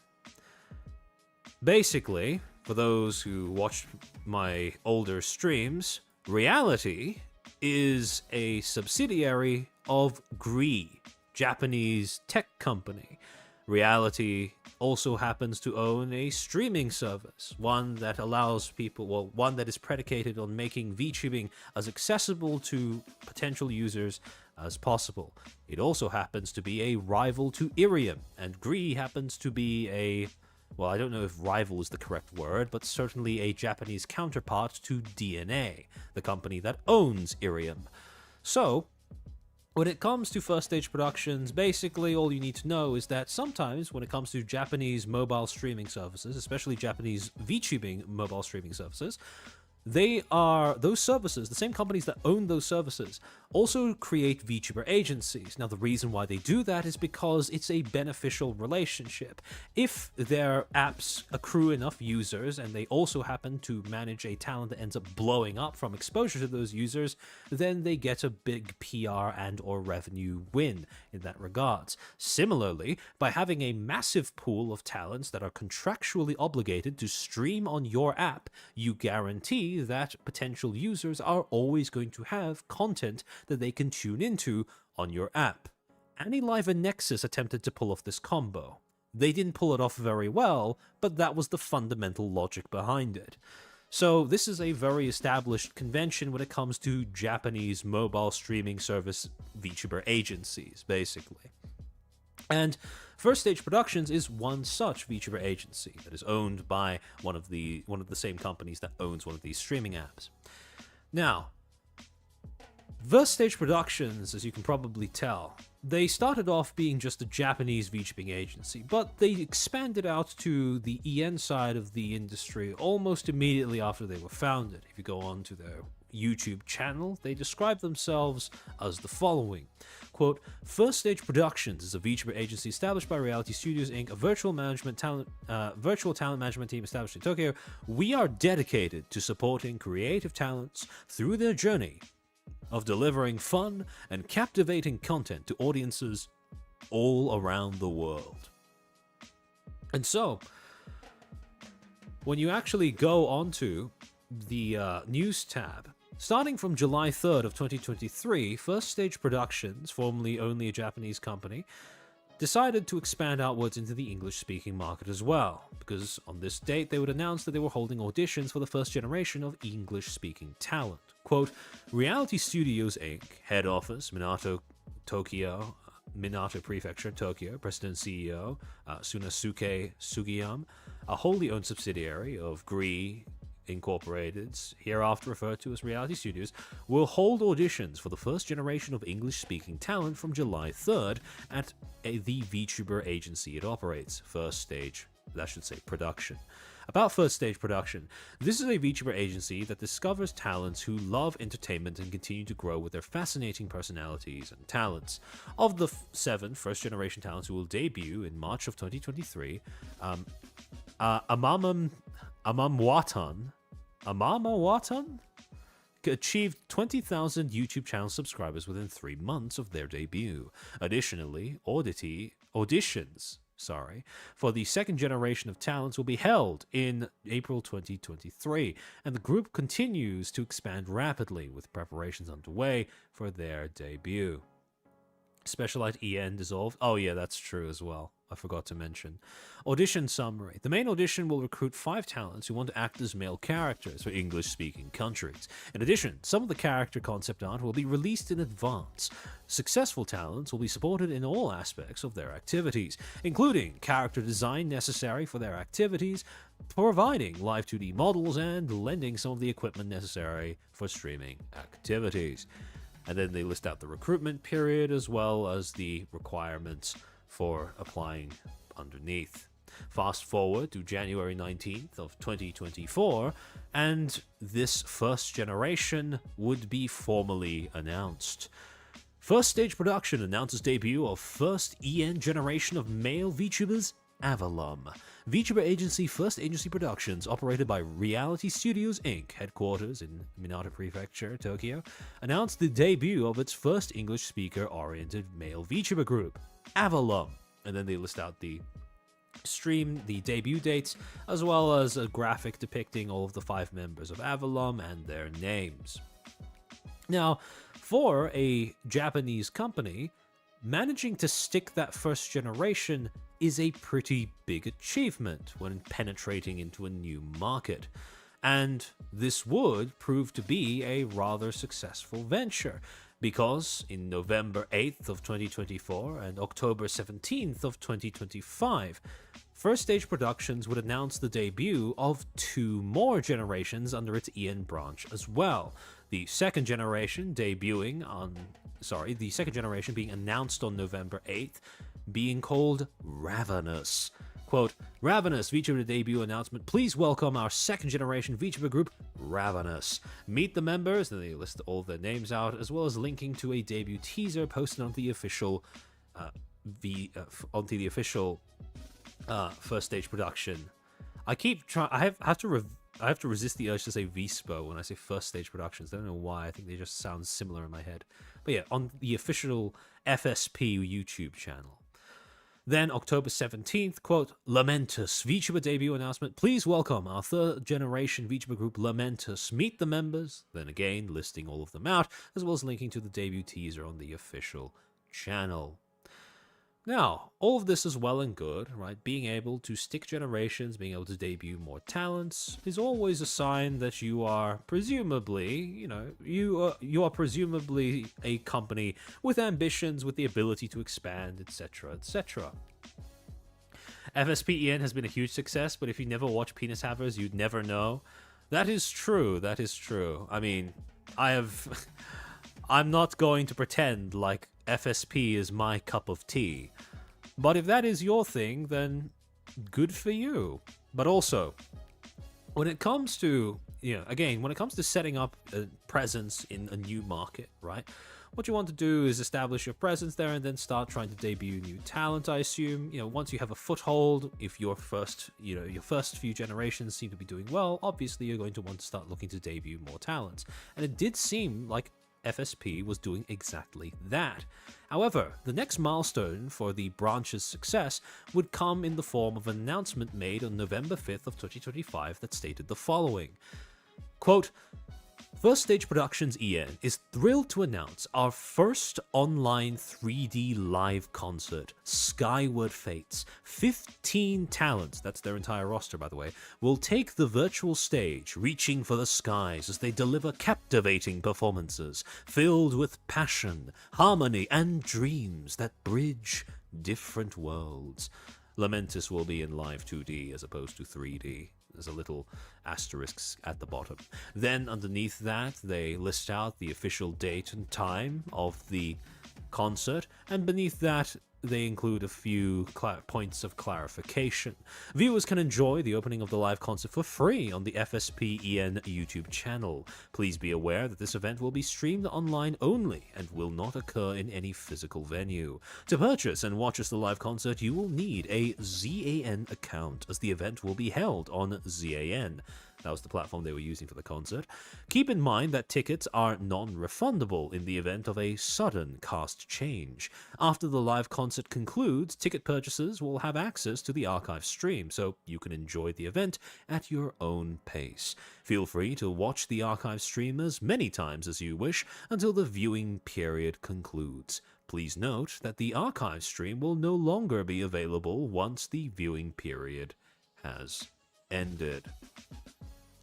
Basically, for those who watched my older streams, Reality is a subsidiary of Gree, Japanese tech company. Reality also happens to own a streaming service, one that allows people, one that is predicated on making VTubing as accessible to potential users as possible. It also happens to be a rival to Irium, and Gree happens to be well, I don't know if rival is the correct word, but certainly a Japanese counterpart to DNA, the company that owns Irium. So, when it comes to First Stage Productions, basically all you need to know is that sometimes when it comes to Japanese mobile streaming services, especially Japanese VTubing mobile streaming services, those services, the same companies that own those services, also create VTuber agencies. Now, the reason why they do that is because it's a beneficial relationship. If their apps accrue enough users and they also happen to manage a talent that ends up blowing up from exposure to those users, then they get a big PR and or revenue win in that regards. Similarly, by having a massive pool of talents that are contractually obligated to stream on your app, you guarantee that potential users are always going to have content that they can tune into on your app. Anilive and Nexus attempted to pull off this combo. They didn't pull it off very well, but that was the fundamental logic behind it. So this is a very established convention when it comes to Japanese mobile streaming service VTuber agencies, basically. And First Stage Productions is one such VTuber agency that is owned by one of the same companies that owns one of these streaming apps. Now, First Stage Productions, as you can probably tell, they started off being just a Japanese VTubing agency, but they expanded out to the EN side of the industry almost immediately after they were founded. If you go on to their YouTube channel, they describe themselves as the following. Quote, First Stage Productions is a VTuber agency established by Reality Studios Inc., a virtual talent management team established in Tokyo. We are dedicated to supporting creative talents through their journey of delivering fun and captivating content to audiences all around the world. And so, when you actually go onto the news tab, starting from July 3rd of 2023, First Stage Productions, formerly only a Japanese company, decided to expand outwards into the English-speaking market as well, because on this date they would announce that they were holding auditions for the first generation of English-speaking talent. Quote, Reality Studios Inc., head office, Minato, Tokyo, Minato Prefecture, Tokyo, President and CEO, Sunasuke Sugiyama, a wholly owned subsidiary of GREE Incorporated, hereafter referred to as Reality Studios, will hold auditions for the first generation of English-speaking talent from July 3rd at the VTuber agency it operates, First Stage, that should say production. About First Stage Production, this is a VTuber agency that discovers talents who love entertainment and continue to grow with their fascinating personalities and talents. Of the 7 first-generation talents who will debut in March of 2023, Amama Watan achieved 20,000 YouTube channel subscribers within 3 months of their debut. Additionally, auditions for the second generation of talents will be held in April 2023, and the group continues to expand rapidly with preparations underway for their debut. Specialized EN dissolved. Oh yeah, that's true as well. I forgot to mention. Audition summary. The main audition will recruit 5 talents who want to act as male characters for English-speaking countries. In addition, some of the character concept art will be released in advance. Successful talents will be supported in all aspects of their activities, including character design necessary for their activities, providing live 2D models, and lending some of the equipment necessary for streaming activities. And then they list out the recruitment period as well as the requirements for applying underneath. Fast forward to January 19th of 2024, and this first generation would be formally announced. First Stage Production announces debut of first EN generation of male VTubers, Avalum. VTuber agency First Agency Productions, operated by Reality Studios Inc., headquarters in Minato Prefecture, Tokyo, announced the debut of its first English speaker-oriented male VTuber group, Avalum. And then they list out the stream, the debut dates, as well as a graphic depicting all of the 5 members of Avalum and their names. Now, for a Japanese company, managing to stick that first generation is a pretty big achievement when penetrating into a new market. And this would prove to be a rather successful venture, because in November 8th of 2024 and October 17th of 2025, First Stage Productions would announce the debut of 2 more generations under its EN branch as well. The second generation being announced on November 8th, being called Ravenous. Quote, Ravenous VTuber debut announcement. Please welcome our second generation VTuber group, Ravenous. Meet the members, and they list all their names out, as well as linking to a debut teaser posted on the official First Stage Production. I keep trying. I have to resist the urge to say VSPO when I say First Stage Productions. I don't know why. I think they just sound similar in my head. But yeah, on the official FSP YouTube channel. Then October 17th, quote, Lamentus VTuber debut announcement. Please welcome our third generation VTuber group, Lamentus. Meet the members. Then again, listing all of them out, as well as linking to the debut teaser on the official channel. Now, all of this is well and good, right? Being able to stick generations, being able to debut more talents is always a sign that you are presumably, you are presumably a company with ambitions, with the ability to expand, etc., etc. FSPEN has been a huge success, but if you never watch Penis Havers, you'd never know. That is true. That is true. I mean, I'm not going to pretend like FSP is my cup of tea. But if that is your thing, then good for you. But also, when it comes to, again, when it comes to setting up a presence in a new market, right? What you want to do is establish your presence there and then start trying to debut new talent, I assume. Once you have a foothold, if your first few generations seem to be doing well, obviously you're going to want to start looking to debut more talents. And it did seem like FSP was doing exactly that. However, the next milestone for the branch's success would come in the form of an announcement made on November 5th of 2025 that stated the following. Quote, First Stage Productions EN is thrilled to announce our first online 3D live concert, Skyward Fates. 15 talents, that's their entire roster by the way, will take the virtual stage, reaching for the skies as they deliver captivating performances, filled with passion, harmony, and dreams that bridge different worlds. Lamentis will be in live 2D as opposed to 3D. There's a little asterisk at the bottom. Then underneath that, they list out the official date and time of the concert, and beneath that, they include a few points of clarification. Viewers can enjoy the opening of the live concert for free on the FSP-EN YouTube channel. Please be aware that this event will be streamed online only and will not occur in any physical venue. To purchase and watch the live concert, you will need a ZAN account, as the event will be held on ZAN. That was the platform they were using for the concert. Keep in mind that tickets are non-refundable in the event of a sudden cast change. After the live concert concludes, ticket purchasers will have access to the archive stream, so you can enjoy the event at your own pace. Feel free to watch the archive stream as many times as you wish until the viewing period concludes. Please note that the archive stream will no longer be available once the viewing period has ended.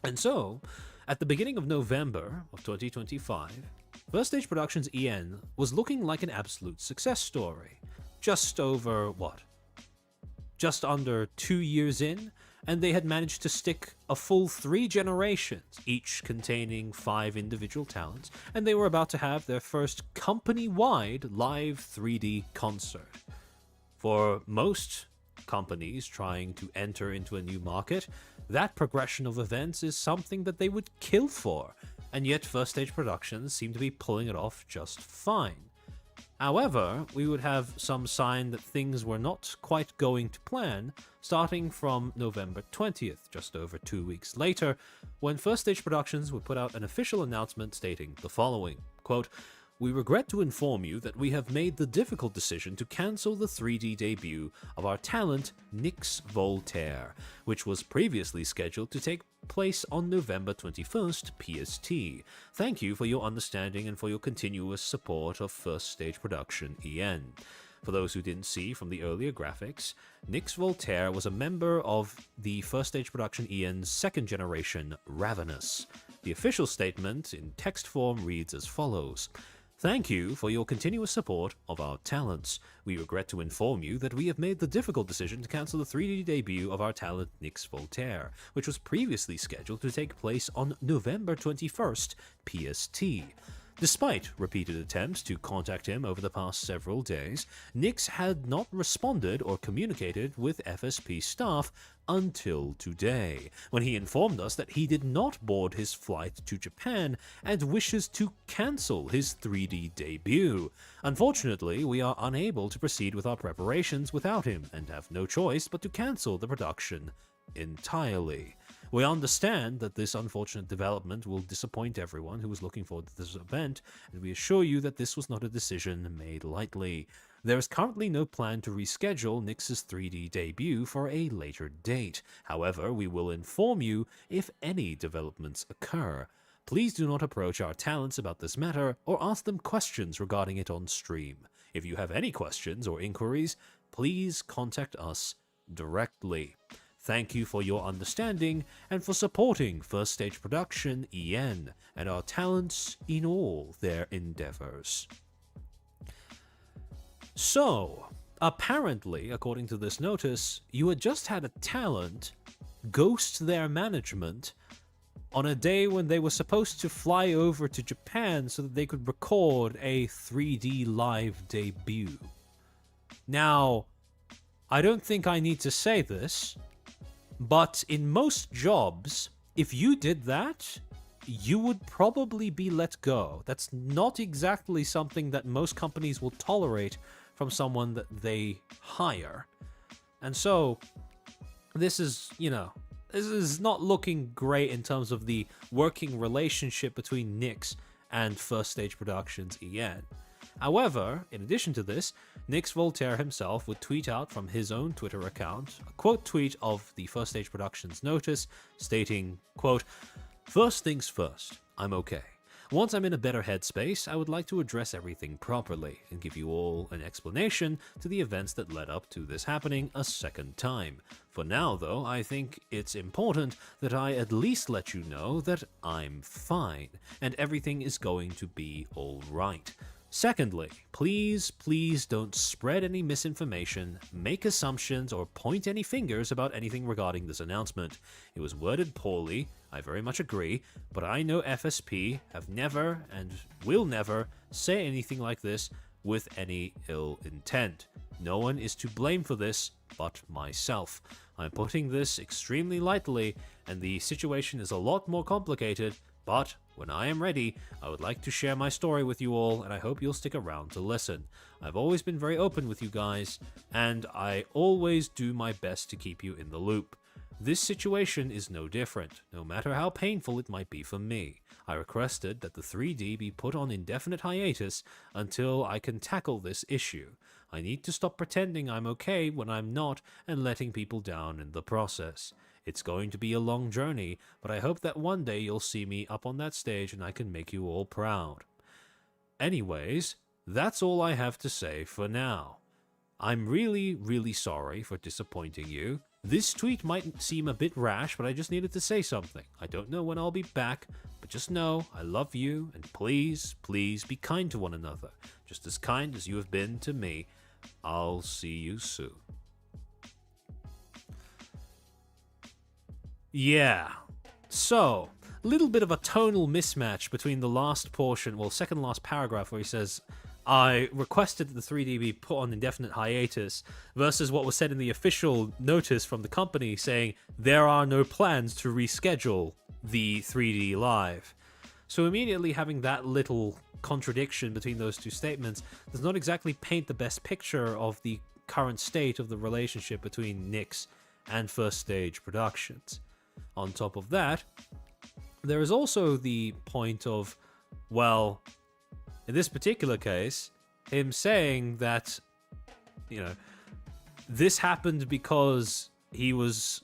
And so, at the beginning of November of 2025, First Stage Productions EN was looking like an absolute success story. Just under 2 years in, and they had managed to stick a full 3 generations, each containing 5 individual talents, and they were about to have their first company-wide live 3D concert. For most companies trying to enter into a new market, that progression of events is something that they would kill for, and yet First Stage Productions seem to be pulling it off just fine. However, we would have some sign that things were not quite going to plan, starting from November 20th, just over 2 weeks later, when First Stage Productions would put out an official announcement stating the following, quote, We regret to inform you that we have made the difficult decision to cancel the 3D debut of our talent, Nyx Voltaire, which was previously scheduled to take place on November 21st PST. Thank you for your understanding and for your continuous support of First Stage Production EN. For those who didn't see from the earlier graphics, Nyx Voltaire was a member of the First Stage Production EN's second generation, Ravenous. The official statement in text form reads as follows. Thank you for your continuous support of our talents. We regret to inform you that we have made the difficult decision to cancel the 3D debut of our talent Nyx Voltaire, which was previously scheduled to take place on November 21st PST. Despite repeated attempts to contact him over the past several days, Nyx had not responded or communicated with FSP staff until today, when he informed us that he did not board his flight to Japan and wishes to cancel his 3D debut. Unfortunately, we are unable to proceed with our preparations without him and have no choice but to cancel the production entirely. We understand that this unfortunate development will disappoint everyone who was looking forward to this event, and we assure you that this was not a decision made lightly. There is currently no plan to reschedule Nyx's 3D debut for a later date. However, we will inform you if any developments occur. Please do not approach our talents about this matter or ask them questions regarding it on stream. If you have any questions or inquiries, please contact us directly. Thank you for your understanding and for supporting First Stage Production EN and our talents in all their endeavors. So, apparently, according to this notice, you had just had a talent ghost their management on a day when they were supposed to fly over to Japan so that they could record a 3D live debut. Now, I don't think I need to say this, but in most jobs, if you did that, you would probably be let go. That's not exactly something that most companies will tolerate from someone that they hire. And so, this is, this is not looking great in terms of the working relationship between Nyx and First Stage Productions EN. However, in addition to this, Nyx Voltaire himself would tweet out from his own Twitter account a quote tweet of the First Stage Productions notice stating, quote, "First things first, I'm okay. Once I'm in a better headspace, I would like to address everything properly and give you all an explanation to the events that led up to this happening a second time. For now, though, I think it's important that I at least let you know that I'm fine and everything is going to be all right. Secondly, please don't spread any misinformation, make assumptions, or point any fingers about anything regarding this announcement. It was worded poorly, I very much agree, but I know FSP have never and will never say anything like this with any ill intent. No one is to blame for this but myself. I'm putting this extremely lightly, and the situation is a lot more complicated, but when I am ready, I would like to share my story with you all, and I hope you'll stick around to listen. I've always been very open with you guys, and I always do my best to keep you in the loop. This situation is no different, no matter how painful it might be for me. I requested that the 3D be put on indefinite hiatus until I can tackle this issue. I need to stop pretending I'm okay when I'm not and letting people down in the process. It's going to be a long journey, but I hope that one day you'll see me up on that stage and I can make you all proud. Anyways, that's all I have to say for now. I'm really sorry for disappointing you. This tweet might seem a bit rash, but I just needed to say something. I don't know when I'll be back, but just know I love you, and please be kind to one another. Just as kind as you have been to me. I'll see you soon." Yeah. So, a little bit of a tonal mismatch between the last portion, well, second last paragraph where he says, I requested that the 3D be put on indefinite hiatus, versus what was said in the official notice from the company saying there are no plans to reschedule the 3D live. So immediately having that little contradiction between those two statements does not exactly paint the best picture of the current state of the relationship between Nyx and First Stage Productions. On top of that, there is also the point of, well, in this particular case, him saying that, this happened because he was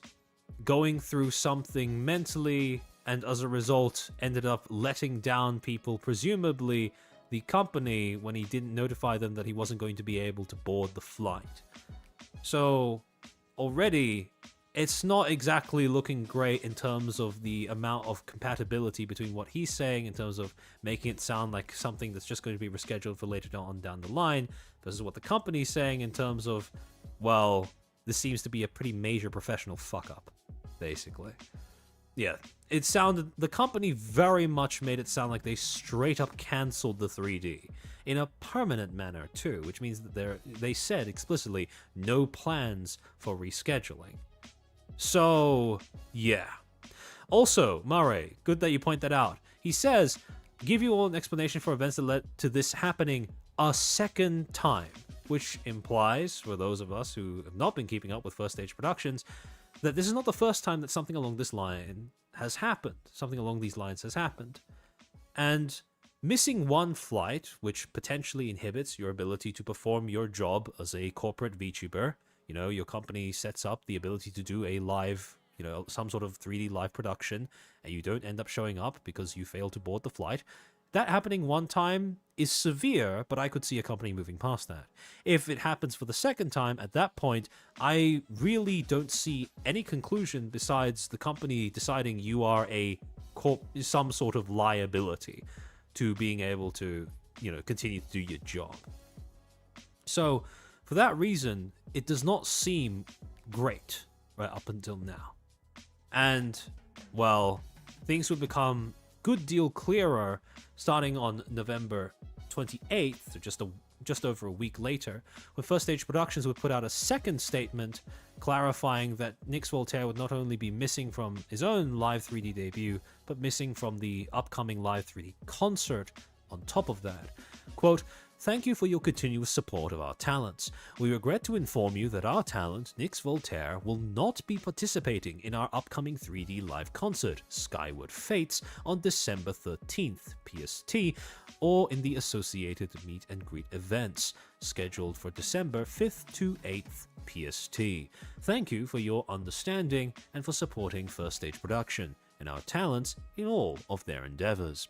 going through something mentally and as a result ended up letting down people, presumably the company, when he didn't notify them that he wasn't going to be able to board the flight. So already it's not exactly looking great in terms of the amount of compatibility between what he's saying in terms of making it sound like something that's just going to be rescheduled for later on down the line versus what the company's saying in terms of, well, this seems to be a pretty major professional fuck up, basically. Yeah, it sounded, the company very much made it sound like they straight up cancelled the 3D in a permanent manner too, which means that they said explicitly no plans for rescheduling. So, yeah. Also, Murray, good that you point that out. He says, give you all an explanation for events that led to this happening a second time, which implies, for those of us who have not been keeping up with First Stage Productions, that this is not the first time that something along this line has happened. Something along these lines has happened. And missing one flight, which potentially inhibits your ability to perform your job as a corporate VTuber, your company sets up the ability to do a live, some sort of 3D live production, and you don't end up showing up because you fail to board the flight. That happening one time is severe, but I could see a company moving past that. If it happens for the second time, at that point, I really don't see any conclusion besides the company deciding you are some sort of liability to being able to, continue to do your job. So, for that reason, it does not seem great right up until now. And, well, things would become good deal clearer starting on November 28th, so just over a week later, when First Stage Productions would put out a second statement clarifying that Nix Voltaire would not only be missing from his own live 3D debut, but missing from the upcoming live 3D concert on top of that. Quote, "Thank you for your continuous support of our talents. We regret to inform you that our talent, Nix Voltaire, will not be participating in our upcoming 3D live concert, Skyward Fates, on December 13th, PST, or in the associated meet and greet events, scheduled for December 5th to 8th, PST. Thank you for your understanding and for supporting First Stage Production and our talents in all of their endeavors.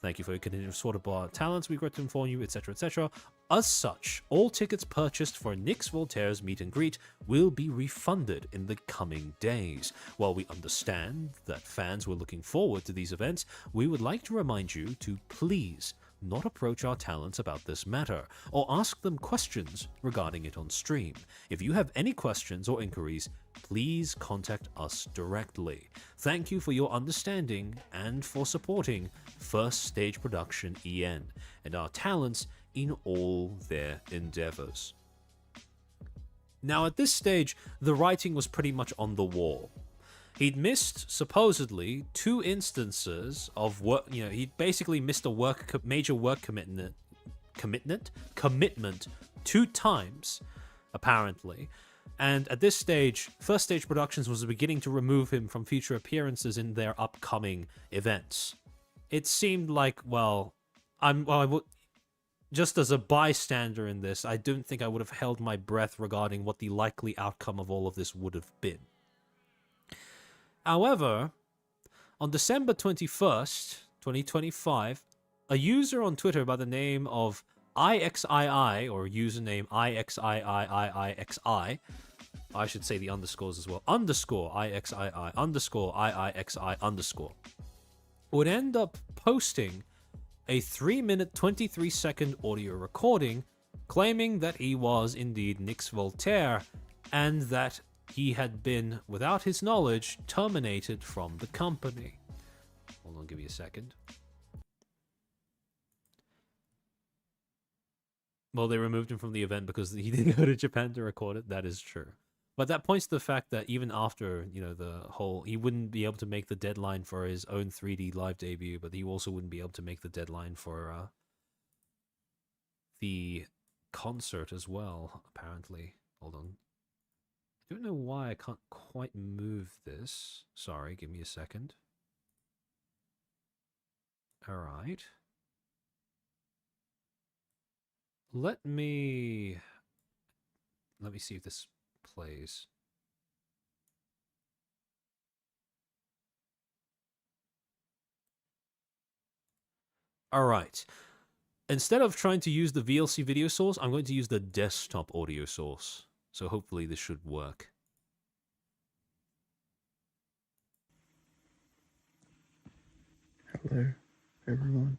Thank you for your continued support of our talents. We regret to inform you, etc., etc. As such, all tickets purchased for Nix Voltaire's meet and greet will be refunded in the coming days. While we understand that fans were looking forward to these events, we would like to remind you to please not approach our talents about this matter, or ask them questions regarding it on stream. If you have any questions or inquiries, please contact us directly. Thank you for your understanding and for supporting First Stage Production EN and our talents in all their endeavors." Now at this stage, the writing was pretty much on the wall. He'd missed, supposedly, 2 instances of work. He'd basically missed a major work commitment 2 times, apparently. And at this stage, First Stage Productions was beginning to remove him from future appearances in their upcoming events. It seemed like, just as a bystander in this, I don't think I would have held my breath regarding what the likely outcome of all of this would have been. However, on December 21st, 2025, a user on Twitter by the name of IXII, or username IXIIIIXI, I should say the underscores as well, underscore IXII, underscore IIXI, underscore, would end up posting a 3-minute, 23-second audio recording claiming that he was indeed Nix Voltaire and that he had been, without his knowledge, terminated from the company. Hold on, give me a second. Well, they removed him from the event because he didn't go to Japan to record it. That is true. But that points to the fact that even after, he wouldn't be able to make the deadline for his own 3D live debut, but he also wouldn't be able to make the deadline for the concert as well, apparently. Hold on. I don't know why I can't quite move this. Sorry, give me a second. Alright. Let me see if this plays. Alright. Instead of trying to use the VLC video source, I'm going to use the desktop audio source. So hopefully this should work.
Hello, everyone.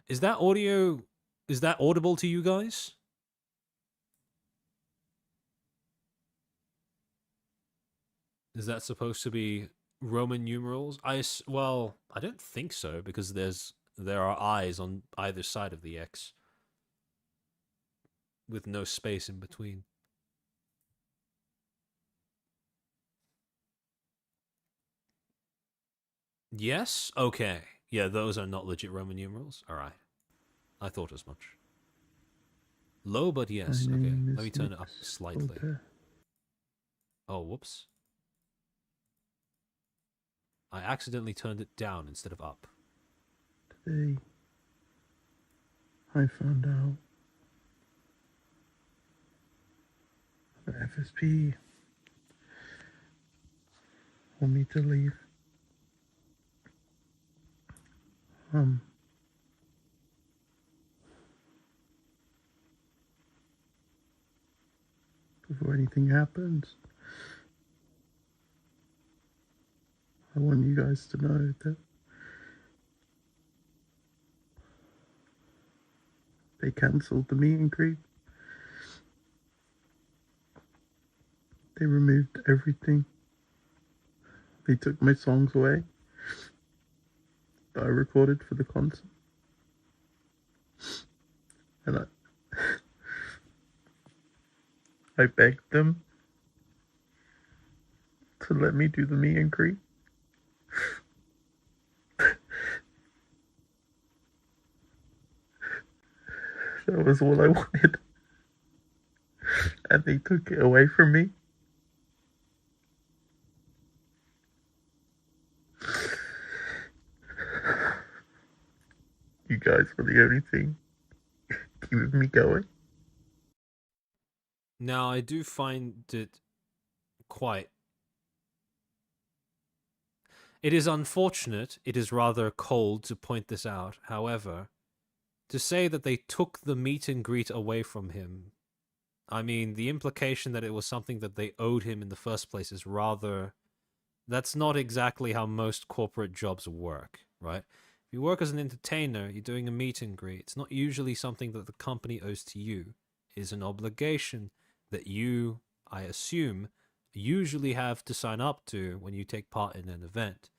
Is that audible to you guys? Is that supposed to be Roman numerals? Well, I don't think so, because there are eyes on either side of the X, with no space in between. Yes? Okay. Yeah, those are not legit Roman numerals. Alright. I thought as much. Low, but yes.
My
Okay,
name
let me
is
turn it up
Nix
slightly.
Voltaire.
Oh, whoops. I accidentally turned it down instead of up.
Today, I found out that FSP want me to leave. Before anything happens, I want you guys to know that they cancelled the meet and greet. They removed everything. they took my songs away that I recorded for the concert. And I begged them to let me do the meet and greet. That was all I wanted. And they took it away from me. You guys were the only thing keeping me going.
Now, I do find it quite... It is unfortunate, it is rather cold to point this out. However, to say that they took the meet and greet away from him, I mean, the implication that it was something that they owed him in the first place is rather... That's not exactly how most corporate jobs work, right? If you work as an entertainer, you're doing a meet and greet. It's not usually something that the company owes to you. It is an obligation that you, I assume, usually have to sign up to when you take part in an event.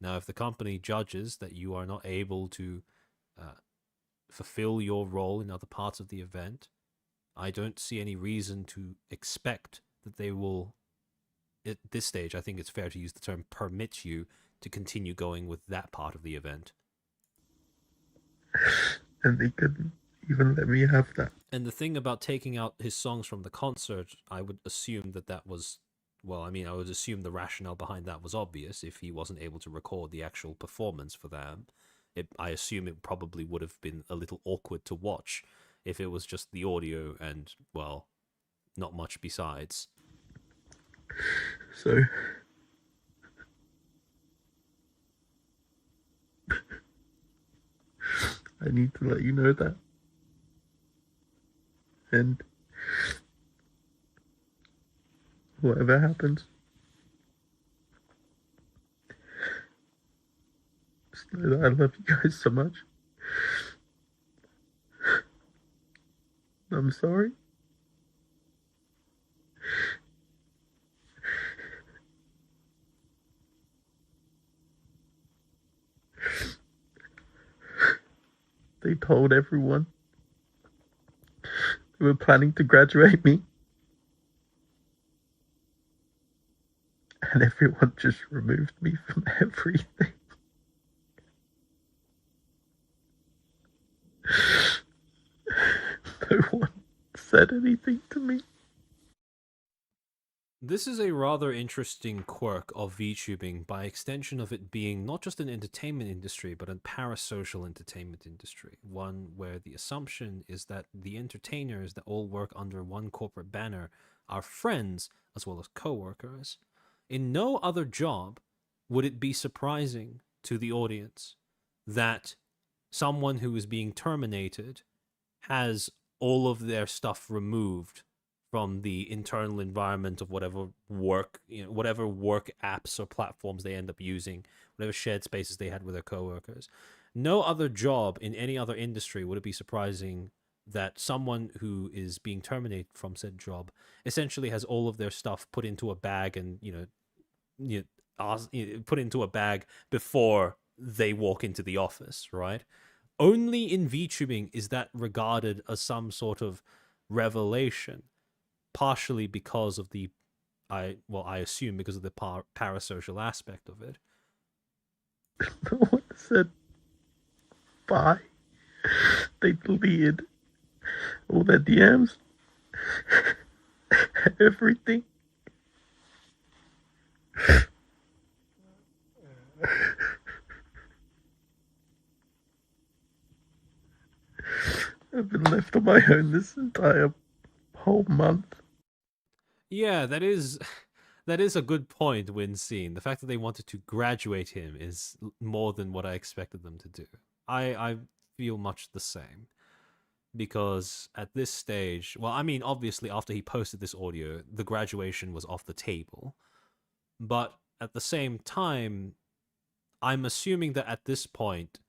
Now, if the company judges that you are not able to fulfill your role in other parts of the event, I don't see any reason to expect that they will, at this stage, I think it's fair to use the term permit you to continue going with that part of the event.
And they couldn't even let me have that.
And the thing about taking out his songs from the concert, I would assume that was, well, I mean, I would assume the rationale behind that was obvious if he wasn't able to record the actual performance for them. I assume it probably would have been a little awkward to watch if it was just the audio and, well, not much besides.
So I need to let you know that. And whatever happens, just know that I love you guys so much. I'm sorry. They told everyone they were planning to graduate me. And everyone just removed me from everything. No one said anything to me.
This is a rather interesting quirk of VTubing, by extension of it being not just an entertainment industry, but a parasocial entertainment industry. One where the assumption is that the entertainers that all work under one corporate banner are friends as well as co-workers. In no other job would it be surprising to the audience that someone who is being terminated has all of their stuff removed from the internal environment of whatever work, whatever work apps or platforms they end up using, whatever shared spaces they had with their coworkers. No other job in any other industry would it be surprising that someone who is being terminated from said job essentially has all of their stuff put into a bag and put into a bag before they walk into the office, right? Only in VTubing is that regarded as some sort of revelation. Partially because of the, I assume because of the parasocial aspect of it.
No one said bye. They deleted all their DMs, everything. I've been left on my own this entire whole month.
Yeah, that is a good point, Winscene. The fact that they wanted to graduate him is more than what I expected them to do. I feel much the same. Because at this stage, well, I mean, obviously after he posted this audio, the graduation was off the table. But at the same time, I'm assuming that at this point,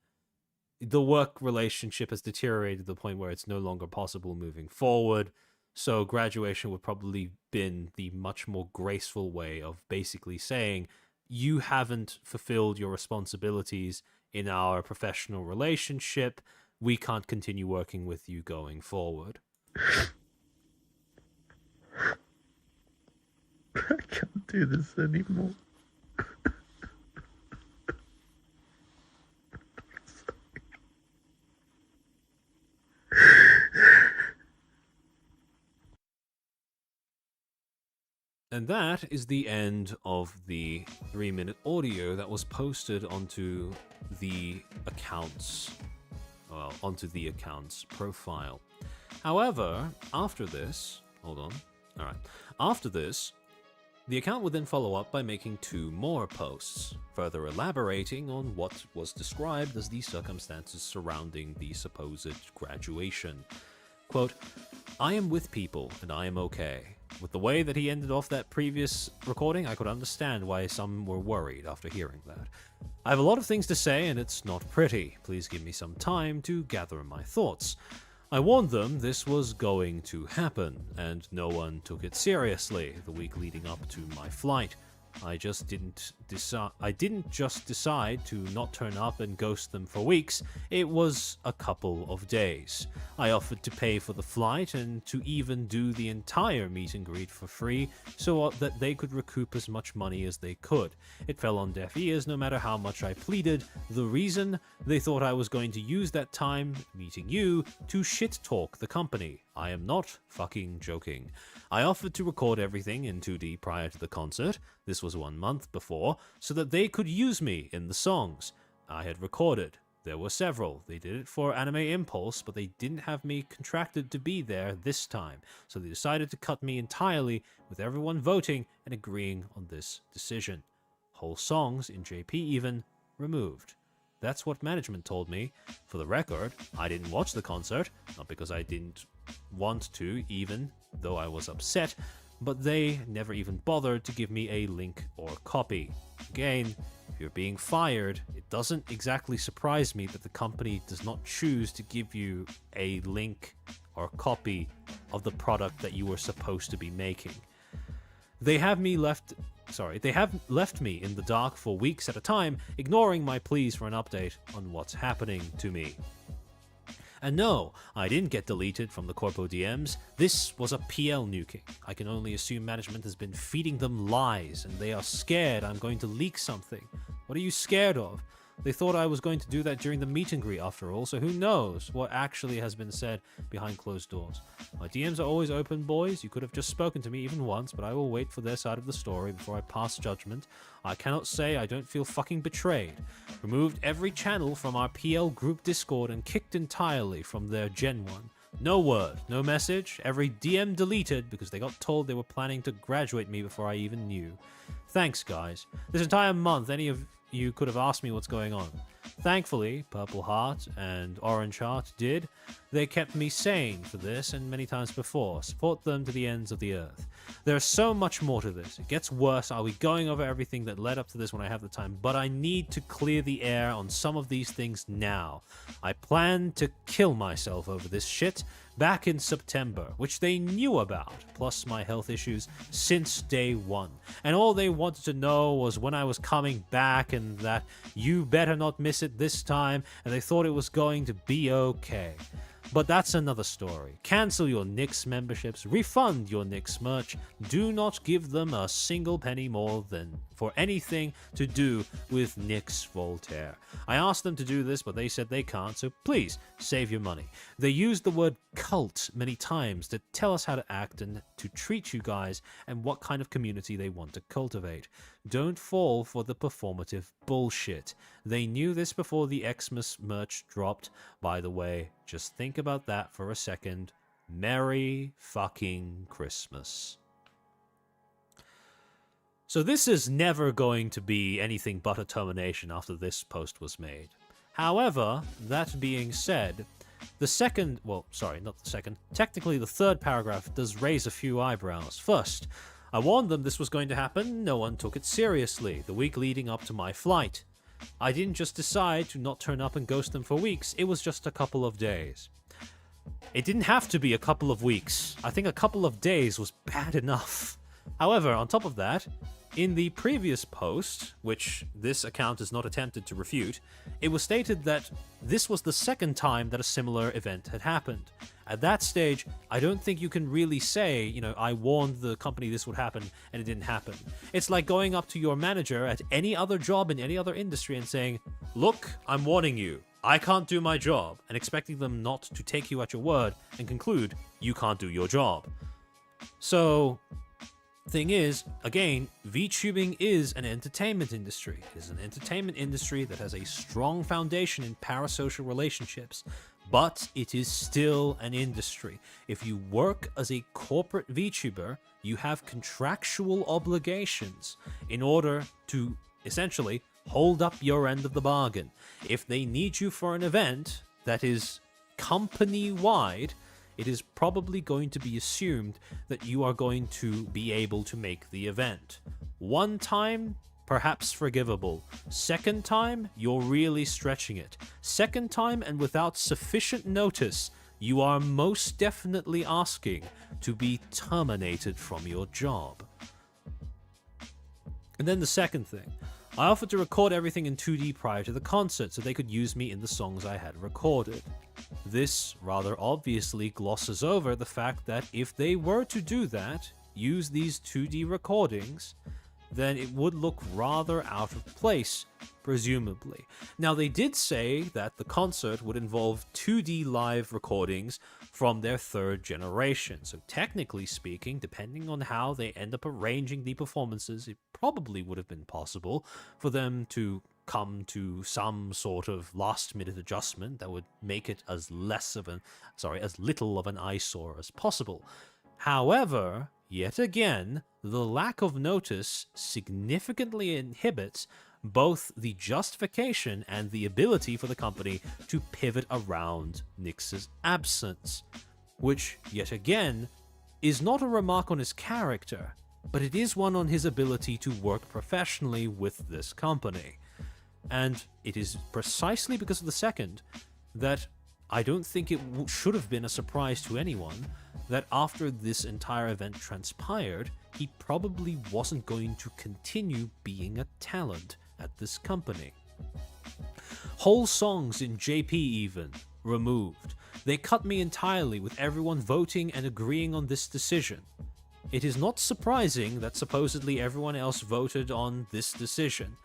the work relationship has deteriorated to the point where it's no longer possible moving forward. So graduation would probably been the much more graceful way of basically saying, you haven't fulfilled your responsibilities in our professional relationship. We can't continue working with you going forward.
I can't do this anymore.
And that is the end of the 3-minute audio that was posted onto the account's profile. However, after this, after this, the account would then follow up by making 2 more posts, further elaborating on what was described as the circumstances surrounding the supposed graduation. Quote, "I am with people and I am okay." With the way that he ended off that previous recording, I could understand why some were worried after hearing that. I have a lot of things to say and it's not pretty. Please give me some time to gather my thoughts. I warned them this was going to happen, and no one took it seriously the week leading up to my flight. I didn't just decide to not turn up and ghost them for weeks. It was a couple of days. I offered to pay for the flight and to even do the entire meet and greet for free so that they could recoup as much money as they could. It fell on deaf ears no matter how much I pleaded. The reason? They thought I was going to use that time meeting you to shit talk the company. I am not fucking joking. I offered to record everything in 2D prior to the concert. This was 1 month before, so that they could use me in the songs I had recorded. There were several. They did it for Anime Impulse, but they didn't have me contracted to be there this time, so they decided to cut me entirely, with everyone voting and agreeing on this decision. Whole songs, in JP even, removed. That's what management told me. For the record, I didn't watch the concert, not because I didn't want to, even though I was upset, but they never even bothered to give me a link or copy. Again, if you're being fired, it doesn't exactly surprise me that the company does not choose to give you a link or copy of the product that you were supposed to be making. They have left me in the dark for weeks at a time, ignoring my pleas for an update on what's happening to me. And no, I didn't get deleted from the Corpo DMs. This was a PL nuking. I can only assume management has been feeding them lies, and they are scared I'm going to leak something. What are you scared of? They thought I was going to do that during the meet and greet after all, so who knows what actually has been said behind closed doors. My DMs are always open, boys. You could have just spoken to me even once, but I will wait for their side of the story before I pass judgment. I cannot say I don't feel fucking betrayed. Removed every channel from our PL group Discord and kicked entirely from their Gen 1. No word, no message, every DM deleted because they got told they were planning to graduate me before I even knew. Thanks, guys. This entire month, any of you could have asked me what's going on. Thankfully, Purple Heart and Orange Heart did. They kept me sane for this and many times before. Support them to the ends of the earth. There is so much more to this. It gets worse. I'll be going over everything that led up to this when I have the time, but I need to clear the air on some of these things now. I plan to kill myself over this shit back in September, which they knew about, plus my health issues since day one. And all they wanted to know was when I was coming back and that you better not miss it this time, and they thought it was going to be okay. But that's another story. Cancel your Knicks memberships, refund your Knicks merch, do not give them a single penny more than for anything to do with Knicks Voltaire. I asked them to do this, but they said they can't, so please save your money. They used the word cult many times to tell us how to act and to treat you guys and what kind of community they want to cultivate. Don't fall for the performative bullshit. They knew this before the Xmas merch dropped. By the way, just think about that for a second. Merry fucking Christmas. So this is never going to be anything but a termination after this post was made. However, that being said, technically the third paragraph does raise a few eyebrows. First, I warned them this was going to happen, no one took it seriously, the week leading up to my flight. I didn't just decide to not turn up and ghost them for weeks, it was just a couple of days. It didn't have to be a couple of weeks. I think a couple of days was bad enough. However, on top of that, In the previous post, which this account is not attempted to refute, it was stated that this was the second time that a similar event had happened. At that stage, I don't think you can really say, I warned the company this would happen and it didn't happen. It's like going up to your manager at any other job in any other industry and saying, look, I'm warning you, I can't do my job, and expecting them not to take you at your word and conclude you can't do your job. So, thing is, again, VTubing is an entertainment industry. It is an entertainment industry that has a strong foundation in parasocial relationships, but it is still an industry. If you work as a corporate VTuber, you have contractual obligations in order to essentially hold up your end of the bargain. If they need you for an event that is company-wide, it is probably going to be assumed that you are going to be able to make the event. One time, perhaps forgivable. Second time, you're really stretching it. Second time, and without sufficient notice, you are most definitely asking to be terminated from your job. And then the second thing. I offered to record everything in 2D prior to the concert so they could use me in the songs I had recorded. This rather obviously glosses over the fact that if they were to do that, use these 2D recordings, then it would look rather out of place, presumably. Now, they did say that the concert would involve 2D live recordings from their third generation. So technically speaking, depending on how they end up arranging the performances, it probably would have been possible for them to come to some sort of last-minute adjustment that would make it as little of an eyesore as possible. However, yet again, the lack of notice significantly inhibits both the justification and the ability for the company to pivot around Nyx's absence, which, yet again, is not a remark on his character, but it is one on his ability to work professionally with this company. And it is precisely because of the second that I don't think it should have been a surprise to anyone that after this entire event transpired, he probably wasn't going to continue being a talent at this company. Whole songs in JP even removed. They cut me entirely with everyone voting and agreeing on this decision. It is not surprising that supposedly everyone else voted on this decision,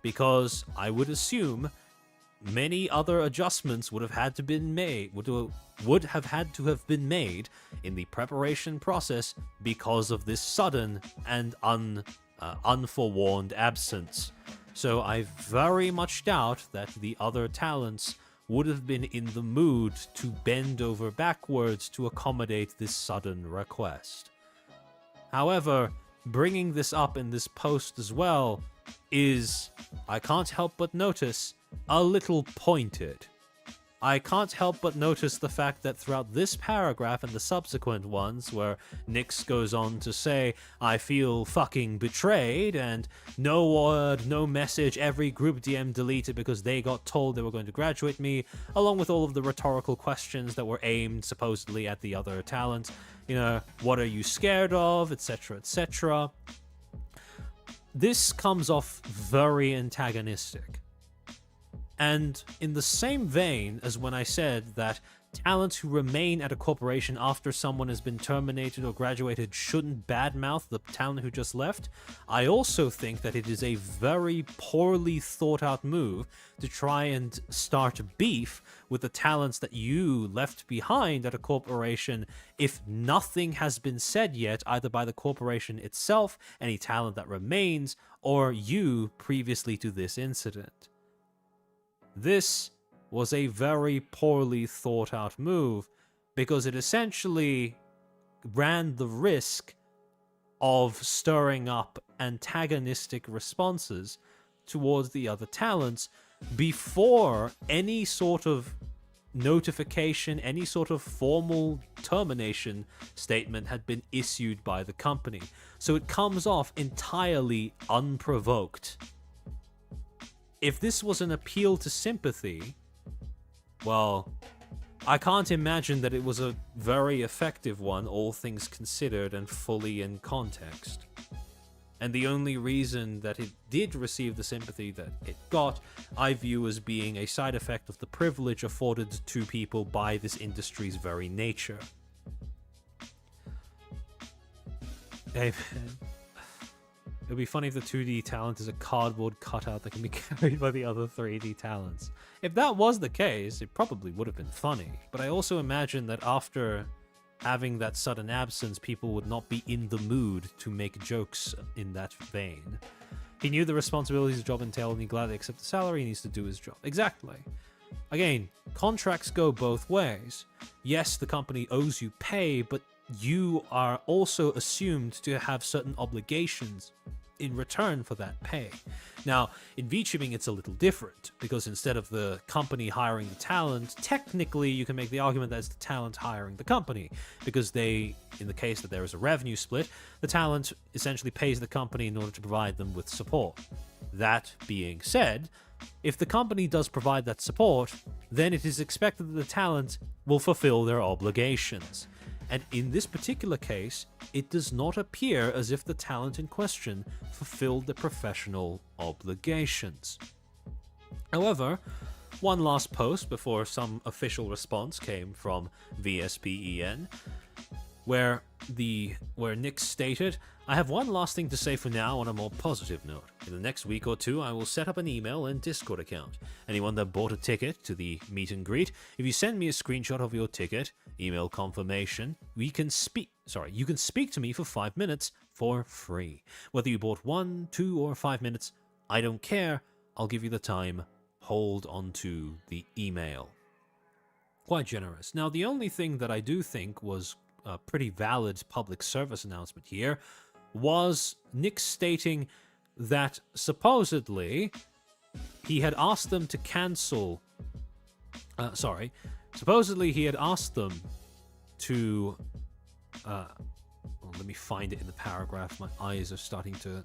because I would assume many other adjustments would have had to been made, would have had to have been made in the preparation process because of this sudden and unforewarned absence. So I very much doubt that the other talents would have been in the mood to bend over backwards to accommodate this sudden request. However, bringing this up in this post as well is, I can't help but notice, a little pointed. I can't help but notice the fact that throughout this paragraph and the subsequent ones, where Nyx goes on to say, I feel fucking betrayed, and no word, no message, every group DM deleted because they got told they were going to graduate me, along with all of the rhetorical questions that were aimed supposedly at the other talent. What are you scared of, etc., etc. This comes off very antagonistic. And in the same vein as when I said that talents who remain at a corporation after someone has been terminated or graduated shouldn't badmouth the talent who just left, I also think that it is a very poorly thought out move to try and start beef with the talents that you left behind at a corporation if nothing has been said yet, either by the corporation itself, any talent that remains, or you previously to this incident. This was a very poorly thought out move because it essentially ran the risk of stirring up antagonistic responses towards the other talents before any sort of notification, any sort of formal termination statement had been issued by the company. So it comes off entirely unprovoked. If this was an appeal to sympathy, well, I can't imagine that it was a very effective one, all things considered and fully in context. And the only reason that it did receive the sympathy that it got, I view as being a side effect of the privilege afforded to people by this industry's very nature. Hey, man. It would be funny if the 2D talent is a cardboard cutout that can be carried by the other 3D talents. If that was the case, it probably would have been funny. But I also imagine that after having that sudden absence, people would not be in the mood to make jokes in that vein. He knew the responsibilities the job entailed and he gladly accepted the salary. He needs to do his job. Exactly. Again, contracts go both ways. Yes, the company owes you pay, but you are also assumed to have certain obligations in return for that pay. Now, in VTubing, it's a little different, because instead of the company hiring the talent, technically you can make the argument that it's the talent hiring the company, because they, in the case that there is a revenue split, the talent essentially pays the company in order to provide them with support. That being said, if the company does provide that support, then it is expected that the talent will fulfill their obligations. And in this particular case, it does not appear as if the talent in question fulfilled the professional obligations. However, one last post before some official response came from VSPEN, where Nick stated, "I have one last thing to say for now on a more positive note. In the next week or two, I will set up an email and Discord account. Anyone that bought a ticket to the meet and greet, if you send me a screenshot of your ticket, email confirmation, you can speak to me for 5 minutes for free. Whether you bought 1, 2, or 5 minutes, I don't care. I'll give you the time. Hold on to the email." Quite generous. Now, the only thing that I do think was a pretty valid public service announcement here was Nick stating that supposedly he had asked them to cancel. Supposedly he had asked them to. Let me find it in the paragraph. My eyes are starting to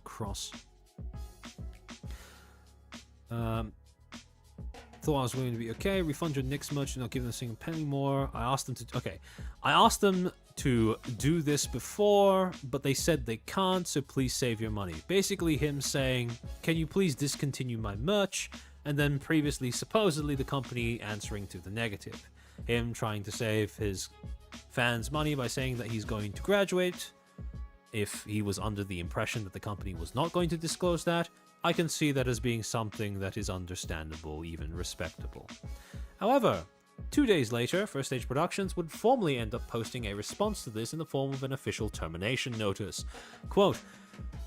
cross. Thought I was willing to be okay. Refund your Nick's merch and not give them a single penny more. I asked them to do this before, but they said they can't, so please save your money. Basically him saying, can you please discontinue my merch? And then previously, supposedly, the company answering to the negative. Him trying to save his fans money by saying that he's going to graduate. If he was under the impression that the company was not going to disclose that, I can see that as being something that is understandable, even respectable. However, 2 days later, First Stage Productions would formally end up posting a response to this in the form of an official termination notice. Quote,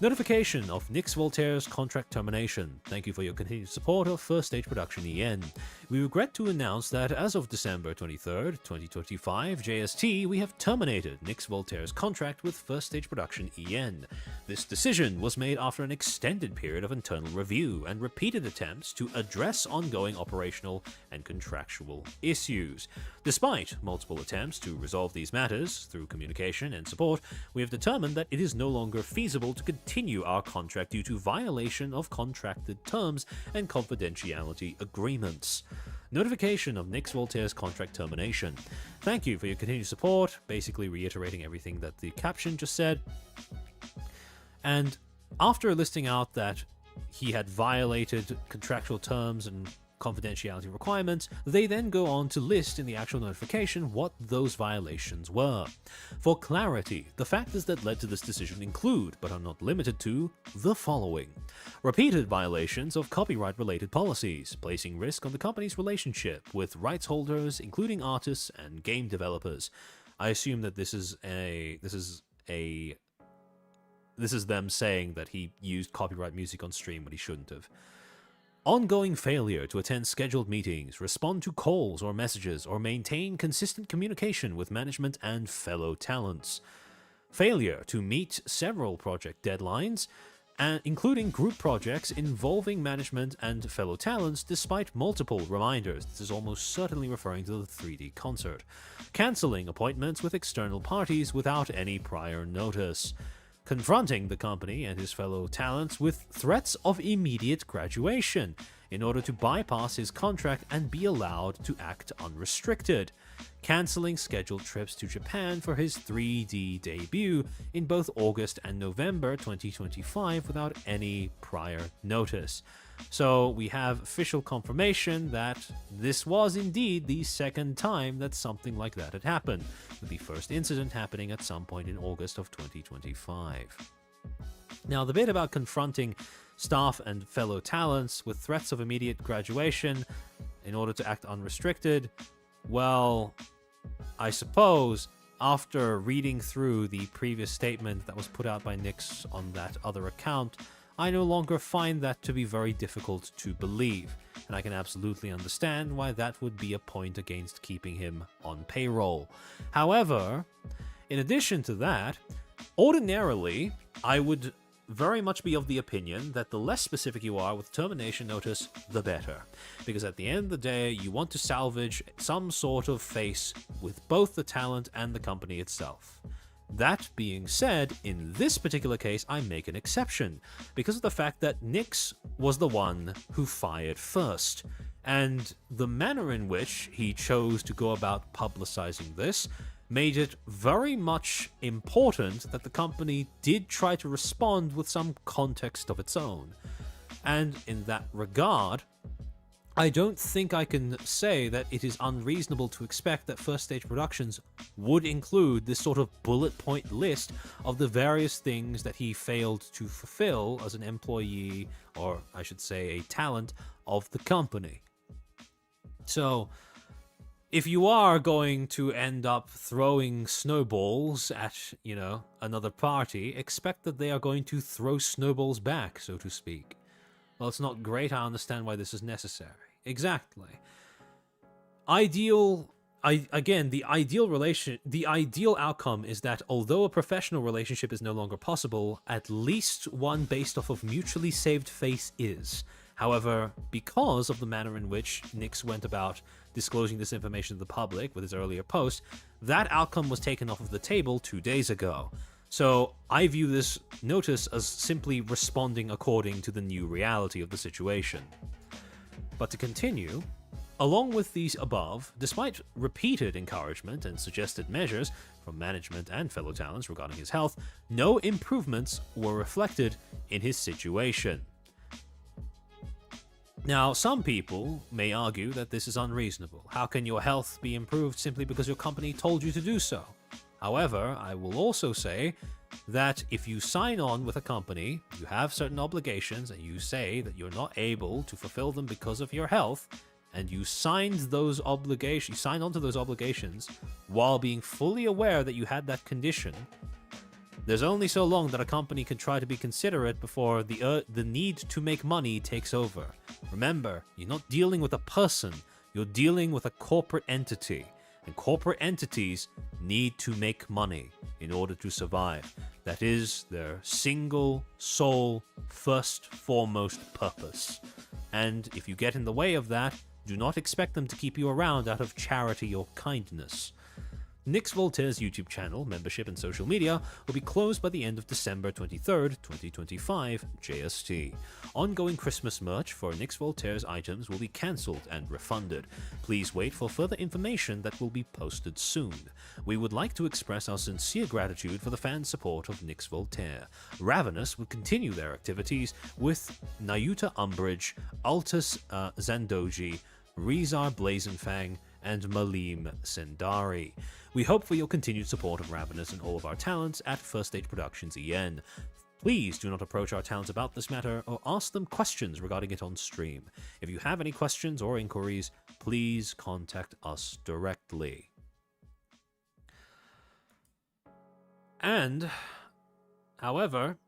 "Notification of Nix Voltaire's contract termination. Thank you for your continued support of First Stage Production EN. We regret to announce that as of December 23rd, 2025, JST, we have terminated Nix Voltaire's contract with First Stage Production EN. This decision was made after an extended period of internal review and repeated attempts to address ongoing operational and contractual issues. Despite multiple attempts to resolve these matters through communication and support, we have determined that it is no longer feasible to continue our contract due to violation of contracted terms and confidentiality agreements. Notification of Nix Voltaire's contract termination. Thank you for your continued support," basically reiterating everything that the caption just said. And after listing out that he had violated contractual terms and confidentiality requirements, they then go on to list in the actual notification what those violations were. For clarity, the factors that led to this decision include, but are not limited to, the following: repeated violations of copyright-related policies, placing risk on the company's relationship with rights holders, including artists and game developers. I assume that this is them saying that he used copyright music on stream when he shouldn't have. Ongoing failure to attend scheduled meetings, respond to calls or messages, or maintain consistent communication with management and fellow talents. Failure to meet several project deadlines, including group projects involving management and fellow talents despite multiple reminders. This is almost certainly referring to the 3D concert. Cancelling appointments with external parties without any prior notice. Confronting the company and his fellow talents with threats of immediate graduation, in order to bypass his contract and be allowed to act unrestricted, cancelling scheduled trips to Japan for his 3D debut in both August and November 2025 without any prior notice. So we have official confirmation that this was indeed the second time that something like that had happened, with the first incident happening at some point in August of 2025. Now, the bit about confronting staff and fellow talents with threats of immediate graduation in order to act unrestricted, well, I suppose after reading through the previous statement that was put out by Nix on that other account, I no longer find that to be very difficult to believe, and I can absolutely understand why that would be a point against keeping him on payroll. However, in addition to that, ordinarily, I would very much be of the opinion that the less specific you are with termination notice, the better. Because at the end of the day, you want to salvage some sort of face with both the talent and the company itself. That being said, in this particular case, I make an exception, because of the fact that Nix was the one who fired first, and the manner in which he chose to go about publicizing this made it very much important that the company did try to respond with some context of its own. And in that regard, I don't think I can say that it is unreasonable to expect that First Stage Productions would include this sort of bullet point list of the various things that he failed to fulfill as an employee, or I should say a talent, of the company. So, if you are going to end up throwing snowballs at, another party, expect that they are going to throw snowballs back, so to speak. Well, it's not great, I understand why this is necessary. Exactly. The ideal outcome is that although a professional relationship is no longer possible, at least one based off of mutually saved face is. However, because of the manner in which Nix went about disclosing this information to the public with his earlier post, that outcome was taken off of the table 2 days ago. So I view this notice as simply responding according to the new reality of the situation. But to continue, along with these above, despite repeated encouragement and suggested measures from management and fellow talents regarding his health, no improvements were reflected in his situation. Now, some people may argue that this is unreasonable. How can your health be improved simply because your company told you to do so? However, I will also say that if you sign on with a company, you have certain obligations, and you say that you're not able to fulfill them because of your health, and you signed onto those obligations while being fully aware that you had that condition, there's only so long that a company can try to be considerate before the need to make money takes over. Remember, you're not dealing with a person, you're dealing with a corporate entity. And corporate entities need to make money in order to survive. That is their single, sole, first, foremost purpose. And if you get in the way of that, do not expect them to keep you around out of charity or kindness. Nix Voltaire's YouTube channel, membership, and social media will be closed by the end of December 23rd, 2025, JST. Ongoing Christmas merch for Nix Voltaire's items will be cancelled and refunded. Please wait for further information that will be posted soon. We would like to express our sincere gratitude for the fan support of Nix Voltaire. Ravenous will continue their activities with Nayuta Umbridge, Altus Zandoji, Rizar Blazonfang, and Malim Sendari. We hope for your continued support of Ravenous and all of our talents at First Stage Productions EN. Please do not approach our talents about this matter or ask them questions regarding it on stream. If you have any questions or inquiries, please contact us directly. And, however,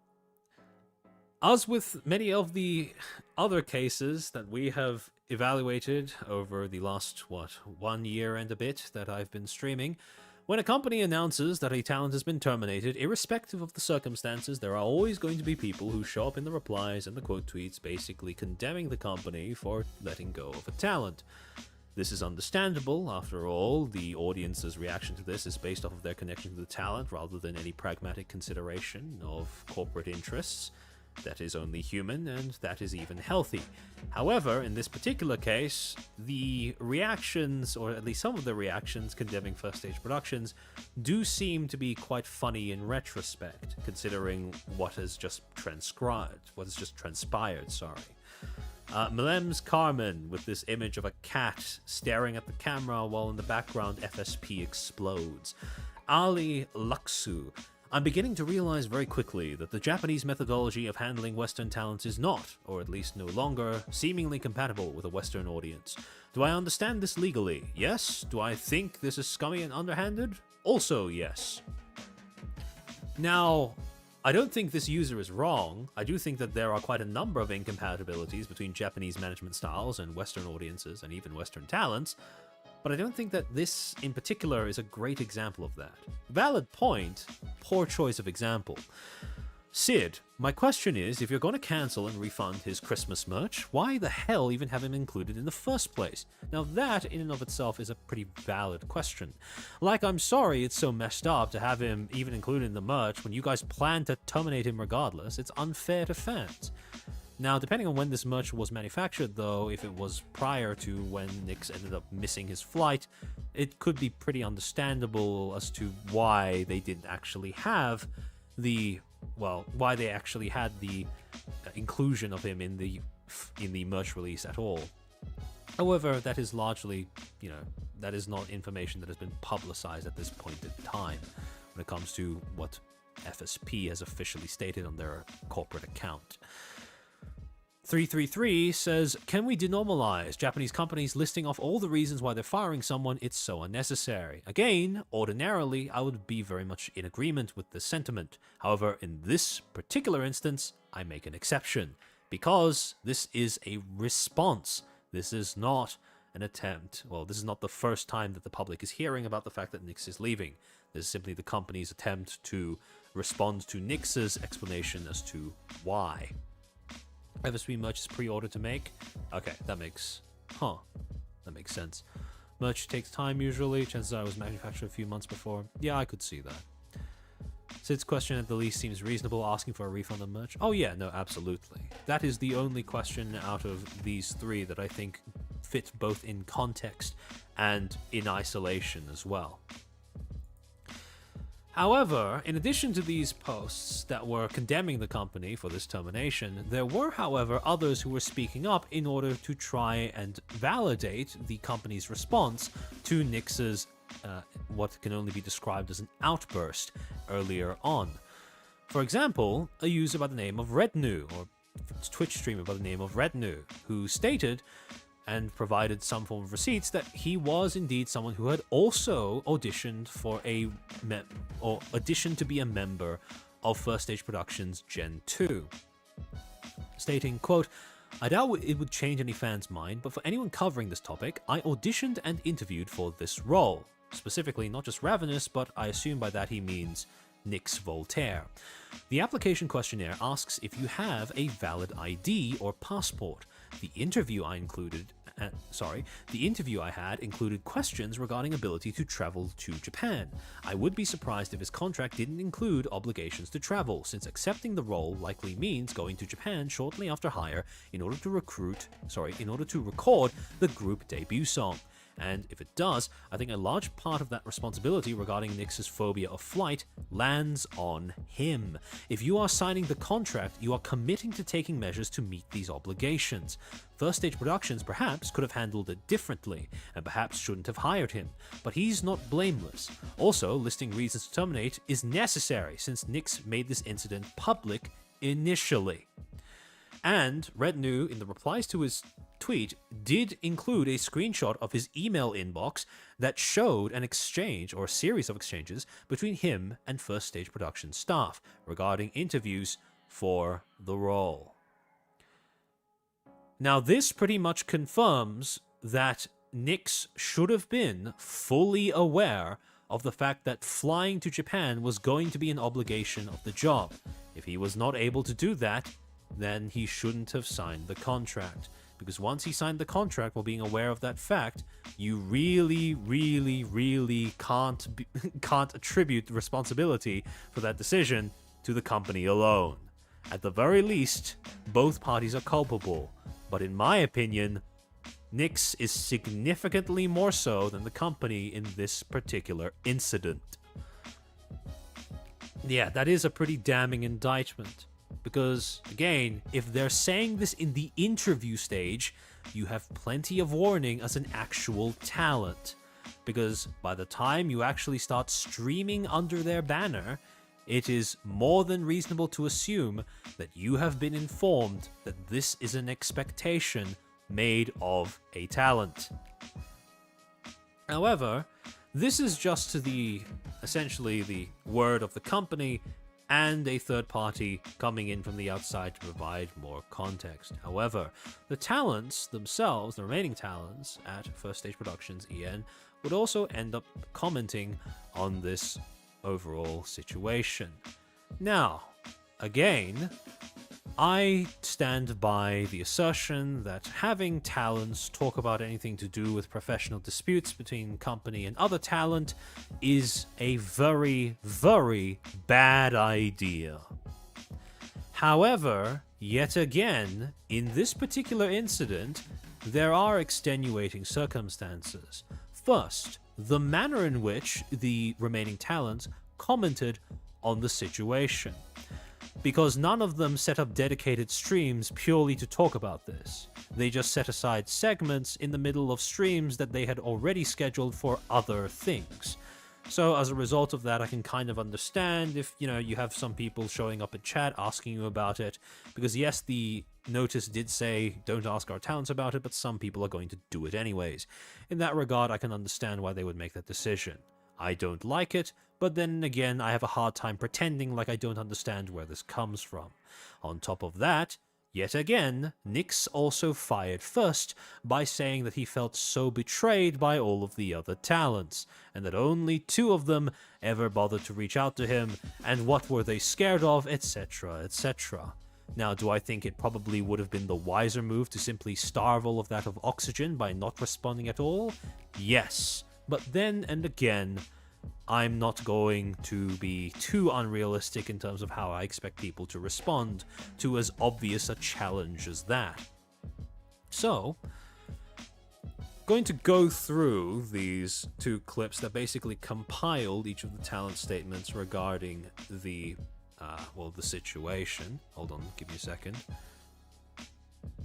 as with many of the other cases that we have evaluated over the last, 1 year and a bit that I've been streaming, when a company announces that a talent has been terminated, irrespective of the circumstances, there are always going to be people who show up in the replies and the quote tweets basically condemning the company for letting go of a talent. This is understandable. After all, the audience's reaction to this is based off of their connection to the talent rather than any pragmatic consideration of corporate interests. That is only human, and that is even healthy. However, in this particular case, the reactions, or at least some of the reactions condemning First Stage Productions, do seem to be quite funny in retrospect, considering what has just transpired, sorry. Milem's Carmen with this image of a cat staring at the camera while in the background FSP explodes. Ali Luxu. I'm beginning to realize very quickly that the Japanese methodology of handling Western talents is not, or at least no longer, seemingly compatible with a Western audience. Do I understand this legally? Yes. Do I think this is scummy and underhanded? Also yes. Now, I don't think this user is wrong. I do think that there are quite a number of incompatibilities between Japanese management styles and Western audiences and even Western talents, but I don't think that this in particular is a great example of that. Valid point, poor choice of example. Sid, my question is, if you're going to cancel and refund his Christmas merch, why the hell even have him included in the first place? Now that, in and of itself, is a pretty valid question. Like, I'm sorry it's so messed up to have him even included in the merch when you guys plan to terminate him regardless. It's unfair to fans. Now, depending on when this merch was manufactured, though, if it was prior to when Nyx ended up missing his flight, it could be pretty understandable as to why they didn't actually have the inclusion of him in the merch release at all. However, that is largely, that is not information that has been publicized at this point in time when it comes to what FSP has officially stated on their corporate account. 333 says, can we denormalize Japanese companies listing off all the reasons why they're firing someone? It's so unnecessary. Again, ordinarily, I would be very much in agreement with this sentiment. However, in this particular instance, I make an exception, because this is a response. This is not an attempt. Well, this is not the first time that the public is hearing about the fact that Nyx is leaving. This is simply the company's attempt to respond to Nyx's explanation as to why. FSP merch is pre-ordered to make? Okay, that makes sense. Merch takes time usually. Chances are it was manufactured a few months before. Yeah, I could see that. Sid's question at the least seems reasonable, asking for a refund on merch. Oh yeah, no, absolutely. That is the only question out of these three that I think fit both in context and in isolation as well. However, in addition to these posts that were condemning the company for this termination, there were, however, others who were speaking up in order to try and validate the company's response to Nyx's what can only be described as an outburst earlier on. For example, a user by the name of Rednu, or Twitch streamer by the name of Rednu, who stated and provided some form of receipts that he was indeed someone who had also auditioned for auditioned to be a member of First Stage Productions Gen 2, stating, quote, I doubt it would change any fan's mind, but for anyone covering this topic, I auditioned and interviewed for this role. Specifically, not just Ravenous, but I assume by that he means Nyx Voltaire. The application questionnaire asks if you have a valid ID or passport. The interview I had included questions regarding ability to travel to Japan. I would be surprised if his contract didn't include obligations to travel, since accepting the role likely means going to Japan shortly after hire in order to record the group debut song. And if it does, I think a large part of that responsibility regarding Nyx's phobia of flight lands on him. If you are signing the contract, you are committing to taking measures to meet these obligations. First Stage Productions perhaps could have handled it differently, and perhaps shouldn't have hired him, but he's not blameless. Also, listing reasons to terminate is necessary, since Nyx made this incident public initially. And Rednu, in the replies to his tweet, did include a screenshot of his email inbox that showed an exchange, or a series of exchanges, between him and First Stage Production staff regarding interviews for the role. Now, this pretty much confirms that Nyx should have been fully aware of the fact that flying to Japan was going to be an obligation of the job. If he was not able to do that, then he shouldn't have signed the contract. Because once he signed the contract while being aware of that fact, you really can't attribute the responsibility for that decision to the company alone. At the very least, both parties are culpable. But in my opinion, Nyx is significantly more so than the company in this particular incident. Yeah, that is a pretty damning indictment. Because, again, if they're saying this in the interview stage, you have plenty of warning as an actual talent. Because by the time you actually start streaming under their banner, it is more than reasonable to assume that you have been informed that this is an expectation made of a talent. However, this is just essentially the word of the company and a third party coming in from the outside to provide more context. However, the talents themselves, the remaining talents at First Stage Productions EN, would also end up commenting on this overall situation. Now, again, I stand by the assertion that having talents talk about anything to do with professional disputes between company and other talent is a very, very bad idea. However, yet again, in this particular incident, there are extenuating circumstances. First, the manner in which the remaining talents commented on the situation. Because none of them set up dedicated streams purely to talk about this. They just set aside segments in the middle of streams that they had already scheduled for other things. So as a result of that, I can kind of understand if, you have some people showing up in chat asking you about it. Because yes, the notice did say, don't ask our talents about it, but some people are going to do it anyways. In that regard, I can understand why they would make that decision. I don't like it, but then again, I have a hard time pretending like I don't understand where this comes from. On top of that, yet again, Nyx also fired first by saying that he felt so betrayed by all of the other talents, and that only 2 of them ever bothered to reach out to him, and what were they scared of, etc., etc. Now, do I think it probably would have been the wiser move to simply starve all of that of oxygen by not responding at all? Yes. But then and again, I'm not going to be too unrealistic in terms of how I expect people to respond to as obvious a challenge as that. So, going to go through these 2 clips that basically compiled each of the talent statements regarding the situation. Hold on, give me a second.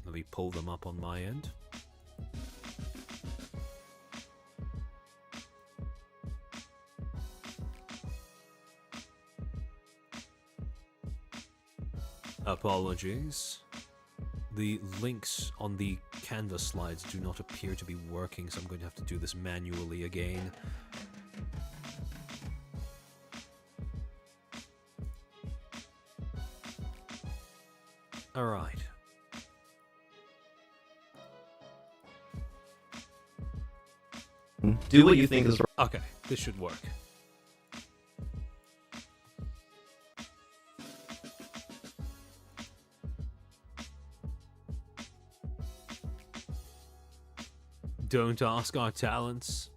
Let me pull them up on my end. Apologies. The links on the Canvas slides do not appear to be working, so I'm going to have to do this manually again. Alright.
Do what you think is right.
Okay, this should work. Don't ask our talents.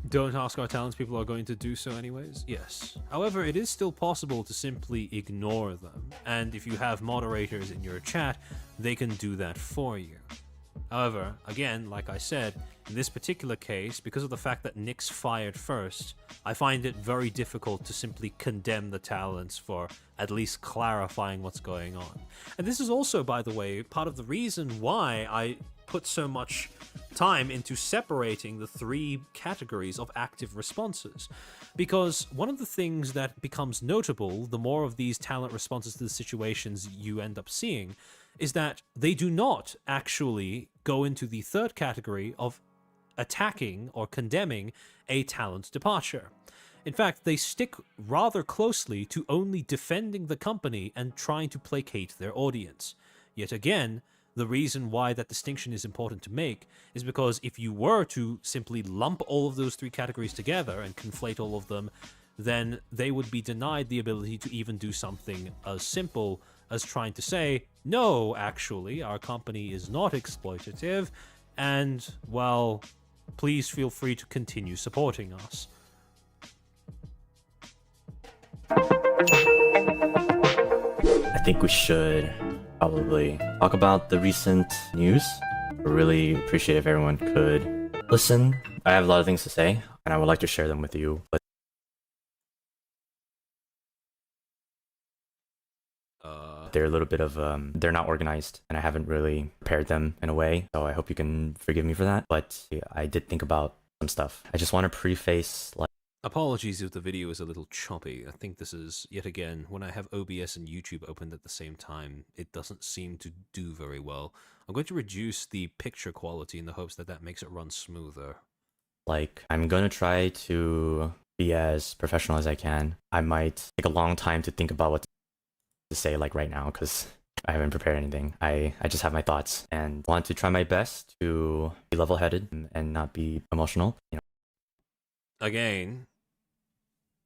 Don't ask our talents, people are going to do so anyways? Yes. However, it is still possible to simply ignore them, and if you have moderators in your chat, they can do that for you. However, again, like I said, in this particular case, because of the fact that Nyx fired first, I find it very difficult to simply condemn the talents for at least clarifying what's going on. And this is also, by the way, part of the reason why I put so much time into separating the 3 categories of active responses. Because one of the things that becomes notable, the more of these talent responses to the situations you end up seeing, is that they do not actually go into the 3rd category of attacking or condemning a talent departure. In fact, they stick rather closely to only defending the company and trying to placate their audience. Yet again, the reason why that distinction is important to make is because if you were to simply lump all of those 3 categories together and conflate all of them, then they would be denied the ability to even do something as simple as trying to say, no, actually, our company is not exploitative, and, well, please feel free to continue supporting us.
think we should probably talk about the recent news. I really appreciate if everyone could listen. I have a lot of things to say, and I would like to share them with you. But they're a little bit of they're not organized, and I haven't really prepared them in a way. So I hope you can forgive me for that. But yeah, I did think about some stuff. I just want to preface like.
Apologies if the video is a little choppy. I think this is, yet again, when I have OBS and YouTube opened at the same time, it doesn't seem to do very well. I'm going to reduce the picture quality in the hopes that that makes it run smoother.
Like, I'm going to try to be as professional as I can. I might take a long time to think about what to say, like, right now, because I haven't prepared anything. I just have my thoughts and want to try my best to be level-headed and not be emotional, you know.
Again,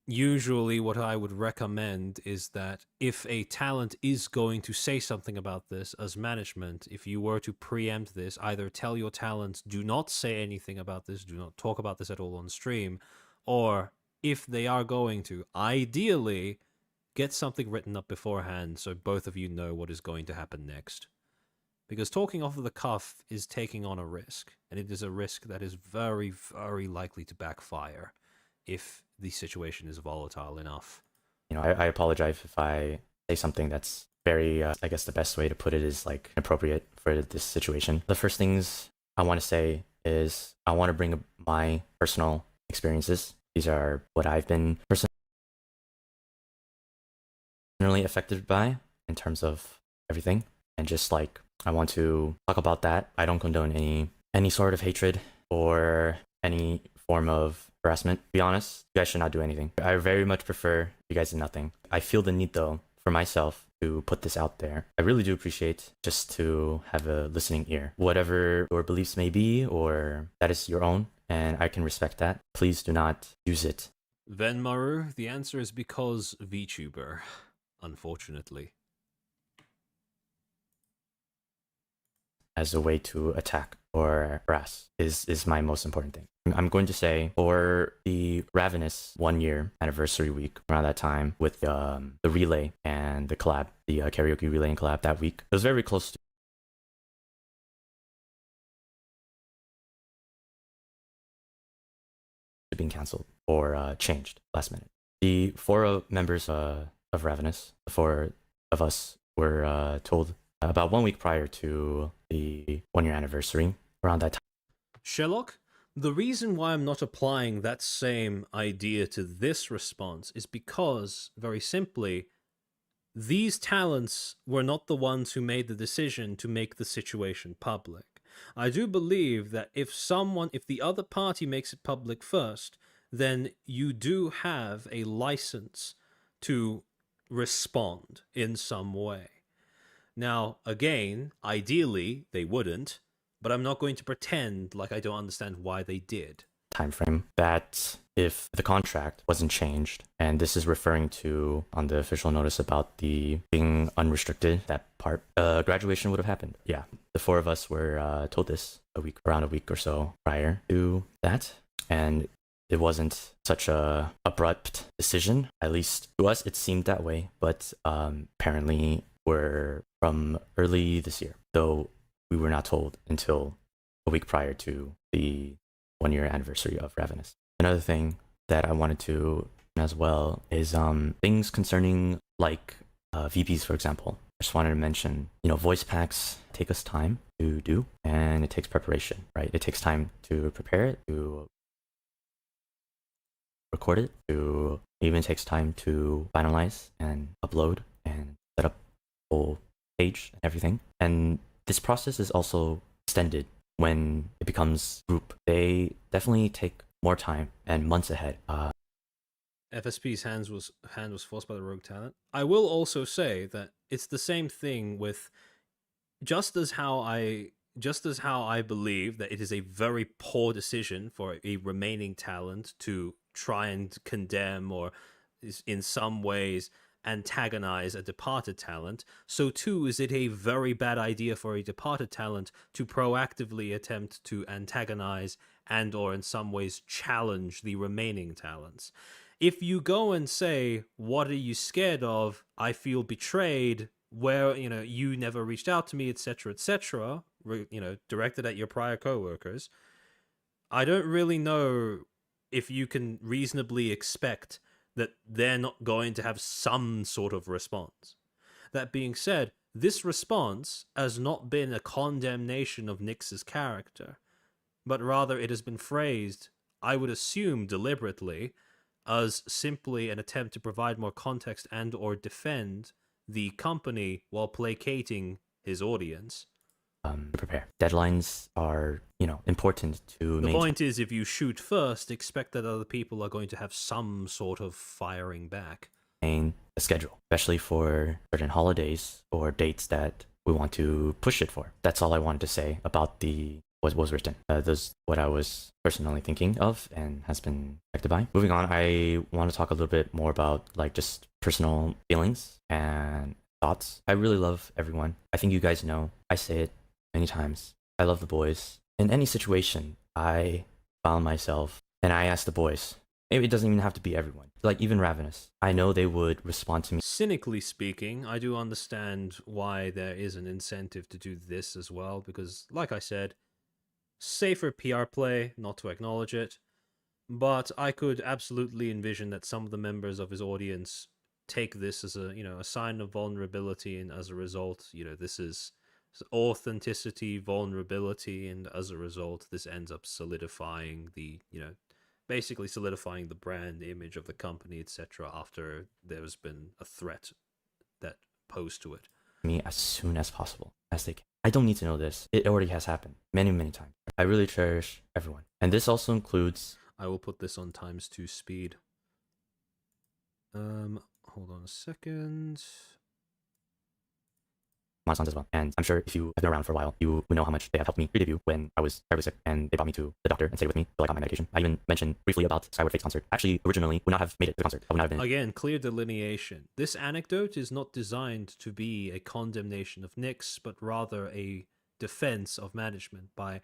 usually what I would recommend is that if a talent is going to say something about this as management, if you were to preempt this, either tell your talents, do not say anything about this, do not talk about this at all on stream, or if they are going to, ideally, get something written up beforehand so both of you know what is going to happen next. Because talking off of the cuff is taking on a risk, and it is a risk that is very, very likely to backfire if the situation is volatile enough.
You know, I apologize if I say something that's very, I guess the best way to put it is like appropriate for this situation. The first things I want to say is I want to bring up my personal experiences. These are what I've been personally affected by in terms of everything, and just like I want to talk about that. I don't condone any sort of hatred or any form of harassment. To be honest, you guys should not do anything. I very much prefer you guys did nothing. I feel the need though for myself to put this out there. I really do appreciate just to have a listening ear. Whatever your beliefs may be, or that is your own, and I can respect that. Please do not use it.
Venmaru, the answer is because VTuber, unfortunately.
As a way to attack or harass is my most important thing. I'm going to say for the Ravenous 1-year anniversary week around that time with the relay and the collab, the karaoke relay and collab that week, it was very close to being canceled or changed last minute. The 4 members of Ravenous, the 4 of us were told about 1 week prior to the 1-year anniversary, around that time.
Sherlock, the reason why I'm not applying that same idea to this response is because, very simply, these talents were not the ones who made the decision to make the situation public. I do believe that if the other party makes it public first, then you do have a license to respond in some way. Now, again, ideally, they wouldn't, but I'm not going to pretend like I don't understand why they did.
Time frame that if the contract wasn't changed, and this is referring to on the official notice about the being unrestricted, that part, graduation would have happened. Yeah, the 4 of us were told this around a week or so prior to that, and it wasn't such a abrupt decision. At least to us, it seemed that way, but apparently were from early this year, though we were not told until a week prior to the 1-year anniversary of Ravenous. Another thing that I wanted to as well is things concerning like VPs, for example. I just wanted to mention, voice packs take us time to do, and it takes preparation, right? It takes time to prepare it, to record it, to even takes time to finalize and upload and set up the whole page and everything. And this process is also extended when it becomes group. They definitely take more time and months ahead.
FSP's hand was forced by the rogue talent. I will also say that it's the same thing with just as how I believe that it is a very poor decision for a remaining talent to try and condemn or in some ways antagonize a departed talent, so too is it a very bad idea for a departed talent to proactively attempt to antagonize and or in some ways challenge the remaining talents. If you go and say, what are you scared of? I feel betrayed. where, you never reached out to me, etc., etc., directed at your prior coworkers, I don't really know if you can reasonably expect that they're not going to have some sort of response. That being said, this response has not been a condemnation of Nyx's character, but rather it has been phrased, I would assume deliberately, as simply an attempt to provide more context and or defend the company while placating his audience.
Prepare. Deadlines are, important to
The
maintain.
point is, if you shoot first, expect that other people are going to have some sort of firing back.
A schedule, especially for certain holidays or dates that we want to push it for. That's all I wanted to say about what was written. That's what I was personally thinking of and has been affected by. Moving on, I want to talk a little bit more about just personal feelings and thoughts. I really love everyone. I think you guys know. I say it many times. I love the boys. In any situation, I found myself, and I asked the boys, maybe it doesn't even have to be everyone. Even Ravenous. I know they would respond to me.
Cynically speaking, I do understand why there is an incentive to do this as well, because, like I said, safer PR play not to acknowledge it, but I could absolutely envision that some of the members of his audience take this as a sign of vulnerability, and as a result, this is authenticity, vulnerability, and as a result, this ends up solidifying basically solidifying the brand image of the company, etc., after there's been a threat that posed to it.
Me as soon as possible, as they can. I don't need to know this. It already has happened many, many times. I really cherish everyone. And this also includes...
I will put this on ×2 speed. Hold on a second.
Milestones as well. And I'm sure if you have been around for a while, you would know how much they have helped me pre-debut when I was terribly sick, and they brought me to the doctor and stayed with me till I got my medication. I even mentioned briefly about Skyward Fate's concert. Actually, originally would not have made it to the concert. I would not have been.
Again, clear delineation. This anecdote is not designed to be a condemnation of Nyx, but rather a defense of management by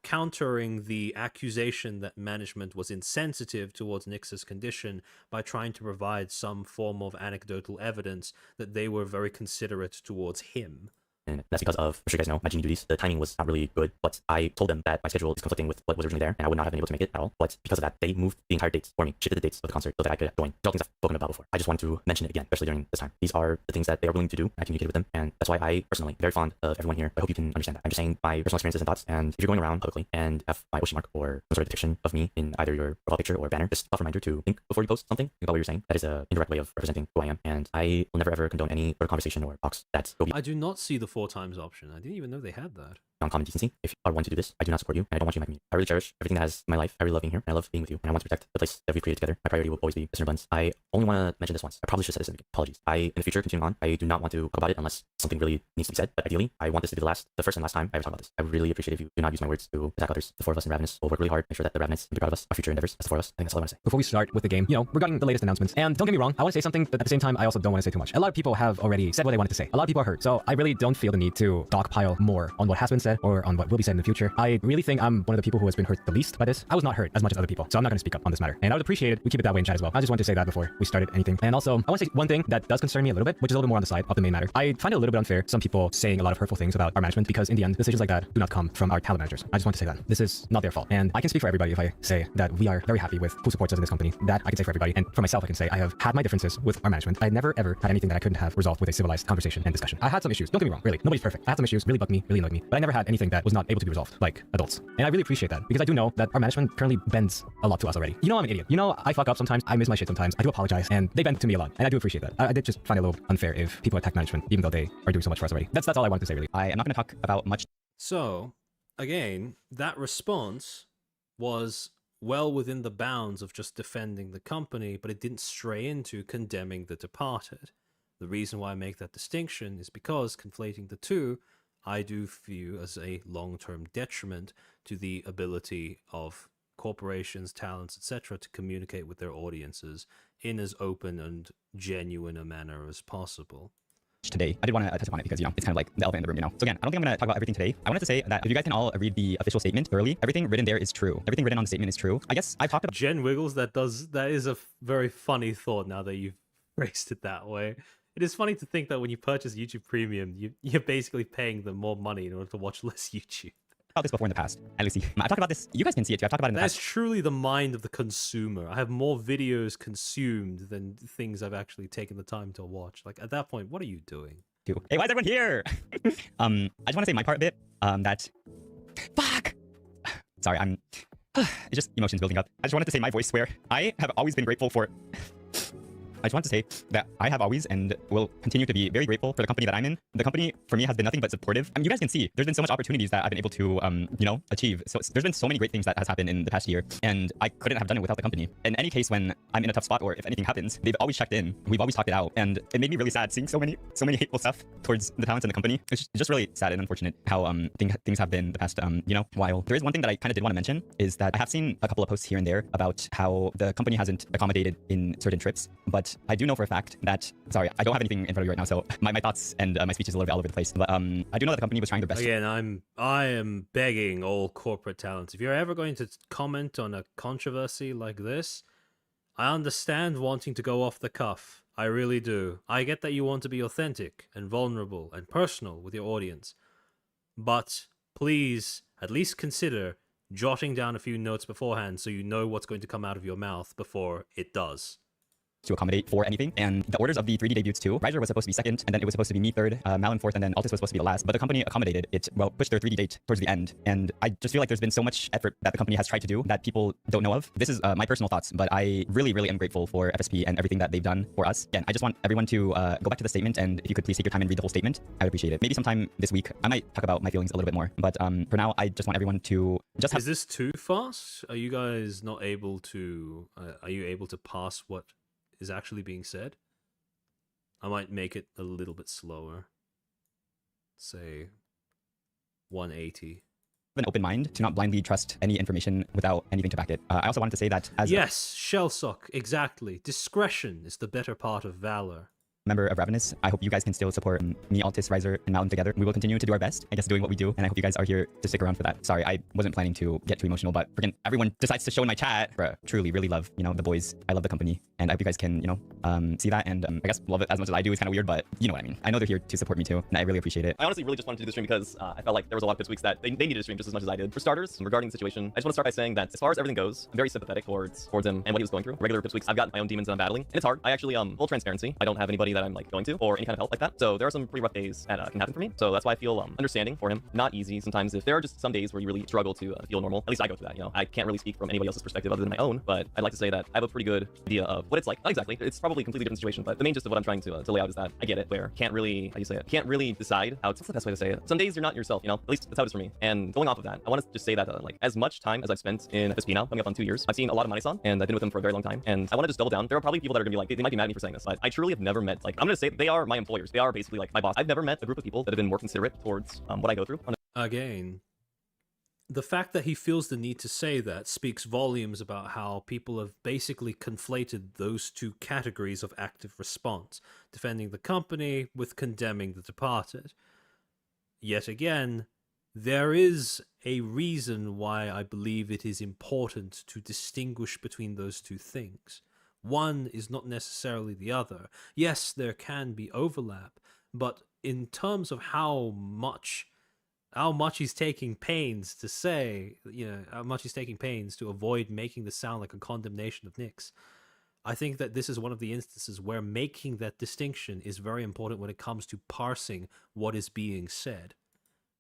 countering the accusation that management was insensitive towards Nyx's condition by trying to provide some form of anecdotal evidence that they were very considerate towards him.
And that's because of, I'm sure you guys know, my genie duties. The timing was not really good, but I told them that my schedule is conflicting with what was originally there, and I would not have been able to make it at all. But because of that, they moved the entire dates for me, shifted the dates of the concert so that I could join. These are all things I've spoken about before. I just wanted to mention it again, especially during this time. These are the things that they are willing to do. I communicated with them, and that's why I personally am very fond of everyone here. I hope you can understand that. I'm just saying my personal experiences and thoughts, and if you're going around publicly and have my Oshi mark or some sort of depiction of me in either your profile picture or banner, just a reminder to think before you post something. Think about what you're saying. That is an indirect way of representing who I am, and I will never ever condone any sort of conversation or talks that go
I do not see the 4x option. I didn't even know they had that.
on common decency. If you are one to do this, I do not support you, and I don't want you in my community. I really cherish everything that has my life. I really love being here, and I love being with you, and I want to protect the place that we've created together. My priority will always be Mr. Buns. I only want to mention this once. I probably should have said this in the beginning. Apologies. In the future, continuing on, I do not want to talk about it unless something really needs to be said, but ideally, I want this to be the first and last time I ever talk about this. I would really appreciate if you do not use my words to attack others. The four of us in Ravenous will work really hard, make sure that the Ravenites can be proud of us, our future endeavors as the four of us. I think that's all I want to say.
Before we start with the game, regarding the latest announcements, and don't get me wrong, I want to say something, but at the same time, I also don't want to say too much. A lot of people have already said what they wanted to say. A lot of people are hurt, so I really don't feel the need to dogpile more on what has been said or on what will be said in the future. I really think I'm one of the people who has been hurt the least by this. I was not hurt as much as other people, so I'm not going to speak up on this matter. And I would appreciate it. We keep it that way in chat as well. I just wanted to say that before we started anything. And also, I want to say one thing that does concern me a little bit, which is a little bit more on the side of the main matter. I find it a little bit unfair, some people saying a lot of hurtful things about our management, because in the end, decisions like that do not come from our talent managers. I just want to say that. This is not their fault. And I can speak for everybody if I say that we are very happy with who supports us in this company. That I can say for everybody. And for myself, I can say I have had my differences with our management. I never ever had anything that I couldn't have resolved with a civilized conversation and discussion. I had some issues. Don't get me wrong, really. Nobody's perfect. I had some issues, really bugged me, really annoyed me. But I never had anything that was not able to be resolved, like adults. And I really appreciate that, because I do know that our management currently bends a lot to us already. I'm an idiot. I fuck up sometimes. I miss my shit sometimes. I do apologize, and they bend to me a lot, and I do appreciate that. I did just find it a little unfair if people attack management, even though they are doing so much for us already. That's all I wanted to say, really. I am not going to talk about much.
So, again, that response was well within the bounds of just defending the company, but it didn't stray into condemning the departed. The reason why I make that distinction is because conflating the two, I do view as a long-term detriment to the ability of corporations, talents, etc. to communicate with their audiences in as open and genuine a manner as possible.
Today, I did want to touch upon it because, it's kind of like the elephant in the room, So again, I don't think I'm going to talk about everything today. I wanted to say that if you guys can all read the official statement thoroughly, everything written there is true. Everything written on the statement is true. I guess I've talked about...
Jen Wiggles, that is a very funny thought now that you've phrased it that way. It is funny to think that when you purchase YouTube Premium, you're basically paying them more money in order to watch less YouTube.
About this before in the past. At least I've talked about this. You guys can see it too. I've talked about it in the
That's
past.
truly the mind of the consumer. I have more videos consumed than things I've actually taken the time to watch. Like, at that point, what are you doing?
Too. Hey, why is everyone here? I just want to say my part a bit. That. Fuck. Sorry, I'm. It's just emotions building up. I just wanted to say my voice where I have always been grateful for. I just want to say that I have always and will continue to be very grateful for the company that I'm in. The company for me has been nothing but supportive. I mean, you guys can see there's been so much opportunities that I've been able to, achieve. So there's been so many great things that has happened in the past year, and I couldn't have done it without the company. In any case, when I'm in a tough spot or if anything happens, they've always checked in. We've always talked it out, and it made me really sad seeing so many hateful stuff towards the talents in the company. It's just really sad and unfortunate how things have been the past while. There is one thing that I kind of did want to mention is that I have seen a couple of posts here and there about how the company hasn't accommodated in certain trips, but I do know for a fact that, sorry, I don't have anything in front of me right now, so my thoughts and my speech is a little bit all over the place. But I do know that the company was trying their best.
Again, I am begging all corporate talents, if you're ever going to comment on a controversy like this, I understand wanting to go off the cuff. I really do. I get that you want to be authentic and vulnerable and personal with your audience. But please, at least consider jotting down a few notes beforehand so you know what's going to come out of your mouth before it does.
To accommodate for anything, and the orders of the 3D debuts too. Riser was supposed to be second, and then it was supposed to be me third, Malin fourth, and then Altus was supposed to be the last. But the company accommodated it, well, pushed their 3D date towards the end. And I just feel like there's been so much effort that the company has tried to do that people don't know of. This is my personal thoughts, but I really, really am grateful for FSP and everything that they've done for us. Again, I just want everyone to go back to the statement, and if you could please take your time and read the whole statement, I would appreciate it. Maybe sometime this week, I might talk about my feelings a little bit more. But for now, I just want everyone to just have...
Is this too fast? Are you guys not able to... are you able to pass what is actually being said? I might make it a little bit slower. Say 180.
An open mind to not blindly trust any information without anything to back it. I also wanted to say that as
yes, Shellsock, exactly. Discretion is the better part of valor.
Member of Ravenous, I hope you guys can still support me, Altis, Riser, and Mountain together. We will continue to do our best, I guess, doing what we do, and I hope you guys are here to stick around for that. Sorry, I wasn't planning to get too emotional, but freaking everyone decides to show in my chat. Bruh, truly, really love, the boys. I love the company, and I hope you guys can, see that, and I guess love it as much as I do. Is kind of weird, but you know what I mean. I know they're here to support me too, and I really appreciate it.
I honestly really just wanted to do the stream because I felt like there was a lot of pits weeks that they needed to stream just as much as I did. For starters, regarding the situation, I just want to start by saying that as far as everything goes, I'm very sympathetic towards him and what he was going through. Regular pits weeks, I've got my own demons that I'm battling, and it's hard. I actually, full transparency, I don't have anybody that I'm like going to, or any kind of help like that. So there are some pretty rough days that can happen for me. So that's why I feel understanding for him. Not easy sometimes. If there are just some days where you really struggle to feel normal, at least I go through that. I can't really speak from anybody else's perspective other than my own, but I'd like to say that I have a pretty good idea of what it's like. Not exactly. It's probably a completely different situation, but the main gist of what I'm trying to lay out is that I get it. Where can't really, how do you say it? Can't really decide how. What's the best way to say it? Some days you're not yourself. At least that's how it is for me. And going off of that, I want to just say that like as much time as I've spent in FSP now, coming up on 2 years, I've seen a lot of Mane-san, and I've been with him for a very long time. And I want to just double down. There are probably people that are gonna be like, they might be mad at me for saying this, but I truly have never met, like, I'm gonna say they are my employers. They are basically like my boss. I've never met a group of people that have been more considerate towards what I go through.
Again, the fact that he feels the need to say that speaks volumes about how people have basically conflated those two categories of active response, defending the company with condemning the departed. Yet again, there is a reason why I believe it is important to distinguish between those two things. One is not necessarily the other. Yes, there can be overlap, but in terms of how much he's taking pains to say, how much he's taking pains to avoid making this sound like a condemnation of Nyx, I think that this is one of the instances where making that distinction is very important when it comes to parsing what is being said.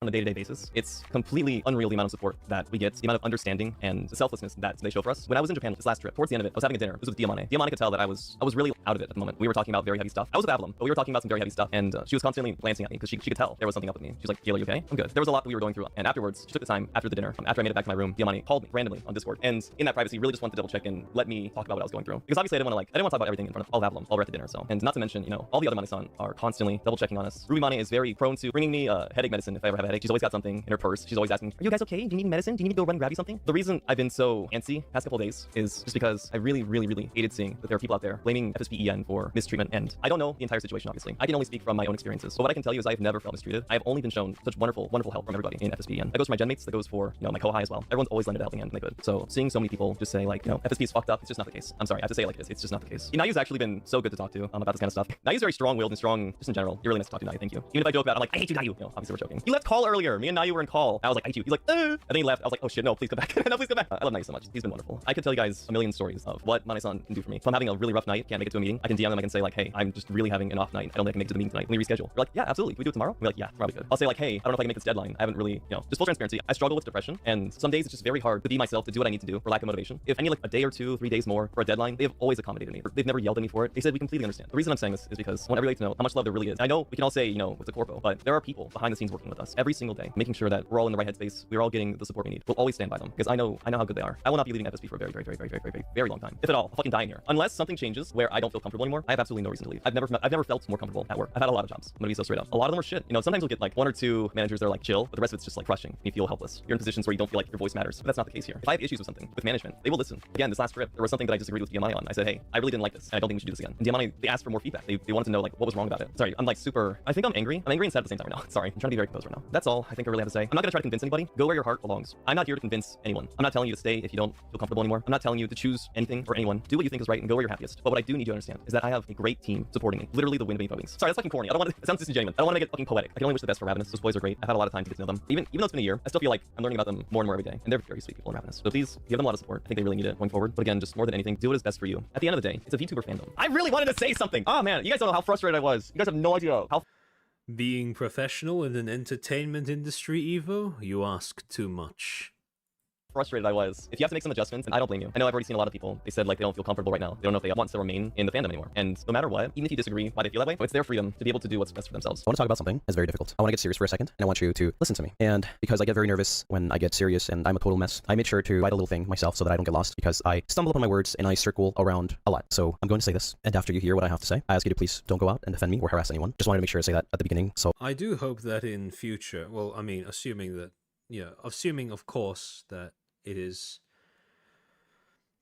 On a day-to-day basis. It's completely unreal the amount of support that we get, the amount of understanding and the selflessness that they show for us. When I was in Japan this last trip, towards the end of it, I was having a dinner. This was with Diamane. Diamane could tell that I was really out of it at the moment. We were talking about very heavy stuff. I was with Avalon, but we were talking about some very heavy stuff, and she was constantly glancing at me because she could tell there was something up with me. She was like, "Gil, are you okay?" "I'm good." There was a lot that we were going through, and afterwards, she took the time after the dinner, after I made it back to my room, Diamane called me randomly on Discord, and in that privacy, really just wanted to double check and let me talk about what I was going through. Because obviously I didn't want to talk about everything in front of all of Avalon while we're at the dinner. So, and not to mention, all the other Mane-san are constantly double checking on us. Ruby Mane is very prone to bringing me headache medicine if I ever have a headache. sympathetic. She's always got something in her purse. She's always asking, "Are you guys okay? Do you need medicine? Do you need me to go run and grab you something?" The reason I've been so antsy past couple of days is just because I really, really, really hated seeing that there are people out there blaming FSPEN for mistreatment. And I don't know the entire situation, obviously. I can only speak from my own experiences. But what I can tell you is I've never felt mistreated. I've only been shown such wonderful, wonderful help from everybody in FSPEN. That goes for my gen mates. That goes for my co-high as well. Everyone's always lended a helping hand when they could. So seeing so many people just say like, FSP is fucked up. It's just not the case. I'm sorry, I have to say it like this. It's just not the case. Nayu's actually been so good to talk to about this kind of stuff. Nayu's very strong-willed and strong just in general. You're really nice to talk to, Nayu. Thank you. Even if I joke about it, I'm like, I hate you, Nayu. Obviously we're joking. He left call earlier. Me and Nayu were in call. I was like, I hate you. He's like, and then he left. I was like, oh shit, no, please come back. No, please come back. I love Nayu so much. He's been wonderful. I could tell you guys a million stories of what Mane-san can do for me. If I'm having a really rough night, can't make it to a meeting, I can DM them. I can say like, hey, I'm just really having an off night. I don't think I can make it to the meeting tonight. Can we reschedule? We're like, yeah, absolutely. Can we do it tomorrow? We're like, yeah, probably good. I'll say like, hey, I don't know if I can make this deadline. I haven't really, just full transparency. I struggle with depression, and some days it's just very hard to be myself, to do what I need to do for lack of motivation. If I need like a day or 2, 3 days more for a deadline, they have always accommodated me. They've never yelled at me for it. They said we completely understand. The reason I'm saying this is because I want everybody to know how much love there really is. I know we can all say, it's a corpo, but there are people behind the scenes working with us every single day, making sure that we're all in the right headspace. We're all getting the support we need. We'll always stand by them because I know how good they are. I will not be leaving FSP for a very, very, very, very, very, very, very, very long time. If at all, I'll fucking die in here. Unless something changes where I don't feel comfortable anymore, I have absolutely no reason to leave. I've never felt more comfortable at work. I've had a lot of jobs. I'm gonna be so straight up. A lot of them are shit. Sometimes you'll get like 1 or 2 managers that are like chill, but the rest of it's just like crushing and you feel helpless. You're in positions where you don't feel like your voice matters. But that's not the case here. If I have issues with something with management, they will listen. Again, this last trip, there was something that I disagreed with DMI on. I said, hey, I really didn't like this, and I don't think we should do this again. And DMI, they asked for more feedback. They wanted to know like what was wrong about it. Sorry, I'm like super. I think I'm angry. I'm angry and sad at the same time right now. Sorry, I'm trying to be very composed right now. That's all I think I really have to say. I'm not gonna try to convince anybody. Go where your heart belongs. I'm not here to convince anyone. I'm not telling you to stay if you don't feel comfortable anymore. I'm not telling you to choose anything or anyone. Do what you think is right and go where you're happiest. But what I do need you to understand is that I have a great team supporting me. Literally the wind beneath my wings. Sorry, that's fucking corny. I don't want to. It sounds disingenuous. I don't want to make it fucking poetic. I can only wish the best for Ravenous. Those boys are great. I've had a lot of time to get to know them. Even though it's been a year, I still feel like I'm learning about them more and more every day. And they're very sweet people in Ravenous. So please give them a lot of support. I think they really need it going forward. But again, just more than anything, do what is best for you. At the end of the day, it's a VTuber fandom. I really wanted to say something. Oh man, you guys don't know how frustrated I was. You guys have no idea how.
Being professional in an entertainment industry, Evo, you ask too much.
Frustrated I was. If you have to make some adjustments, and I don't blame you. I know I've already seen a lot of people. They said like they don't feel comfortable right now. They don't know if they want to remain in the fandom anymore. And no matter what, even if you disagree why they feel that way, it's their freedom to be able to do what's best for themselves.
I want to talk about something that's very difficult. I want to get serious for a second, and I want you to listen to me. And because I get very nervous when I get serious and I'm a total mess, I made sure to write a little thing myself so that I don't get lost, because I stumble upon my words and I circle around a lot. So I'm going to say this, and after you hear what I have to say, I ask you to please don't go out and defend me or harass anyone. Just wanted to make sure to say that at the beginning. So
I do hope that in future, well, I mean, assuming of course that it is,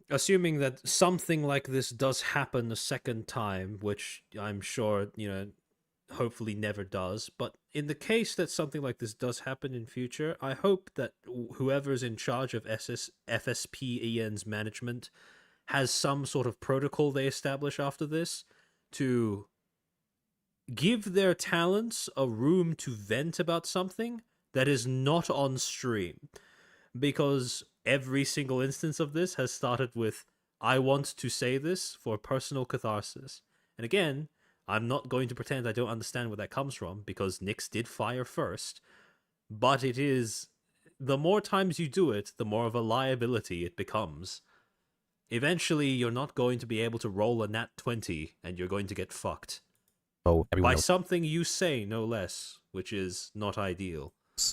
assuming that something like this does happen a second time, which I'm sure, hopefully never does, but in the case that something like this does happen in future, I hope that whoever's in charge of FSPEN's management has some sort of protocol they establish after this to give their talents a room to vent about something that is not on stream. Because every single instance of this has started with, I want to say this for personal catharsis. And again, I'm not going to pretend I don't understand where that comes from, because Nyx did fire first. But it is, the more times you do it, the more of a liability it becomes. Eventually, you're not going to be able to roll a nat 20, and you're going to get fucked.
oh, everyone
By
knows.
something you say, no less, which is not ideal.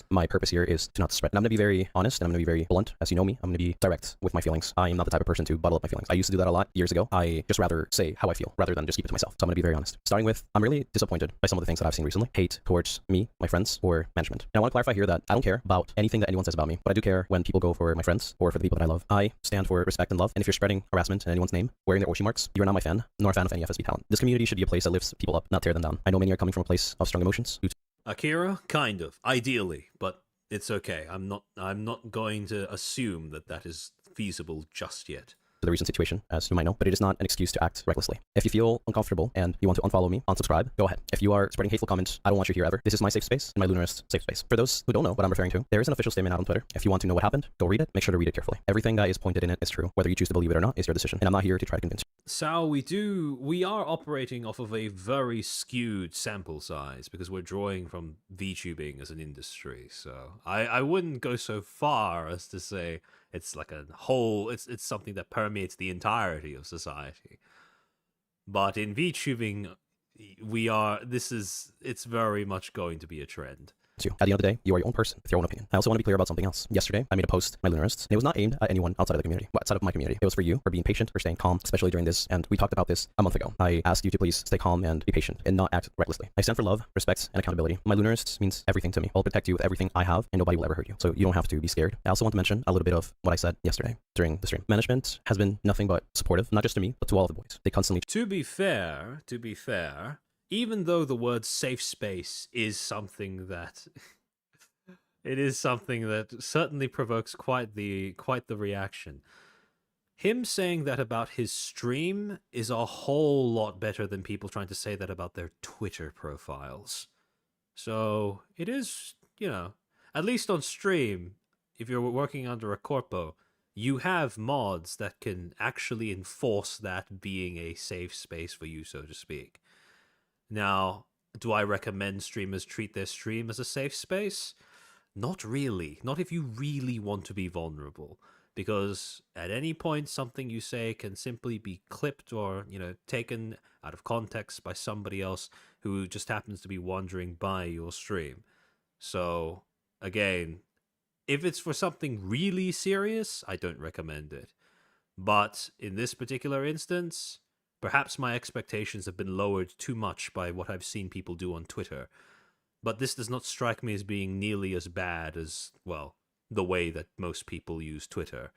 My purpose here is to not spread. And I'm going to be very honest, and I'm going to be very blunt. As you know me, I'm going to be direct with my feelings. I am not the type of person to bottle up my feelings. I used to do that a lot years ago. I just rather say how I feel rather than just keep it to myself. So I'm going to be very honest. Starting with, I'm really disappointed by some of the things that I've seen recently. Hate towards me, my friends, or management. And I want to clarify here that I don't care about anything that anyone says about me, but I do care when people go for my friends or for the people that I love. I stand for respect and love. And if you're spreading harassment in anyone's name, wearing their Oshi marks, you are not my fan, nor a fan of any FSP talent. This community should be a place that lifts people up, not tear them down. I know many are coming from a place of strong emotions.
Akira, kind of, ideally, but it's okay. I'm not going to assume that is feasible just yet.
To the recent situation, as you might know, but it is not an excuse to act recklessly. If you feel uncomfortable and you want to unfollow me, unsubscribe, go ahead. If you are spreading hateful comments, I don't want you here ever. This is my safe space and my Lunarist safe space. For those who don't know what I'm referring to, there is an official statement out on Twitter. If you want to know what happened, go read it. Make sure to read it carefully. Everything that is pointed in it is true. Whether you choose to believe it or not is your decision, and I'm not here to try to convince you.
Sal, we are operating off of a very skewed sample size because we're drawing from VTubing as an industry. So I wouldn't go so far as to say it's like a whole, it's something that permeates the entirety of society. But in VTubing, it's very much going to be a trend.
It's you. At the end of the day, you are your own person with your own opinion. I also want to be clear about something else. Yesterday, I made a post, my Lunarists, and it was not aimed at anyone outside of the community, well, outside of my community. It was for you, for being patient, for staying calm, especially during this, and we talked about this a month ago. I asked you to please stay calm and be patient and not act recklessly. I stand for love, respect, and accountability. My Lunarists means everything to me. I'll protect you with everything I have, and nobody will ever hurt you. So you don't have to be scared. I also want to mention a little bit of what I said yesterday during the stream. Management has been nothing but supportive, not just to me, but to all of the boys. They constantly...
To be fair, even though the word safe space is something that it is something that certainly provokes quite the reaction. Him saying that about his stream is a whole lot better than people trying to say that about their Twitter profiles. So it is, at least on stream, if you're working under a corpo, you have mods that can actually enforce that being a safe space for you, so to speak. Now, do I recommend streamers treat their stream as a safe space? Not really. Not if you really want to be vulnerable. Because at any point, something you say can simply be clipped or, taken out of context by somebody else who just happens to be wandering by your stream. So, again, if it's for something really serious, I don't recommend it. But in this particular instance, perhaps my expectations have been lowered too much by what I've seen people do on Twitter. But this does not strike me as being nearly as bad as, well, the way that most people use Twitter.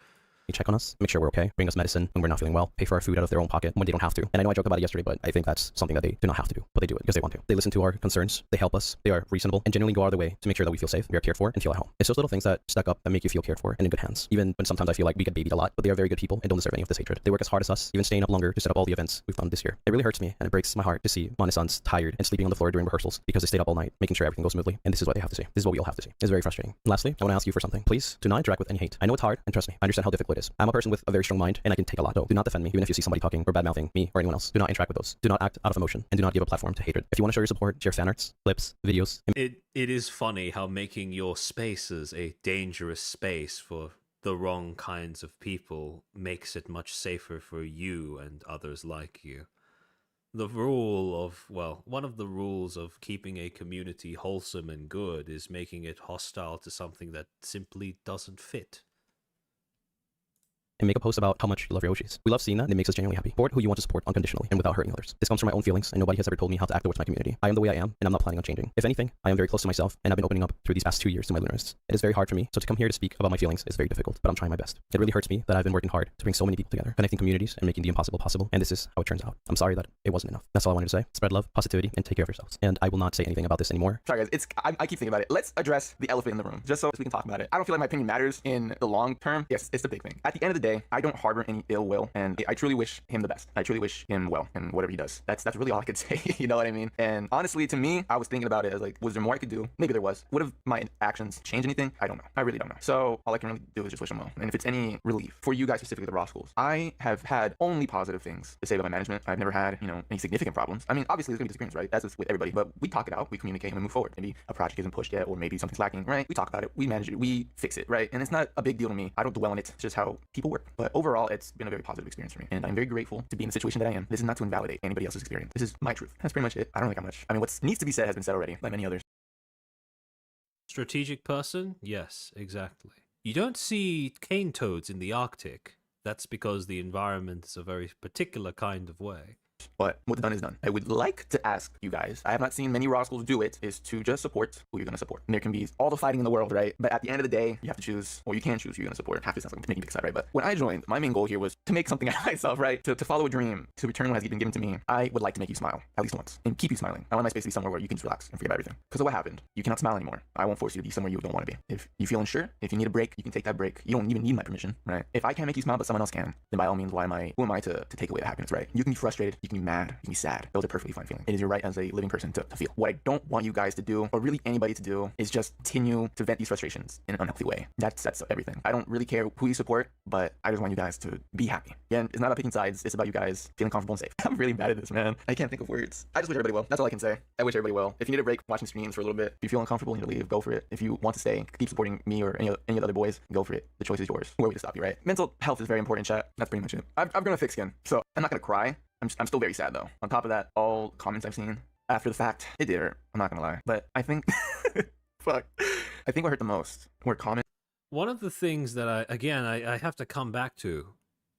check on us, make sure we're okay, bring us medicine when we're not feeling well, pay for our food out of their own pocket when they don't have to. And I know I joked about it yesterday, but I think that's something that they do not have to do, but they do it because they want to. They listen to our concerns, they help us, they are reasonable, and genuinely go out of the way to make sure that we feel safe, we are cared for, and feel at home. It's those little things that stack up that make you feel cared for and in good hands. Even when sometimes I feel like we get babied a lot, but they are very good people and don't deserve any of this hatred. They work as hard as us, even staying up longer to set up all the events we've done this year. It really hurts me, and it breaks my heart to see Monisans tired and sleeping on the floor during rehearsals because they stayed up all night, making sure everything goes smoothly, and this is what they have to see. This is what we all have to see. It's very frustrating. And lastly, I want to ask you for something. Please do not interact with any hate. I know it's hard, and trust me, I understand how difficult it is. I'm a person with a very strong mind, and I can take a lot. So do not defend me, even if you see somebody talking or bad-mouthing me or anyone else. Do not interact with those. Do not act out of emotion, and do not give a platform to hatred. If you want to show your support, share fan arts, clips, videos.
It is funny how making your spaces a dangerous space for the wrong kinds of people makes it much safer for you and others like you. The rule of, well, one of the rules of keeping a community wholesome and good is making it hostile to something that simply doesn't fit.
And make a post about how much you love your Oshis. We love seeing that, and it makes us genuinely happy. Support who you want to support unconditionally and without hurting others. This comes from my own feelings, and nobody has ever told me how to act towards my community. I am the way I am, and I'm not planning on changing. If anything, I am very close to myself, and I've been opening up through these past 2 years to my Lunarists. It is very hard for me, so to come here to speak about my feelings is very difficult, but I'm trying my best. It really hurts me that I've been working hard to bring so many people together, connecting communities and making the impossible possible, and this is how it turns out. I'm sorry that it wasn't enough. That's all I wanted to say. Spread love, positivity, and take care of yourselves. And I will not say anything about this anymore.
Sorry guys, I keep thinking about it. Let's address the elephant in the room, just so we can talk about it. I don't feel like my opinion matters in the long term. Yes, it's the big thing. At the end of the day, I don't harbor any ill will, and I truly wish him the best. I truly wish him well and whatever he does. That's really all I could say. You know what I mean? And honestly, to me, I was thinking about it as like, was there more I could do? Maybe there was. Would have my actions changed anything? I don't know. I really don't know. So all I can really do is just wish him well. And if it's any relief for you guys, specifically the raw schools, I have had only positive things to say about my management. I've never had, any significant problems. I mean, obviously there's gonna be disagreements, right? That's just with everybody, but we talk it out, we communicate, and we move forward. Maybe a project isn't pushed yet, or maybe something's lacking, right? We talk about it, we manage it, we fix it, right? And it's not a big deal to me. I don't dwell on it. It's just how people work. But overall, it's been a very positive experience for me, and I'm very grateful to be in the situation that I am. This is not to invalidate anybody else's experience. This is my truth. That's pretty much it. I don't think I'm much. I mean, what needs to be said has been said already by many others.
Strategic person? Yes, exactly. You don't see cane toads in the Arctic. That's because the environment is a very particular kind of way.
But what's done is done. I would like to ask you guys, I have not seen many raw schools do it, is to just support who you're going to support. And there can be all the fighting in the world, right? But at the end of the day, you have to choose, or you can choose who you're going to support. Half this sounds like making a big side, right? But when I joined, my main goal here was to make something out of myself, right? To follow a dream, to return what has been given to me. I would like to make you smile, at least once, and keep you smiling. I want my space to be somewhere where you can just relax and forget about everything. Because of what happened, you cannot smile anymore. I won't force you to be somewhere you don't want to be. If you feel unsure, if you need a break, you can take that break. You don't even need my permission, right? If I can't make you smile, but someone else can, then by all means, who am I to take away the happiness, right? You can be frustrated, you can be mad, you can be sad. Those are perfectly fine feelings. It is your right as a living person to feel. What I don't want you guys to do, or really anybody to do, is just continue to vent these frustrations in an unhealthy way. That's everything. I don't really care who you support, but I just want you guys to be happy. Again, it's not about picking sides. It's about you guys feeling comfortable and safe. I'm really bad at this, man. I can't think of words. I just wish everybody well. That's all I can say. I wish everybody well. If you need a break watching streams for a little bit, if you feel uncomfortable and you need to leave, go for it. If you want to stay, keep supporting me or any of the other boys, go for it. The choice is yours. Who are we to stop you, right? Mental health is very important, chat. That's pretty much it. I've grown a thick skin, so I'm not gonna cry. I'm still very sad though. On top of that, all comments I've seen after the fact, it did hurt. I'm not gonna lie. But I think Fuck. I think what hurt the most were comments.
One of the things that I have to come back to,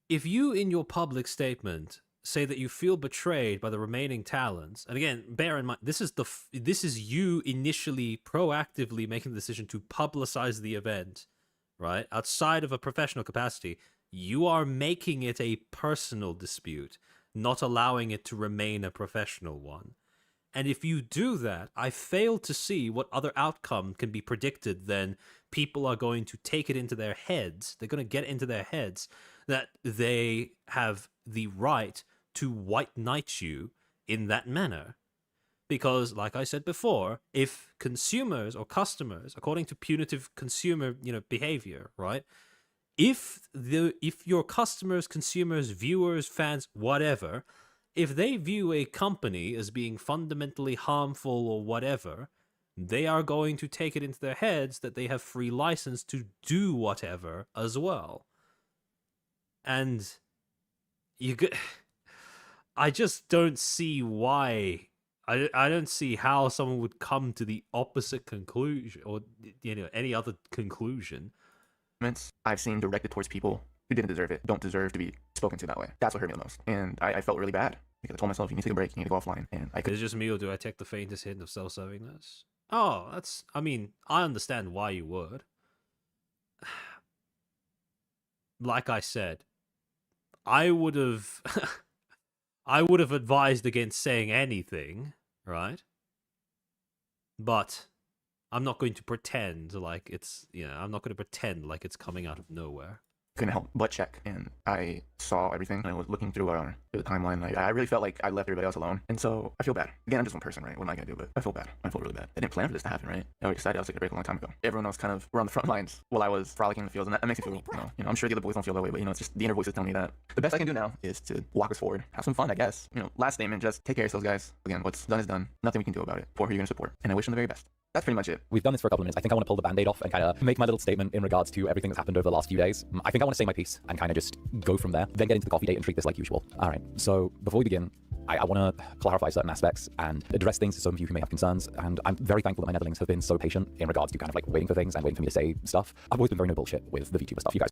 if you in your public statement say that you feel betrayed by the remaining talents, and again, bear in mind this is you initially proactively making the decision to publicize the event, right? Outside of a professional capacity, you are making it a personal dispute, not allowing it to remain a professional one. And if you do that, I fail to see what other outcome can be predicted than people are going to take it into their heads. They're going to get into their heads that they have the right to white knight you in that manner. Because, like I said before, if consumers or customers, according to punitive consumer, behavior, right? If your customers, consumers, viewers, fans, whatever, if they view a company as being fundamentally harmful or whatever, they are going to take it into their heads that they have free license to do whatever as well. And I just don't see why. I don't see how someone would come to the opposite conclusion, or any other conclusion.
I've seen directed towards people who didn't deserve it, don't deserve to be spoken to that way. That's what hurt me the most. And I felt really bad because I told myself, you need to take a break, you need to go offline. And I could.
Is it just me, or do I take the faintest hint of self-servingness? Oh, I understand why you would. Like I said, I would have advised against saying anything, right? But I'm not going to pretend like it's, I'm not going to pretend like it's coming out of nowhere.
Couldn't help but check, and I saw everything, and I was looking through the timeline. I really felt like I left everybody else alone, and so I feel bad. Again, I'm just one person, right? What am I gonna do? But I feel bad. I feel really bad. I didn't plan for this to happen, right? I was excited. I was taking a break a long time ago. Everyone else kind of were on the front lines while I was frolicking in the fields, and that makes me feel, I'm sure the other boys don't feel that way, but it's just the inner voice is telling me that the best I can do now is to walk us forward, have some fun, I guess. Last statement, just take care of yourselves, guys. Again, what's done is done. Nothing we can do about it. For who you're gonna support, and I wish them the very best. That's pretty much it.
We've done this for a couple of minutes. I think I want to pull the band-aid off and kind of make my little statement in regards to everything that's happened over the last few days. I think I want to say my piece and kind of just go from there, then get into the coffee date and treat this like usual. All right, so before we begin, I want to clarify certain aspects and address things to some of you who may have concerns, and I'm very thankful that my netherlings have been so patient in regards to kind of like waiting for things and waiting for me to say stuff. I've always been very no bullshit with the VTuber stuff. You guys.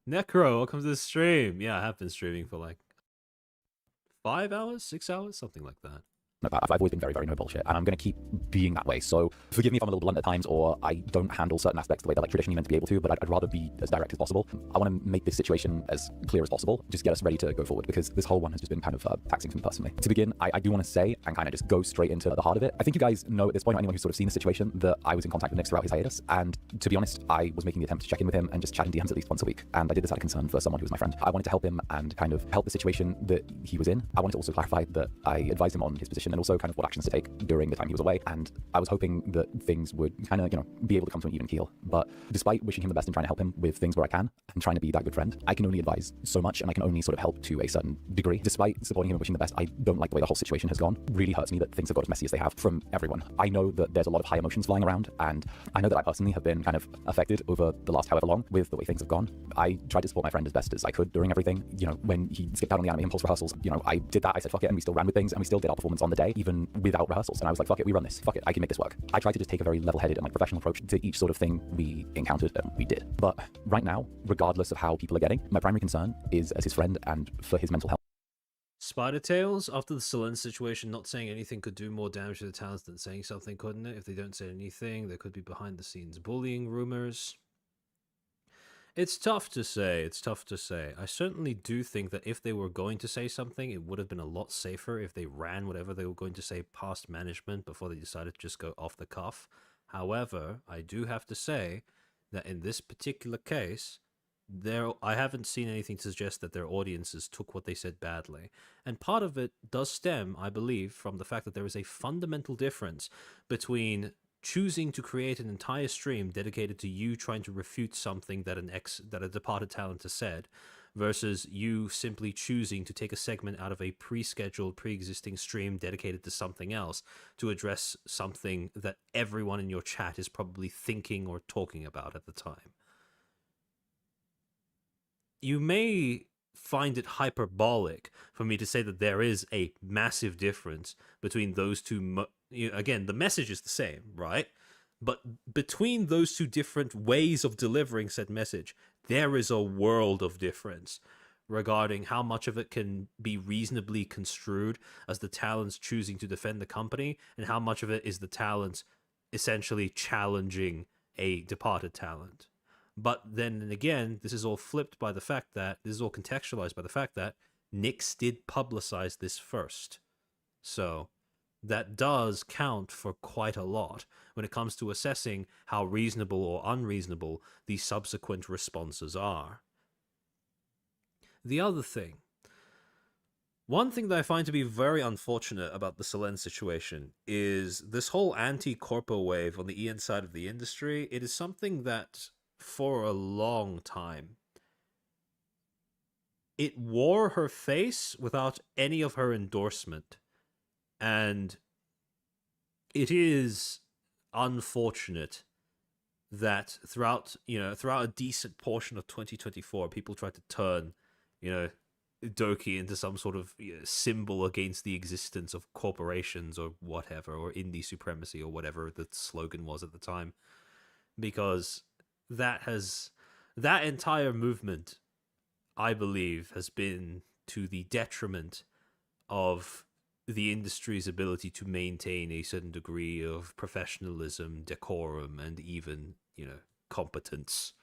Necro, welcome to the stream. Yeah, I have been streaming for like 5 hours, 6 hours, something like that.
I've always been very, very no bullshit, and I'm going to keep being that way. So forgive me if I'm a little blunt at times, or I don't handle certain aspects the way that like traditionally meant to be able to, but I'd rather be as direct as possible. I want to make this situation as clear as possible, just get us ready to go forward, because this whole one has just been kind of taxing for me personally. To begin, I do want to say, and kind of just go straight into the heart of it, I think you guys know at this point, or anyone who's sort of seen the situation, that I was in contact with Nick throughout his hiatus, and to be honest, I was making the attempt to check in with him and just chat in DMs at least once a week, and I did this out of concern for someone who was my friend. I wanted to help him and kind of help the situation that he was in. I wanted to also clarify that I advised him on his position and also kind of what actions to take during the time he was away, and I was hoping that things would kind of, be able to come to an even keel. But despite wishing him the best and trying to help him with things where I can and trying to be that good friend, I can only advise so much, and I can only sort of help to a certain degree. Despite supporting him and wishing the best, I don't like the way the whole situation has gone. It really hurts me that things have got as messy as they have from everyone. I know that there's a lot of high emotions flying around, and I know that I personally have been kind of affected over the last however long with the way things have gone. I tried to support my friend as best as I could during everything. When he skipped out on the anime impulse rehearsals, I did that. I said fuck it, and we still ran with things, and we still did our performance on the day, even without rehearsals. And I was like, fuck it, we run this. Fuck it, I can make this work. I tried to just take a very level-headed and professional approach to each sort of thing we encountered, and we did. But right now, regardless of how people are getting, my primary concern is as his friend and for his mental health.
Spider Tails, after the Selene situation, not saying anything could do more damage to the talents than saying something, couldn't it? If they don't say anything, there could be behind-the-scenes bullying rumors. It's tough to say. It's tough to say. I certainly do think that if they were going to say something, it would have been a lot safer if they ran whatever they were going to say past management before they decided to just go off the cuff. However, I do have to say that in this particular case, I haven't seen anything to suggest that their audiences took what they said badly. And part of it does stem, I believe, from the fact that there is a fundamental difference between choosing to create an entire stream dedicated to you trying to refute something that a departed talent has said, versus you simply choosing to take a segment out of a pre-scheduled, pre-existing stream dedicated to something else to address something that everyone in your chat is probably thinking or talking about at the time. You may find it hyperbolic for me to say that there is a massive difference between those two. Again, the message is the same, right? But between those two different ways of delivering said message, there is a world of difference regarding how much of it can be reasonably construed as the talents choosing to defend the company, and how much of it is the talents essentially challenging a departed talent. But then again, this is all flipped by the fact that, this is all contextualized by the fact that Nyx did publicize this first. So that does count for quite a lot when it comes to assessing how reasonable or unreasonable the subsequent responses are. The other thing, one thing that I find to be very unfortunate about the Selene situation is this whole anti-corpo wave on the EN side of the industry. It is something that, for a long time, it wore her face without any of her endorsement. And it is unfortunate that throughout a decent portion of 2024, people tried to turn, Doki into some sort of symbol against the existence of corporations or whatever, or indie supremacy or whatever the slogan was at the time. Because that entire movement, I believe, has been to the detriment of the industry's ability to maintain a certain degree of professionalism, decorum, and even, competence.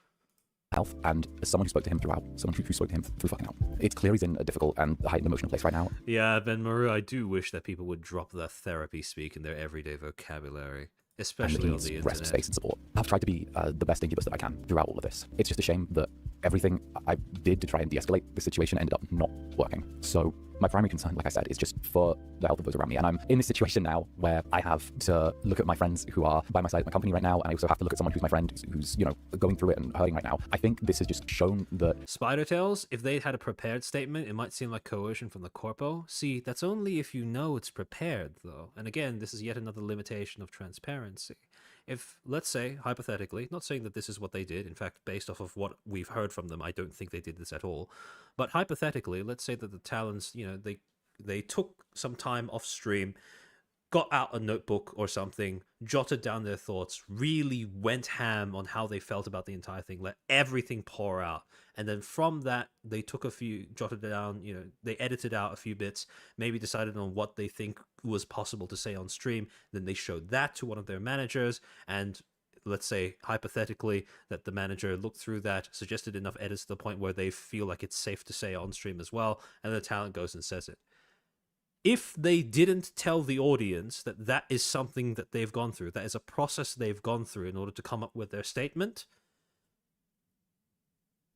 Health, and as someone who spoke to him throughout, someone who spoke to him through fucking hell, it's clear he's in a difficult and heightened emotional place right now.
Yeah, Ben Maru, I do wish that people would drop their therapy speak in their everyday vocabulary, especially on the internet.
Rest, space, and support. I've tried to be the best incubus that I can throughout all of this. It's just a shame that everything I did to try and de-escalate the situation ended up not working. So my primary concern, like I said, is just for the health of those around me. And I'm in this situation now where I have to look at my friends who are by my side at my company right now, and I also have to look at someone who's my friend who's, going through it and hurting right now. I think this has just shown that
Spider Tails, if they had a prepared statement, it might seem like coercion from the corpo. See, that's only if you know it's prepared, though. And again, this is yet another limitation of transparency. If, let's say, hypothetically, not saying that this is what they did, in fact, based off of what we've heard from them, I don't think they did this at all, but hypothetically, let's say that the talents, they took some time off stream, got out a notebook or something, jotted down their thoughts, really went ham on how they felt about the entire thing, let everything pour out. And then from that, they took jotted down, they edited out a few bits, maybe decided on what they think was possible to say on stream. Then they showed that to one of their managers. And let's say, hypothetically, that the manager looked through that, suggested enough edits to the point where they feel like it's safe to say on stream as well. And the talent goes and says it. If they didn't tell the audience that that is something that they've gone through, that is a process they've gone through in order to come up with their statement,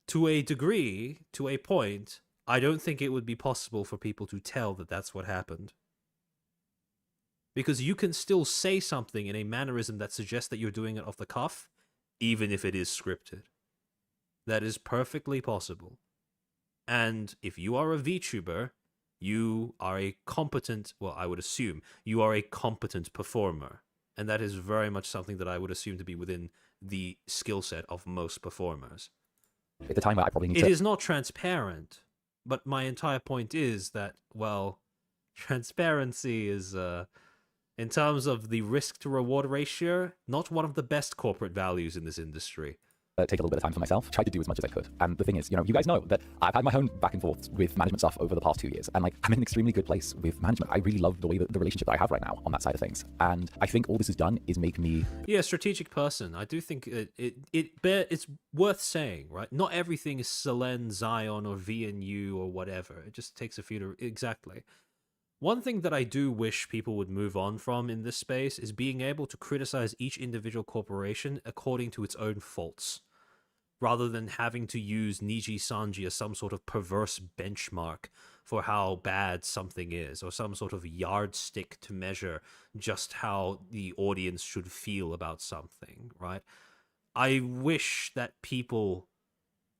to a degree, to a point, I don't think it would be possible for people to tell that that's what happened. Because you can still say something in a mannerism that suggests that you're doing it off the cuff, even if it is scripted. That is perfectly possible. And if you are a VTuber, you are a competent, well, I would assume, you are a competent performer. And that is very much something that I would assume to be within the skill set of most performers.
at the time I probably need
It
to...
is not transparent, but my entire point is that, well, transparency is, in terms of the risk to reward ratio, not one of the best corporate values in this industry.
Take a little bit of time for myself, tried to do as much as I could. And the thing is, you know, you guys know that I've had my own back and forth with management stuff over the past 2 years. And like, I'm in an extremely good place with management. I really love the way that the relationship that I have right now on that side of things. And I think all this has done is make me...
Yeah, strategic person. I do think it's worth saying, right? Not everything is Selene, Zion, or VNU or whatever. It just takes a few to... Exactly. One thing that I do wish people would move on from in this space is being able to criticize each individual corporation according to its own faults, rather than having to use Niji Sanji as some sort of perverse benchmark for how bad something is, or some sort of yardstick to measure just how the audience should feel about something, right? I wish that people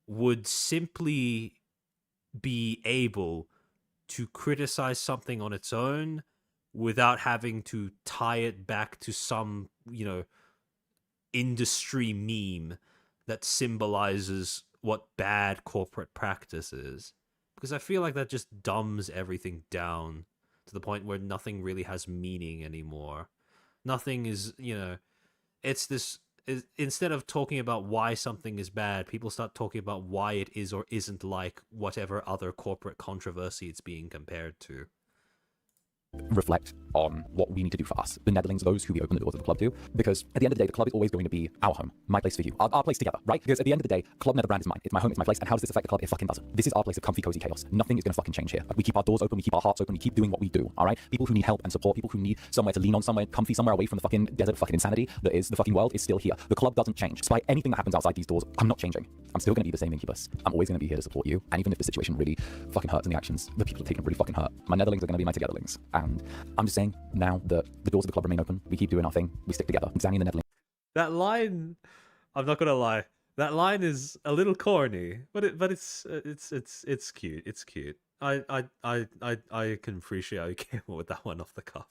would simply be able to criticize something on its own without having to tie it back to some, you know, industry meme that symbolizes what bad corporate practice is. because I feel like that just dumbs everything down to the point where nothing really has meaning anymore. Nothing is, it's this. Instead of talking about why something is bad, people start talking about why it is or isn't like whatever other corporate controversy it's being compared to.
Reflect on what we need to do for us, the Netherlings, those who we open the doors of the club to, because at the end of the day, the club is always going to be our home, my place for you, our place together, right? Because at the end of the day, Club Netherbrand is mine, it's my home, it's my place, and how does this affect the club? It fucking doesn't. This is our place of comfy, cozy chaos. Nothing is going to fucking change here. We keep our doors open, we keep our hearts open, we keep doing what we do, all right? People who need help and support, people who need somewhere to lean on, somewhere comfy, somewhere away from the fucking desert fucking insanity that is the fucking world is still here. The club doesn't change. Despite anything that happens outside these doors, I'm not changing. I'm still going to be the same incubus. I'm always going to be here to support you, and even if the situation really fucking hurts and the actions the people are taking really fucking hurt, my Netherlings are going to be my togetherlings. And I'm just saying, now that the doors of the club remain open, we keep doing our thing, we stick together. Zanny and the Netherlings.
That line, I'm not gonna lie, that line is a little corny, but it's cute. It's cute. I can appreciate how you came up with that one off the cuff.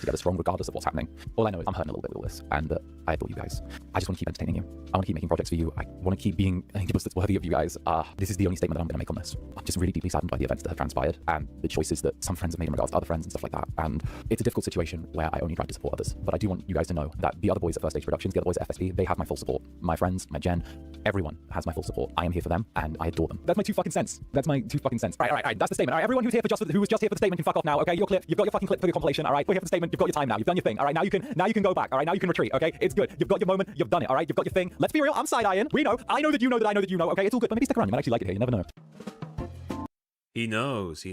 Together strong regardless of what's happening. All I know is I'm hurting a little bit with all this, and I adore you guys. I just want to keep entertaining you. I want to keep making projects for you. I want to keep being an incubus that's worthy of you guys. This is the only statement that I'm going to make on this. I'm just really deeply saddened by the events that have transpired and the choices that some friends have made in regards to other friends and stuff like that. And it's a difficult situation where I only try to support others. But I do want you guys to know that the other boys at First Stage Productions, the other boys at FSP, they have my full support. My friends, my Jen, everyone has my full support. I am here for them, and I adore them. That's my 2 fucking cents. That's my 2 fucking cents. All right. That's the statement. All right, everyone who was just here for the statement can fuck off now. Okay, you're clear. You've got your fucking clip for the compilation. All right, we're here for the statement. You've got your time now. You've done your thing. All right, now you can go back. All right, now you can retreat. Okay, it's good. You've got your moment. You've done it. All right, you've got your thing. Let's be real. I'm side-eyeing. We know. I know that you know that I know that you know. Okay, it's all good. But maybe stick around. You might actually like it here. You never know.
He knows.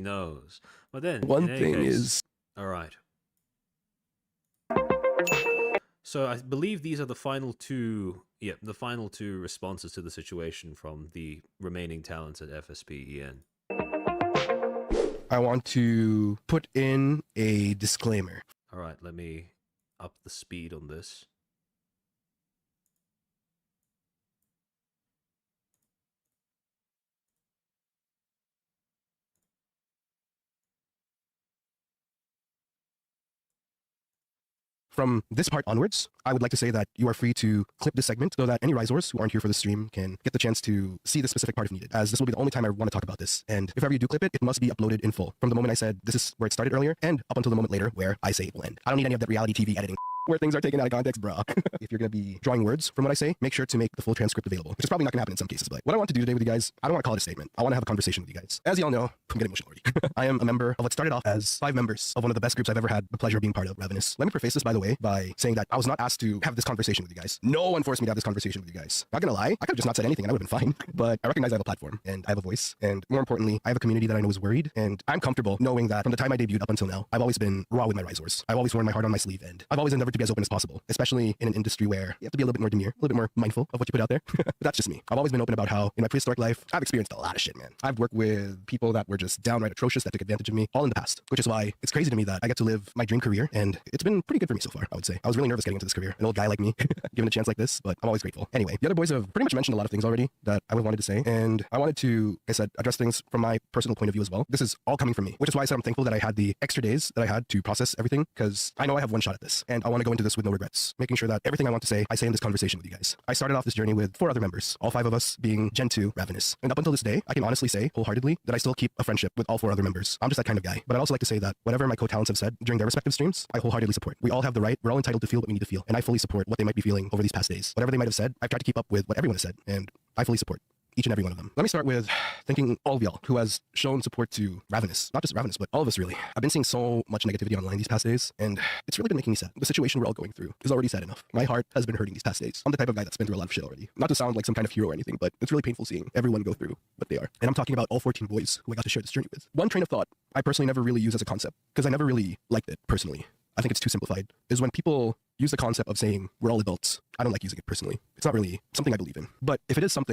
But then
One
in any
thing
case,
is,
all right. So I believe these are the final two. Yeah, the final 2 responses to the situation from the remaining talents at FSP EN.
I want to put in a disclaimer.
All right, let me up the speed on this.
From this part onwards, I would like to say that you are free to clip this segment so that any risers who aren't here for the stream can get the chance to see the specific part if needed, as this will be the only time I want to talk about this. And if ever you do clip it, it must be uploaded in full. From the moment I said this is where it started earlier, and up until the moment later where I say it will end. I don't need any of that reality TV editing where things are taken out of context, bro. If you're going to be drawing words from what I say, make sure to make the full transcript available, which is probably not going to happen in some cases. But what I want to do today with you guys, I don't want to call it a statement. I want to have a conversation with you guys. As y'all know, I'm getting emotional already. I am a member of what started off as 5 members of one of the best groups I've ever had the pleasure of being part of, Ravenous. Let me preface this, by the way, by saying that I was not asked to have this conversation with you guys. No one forced me to have this conversation with you guys. Not gonna lie, I could have just not said anything and I would have been fine. But I recognize I have a platform and I have a voice. And more importantly, I have a community that I know is worried. And I'm comfortable knowing that from the time I debuted up until now, I've always been raw with my risers. I've always worn my heart on my sleeve, and I've always endeavored to be as open as possible, especially in an industry where you have to be a little bit more demure, a little bit more mindful of what you put out there. But that's just me. I've always been open about how in my prehistoric life, I've experienced a lot of shit, man. I've worked with people that were just downright atrocious that took advantage of me all in the past, which is why it's crazy to me that I get to live my dream career, and it's been pretty good for me so far, I would say. I was really nervous getting into this career. An old guy like me, given a chance like this, but I'm always grateful. Anyway, the other boys have pretty much mentioned a lot of things already that I wanted to say, and I wanted to, like I said, address things from my personal point of view as well. This is all coming from me, which is why I said I'm thankful that I had the extra days that I had to process everything, because I know I have one shot at this, and I want to go into this with no regrets, making sure that everything I want to say, I say in this conversation with you guys. I started off this journey with 4 other members, all 5 of us being Gen 2 Ravenous. And up until this day, I can honestly say wholeheartedly that I still keep a friendship with all 4 other members. I'm just that kind of guy. But I'd also like to say that whatever my co-talents have said during their respective streams, I wholeheartedly support. We all have the right, we're all entitled to feel what we need to feel, and I fully support what they might be feeling over these past days. Whatever they might have said, I've tried to keep up with what everyone has said, and I fully support each and every one of them. Let me start with thanking all of y'all who has shown support to Ravenous. Not just Ravenous, but all of us really. I've been seeing so much negativity online these past days, and it's really been making me sad. The situation we're all going through is already sad enough. My heart has been hurting these past days. I'm the type of guy that's been through a lot of shit already. Not to sound like some kind of hero or anything, but it's really painful seeing everyone go through what they are. And I'm talking about all 14 boys who I got to share this journey with. One train of thought I personally never really use as a concept, because I never really liked it personally. I think it's too simplified, is when people use the concept of saying we're all adults. I don't like using it personally. It's not really something I believe in. But if it is a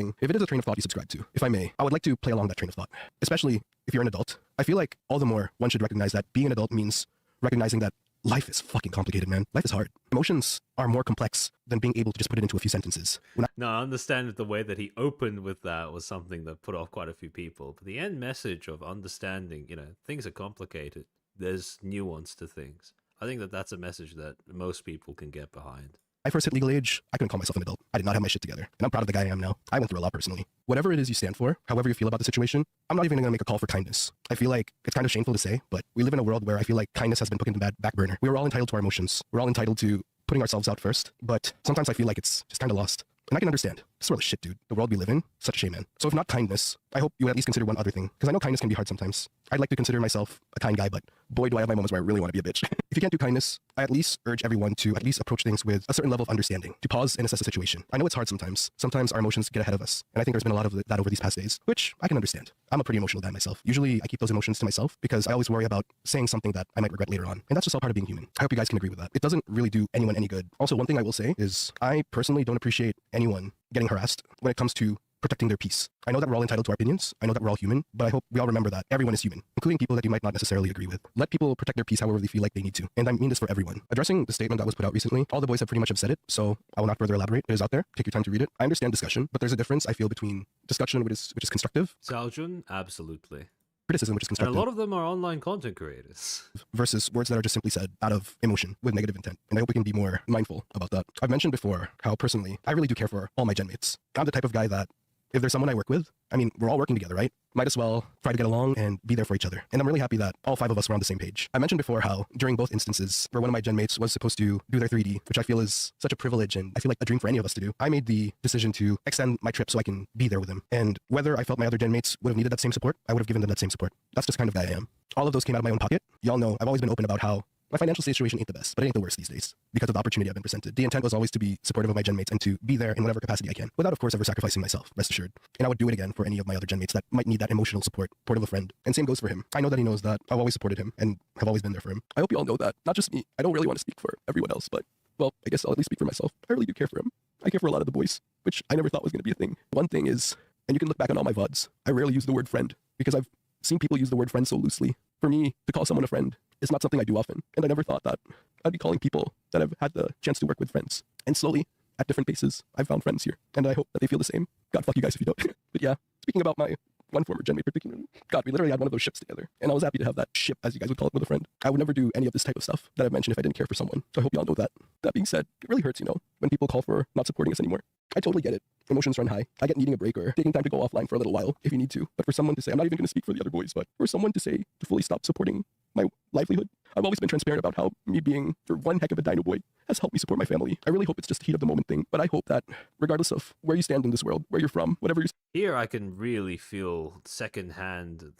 train of thought you subscribe to, if I may, I would like to play along that train of thought. Especially if you're an adult, I feel like all the more one should recognize that being an adult means recognizing that life is fucking complicated, man. Life is hard. Emotions are more complex than being able to just put it into a few sentences.
No, I understand that the way that he opened with that was something that put off quite a few people. But the end message of understanding, things are complicated. There's nuance to things. I think that that's a message that most people can get behind.
I first hit legal age, I couldn't call myself an adult. I did not have my shit together. And I'm proud of the guy I am now. I went through a lot personally. Whatever it is you stand for, however you feel about the situation, I'm not even going to make a call for kindness. I feel like it's kind of shameful to say, but we live in a world where I feel like kindness has been put in the back burner. We are all entitled to our emotions. We're all entitled to putting ourselves out first, but sometimes I feel like it's just kind of lost. And I can understand. This world is shit, dude. The world we live in, such a shame, man. So if not kindness, I hope you at least consider one other thing. Because I know kindness can be hard sometimes. I'd like to consider myself a kind guy, but boy, do I have my moments where I really want to be a bitch. If you can't do kindness, I at least urge everyone to at least approach things with a certain level of understanding, to pause and assess the situation. I know it's hard sometimes. Sometimes our emotions get ahead of us. And I think there's been a lot of that over these past days, which I can understand. I'm a pretty emotional guy myself. Usually I keep those emotions to myself because I always worry about saying something that I might regret later on. And that's just all part of being human. I hope you guys can agree with that. It doesn't really do anyone any good. Also, one thing I will say is I personally don't appreciate anyone getting harassed when it comes to protecting their peace. I know that we're all entitled to our opinions. I know that we're all human, but I hope we all remember that everyone is human, including people that you might not necessarily agree with. Let people protect their peace however they feel like they need to. And I mean this for everyone. Addressing the statement that was put out recently, all the boys have pretty much said it, so I will not further elaborate. It is out there. Take your time to read it. I understand discussion, but there's a difference, I feel, between discussion which is constructive.
Saljun, absolutely.
Criticism, which is
And
constructive.
a lot of them are online content creators.
Versus words that are just simply said out of emotion with negative intent. And I hope we can be more mindful about that. I've mentioned before how personally, I really do care for all my gen mates. I'm the type of guy that if there's someone I work with, I mean, we're all working together, right? Might as well try to get along and be there for each other. And I'm really happy that all 5 of us were on the same page. I mentioned before how during both instances where one of my gen mates was supposed to do their 3D, which I feel is such a privilege and I feel like a dream for any of us to do, I made the decision to extend my trip so I can be there with him. And whether I felt my other gen mates would have needed that same support, I would have given them that same support. That's just kind of guy I am. All of those came out of my own pocket. Y'all know I've always been open about how my financial situation ain't the best, but it ain't the worst these days because of the opportunity I've been presented. The intent was always to be supportive of my gen mates and to be there in whatever capacity I can, without, of course, ever sacrificing myself, rest assured. And I would do it again for any of my other gen mates that might need that emotional support of a friend. And same goes for him. I know that he knows that I've always supported him and have always been there for him. I hope you all know that. Not just me. I don't really want to speak for everyone else, but, well, I guess I'll at least speak for myself. I really do care for him. I care for a lot of the boys, which I never thought was going to be a thing. One thing is, and you can look back on all my VODs, I rarely use the word friend because I've seen people use the word friend so loosely. For me, to call someone a friend is not something I do often, and I never thought that I'd be calling people that I've had the chance to work with friends. And slowly, at different paces, I've found friends here, and I hope that they feel the same. God, fuck you guys if you don't. But yeah, speaking about my one former gen mate particularly, God, we literally had one of those ships together, and I was happy to have that ship, as you guys would call it, with a friend. I would never do any of this type of stuff that I've mentioned if I didn't care for someone, so I hope y'all know that. That being said, it really hurts, when people call for not supporting us anymore. I totally get it. Emotions run high. I get needing a break or taking time to go offline for a little while if you need to. But for someone to say, I'm not even going to speak for the other boys, but for someone to say to fully stop supporting my livelihood, I've always been transparent about how me being for one heck of a dino boy has helped me support my family. I really hope it's just a heat of the moment thing, but I hope that regardless of where you stand in this world, where you're from, whatever you're...
Here I can really feel secondhand,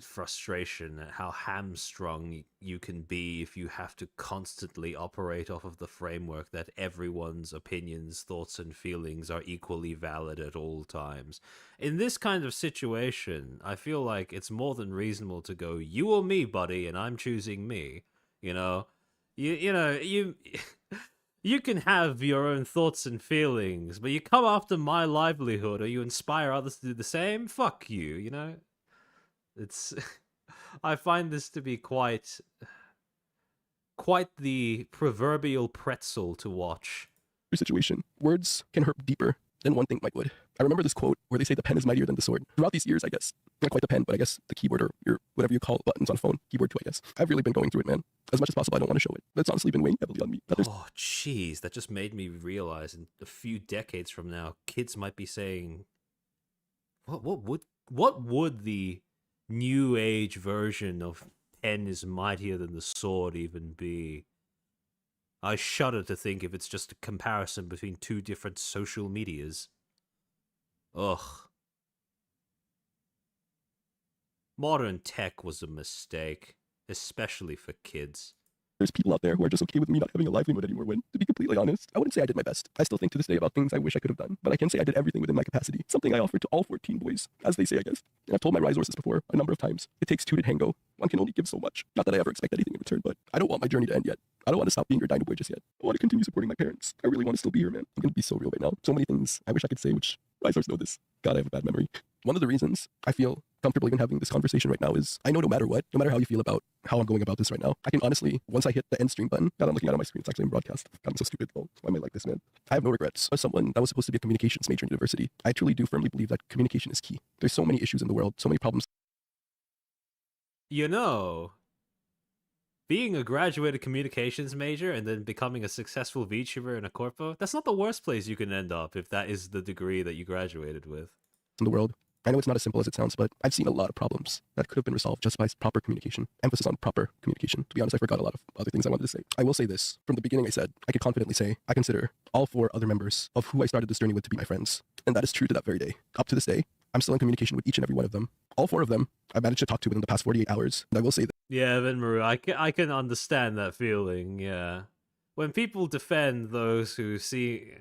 frustration at how hamstrung you can be if you have to constantly operate off of the framework that everyone's opinions, thoughts, and feelings are equally valid at all times. In this kind of situation, I feel like it's more than reasonable to go, you or me, buddy, and I'm choosing me. You can have your own thoughts and feelings, but you come after my livelihood or you inspire others to do the same, fuck you, It's... I find this to be quite the proverbial pretzel to watch.
Situation. Words can hurt deeper than one think might would. I remember this quote where they say the pen is mightier than the sword. Throughout these years, I guess, not quite the pen, but I guess the keyboard or your whatever you call buttons on phone, keyboard too, I guess. I've really been going through it, man. As much as possible, I don't want to show it. That's honestly been weighing heavily on me.
Oh, jeez, that just made me realize in a few decades from now, kids might be saying, what would the new age version of pen is mightier than the sword even be? I shudder to think if it's just a comparison between two different social medias. Ugh. Modern tech was a mistake, especially for kids.
There's people out there who are just okay with me not having a livelihood anymore when, to be completely honest, I wouldn't say I did my best. I still think to this day about things I wish I could have done, but I can say I did everything within my capacity. Something I offered to all 14 boys, as they say, I guess. And I've told my resources before a number of times. It takes two to tango. One can only give so much. Not that I ever expect anything in return, but I don't want my journey to end yet. I don't want to stop being your dino boy just yet. I want to continue supporting my parents. I really want to still be here, man. I'm going to be so real right now. So many things I wish I could say, which risers know this. God, I have a bad memory. One of the reasons I feel comfortable even having this conversation right now is I know no matter what, no matter how you feel about how I'm going about this right now, I can honestly, once I hit the end stream button, God, I'm looking at it on my screen, it's actually in broadcast. God, I'm so stupid. Oh, why am I like this, man? I have no regrets. As someone that was supposed to be a communications major in university, I truly do firmly believe that communication is key. There's so many issues in the world, so many problems.
being a graduated communications major and then becoming a successful VTuber in a corpo, that's not the worst place you can end up if that is the degree that you graduated with.
In the world. I know it's not as simple as it sounds, but I've seen a lot of problems that could have been resolved just by proper communication. Emphasis on proper communication. To be honest, I forgot a lot of other things I wanted to say. I will say this. From the beginning, I said, I can confidently say, I consider all 4 other members of who I started this journey with to be my friends. And that is true to that very day. Up to this day, I'm still in communication with each and every one of them. All 4 of them, I've managed to talk to within the past 48 hours. And I will say that.
Yeah, Venmaru, I can understand that feeling, yeah. When people defend those who see...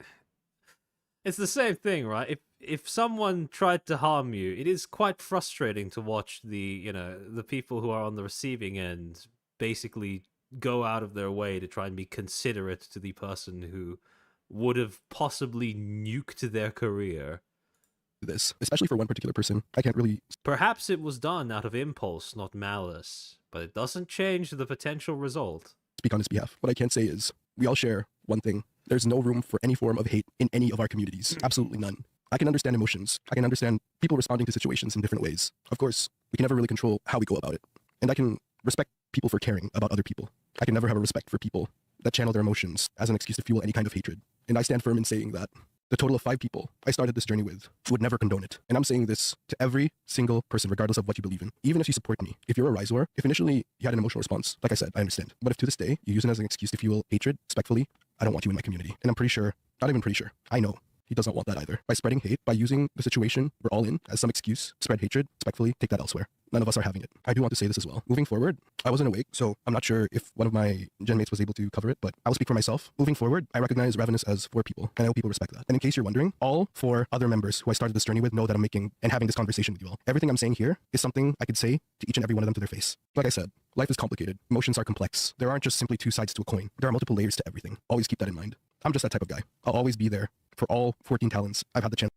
It's the same thing, right? If someone tried to harm you, it is quite frustrating to watch the people who are on the receiving end basically go out of their way to try and be considerate to the person who would have possibly nuked their career.
This, especially for one particular person, I can't really...
Perhaps it was done out of impulse, not malice, but it doesn't change the potential result.
Speak on his behalf. What I can say is, we all share one thing. There's no room for any form of hate in any of our communities. Absolutely none. I can understand emotions. I can understand people responding to situations in different ways. Of course, we can never really control how we go about it. And I can respect people for caring about other people. I can never have a respect for people that channel their emotions as an excuse to fuel any kind of hatred. And I stand firm in saying that the total of 5 people I started this journey with would never condone it. And I'm saying this to every single person, regardless of what you believe in. Even if you support me, if you're a Risor, if initially you had an emotional response, like I said, I understand. But if to this day you use it as an excuse to fuel hatred, respectfully, I don't want you in my community. And I'm pretty sure, not even pretty sure, I know he does not want that either. By spreading hate, by using the situation we're all in as some excuse, spread hatred, respectfully, take that elsewhere. None of us are having it. I do want to say this as well. Moving forward, I wasn't awake, so I'm not sure if one of my gen mates was able to cover it, but I will speak for myself. Moving forward, I recognize Ravenous as 4 people, and I hope people respect that. And in case you're wondering, all 4 other members who I started this journey with know that I'm making and having this conversation with you all. Everything I'm saying here is something I could say to each and every one of them to their face. Like I said, life is complicated. Emotions are complex. There aren't just simply 2 sides to a coin. There are multiple layers to everything. Always keep that in mind. I'm just that type of guy. I'll always be there for all 14 talents I've had the chance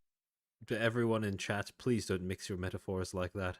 To everyone in chat, please don't mix your metaphors like that.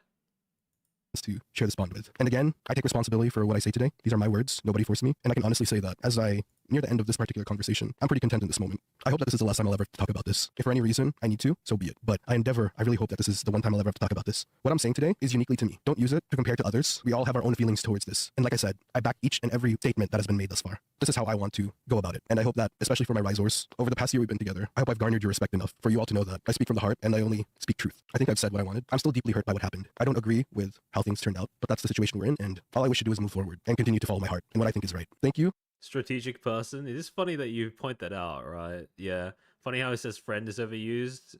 to share this bond with. And again, I take responsibility for what I say today. These are my words. Nobody forced me. And I can honestly say that as I near the end of this particular conversation, I'm pretty content in this moment. I hope that this is the last time I'll ever talk about this. If for any reason I need to, so be it. But I really hope that this is the one time I'll ever have to talk about this. What I'm saying today is uniquely to me. Don't use it to compare to others. We all have our own feelings towards this. And like I said, I back each and every statement that has been made thus far. This is how I want to go about it. And I hope that, especially for my Risors, over the past year we've been together, I hope I've garnered your respect enough for you all to know that I speak from the heart and I only speak truth. I think I've said what I wanted. I'm still deeply hurt by what happened. I don't agree with how things turned out, but that's the situation we're in, and all I wish to do is move forward and continue to follow my heart and what I think is right. Thank you.
Strategic person. It is funny that you point that out, right? Yeah. Funny how it says friend is overused,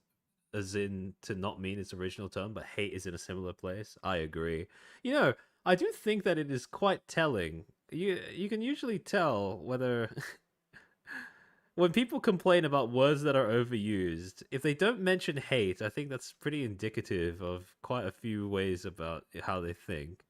as in to not mean its original term, but hate is in a similar place. I agree. You know, I do think that it is quite telling. You can usually tell whether when people complain about words that are overused, if they don't mention hate, I think that's pretty indicative of quite a few ways about how they think.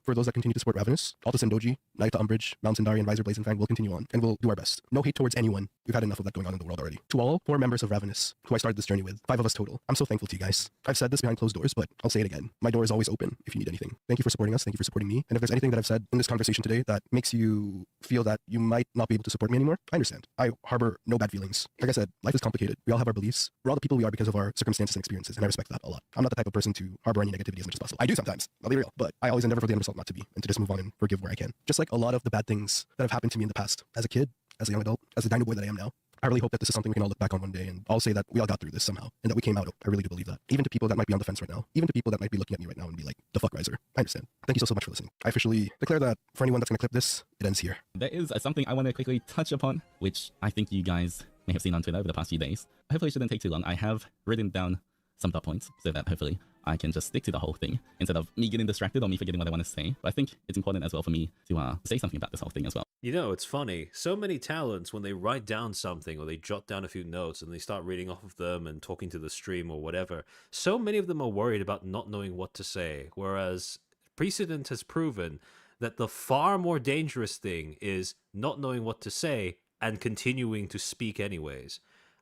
For those that continue to support Ravenous, Alta Sendoji, Naita Umbridge, Mount Sindari, and Riser Blazing Fang will continue on, and we'll do our best. No hate towards anyone. We've had enough of that going on in the world already. To all 4 members of Ravenous, who I started this journey with, 5 of us total, I'm so thankful to you guys. I've said this behind closed doors, but I'll say it again. My door is always open if you need anything. Thank you for supporting us. Thank you for supporting me. And if there's anything that I've said in this conversation today that makes you feel that you might not be able to support me anymore, I understand. I harbor no bad feelings. Like I said, life is complicated. We all have our beliefs. We're all the people we are because of our circumstances and experiences, and I respect that a lot. I'm not the type of person to harbor any negativity as much as possible. I do sometimes. I'll be real. But I always endeavor for the end result not to be, and to just move on and forgive where I can. Just like a lot of the bad things that have happened to me in the past, as a kid, as a young adult, as the dino boy that I am now, I really hope that this is something we can all look back on one day and I'll say that we all got through this somehow and that we came out. I really do believe that. Even to people that might be on the fence right now, even to people that might be looking at me right now and be like, the fuck, Riser. I understand. Thank you so much for listening. I officially declare that for anyone that's going to clip this, it ends here.
There is something I want to quickly touch upon, which I think you guys may have seen on Twitter over the past few days. Hopefully it shouldn't take too long. I have written down some dot points so that hopefully I can just stick to the whole thing instead of me getting distracted or me forgetting what I want to say. But I think it's important as well for me to say something about this whole thing as well.
You know, it's funny. So many talents, when they write down something or they jot down a few notes and they start reading off of them and talking to the stream or whatever, so many of them are worried about not knowing what to say. Whereas precedent has proven that the far more dangerous thing is not knowing what to say and continuing to speak anyways.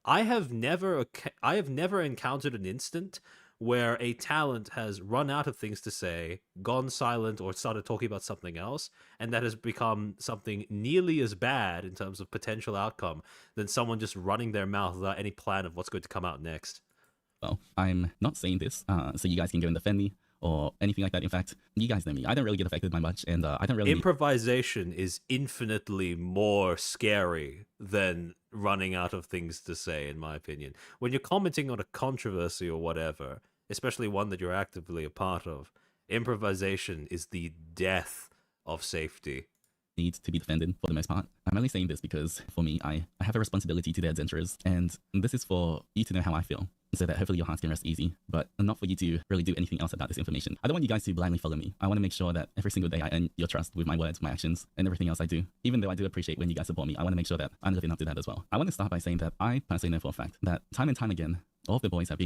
I have never encountered an instant where a talent has run out of things to say, gone silent, or started talking about something else, and that has become something nearly as bad in terms of potential outcome than someone just running their mouth without any plan of what's going to come out next.
Well, I'm not saying this so you guys can go and defend me or anything like that. In fact, you guys know me. I don't really get affected by much, and I don't really...
Improvisation is infinitely more scary than running out of things to say, in my opinion. When you're commenting on a controversy or whatever, especially one that you're actively a part of, improvisation is the death of safety.
Need to be defended for the most part. I'm only saying this because for me, I have a responsibility to the adventurers, and this is for you to know how I feel, so that hopefully your hearts can rest easy, but not for you to really do anything else about this information. I don't want you guys to blindly follow me. I want to make sure that every single day I earn your trust with my words, my actions, and everything else I do. Even though I do appreciate when you guys support me, I want to make sure that I'm living up to that as well. I want to start by saying that I personally know for a fact that time and time again, all of the boys have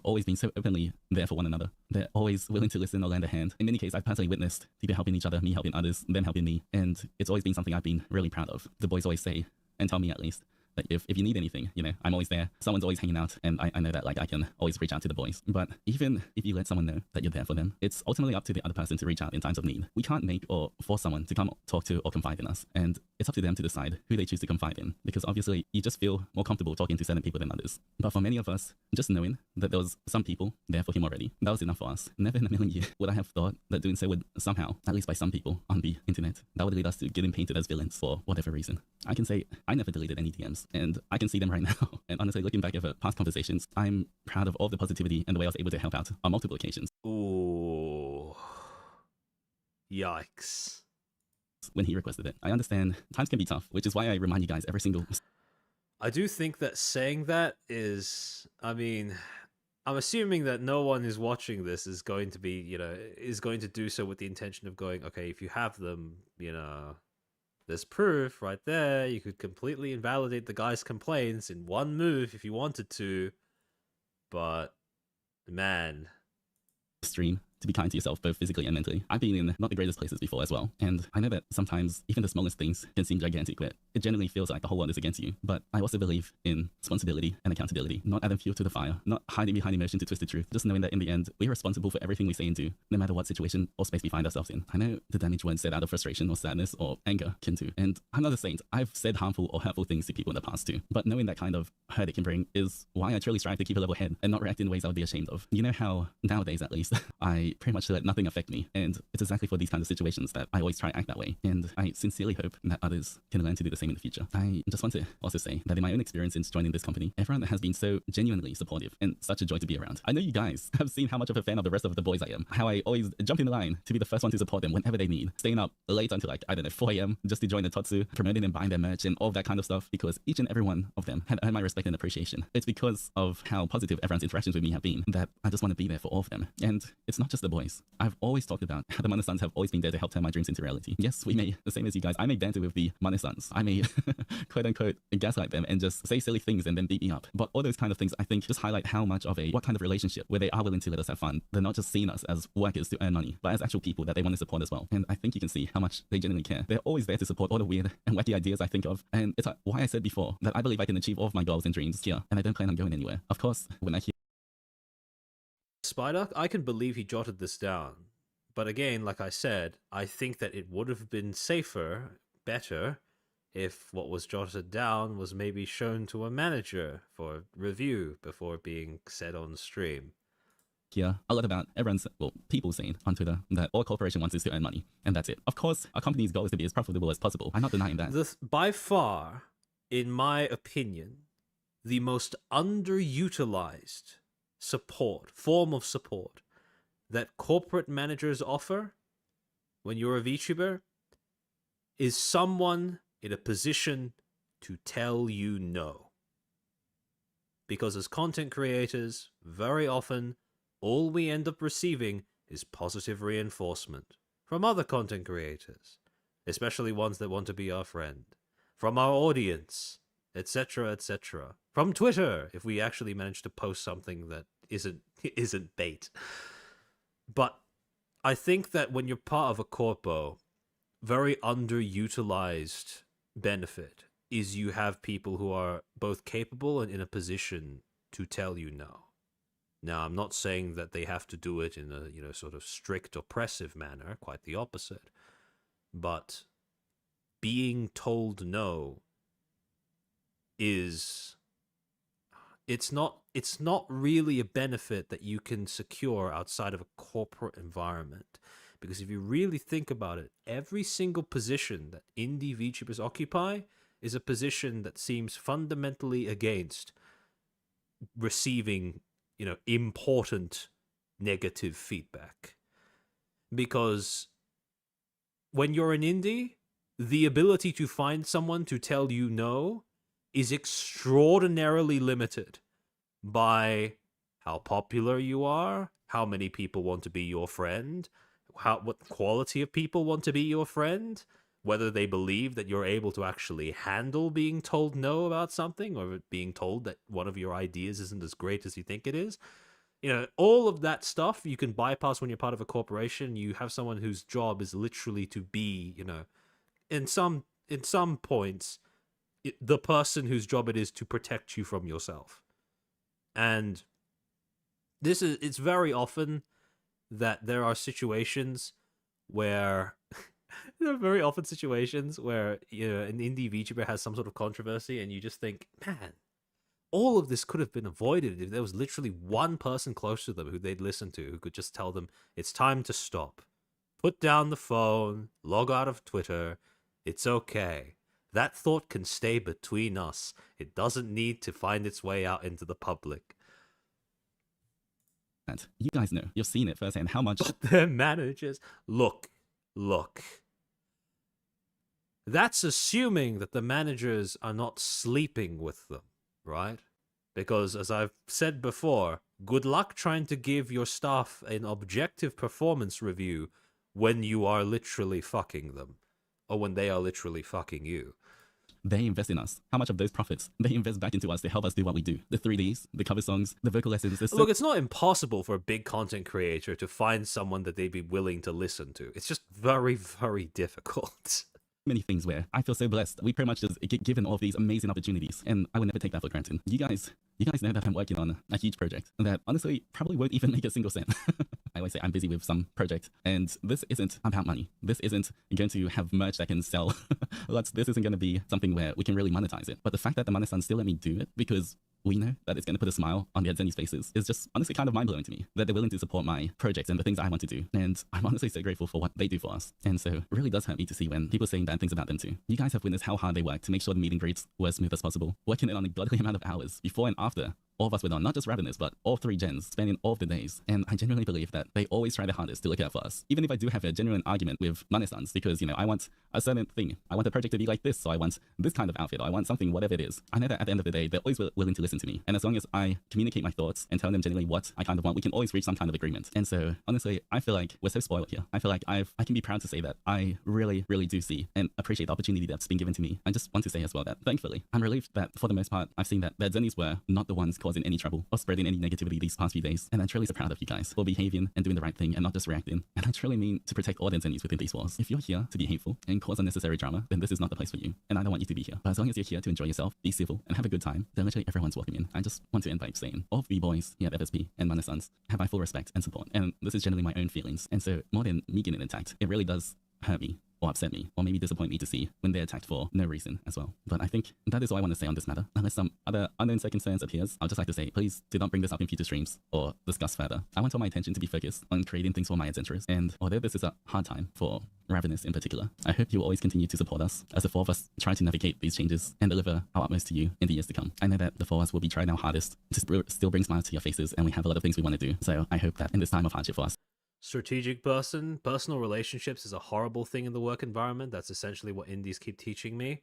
always been so openly there for one another. They're always willing to listen or lend a hand. In many cases, I've personally witnessed people helping each other, me helping others, them helping me, and it's always been something I've been really proud of. The boys always say, and tell me at least, that if you need anything, you know, I'm always there. Someone's always hanging out, and I know that like I can always reach out to the boys. But even if you let someone know that you're there for them, it's ultimately up to the other person to reach out in times of need. We can't make or force someone to come talk to or confide in us, and it's up to them to decide who they choose to confide in, because obviously you just feel more comfortable talking to certain people than others. But for many of us, just knowing that there was some people there for him already, that was enough for us. Never in a million years would I have thought that doing so would somehow, at least by some people on the internet, that would lead us to getting painted as villains for whatever reason. I can say I never deleted any DMs, and I can see them right now. And honestly, looking back over past conversations, I'm proud of all the positivity and the way I was able to help out on multiple occasions.
Ooh. Yikes.
When he requested it. I understand times can be tough, which is why I remind you guys every single...
I do think that saying that is, I mean, I'm assuming that no one who's watching this is going to be, you know, is going to do so with the intention of going, okay, if you have them, you know, there's proof right there. You could completely invalidate the guy's complaints in one move if you wanted to. But, man.
Stream to be kind to yourself, both physically and mentally. I've been in not the greatest places before as well, and I know that sometimes even the smallest things can seem gigantic, but it generally feels like the whole world is against you. But I also believe in responsibility and accountability, not adding fuel to the fire, not hiding behind emotion to twist the truth, just knowing that in the end, we're responsible for everything we say and do, no matter what situation or space we find ourselves in. I know the damage words said out of frustration or sadness or anger can do, and I'm not a saint. I've said harmful or hurtful things to people in the past too, but knowing that kind of hurt it can bring is why I truly strive to keep a level head and not react in ways I would be ashamed of. You know how nowadays, at least, I pretty much let nothing affect me, and it's exactly for these kinds of situations that I always try to act that way, and I sincerely hope that others can learn to do the same in the future. I just want to also say that in my own experience since joining this company, everyone has been so genuinely supportive and such a joy to be around. I know you guys have seen how much of a fan of the rest of the boys I am, how I always jump in the line to be the first one to support them whenever they need, staying up late until like, I don't know, 4 a.m. just to join the Totsu, promoting and buying their merch and all of that kind of stuff, because each and every one of them had earned my respect and appreciation. It's because of how positive everyone's interactions with me have been that I just want to be there for all of them. And it's not just the boys. I've always talked about how the Mana-sans have always been there to help turn my dreams into reality. Yes, we may, the same as you guys, I may banter with the Mana-sans. I may quote unquote gaslight them and just say silly things and then beat me up. But all those kind of things, I think, just highlight how much of what kind of relationship where they are willing to let us have fun. They're not just seeing us as workers to earn money, but as actual people that they want to support as well. And I think you can see how much they genuinely care. They're always there to support all the weird and wacky ideas I think of. And it's why I said before that I believe I can achieve all of my goals and dreams here, and I don't plan on going anywhere. Of course, when I hear
Spider, I can believe he jotted this down. But again, like I said, I think that it would have been safer, better, if what was jotted down was maybe shown to a manager for review before being said on stream.
Here a lot about people saying on Twitter that all corporation wants is to earn money, and that's it. Of course, a company's goal is to be as profitable as possible. I'm not denying that.
By far, in my opinion, the most underutilized form of support that corporate managers offer when you're a VTuber is someone in a position to tell you no. Because as content creators, very often, all we end up receiving is positive reinforcement from other content creators, especially ones that want to be our friend, from our audience, etc., etc. From Twitter, if we actually manage to post something that isn't bait. But I think that when you're part of a corpo, very underutilized benefit is you have people who are both capable and in a position to tell you no. Now, I'm not saying that they have to do it in a, sort of strict, oppressive manner, quite the opposite. But being told no it's
it's not really a benefit that you can secure outside of a corporate environment. Because if you really think about it, every single position that indie VTubers occupy is a position that seems fundamentally against receiving, important negative feedback. Because when you're an indie, the ability to find someone to tell you no is extraordinarily limited by how popular you are, how many people want to be your friend, what quality of people want to be your friend, whether they believe that you're able to actually handle being told no about something, or being told that one of your ideas isn't as great as you think it is. All of that stuff you can bypass when you're part of a corporation. You have someone whose job is literally to be, in some points, the person whose job it is to protect you from yourself. And it's very often that there are situations where an indie VTuber has some sort of controversy, and you just think, man, all of this could have been avoided if there was literally one person close to them who they'd listen to, who could just tell them, it's time to stop. Put down the phone, log out of Twitter, it's okay. That thought can stay between us. It doesn't need to find its way out into the public.
You guys know, you've seen it firsthand how much...
But their managers... Look. That's assuming that the managers are not sleeping with them, right? Because, as I've said before, good luck trying to give your staff an objective performance review when you are literally fucking them, or when they are literally fucking you.
They invest in us. How much of those profits they invest back into us to help us do what we do? The 3Ds, the cover songs, the vocal lessons.
Look, it's not impossible for a big content creator to find someone that they'd be willing to listen to. It's just very, very difficult.
Many things where I feel so blessed. We pretty much just get given all of these amazing opportunities, and I would never take that for granted. You guys know that I'm working on a huge project that honestly probably won't even make a single cent. I always say I'm busy with some project, and this isn't about money. This isn't going to have merch that can sell. This isn't going to be something where we can really monetize it. But the fact that the Manasans still let me do it because we know that it's going to put a smile on the Zenny's faces is just honestly kind of mind-blowing to me, that they're willing to support my project and the things I want to do. And I'm honestly so grateful for what they do for us. And so it really does hurt me to see when people are saying bad things about them too. You guys have witnessed how hard they work to make sure the meet and greets were as smooth as possible, working it on a godly amount of hours before and after all of us were on, not just Ravenous, but all 3 gens, spending all of the days. And I genuinely believe that they always try their hardest to look out for us. Even if I do have a genuine argument with Manasans, because, I want a certain thing. I want the project to be like this, so I want this kind of outfit, or I want something, whatever it is. I know that at the end of the day, they're always willing to listen to me. And as long as I communicate my thoughts and tell them genuinely what I kind of want, we can always reach some kind of agreement. And so, honestly, I feel like we're so spoiled here. I feel like I can be proud to say that I really, really do see and appreciate the opportunity that's been given to me. I just want to say as well that, thankfully, I'm relieved that for the most part, I've seen that the Zennies were not the ones causing any trouble or spreading any negativity these past few days. And I'm truly so proud of you guys for behaving and doing the right thing and not just reacting. And I truly mean to protect all the Zennies within these walls. If you're here to be hateful and cause unnecessary drama, then this is not the place for you. And I don't want you to be here. But as long as you're here to enjoy yourself, be civil, and have a good time, then literally everyone's welcome in. I just want to end by saying, all of the boys here at FSP and Manasans have my full respect and support. And this is generally my own feelings. And so more than me getting attacked, it really does hurt me or upset me, or maybe disappoint me to see when they're attacked for no reason as well. But I think that is all I want to say on this matter. Unless some other unknown concerns appears, I'll just like to say, please do not bring this up in future streams or discuss further. I want all my attention to be focused on creating things for my adventurers, and although this is a hard time for Ravenous in particular, I hope you will always continue to support us as the 4 of us try to navigate these changes and deliver our utmost to you in the years to come. I know that the 4 of us will be trying our hardest to still bring smiles to your faces, and we have a lot of things we want to do. So I hope that in this time of hardship for us,
Strategic personal relationships is a horrible thing in the work environment. That's essentially what indies keep teaching me.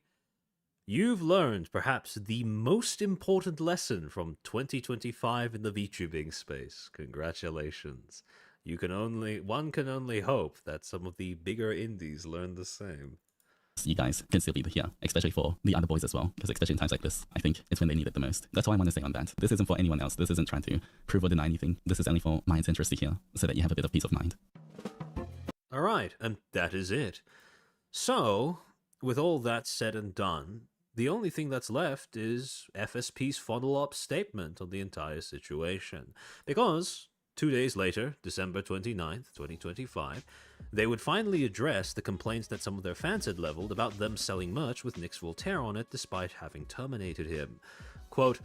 You've learned perhaps the most important lesson from 2025 in the VTubing space. Congratulations. One can only hope that some of the bigger indies learn the same.
you guys can still be here, especially for the other boys as well, because especially in times like this, I think it's when they need it the most. That's all I want to say on that. This isn't for anyone else. This isn't trying to prove or deny anything. This is only for my interest to hear, so that you have a bit of peace of mind.
Alright, and that is it. So, with all that said and done, the only thing that's left is FSP's follow-up statement on the entire situation. Because 2 days later, December 29th, 2025, they would finally address the complaints that some of their fans had leveled about them selling merch with Nick's Voltaire on it despite having terminated him. Quote,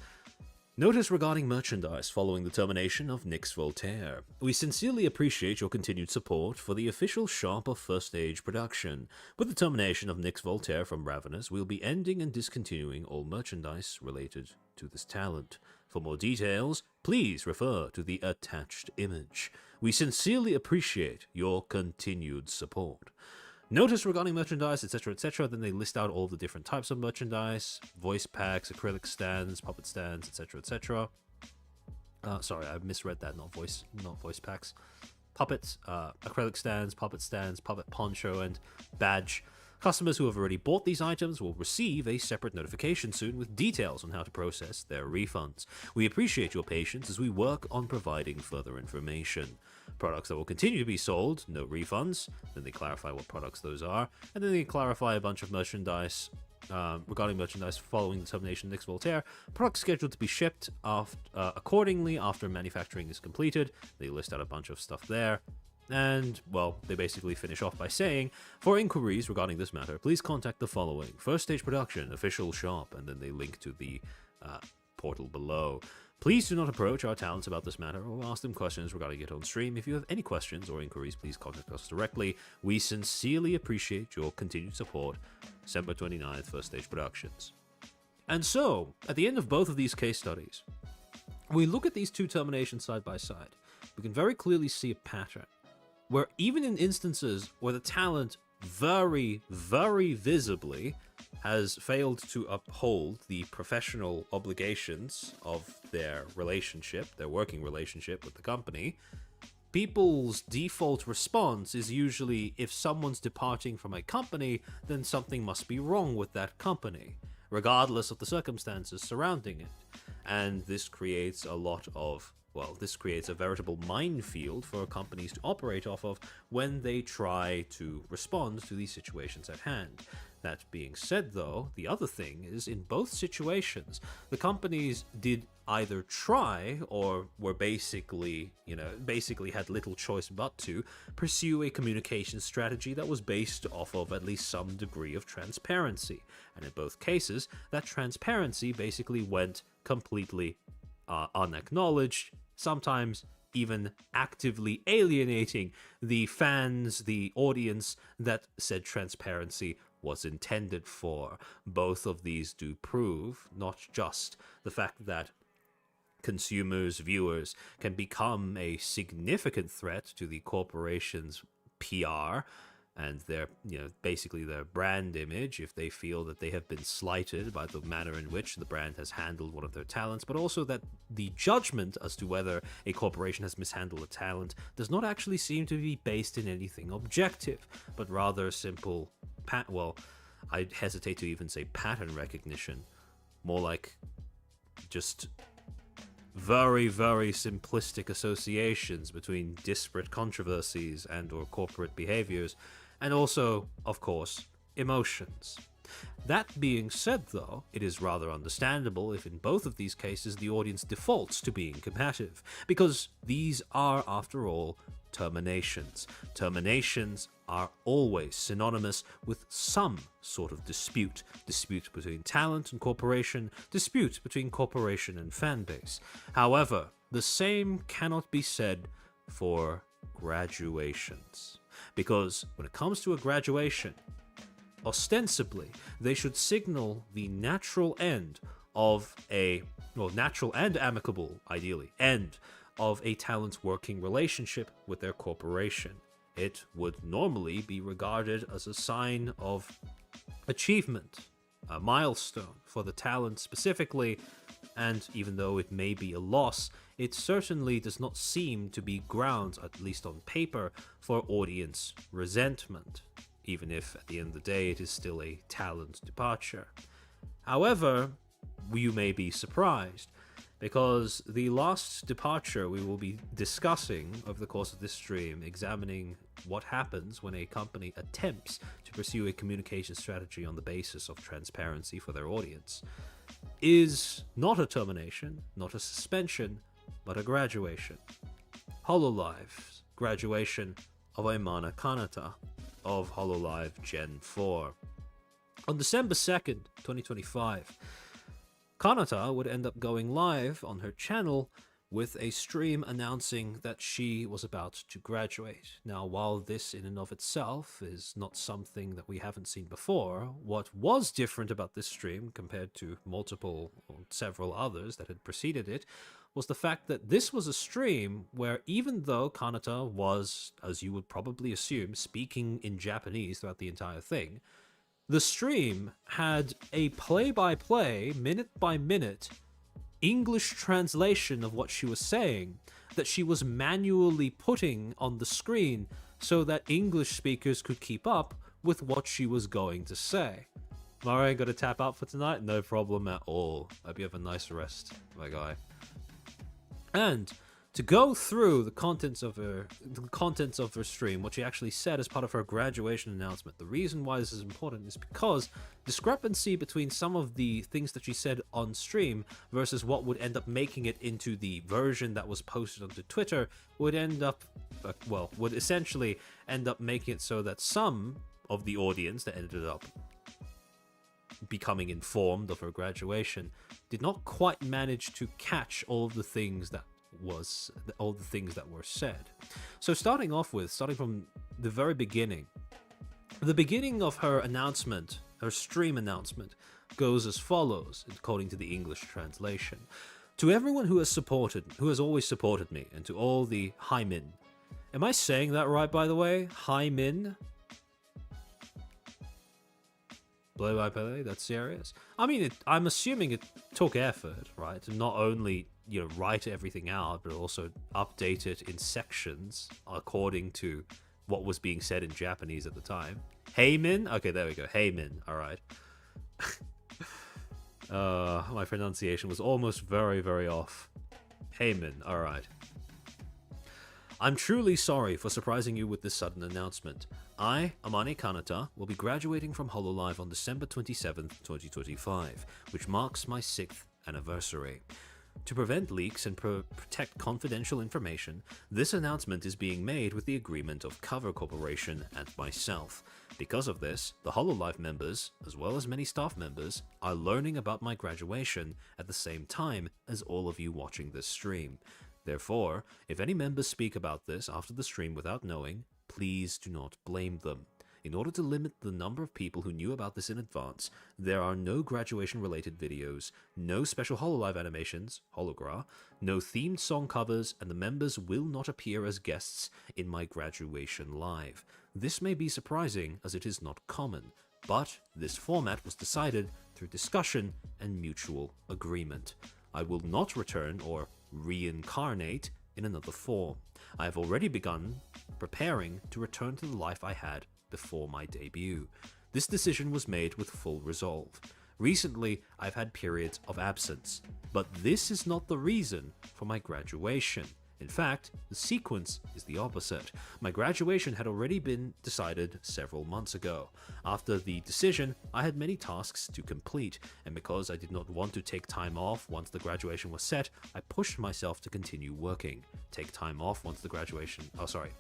Notice regarding merchandise following the termination of Nix Voltaire. We sincerely appreciate your continued support for the official shop of First Stage Production. With the termination of Nix Voltaire from Ravenous, we'll be ending and discontinuing all merchandise related to this talent. For more details, please refer to the attached image. We sincerely appreciate your continued support. Notice regarding merchandise, etc., etc. Then they list out all the different types of merchandise: voice packs, acrylic stands, puppet stands, etc., etc. Sorry, I misread that. Not voice packs. Puppets, acrylic stands, puppet poncho, and badge. Customers who have already bought these items will receive a separate notification soon with details on how to process their refunds. We appreciate your patience as we work on providing further information. Products that will continue to be sold, no refunds. Then they clarify what products those are, and then they clarify a bunch of merchandise regarding merchandise following the termination of Nix Voltaire. Products scheduled to be shipped accordingly after manufacturing is completed. They list out a bunch of stuff there. And, well, they basically finish off by saying, for inquiries regarding this matter, please contact the following: First Stage Production, official shop, and then they link to the portal below. Please do not approach our talents about this matter or ask them questions regarding it on stream. If you have any questions or inquiries, please contact us directly. We sincerely appreciate your continued support. December 29th, First Stage Productions. And so, at the end of both of these case studies, we look at these two terminations side by side. We can very clearly see a pattern where even in instances where the talent very, very visibly has failed to uphold the professional obligations of their relationship, their working relationship with the company, people's default response is usually, if someone's departing from a company, then something must be wrong with that company, regardless of the circumstances surrounding it. And this creates a veritable minefield for companies to operate off of when they try to respond to these situations at hand. That being said, though, the other thing is, in both situations, the companies did either try or were basically had little choice but to pursue a communication strategy that was based off of at least some degree of transparency. And in both cases, that transparency basically went completely unacknowledged, sometimes even actively alienating the fans, the audience that said transparency was intended for. Both of these do prove not just the fact that consumers, viewers can become a significant threat to the corporation's PR and their, basically their brand image if they feel that they have been slighted by the manner in which the brand has handled one of their talents, but also that the judgment as to whether a corporation has mishandled a talent does not actually seem to be based in anything objective, but rather simple, I hesitate to even say pattern recognition, more like just very, very simplistic associations between disparate controversies and or corporate behaviors, and also, of course, emotions. That being said, though, it is rather understandable if in both of these cases the audience defaults to being combative, because these are, after all, terminations. Terminations are always synonymous with some sort of dispute. Dispute between talent and corporation, dispute between corporation and fanbase. However, the same cannot be said for graduations. Because when it comes to a graduation, ostensibly, they should signal the natural end of natural and amicable, ideally, end of a talent's working relationship with their corporation. It would normally be regarded as a sign of achievement, a milestone for the talent specifically, and even though it may be a loss, it certainly does not seem to be grounds, at least on paper, for audience resentment, even if at the end of the day it is still a talent departure. However, you may be surprised, because the last departure we will be discussing over the course of this stream, examining what happens when a company attempts to pursue a communication strategy on the basis of transparency for their audience, is not a termination, not a suspension, but a graduation. HoloLive's graduation of Aimana Kanata of HoloLive Gen 4. On December 2nd, 2025, Kanata would end up going live on her channel with a stream announcing that she was about to graduate. Now, while this in and of itself is not something that we haven't seen before, what was different about this stream compared to multiple or several others that had preceded it was the fact that this was a stream where, even though Kanata was, as you would probably assume, speaking in Japanese throughout the entire thing, the stream had a play-by-play, minute-by-minute English translation of what she was saying that she was manually putting on the screen so that English speakers could keep up with what she was going to say. Alright, got to tap out for tonight? No problem at all. Hope you have a nice rest, my guy. And to go through the contents of her stream, what she actually said as part of her graduation announcement. The reason why this is important is because discrepancy between some of the things that she said on stream versus what would end up making it into the version that was posted onto Twitter would end up, would essentially end up making it so that some of the audience that ended up becoming informed of her graduation did not quite manage to catch all of the things that were said. So starting from the very beginning, the beginning of her announcement, her stream announcement, goes as follows, according to the English translation. To everyone who has always supported me, and to all the Haimin. Am I saying that right, by the way? Haimin? Play by play, that's serious. I mean, I'm assuming it took effort, right? To not only, write everything out, but also update it in sections according to what was being said in Japanese at the time. Heimin? Okay, there we go. Heimin. All right. My pronunciation was almost very, very off. Heimin. All right. I'm truly sorry for surprising you with this sudden announcement. I, Amane Kanata, will be graduating from HoloLive on December 27th, 2025, which marks my 6th anniversary. To prevent leaks and protect confidential information, this announcement is being made with the agreement of Cover Corporation and myself. Because of this, the HoloLive members, as well as many staff members, are learning about my graduation at the same time as all of you watching this stream. Therefore, if any members speak about this after the stream without knowing, please do not blame them. In order to limit the number of people who knew about this in advance, there are no graduation-related videos, no special HoloLive animations, hologra, no themed song covers, and the members will not appear as guests in my graduation live. This may be surprising, as it is not common, but this format was decided through discussion and mutual agreement. I will not return or reincarnate in another form. I have already begun preparing to return to the life I had before my debut. This decision was made with full resolve. Recently, I've had periods of absence, but this is not the reason for my graduation. In fact, the sequence is the opposite. My graduation had already been decided several months ago. After the decision, I had many tasks to complete, and because I did not want to take time off once the graduation was set, I pushed myself to continue working.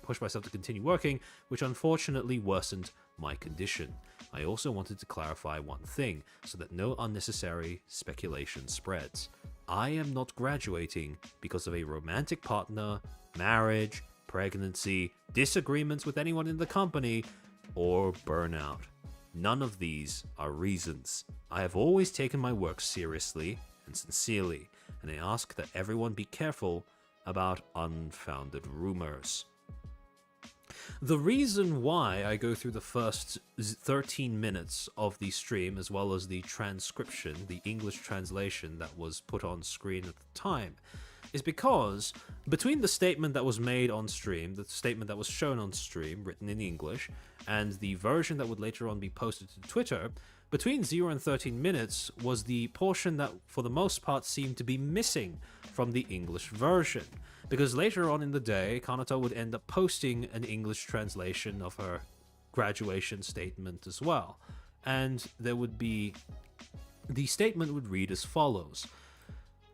Pushed myself to continue working, which unfortunately worsened my condition. I also wanted to clarify one thing, so that no unnecessary speculation spreads. I am not graduating because of a romantic partner, marriage, pregnancy, disagreements with anyone in the company, or burnout. None of these are reasons. I have always taken my work seriously and sincerely, and I ask that everyone be careful about unfounded rumors. The reason why I go through the first 13 minutes of the stream, as well as the transcription, the English translation that was put on screen at the time, is because between the statement that was made on stream, the statement that was shown on stream, written in English, and the version that would later on be posted to Twitter, between 0 and 13 minutes was the portion that, for the most part, seemed to be missing from the English version. Because later on in the day, Kanata would end up posting an English translation of her graduation statement as well. And there would be... the statement would read as follows.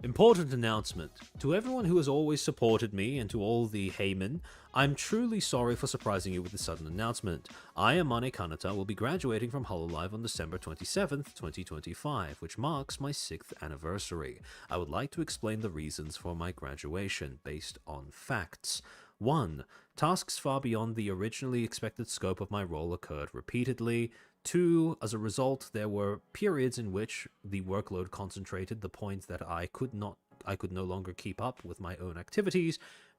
Important announcement. To everyone who has always supported me and to all the Heymen, I'm truly sorry for surprising you with this sudden announcement. I, Amane Kanata, will be graduating from Hololive on December 27th, 2025, which marks my 6th anniversary. I would like to explain the reasons for my graduation based on facts. 1. Tasks far beyond the originally expected scope of my role occurred repeatedly. 2. As a result, there were periods in which the workload concentrated the point that I could no longer keep up with my own activities.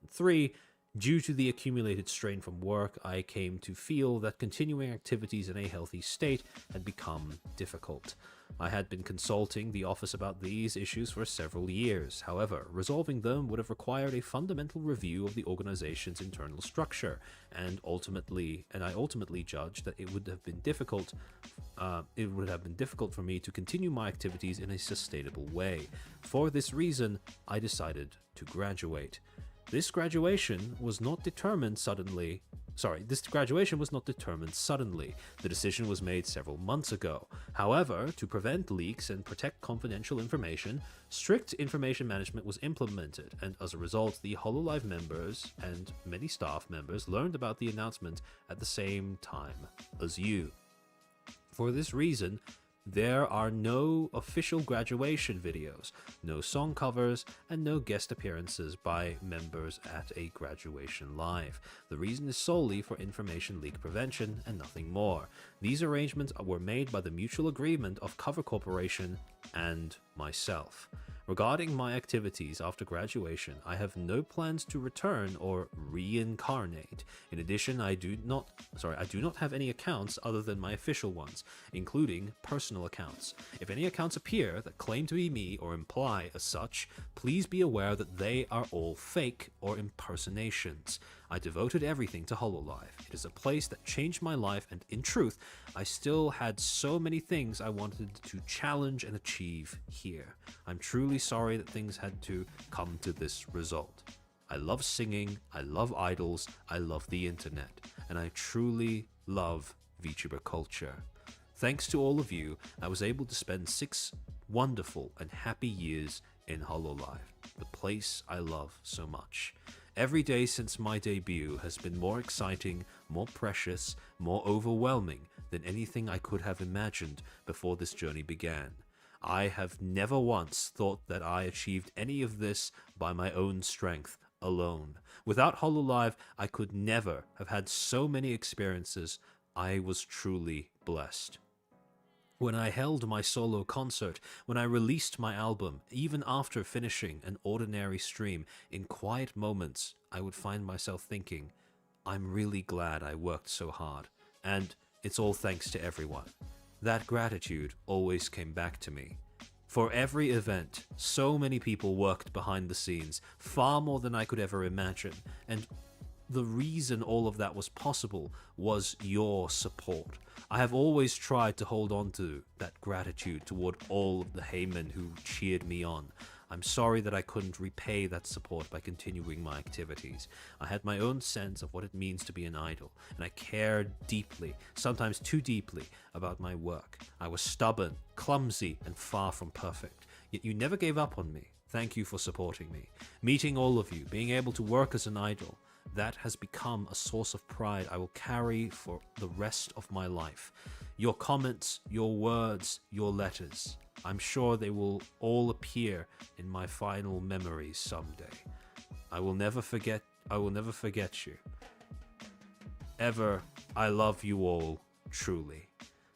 3. Due to the accumulated strain from work, I came to feel that continuing activities in a healthy state had become difficult. I had been consulting the office about these issues for several years. However, resolving them would have required a fundamental review of the organization's internal structure, and I ultimately judged that it would have been difficult for me to continue my activities in a sustainable way. For this reason, I decided to graduate. This graduation was not determined suddenly. The decision was made several months ago. However, to prevent leaks and protect confidential information, strict information management was implemented, and as a result, the Hololive members and many staff members learned about the announcement at the same time as you. For this reason, there are no official graduation videos, no song covers, and no guest appearances by members at a graduation live. The reason is solely for information leak prevention and nothing more. These arrangements were made by the mutual agreement of Cover Corporation and myself. Regarding my activities after graduation, I have no plans to return or reincarnate. In addition, I do not have any accounts other than my official ones, including personal accounts. If any accounts appear that claim to be me or imply as such, please be aware that they are all fake or impersonations. I devoted everything to Hololive. It is a place that changed my life, and in truth, I still had so many things I wanted to challenge and achieve here. I'm truly sorry that things had to come to this result. I love singing, I love idols, I love the internet, and I truly love VTuber culture. Thanks to all of you, I was able to spend 6 wonderful and happy years in Hololive, the place I love so much. Every day since my debut has been more exciting, more precious, more overwhelming than anything I could have imagined before this journey began. I have never once thought that I achieved any of this by my own strength alone. Without Hololive, I could never have had so many experiences. I was truly blessed. When I held my solo concert, when I released my album, even after finishing an ordinary stream, in quiet moments, I would find myself thinking, I'm really glad I worked so hard, and it's all thanks to everyone. That gratitude always came back to me. For every event, so many people worked behind the scenes, far more than I could ever imagine, and the reason all of that was possible was your support. I have always tried to hold on to that gratitude toward all of the Heymen who cheered me on. I'm sorry that I couldn't repay that support by continuing my activities. I had my own sense of what it means to be an idol, and I cared deeply, sometimes too deeply, about my work. I was stubborn, clumsy, and far from perfect. Yet you never gave up on me. Thank you for supporting me. Meeting all of you, being able to work as an idol, that has become a source of pride I will carry for the rest of my life. Your comments, your words, your letters, I'm sure they will all appear in my final memories someday. I will never forget you. Ever, I love you all, truly.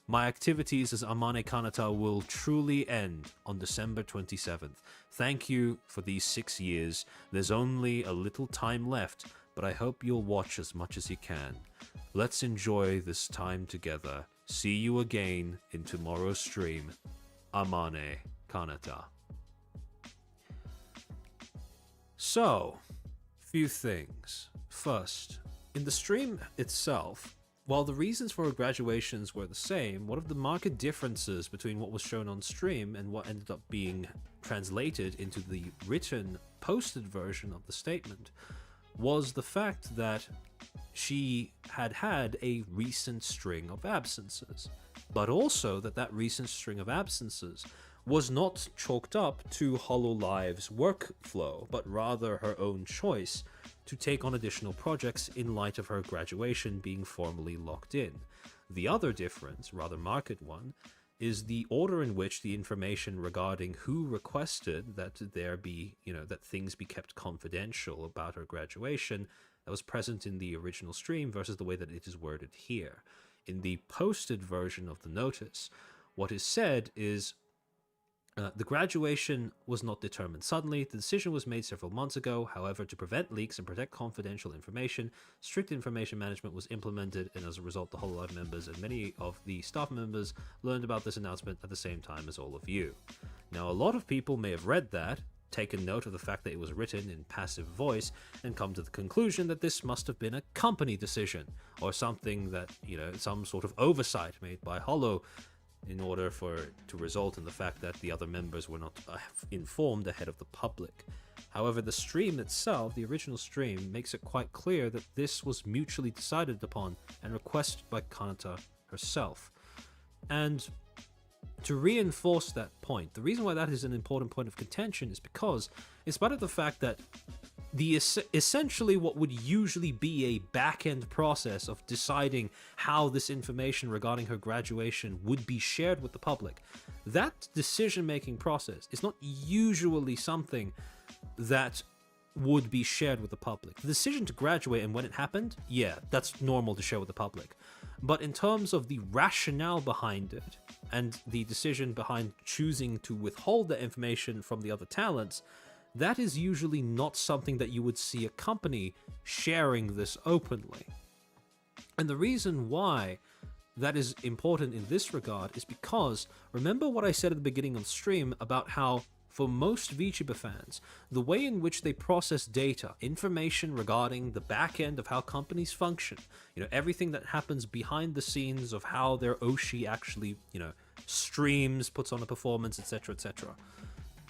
My activities as Amane Kanata will truly end on December 27th. Thank you for these 6 years. There's only a little time left, but I hope you'll watch as much as you can. Let's enjoy this time together. See you again in tomorrow's stream. Amane Kanata. So, few things. First, in the stream itself, while the reasons for graduations were the same, one of the marked differences between what was shown on stream and what ended up being translated into the written, posted version of the statement was the fact that she had had a recent string of absences, but also that recent string of absences was not chalked up to HoloLive's workflow, but rather her own choice to take on additional projects in light of her graduation being formally locked in. The other difference, rather marked one, is the order in which the information regarding who requested that there be, that things be kept confidential about her graduation that was present in the original stream versus the way that it is worded here. In the posted version of the notice, what is said is the graduation was not determined suddenly. The decision was made several months ago. However, to prevent leaks and protect confidential information, strict information management was implemented, and as a result, the HoloLive members and many of the staff members learned about this announcement at the same time as all of you. Now, a lot of people may have read that, taken note of the fact that it was written in passive voice, and come to the conclusion that this must have been a company decision, or something that, some sort of oversight made by Holo, in order for it to result in the fact that the other members were not informed ahead of the public. However, the stream itself, the original stream, makes it quite clear that this was mutually decided upon and requested by Kanata herself. And to reinforce that point, the reason why that is an important point of contention is because, in spite of the fact that essentially what would usually be a back-end process of deciding how this information regarding her graduation would be shared with the public, that decision-making process is not usually something that would be shared with the public. The decision to graduate and when it happened, yeah, that's normal to share with the public. But in terms of the rationale behind it and the decision behind choosing to withhold that information from the other talents, that is usually not something that you would see a company sharing this openly. And the reason why that is important in this regard is because, remember what I said at the beginning of the stream about how, for most VTuber fans, the way in which they process data, information regarding the back end of how companies function, everything that happens behind the scenes of how their Oshi actually, streams, puts on a performance, etc., etc.,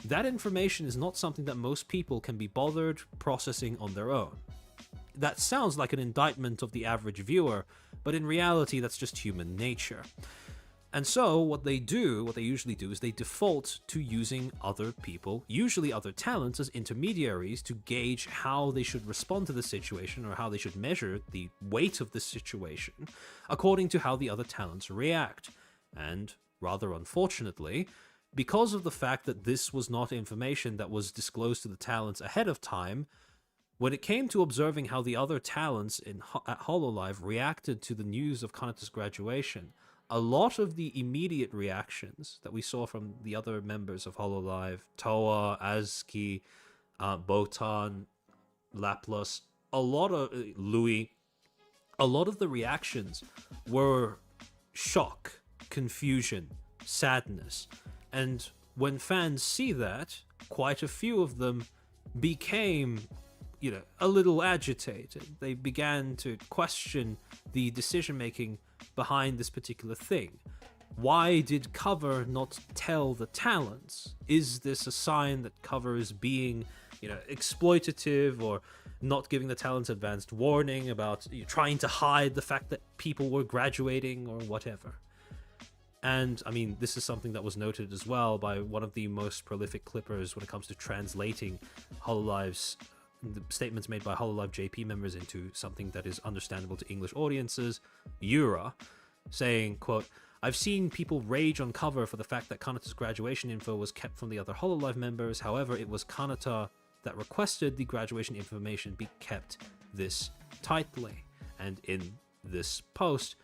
that information is not something that most people can be bothered processing on their own. That sounds like an indictment of the average viewer, but in reality, that's just human nature. And so what they usually do is they default to using other people, usually other talents, as intermediaries to gauge how they should respond to the situation or how they should measure the weight of the situation according to how the other talents react. And rather unfortunately, because of the fact that this was not information that was disclosed to the talents ahead of time, when it came to observing how the other talents at HoloLive reacted to the news of Kanata's graduation, a lot of the immediate reactions that we saw from the other members of HoloLive, Toa, Azuki, Botan, Laplace, Louis, a lot of the reactions were shock, confusion, sadness. And when fans see that, quite a few of them became, a little agitated. They began to question the decision-making behind this particular thing. Why did Cover not tell the talents? Is this a sign that Cover is being, exploitative, or not giving the talents advanced warning about trying to hide the fact that people were graduating or whatever? And, this is something that was noted as well by one of the most prolific clippers when it comes to translating HoloLive's the statements made by HoloLive JP members into something that is understandable to English audiences, Yura, saying, quote, "I've seen people rage on Cover for the fact that Kanata's graduation info was kept from the other HoloLive members. However, it was Kanata that requested the graduation information be kept this tightly." And in this post,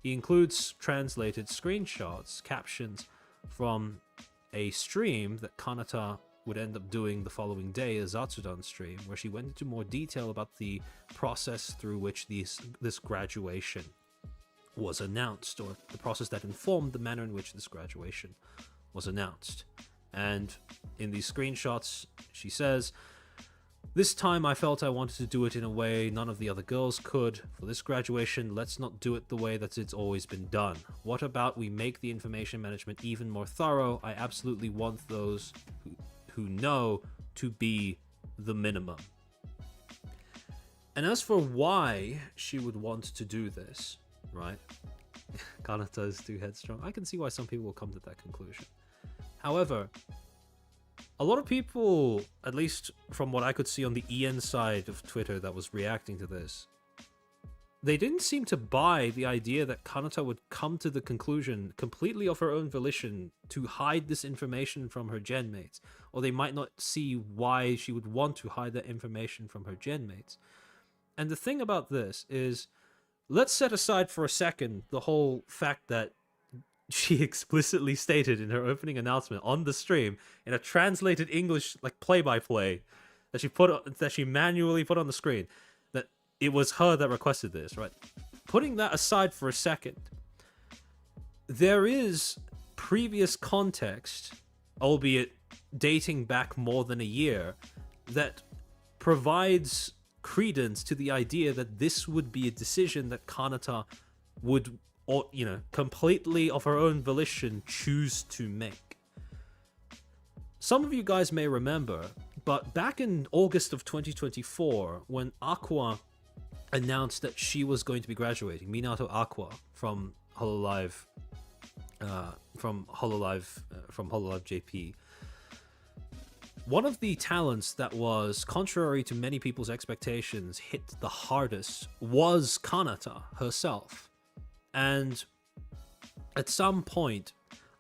he includes translated screenshots, captions from a stream that Kanata would end up doing the following day, a Zatsudan stream, where she went into more detail about the process through which this graduation was announced, or the process that informed the manner in which this graduation was announced. And in these screenshots, she says, "This time I felt I wanted to do it in a way none of the other girls could. For this graduation, let's not do it the way that it's always been done. What about we make the information management even more thorough? I absolutely want those who know to be the minimum." And as for why she would want to do this, right? Kanata is too headstrong. I can see why some people will come to that conclusion. However, a lot of people, at least from what I could see on the EN side of Twitter that was reacting to this, they didn't seem to buy the idea that Kanata would come to the conclusion completely of her own volition to hide this information from her genmates, or they might not see why she would want to hide that information from her genmates. And the thing about this is, let's set aside for a second the whole fact that she explicitly stated in her opening announcement on the stream in a translated English like play-by-play that she manually put on the screen that it was her that requested this, right? Putting that aside for a second, there is previous context, albeit dating back more than a year, that provides credence to the idea that this would be a decision that Kanata would, or completely of her own volition choose to make. Some of you guys may remember, but back in August of 2024, when Aqua announced that she was going to be graduating, Minato Aqua from Hololive JP, one of the talents that was, contrary to many people's expectations, hit the hardest was Kanata herself. And at some point,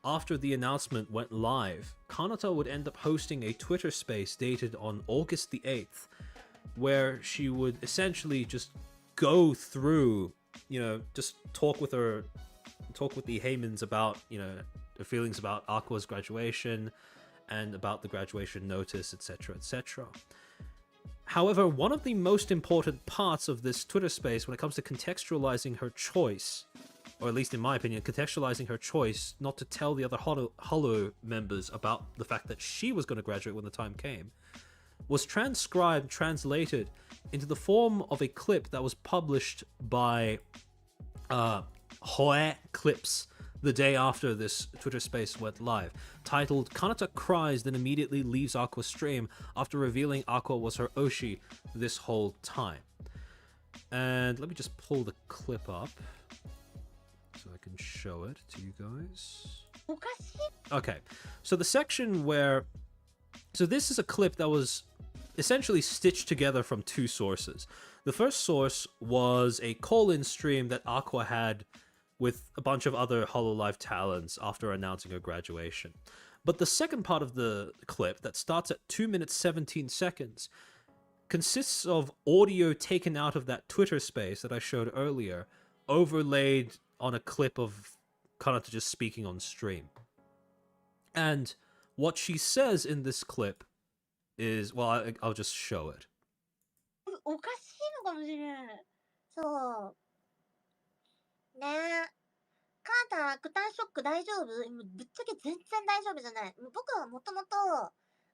after the announcement went live, Kanata would end up hosting a Twitter space dated on August the 8th, where she would essentially just go through, just talk with the Heymans about, their feelings about Aqua's graduation and about the graduation notice, etc., etc. However, one of the most important parts of this Twitter space when it comes to contextualizing her choice, or at least in my opinion, contextualizing her choice not to tell the other Holo members about the fact that she was going to graduate when the time came, was translated into the form of a clip that was published by Hoe Clips the day after this Twitter space went live, titled "Kanata Cries Then Immediately Leaves Aqua's Stream After Revealing Aqua Was Her Oshi This Whole Time." And let me just pull the clip up so I can show it to you guys. Okay, so the section where... So this is a clip that was essentially stitched together from two sources. The first source was a call-in stream that Aqua had with a bunch of other Hololive talents after announcing her graduation. But the second part of the clip, that starts at 2 minutes 17 seconds, consists of audio taken out of that Twitter space that I showed earlier, overlaid on a clip of Kanata just speaking on stream. And what she says in this clip is, well, I'll just show it.
おかしいのかもしれない。そう。ねえ。カーター、アクターショック大丈夫？ぶっちゃけ全然大丈夫じゃない。僕はもともと、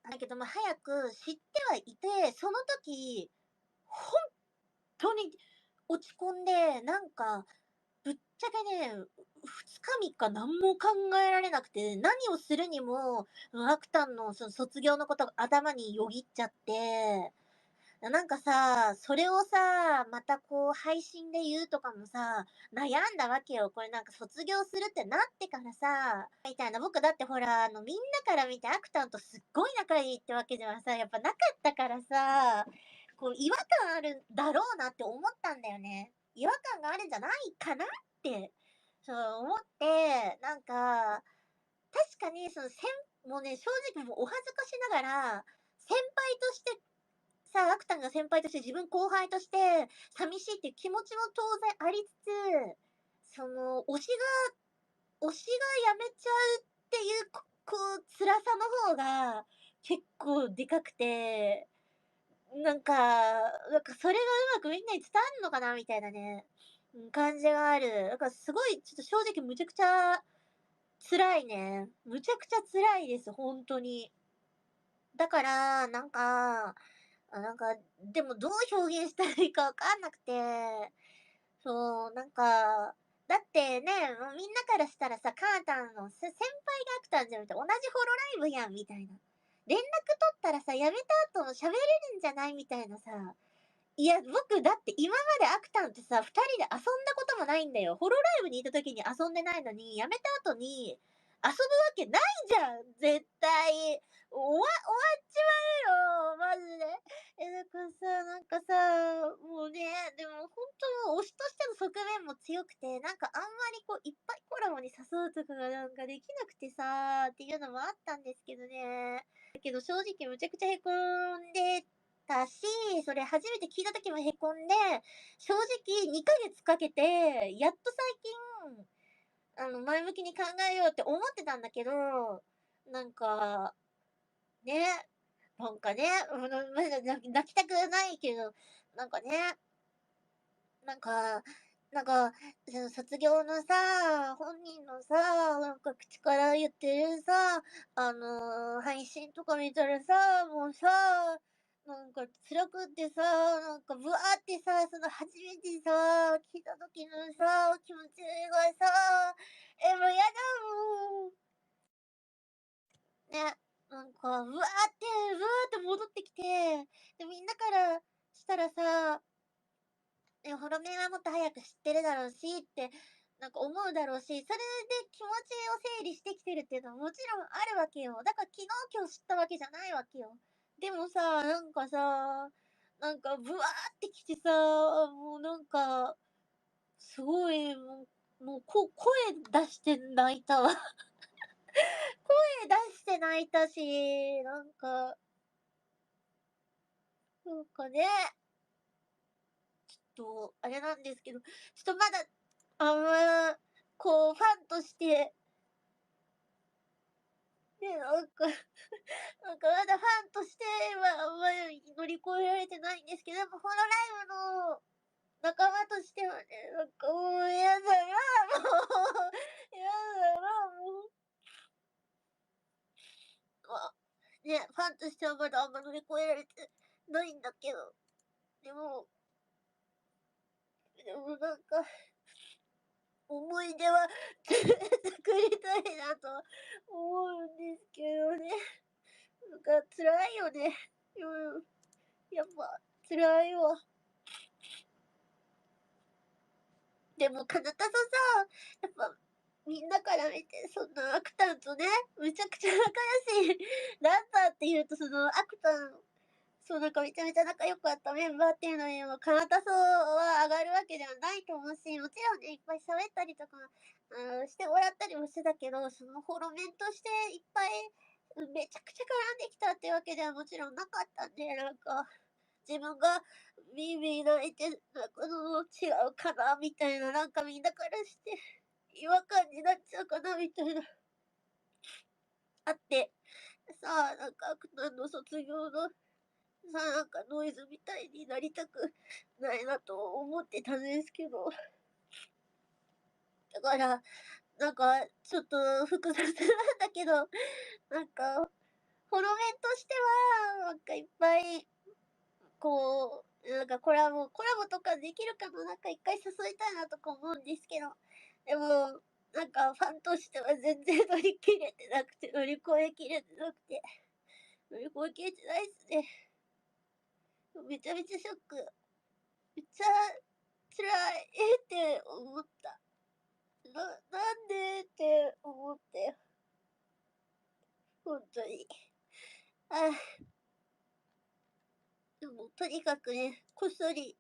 だけども早く知ってはいて、その時、本当に落ち込んで、なんか、ぶっちゃけね、2日3日何も考えられなくて、何をするにも、アクタンのその卒業のことが頭によぎっちゃって、なんかさ、それをさ、またこう配信で言うとかもさ、悩んだわけよ。これなんか卒業するってなってからさ、みたいな。僕だってほら、みんなから見てアクタンとすっごい仲いいってわけではさ、やっぱなかったからさ、こう違和感あるだろうなって思ったんだよね。違和感があるんじゃないかなって、そう思って、なんか、確かにもうね、正直もうお恥ずかしながら、先輩としてさ、アクタンが先輩として自分後輩として寂しいっていう気持ちも当然ありつつ、その推しが辞めちゃうっていうこう辛さの方が結構でかくて、なんかそれがうまくみんなに伝わるのかなみたいなね、感じがある。だからすごいちょっと正直むちゃくちゃ辛いね。むちゃくちゃ辛いです、本当に。だからなんかでもどう表現したらいいかわかんなくて、そう、なんか、だってね、もうみんなからしたらさ、カータンの先輩がアクタンじゃなくて同じホロライブやんみたいな。連絡取ったらさ、辞めた後も喋れるんじゃないみたいなさ。いや、僕だって今までアクタンってさ、2人で遊んだこともないんだよ。ホロライブにいた時に遊んでないのに、辞めた後に、遊ぶわけないじゃん、絶対。終わっちまうよ、マジで。だからさ、なんかさ、もうね、でも本当推しとしての側面も強くて、なんかあんまりこう、いっぱいコラボに誘うとかがなんかできなくてさ、っていうのもあったんですけどね。だけど正直むちゃくちゃへこんでたし、それ初めて聞いた時もへこんで、正直2ヶ月かけて、やっと最近、前向きに考えようって思ってたんだけど、なんか、ね、なんかね、まだ泣きたくないけど、なんかね、なんか、その卒業のさ、本人のさ、なんか口から言ってるさ、配信とか見たらさ、もうさ、なんか辛くってさ、なんかブワーってさ、その初めてさ、聞いた時のさ、気持ちがさ、もうやだもん。ね、なんか、ブワーって戻ってきて、で、みんなからしたらさ、ホロメンはもっと早く知ってるだろうしって、なんか思うだろうし、それで気持ちを整理してきてるっていうのはもちろんあるわけよ。だから昨日今日知ったわけじゃないわけよ。でもさ、なんかさ、なんかブワーってきてさ、もうなんか、すごい、声出して泣いたわ。声出して泣いたし、なんかね、ちょっと、あれなんですけど、ちょっとまだ、あんま、こう、ファンとして、ね、なんかなんかまだファンとしてはあんまり乗り越えられてないんですけど、やっぱホロライブの仲間としてはね、なんかもうやだな、もう、やだな、もう。ね、ファンとしてはまだあんま乗り越えられてないんだけど、でもなんか、思い出は作りたいなと思うんですけどね。なんか辛いよね。うん。やっぱ辛いわ。でも、かなたとさ、やっぱみんなから見て、そのアクタンとね、めちゃくちゃ仲良しだったっていうと、そのアクタン、そうなんかめちゃめちゃ仲良かったメンバーっていうのにも、かなたそうは上がるわけではないと思うし、もちろんね、いっぱい喋ったりとか、してもらったりもしてたけど、そのフォロメンとしていっぱい、めちゃくちゃ絡んできたってわけではもちろんなかったんで、なんか、自分がビービー泣いて泣くの違うかなみたいな、なんかみんなからして違和感になっちゃうかなみたいな、あって、さあ、なんかアクタンの卒業の、さあ、なんかノイズみたいになりたくないなと思ってたんですけど、だから、なんかちょっと複雑なんだけど、なんか、フォロメンとしては、なんかいっぱいこう、なんかコラボとかできるかな、なんか一回誘いたいなとか思うんですけど、でも、なんかファンとしては全然乗り切れてなくて、乗り越えきれてなくて、乗り越えきれてないっすね。めちゃめちゃショック。めっちゃ辛いって思った。なんでって思って。本当に。あでも、とにかくね、こっそり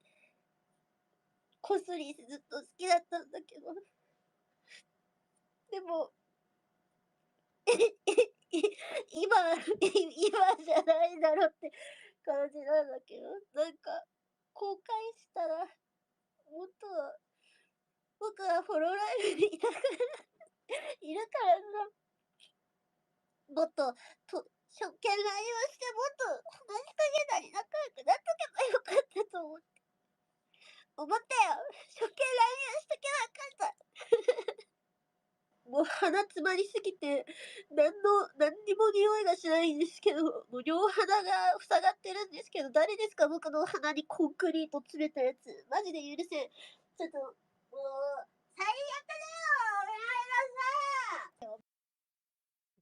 ずっと好きだったんだけど、でも、今じゃないだろって感じなんだけど、なんか、公開したら、もっと、僕はフォローライブにいたからいるからな。もっと、初見 LINE をして、もっと話しかけたり仲良くなっとけばよかったと思ったよ。初見 LINE をしとけばよかった。もう鼻詰まりすぎて、何にも匂いがしないんですけど、もう両鼻が塞がってるんですけど、誰ですか僕の鼻にコンクリート詰めたやつ。マジで許せん。ちょっと、もう、最悪だよ。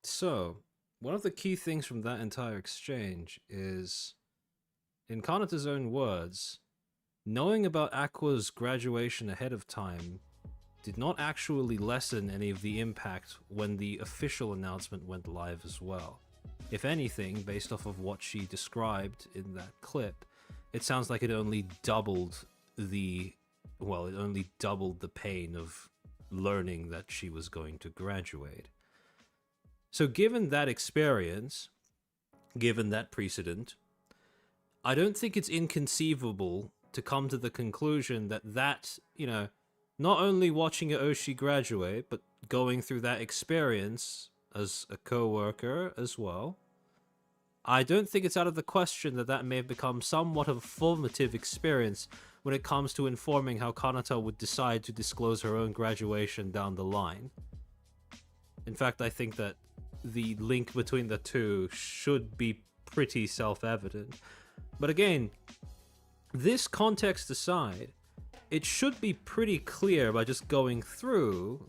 So, one of the key things from that entire exchange is, in Kanata's own words, knowing about Aqua's graduation ahead of time did not actually lessen any of the impact when the official announcement went live as well. If anything, based off of what she described in that clip, it sounds like it only doubled the pain of learning that she was going to graduate. So given that experience, given that precedent, I don't think it's inconceivable to come to the conclusion that, not only watching Aoshi graduate, but going through that experience as a co-worker as well, I don't think it's out of the question that may have become somewhat of a formative experience when it comes to informing how Kanata would decide to disclose her own graduation down the line. In fact, I think that the link between the two should be pretty self-evident. But again, this context aside, it should be pretty clear by just going through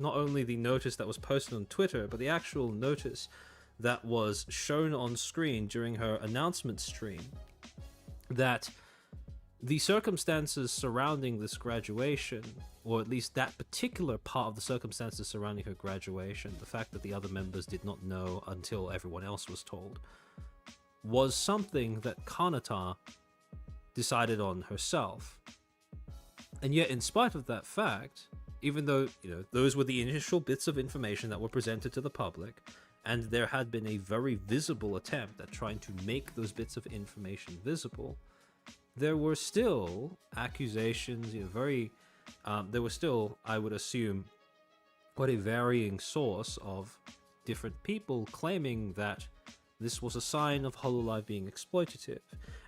not only the notice that was posted on Twitter, but the actual notice that was shown on screen during her announcement stream, that the circumstances surrounding this graduation, or at least that particular part of the circumstances surrounding her graduation, the fact that the other members did not know until everyone else was told, was something that Kanata decided on herself. And yet, in spite of that fact, even though, those were the initial bits of information that were presented to the public, and there had been a very visible attempt at trying to make those bits of information visible, there were still accusations, there was still, I would assume, quite a varying source of different people claiming that this was a sign of Hololive being exploitative.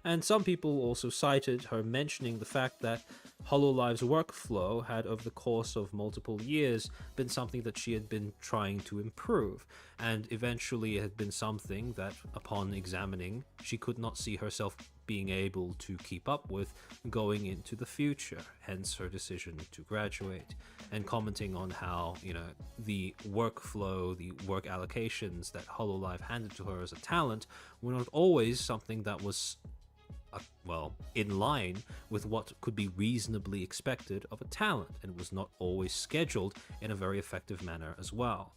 And some people also cited her mentioning the fact that Hololive's workflow had, over the course of multiple years, been something that she had been trying to improve, and eventually it had been something that, upon examining, she could not see herself being able to keep up with going into the future, hence her decision to graduate, and commenting on how, the workflow, the work allocations that Hololive handed to her as a talent were not always something that was in line with what could be reasonably expected of a talent, and was not always scheduled in a very effective manner as well.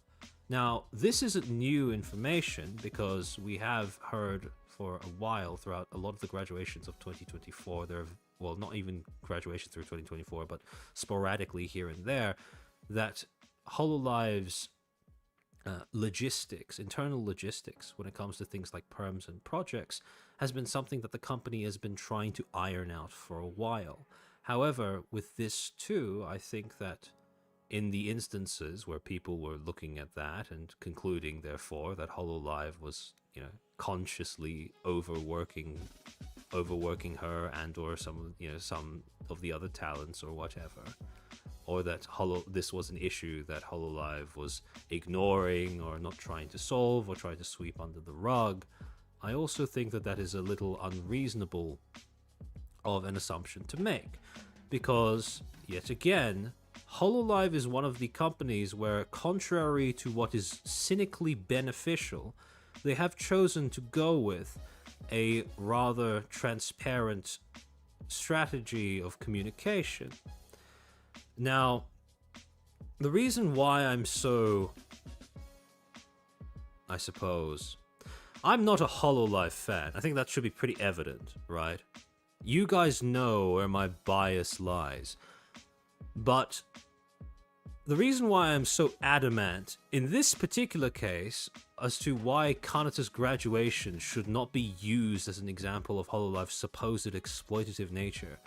Now, this isn't new information, because we have heard for a while throughout a lot of the graduations of 2024, not even graduation through 2024, but sporadically here and there, that Hololive's internal logistics, when it comes to things like perms and projects, has been something that the company has been trying to iron out for a while. However, with this too, I think that in the instances where people were looking at that and concluding, therefore, that Hololive was, consciously overworking her and or some of the other talents or whatever, or that this was an issue that Hololive was ignoring or not trying to solve or trying to sweep under the rug, I also think that is a little unreasonable of an assumption to make, because, yet again, Hololive is one of the companies where, contrary to what is cynically beneficial, they have chosen to go with a rather transparent strategy of communication. Now, the reason why I'm so, I suppose, I'm not a Hololive fan. I think that should be pretty evident, right? You guys know where my bias lies. But the reason why I'm so adamant in this particular case as to why Kanata's graduation should not be used as an example of Hololive's supposed exploitative nature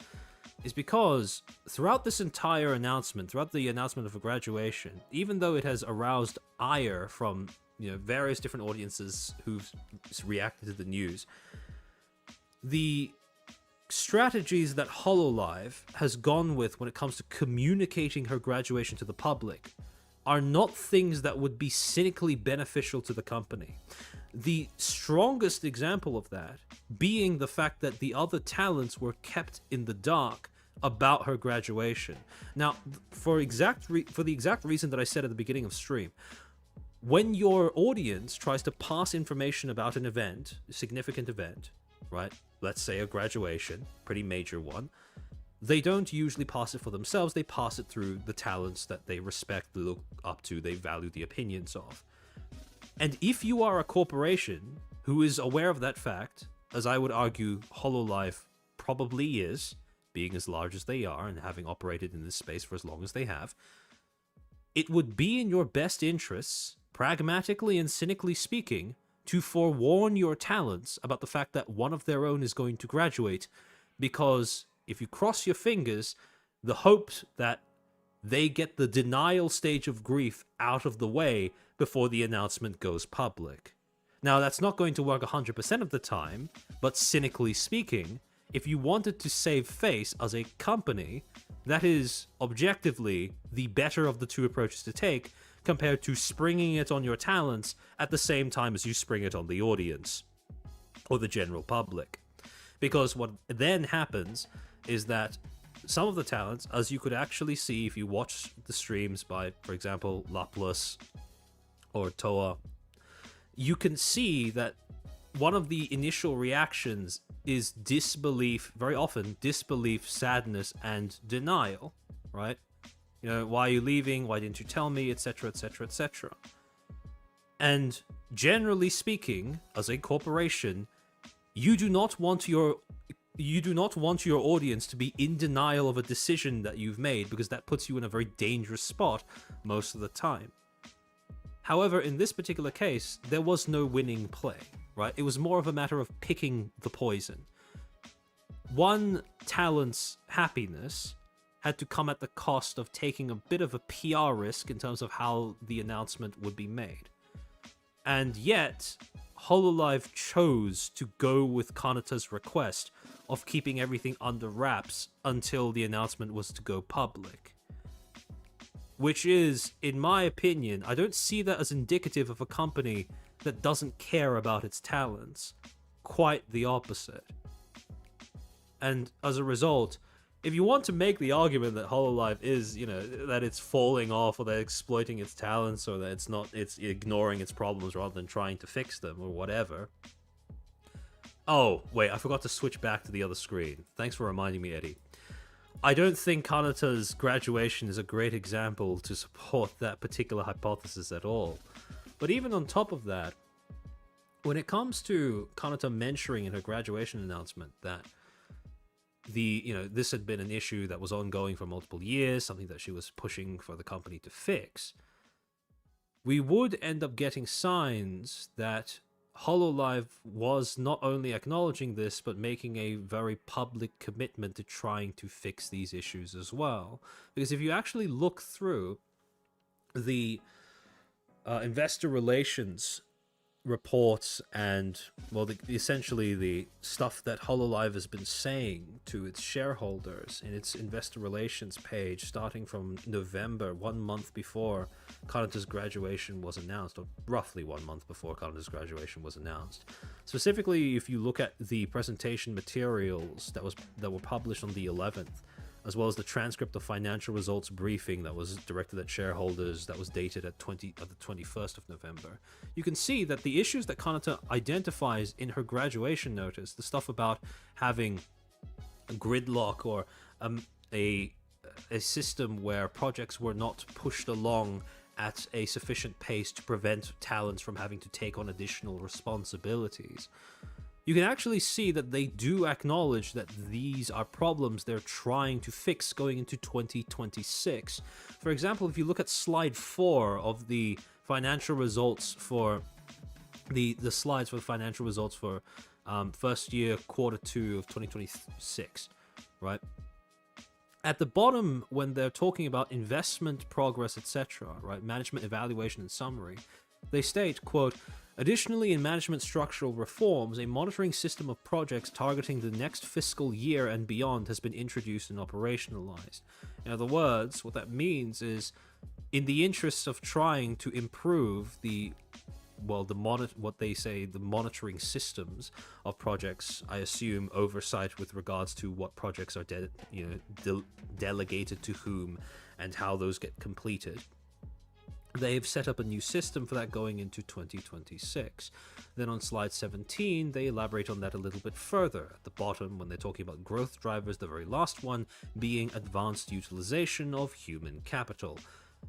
is because throughout this entire announcement, throughout the announcement of a graduation, even though it has aroused ire from various different audiences who've reacted to the news, the strategies that Hololive has gone with when it comes to communicating her graduation to the public are not things that would be cynically beneficial to the company. The strongest example of that being the fact that the other talents were kept in the dark about her graduation. Now, for the exact reason that I said at the beginning of stream, when your audience tries to pass information about an event, a significant event, right? Let's say a graduation, pretty major one, they don't usually pass it for themselves. They pass it through the talents that they respect, they look up to, they value the opinions of. And if you are a corporation who is aware of that fact, as I would argue HoloLive probably is, being as large as they are and having operated in this space for as long as they have, it would be in your best interests, pragmatically and cynically speaking, to forewarn your talents about the fact that one of their own is going to graduate, because if you cross your fingers, the hope that they get the denial stage of grief out of the way before the announcement goes public. Now, that's not going to work 100% of the time, but cynically speaking, if you wanted to save face as a company, that is objectively the better of the two approaches to take, compared to springing it on your talents at the same time as you spring it on the audience or the general public. Because what then happens is that some of the talents, as you could actually see if you watch the streams by, for example, Laplace or Toa, you can see that one of the initial reactions is disbelief, very often disbelief, sadness, and denial, right? You know, why are you leaving? Why didn't you tell me? Etc., etc., etc. And generally speaking, as a corporation, you do not want your audience to be in denial of a decision that you've made, because that puts you in a very dangerous spot most of the time. However, in this particular case, there was no winning play, right? It was more of a matter of picking the poison. One talent's happiness had to come at the cost of taking a bit of a PR risk in terms of how the announcement would be made. And yet, HoloLive chose to go with Kanata's request of keeping everything under wraps until the announcement was to go public. Which is, in my opinion, I don't see that as indicative of a company that doesn't care about its talents. Quite the opposite. And as a result, if you want to make the argument that HoloLive is, you know, that it's falling off, or that it's exploiting its talents, or that it's ignoring its problems rather than trying to fix them, or whatever. Oh, wait, I forgot to switch back to the other screen. Thanks for reminding me, Eddie. I don't think Kanata's graduation is a great example to support that particular hypothesis at all. But even on top of that, when it comes to Kanata mentioning in her graduation announcement that this had been an issue that was ongoing for multiple years, something that she was pushing for the company to fix, we would end up getting signs that HoloLive was not only acknowledging this, but making a very public commitment to trying to fix these issues as well. Because if you actually look through the investor relations reports and, well, essentially the stuff that HoloLive has been saying to its shareholders in its investor relations page starting from November, 1 month before Kanata's graduation was announced, or roughly 1 month before Kanata's graduation was announced. Specifically, if you look at the presentation materials that were published on the 11th, as well as the transcript of financial results briefing that was directed at shareholders that was dated at the 21st of November, you can see that the issues that Kanata identifies in her graduation notice, the stuff about having a gridlock or a system where projects were not pushed along at a sufficient pace to prevent talents from having to take on additional responsibilities, you can actually see that they do acknowledge that these are problems they're trying to fix going into 2026. For example, if you look at slide 4 of the financial results for the slides for the financial results for first year, quarter 2 of 2026, right? At the bottom, when they're talking about investment progress, etc., right, management evaluation and summary, they state, quote, "Additionally, in management structural reforms, a monitoring system of projects targeting the next fiscal year and beyond has been introduced and operationalized." In other words, what that means is, in the interests of trying to improve the monitoring systems of projects, I assume oversight with regards to what projects are delegated to whom and how those get completed. They've set up a new system for that going into 2026. Then on slide 17, they elaborate on that a little bit further. At the bottom, when they're talking about growth drivers, the very last one being advanced utilization of human capital.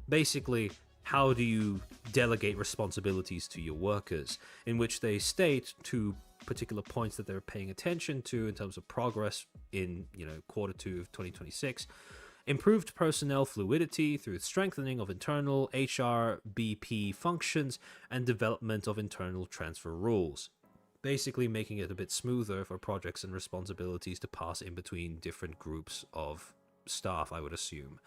Basically, how do you delegate responsibilities to your workers? In which they state two particular points that they're paying attention to in terms of progress in, quarter 2 of 2026. Improved personnel fluidity through strengthening of internal HRBP functions and development of internal transfer rules. Basically making it a bit smoother for projects and responsibilities to pass in between different groups of staff, I would assume.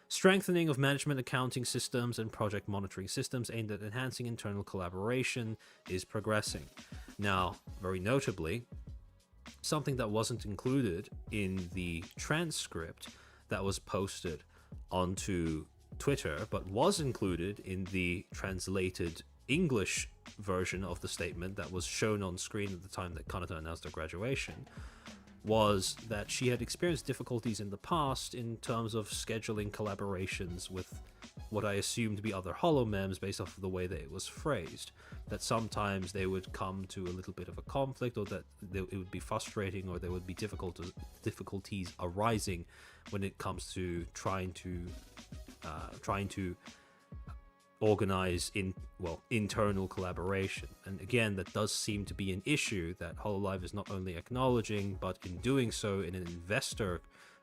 Strengthening of management accounting systems and project monitoring systems aimed at enhancing internal collaboration is progressing. Now, very notably, something that wasn't included in the transcript that was posted onto Twitter, but was included in the translated English version of the statement that was shown on screen at the time that Kanata announced her graduation, was that she had experienced difficulties in the past in terms of scheduling collaborations with what I assumed to be other holomems based off of the way that it was phrased. That sometimes they would come to a little bit of a conflict, or that it would be frustrating, or there would be difficulties arising when it comes to trying to organize internal collaboration. And again, that does seem to be an issue that Hololive is not only acknowledging, but in doing so in an investor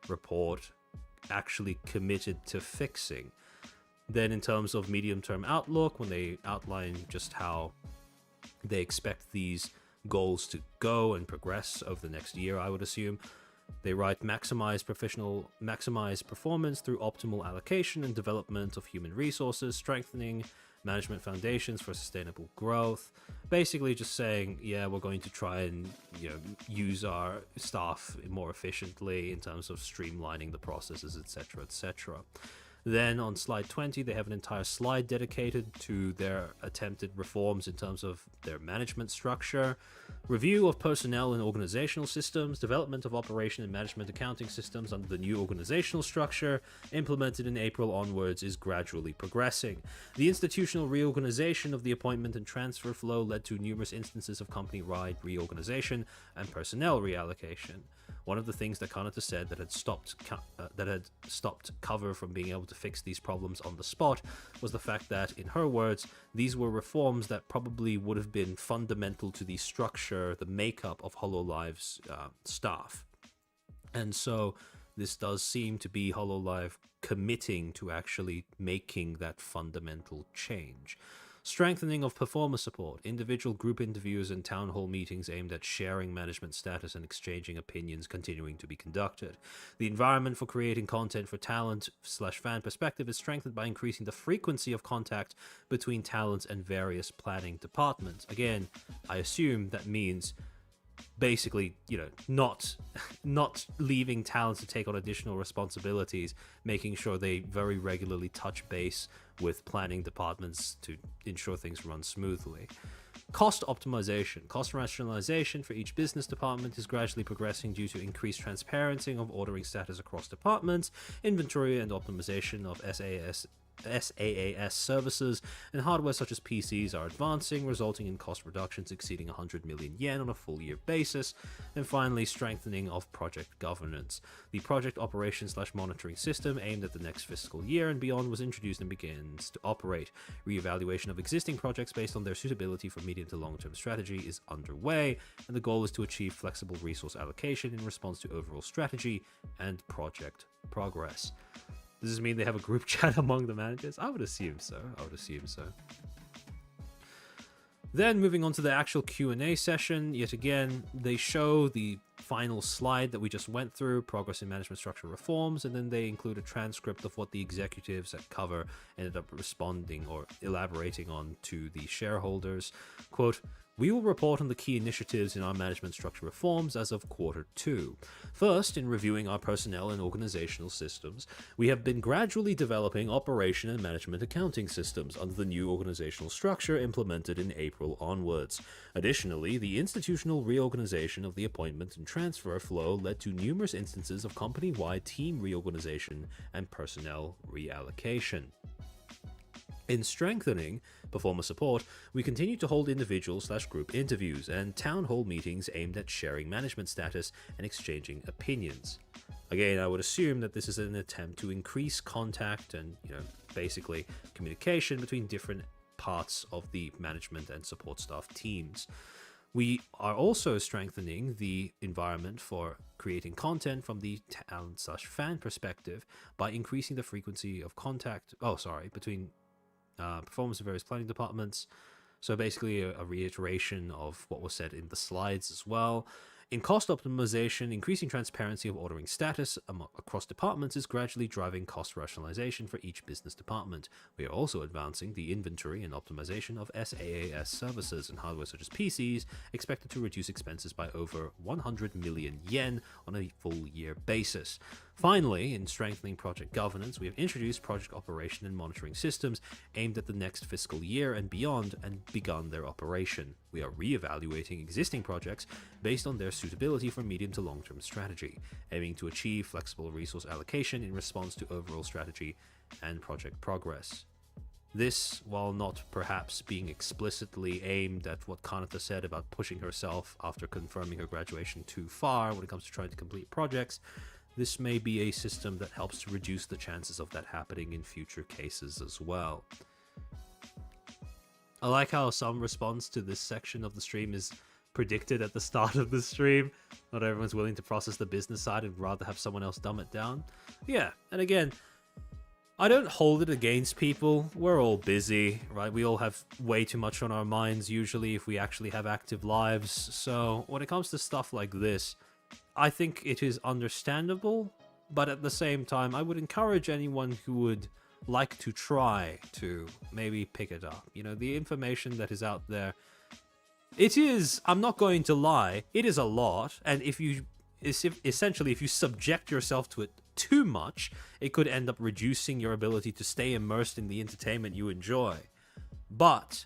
report actually committed to fixing. Then in terms of medium-term outlook, when they outline just how they expect these goals to go and progress over the next year, I would assume, they write maximize performance through optimal allocation and development of human resources, strengthening management foundations for sustainable growth. Basically just saying, yeah, we're going to try and use our staff more efficiently in terms of streamlining the processes, etc., etc. Then on slide 20, they have an entire slide dedicated to their attempted reforms in terms of their management structure, review of personnel and organizational systems, development of operation and management accounting systems under the new organizational structure, implemented in April onwards, is gradually progressing. The institutional reorganization of the appointment and transfer flow led to numerous instances of company-wide reorganization and personnel reallocation. One of the things that Kanata said that had stopped Cover from being able to fix these problems on the spot was the fact that, in her words, these were reforms that probably would have been fundamental to the structure, the makeup of Hololive's staff. And so this does seem to be Hololive committing to actually making that fundamental change. Strengthening of performer support, individual group interviews and town hall meetings aimed at sharing management status and exchanging opinions continuing to be conducted. The environment for creating content for talent/fan perspective is strengthened by increasing the frequency of contact between talents and various planning departments. Again, I assume that means basically, not leaving talents to take on additional responsibilities, making sure they very regularly touch base with planning departments to ensure things run smoothly. Cost optimization. Cost rationalization for each business department is gradually progressing due to increased transparency of ordering status across departments, inventory and optimization of SaaS services, and hardware such as PCs are advancing, resulting in cost reductions exceeding 100 million yen on a full year basis. And finally, strengthening of project governance. The project operation/monitoring system aimed at the next fiscal year and beyond was introduced and begins to operate. Reevaluation of existing projects based on their suitability for medium to long-term strategy is underway, and the goal is to achieve flexible resource allocation in response to overall strategy and project progress. Does this mean they have a group chat among the managers? I would assume so. Then moving on to the actual Q&A session, yet again, they show the final slide that we just went through, progress in management structure reforms, and then they include a transcript of what the executives at Cover ended up responding or elaborating on to the shareholders. Quote, "We will report on the key initiatives in our management structure reforms as of quarter 2. First, in reviewing our personnel and organizational systems, we have been gradually developing operation and management accounting systems under the new organizational structure implemented in April onwards. Additionally, the institutional reorganization of the appointment and transfer flow led to numerous instances of company-wide team reorganization and personnel reallocation." In strengthening performer support, we continue to hold individual/group interviews and town hall meetings aimed at sharing management status and exchanging opinions. Again, I would assume that this is an attempt to increase contact and, basically communication between different parts of the management and support staff teams. We are also strengthening the environment for creating content from the talent/fan perspective by increasing the frequency of contact, between performance of various planning departments. So basically a reiteration of what was said in the slides as well. In cost optimization, increasing transparency of ordering status across departments is gradually driving cost rationalization for each business department. We are also advancing the inventory and optimization of SaaS services and hardware such as PCs, expected to reduce expenses by over 100 million yen on a full year basis. Finally, in strengthening project governance, we have introduced project operation and monitoring systems aimed at the next fiscal year and beyond and begun their operation. We are re-evaluating existing projects based on their suitability for medium to long-term strategy, aiming to achieve flexible resource allocation in response to overall strategy and project progress. This, while not perhaps being explicitly aimed at what Kanata said about pushing herself after confirming her graduation too far when it comes to trying to complete projects, this may be a system that helps to reduce the chances of that happening in future cases as well. I like how some response to this section of the stream is predicted at the start of the stream. Not everyone's willing to process the business side and rather have someone else dumb it down. Yeah, and again, I don't hold it against people. We're all busy, right? We all have way too much on our minds usually if we actually have active lives. So when it comes to stuff like this, I think it is understandable, but at the same time, I would encourage anyone who would like to try to maybe pick it up. The information that is out there, it is, I'm not going to lie, it is a lot, and if you subject yourself to it too much, it could end up reducing your ability to stay immersed in the entertainment you enjoy. But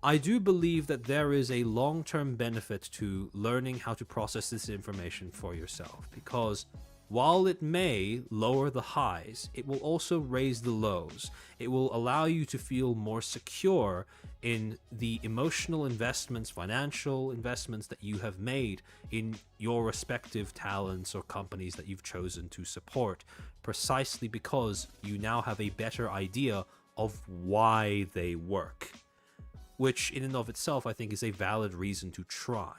I do believe that there is a long-term benefit to learning how to process this information for yourself, because while it may lower the highs, it will also raise the lows. It will allow you to feel more secure in the emotional investments, financial investments that you have made in your respective talents or companies that you've chosen to support, precisely because you now have a better idea of why they work, which in and of itself I think is a valid reason to try.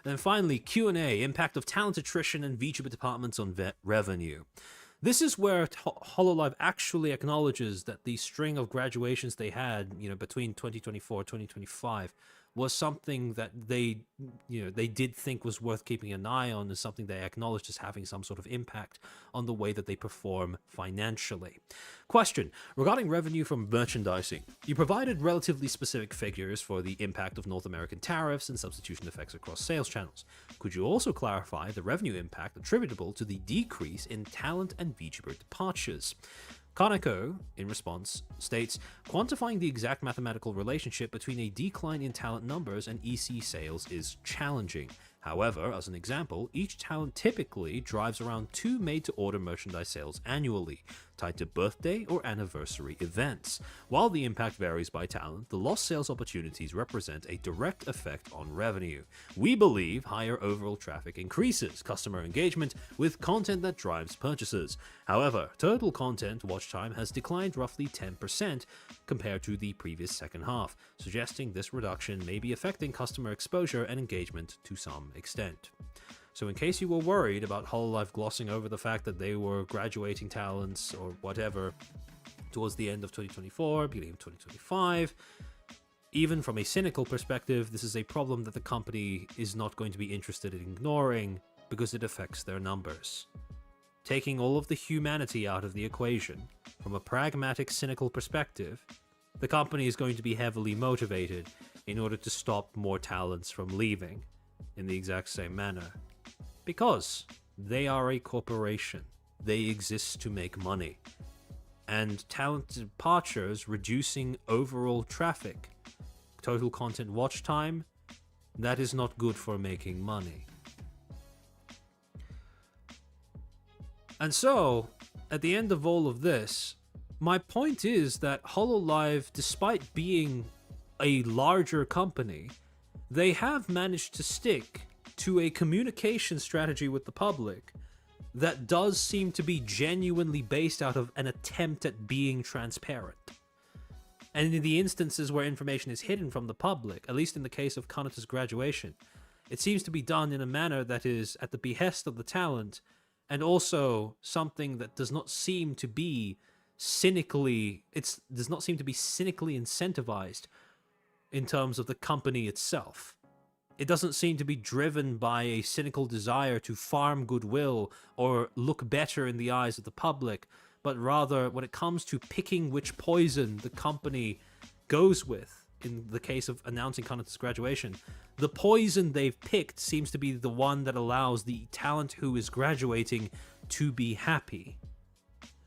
And then finally, Q&A, impact of talent attrition and VTuber departments on revenue. This is where HoloLive actually acknowledges that the string of graduations they had, between 2024 2025 was something that they did think was worth keeping an eye on, and something they acknowledged as having some sort of impact on the way that they perform financially. Question regarding revenue from merchandising. You provided relatively specific figures for the impact of North American tariffs and substitution effects across sales channels. Could you also clarify the revenue impact attributable to the decrease in talent and VTuber departures? Kaneko, in response, states, quantifying the exact mathematical relationship between a decline in talent numbers and EC sales is challenging. However, as an example, each talent typically drives around 2 made-to-order merchandise sales annually, tied to birthday or anniversary events. While the impact varies by talent, the lost sales opportunities represent a direct effect on revenue. We believe higher overall traffic increases customer engagement with content that drives purchases. However, total content watch time has declined roughly 10% compared to the previous second half, suggesting this reduction may be affecting customer exposure and engagement to some extent. So in case you were worried about HoloLive glossing over the fact that they were graduating talents or whatever towards the end of 2024, beginning of 2025, even from a cynical perspective, this is a problem that the company is not going to be interested in ignoring because it affects their numbers. Taking all of the humanity out of the equation, from a pragmatic, cynical perspective, the company is going to be heavily motivated in order to stop more talents from leaving in the exact same manner. Because they are a corporation. They exist to make money. And talent departures reducing overall traffic, total content watch time, that is not good for making money. And so, at the end of all of this, My point is that HoloLive, despite being a larger company, they have managed to stick to a communication strategy with the public that does seem to be genuinely based out of an attempt at being transparent. And in the instances where information is hidden from the public, at least in the case of Kanata's graduation, it seems to be done in a manner that is at the behest of the talent, and also something that does not seem to be cynically incentivized in terms of the company itself. It doesn't seem to be driven by a cynical desire to farm goodwill or look better in the eyes of the public, but rather when it comes to picking which poison the company goes with, in the case of announcing Kanata's graduation, the poison they've picked seems to be the one that allows the talent who is graduating to be happy.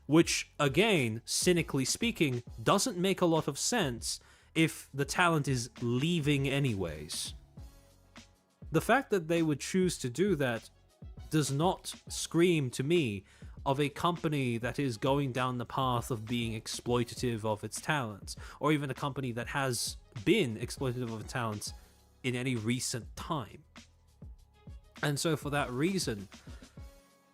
Which, again, cynically speaking, doesn't make a lot of sense if the talent is leaving anyways. The fact that they would choose to do that does not scream to me of a company that is going down the path of being exploitative of its talents, or even a company that has been exploitative of its talents in any recent time. And so for that reason,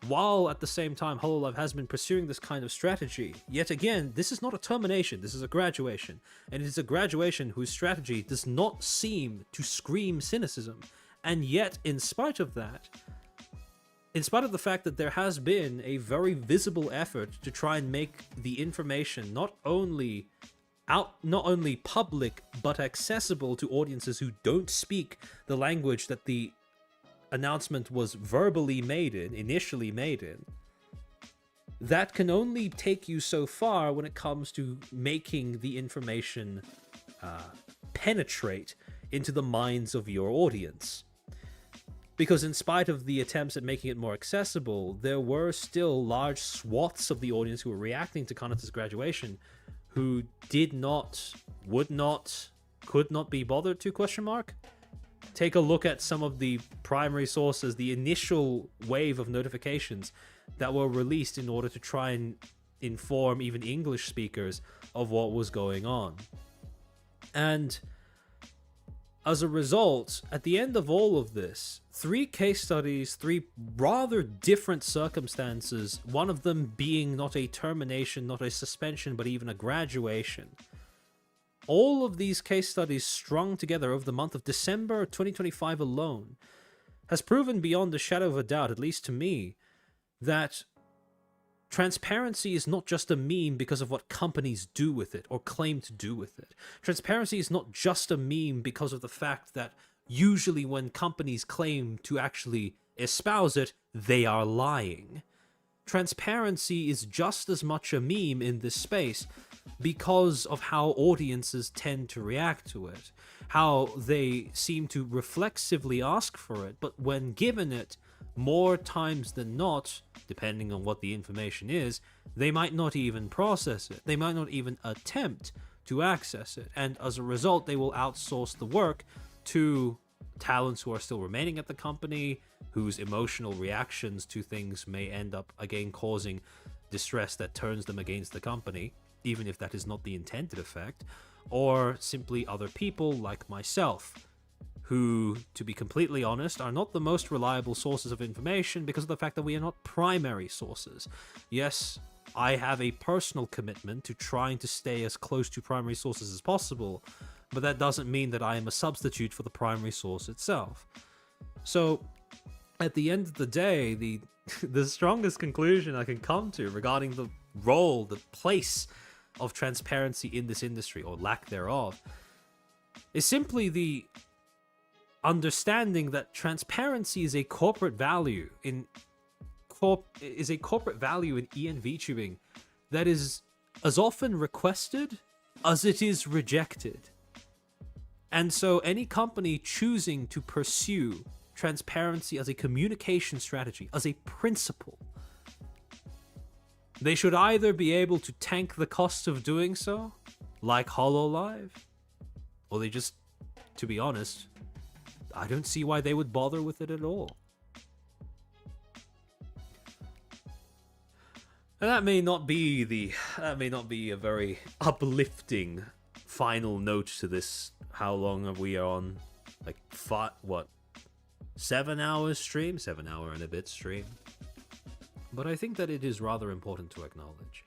while at the same time HoloLive has been pursuing this kind of strategy, yet again, this is not a termination, this is a graduation. And it is a graduation whose strategy does not seem to scream cynicism. And yet, in spite of that, in spite of the fact that there has been a very visible effort to try and make the information not only public, but accessible to audiences who don't speak the language that the announcement was initially made in, that can only take you so far when it comes to making the information penetrate into the minds of your audience. Because in spite of the attempts at making it more accessible, there were still large swaths of the audience who were reacting to Kanata's graduation who did not, would not, could not be bothered to ? Take a look at some of the primary sources, the initial wave of notifications that were released in order to try and inform even English speakers of what was going on. And as a result, at the end of all of this, 3 case studies, 3 rather different circumstances, one of them being not a termination, not a suspension, but even a graduation. All of these case studies strung together over the month of December 2025 alone has proven beyond a shadow of a doubt, at least to me, that transparency is not just a meme because of what companies do with it or claim to do with it. Transparency is not just a meme because of the fact that usually when companies claim to actually espouse it, they are lying. Transparency is just as much a meme in this space because of how audiences tend to react to it, how they seem to reflexively ask for it, but when given it, more times than not, depending on what the information is, they might not even process it. They might not even attempt to access it. And as a result, they will outsource the work to talents who are still remaining at the company, whose emotional reactions to things may end up again causing distress that turns them against the company, even if that is not the intended effect, or simply other people like myself, who, to be completely honest, are not the most reliable sources of information because of the fact that we are not primary sources. Yes, I have a personal commitment to trying to stay as close to primary sources as possible, but that doesn't mean that I am a substitute for the primary source itself. So, at the end of the day, the strongest conclusion I can come to regarding the role, the place of transparency in this industry, or lack thereof, is simply the understanding that transparency is a corporate value in EN VTubing that is as often requested as it is rejected. And so any company choosing to pursue transparency as a communication strategy, as a principle, they should either be able to tank the cost of doing so, like HoloLive, or they just, to be honest, I don't see why they would bother with it at all. And that may not be a very uplifting final note to this. How long are we on? Like 7 hours stream? 7 hour and a bit stream. But I think that it is rather important to acknowledge.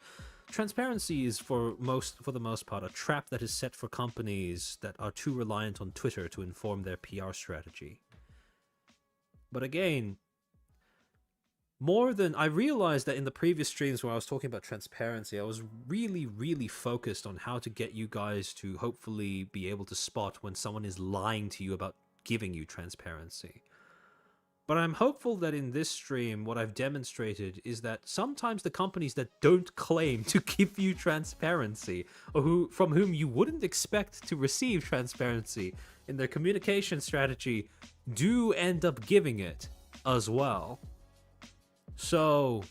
Transparency is for the most part a trap that is set for companies that are too reliant on Twitter to inform their PR strategy. But again, I realized that in the previous streams where I was talking about transparency, I was really, really focused on how to get you guys to hopefully be able to spot when someone is lying to you about giving you transparency. But I'm hopeful that in this stream, what I've demonstrated is that sometimes the companies that don't claim to give you transparency, or from whom you wouldn't expect to receive transparency in their communication strategy, do end up giving it as well. So,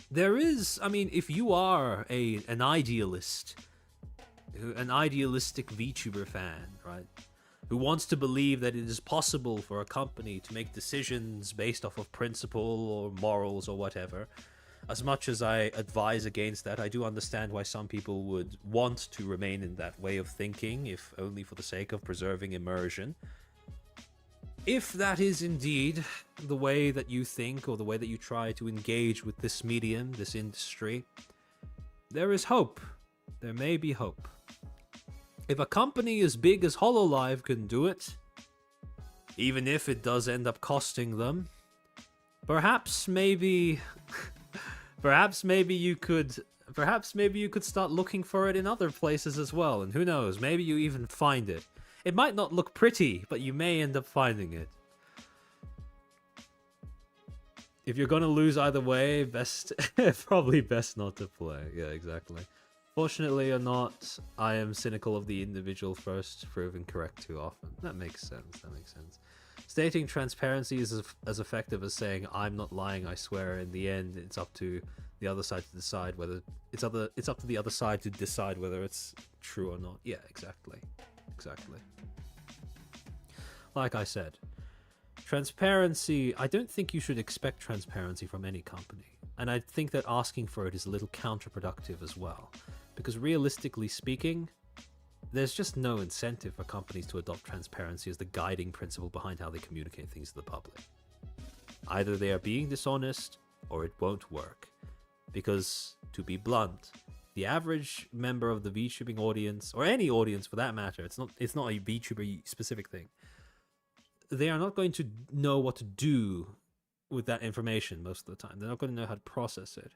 there is, if you are an idealist, an idealistic VTuber fan, right, who wants to believe that it is possible for a company to make decisions based off of principle or morals or whatever, as much as I advise against that, I do understand why some people would want to remain in that way of thinking, if only for the sake of preserving immersion. If that is indeed the way that you think, or the way that you try to engage with this medium, this industry, there is hope. There may be hope. If a company as big as HoloLive can do it, even if it does end up costing them, perhaps maybe you could start looking for it in other places as well, and who knows, maybe you even find it. It might not look pretty, but you may end up finding it. If you're gonna lose either way, probably best not to play. Yeah, exactly. Fortunately or not, I am cynical of the individual first, proven correct too often. That makes sense. Stating transparency is as effective as saying, I'm not lying, I swear. In the end, it's up to the other side to decide whether it's up to the other side to decide whether it's true or not. Yeah, exactly. Like I said, transparency, I don't think you should expect transparency from any company. And I think that asking for it is a little counterproductive as well. Because realistically speaking, there's just no incentive for companies to adopt transparency as the guiding principle behind how they communicate things to the public. Either they are being dishonest, or it won't work. Because, to be blunt, the average member of the VTubing audience, or any audience for that matter, it's not a VTuber specific thing, they are not going to know what to do with that information most of the time. They're not going to know how to process it.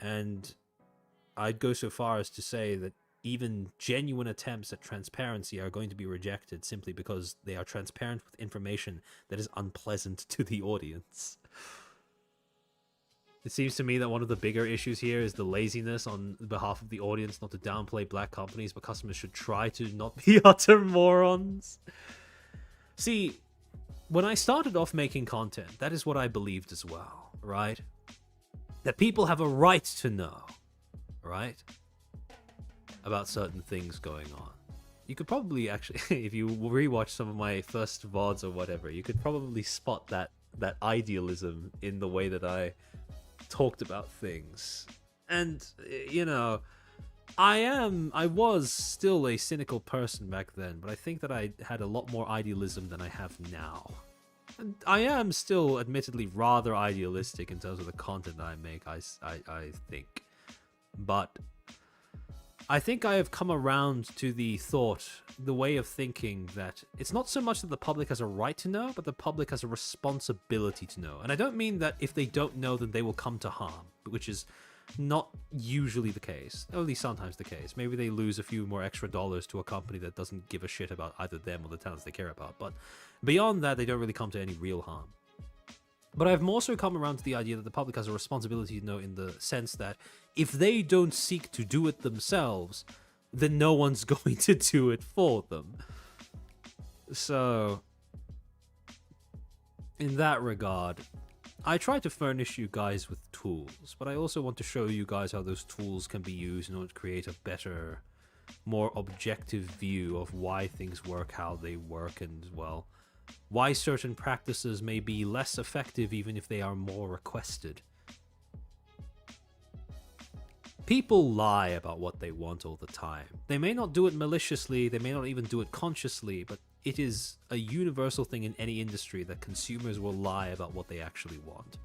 And I'd go so far as to say that even genuine attempts at transparency are going to be rejected simply because they are transparent with information that is unpleasant to the audience. It seems to me that one of the bigger issues here is the laziness on behalf of the audience not to downplay black companies, but customers should try to not be utter morons. See, when I started off making content, that is what I believed as well, right? That people have a right to know, right? About certain things going on. You could probably actually, if you rewatch some of my first VODs or whatever, you could probably spot that idealism in the way that I talked about things. And, you know, I was still a cynical person back then, but I think that I had a lot more idealism than I have now. And I am still admittedly rather idealistic in terms of the content I make, I think. But I think I have come around to the way of thinking that it's not so much that the public has a right to know, but the public has a responsibility to know. And I don't mean that if they don't know, then they will come to harm, which is not usually the case. Only sometimes the case. Maybe they lose a few more extra dollars to a company that doesn't give a shit about either them or the talents they care about. But beyond that, they don't really come to any real harm. But I've more so come around to the idea that the public has a responsibility to know, in the sense that if they don't seek to do it themselves, then no one's going to do it for them. So, in that regard, I try to furnish you guys with tools, but I also want to show you guys how those tools can be used in order to create a better, more objective view of why things work, how they work, and, well, why certain practices may be less effective even if they are more requested. People lie about what they want all the time. They may not do it maliciously, they may not even do it consciously, but it is a universal thing in any industry that consumers will lie about what they actually want.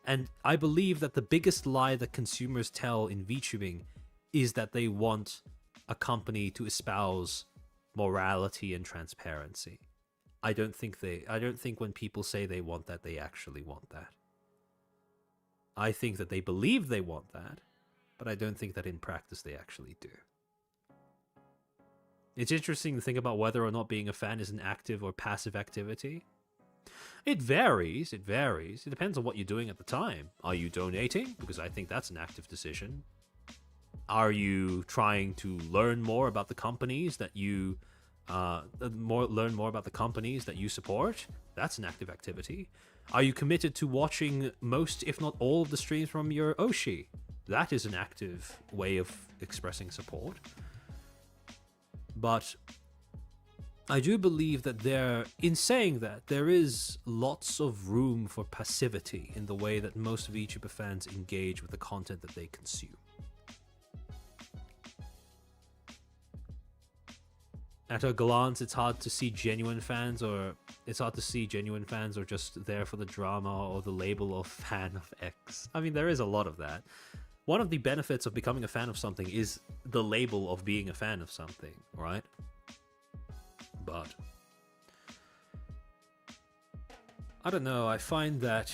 And I believe that the biggest lie that consumers tell in VTubing is that they want a company to espouse morality and transparency. I don't think when people say they want that, they actually want that. I think that they believe they want that, but I don't think that in practice they actually do. It's interesting to think about whether or not being a fan is an active or passive activity. It varies. It depends on what you're doing at the time. Are you donating? Because I think that's an active decision. Are you trying to learn more about the companies that you learn more about the companies that you support? That's an active activity. Are you committed to watching most, if not all, of the streams from your Oshi? That is an active way of expressing support. But I do believe that in saying that, there is lots of room for passivity in the way that most VTuber fans engage with the content that they consume. At a glance, it's hard to see genuine fans, or just there for the drama or the label of fan of X. I mean, there is a lot of that. One of the benefits of becoming a fan of something is the label of being a fan of something, right? But I don't know, I find that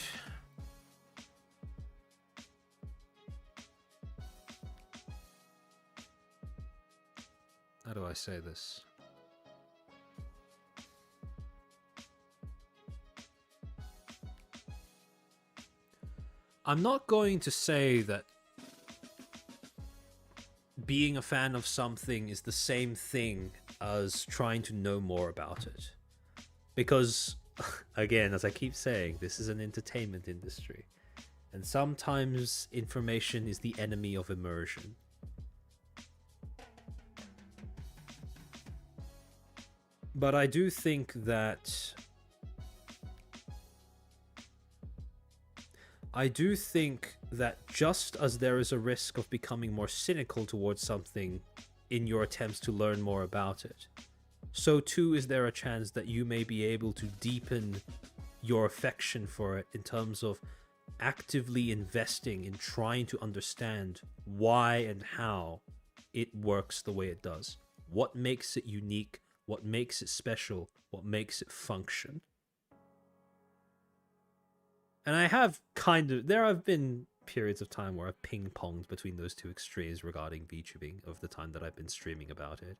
how do I say this? I'm not going to say that being a fan of something is the same thing as trying to know more about it. Because, again, as I keep saying, this is an entertainment industry. And sometimes information is the enemy of immersion. But I do think that just as there is a risk of becoming more cynical towards something in your attempts to learn more about it, so too is there a chance that you may be able to deepen your affection for it in terms of actively investing in trying to understand why and how it works the way it does. What makes it unique, what makes it special, what makes it function. And there have been periods of time where I've ping-ponged between those two extremes regarding VTubing of the time that I've been streaming about it.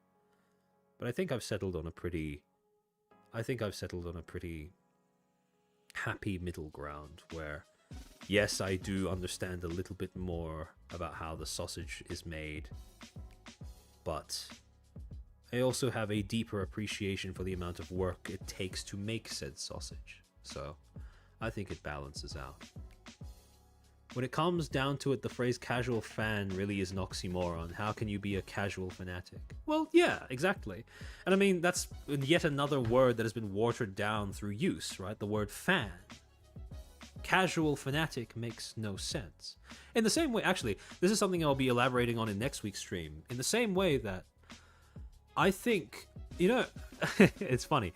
But I think I've settled on a pretty happy middle ground where, yes, I do understand a little bit more about how the sausage is made, but I also have a deeper appreciation for the amount of work it takes to make said sausage. So I think it balances out. When it comes down to it, the phrase casual fan really is an oxymoron. How can you be a casual fanatic? Well, yeah, exactly. And I mean, that's yet another word that has been watered down through use, right? The word fan. Casual fanatic makes no sense. In the same way, actually, this is something I'll be elaborating on in next week's stream. In the same way that I think, it's funny.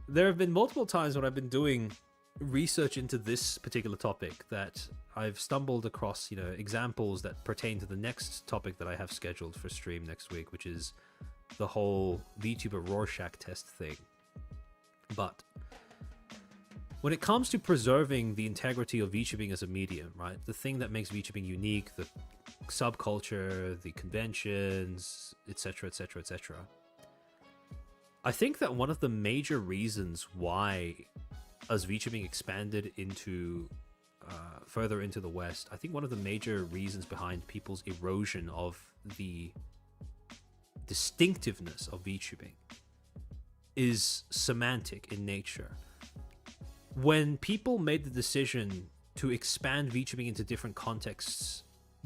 There have been multiple times when I've been doing research into this particular topic that I've stumbled across, examples that pertain to the next topic that I have scheduled for stream next week, which is the whole VTuber Rorschach test thing. But when it comes to preserving the integrity of VTubing as a medium, right, the thing that makes VTubing unique, the subculture, the conventions, etc., etc., etc., I think that one of the major reasons why, as VTubing expanded into further into the West, I think one of the major reasons behind people's erosion of the distinctiveness of VTubing is semantic in nature. When people made the decision to expand VTubing into different contexts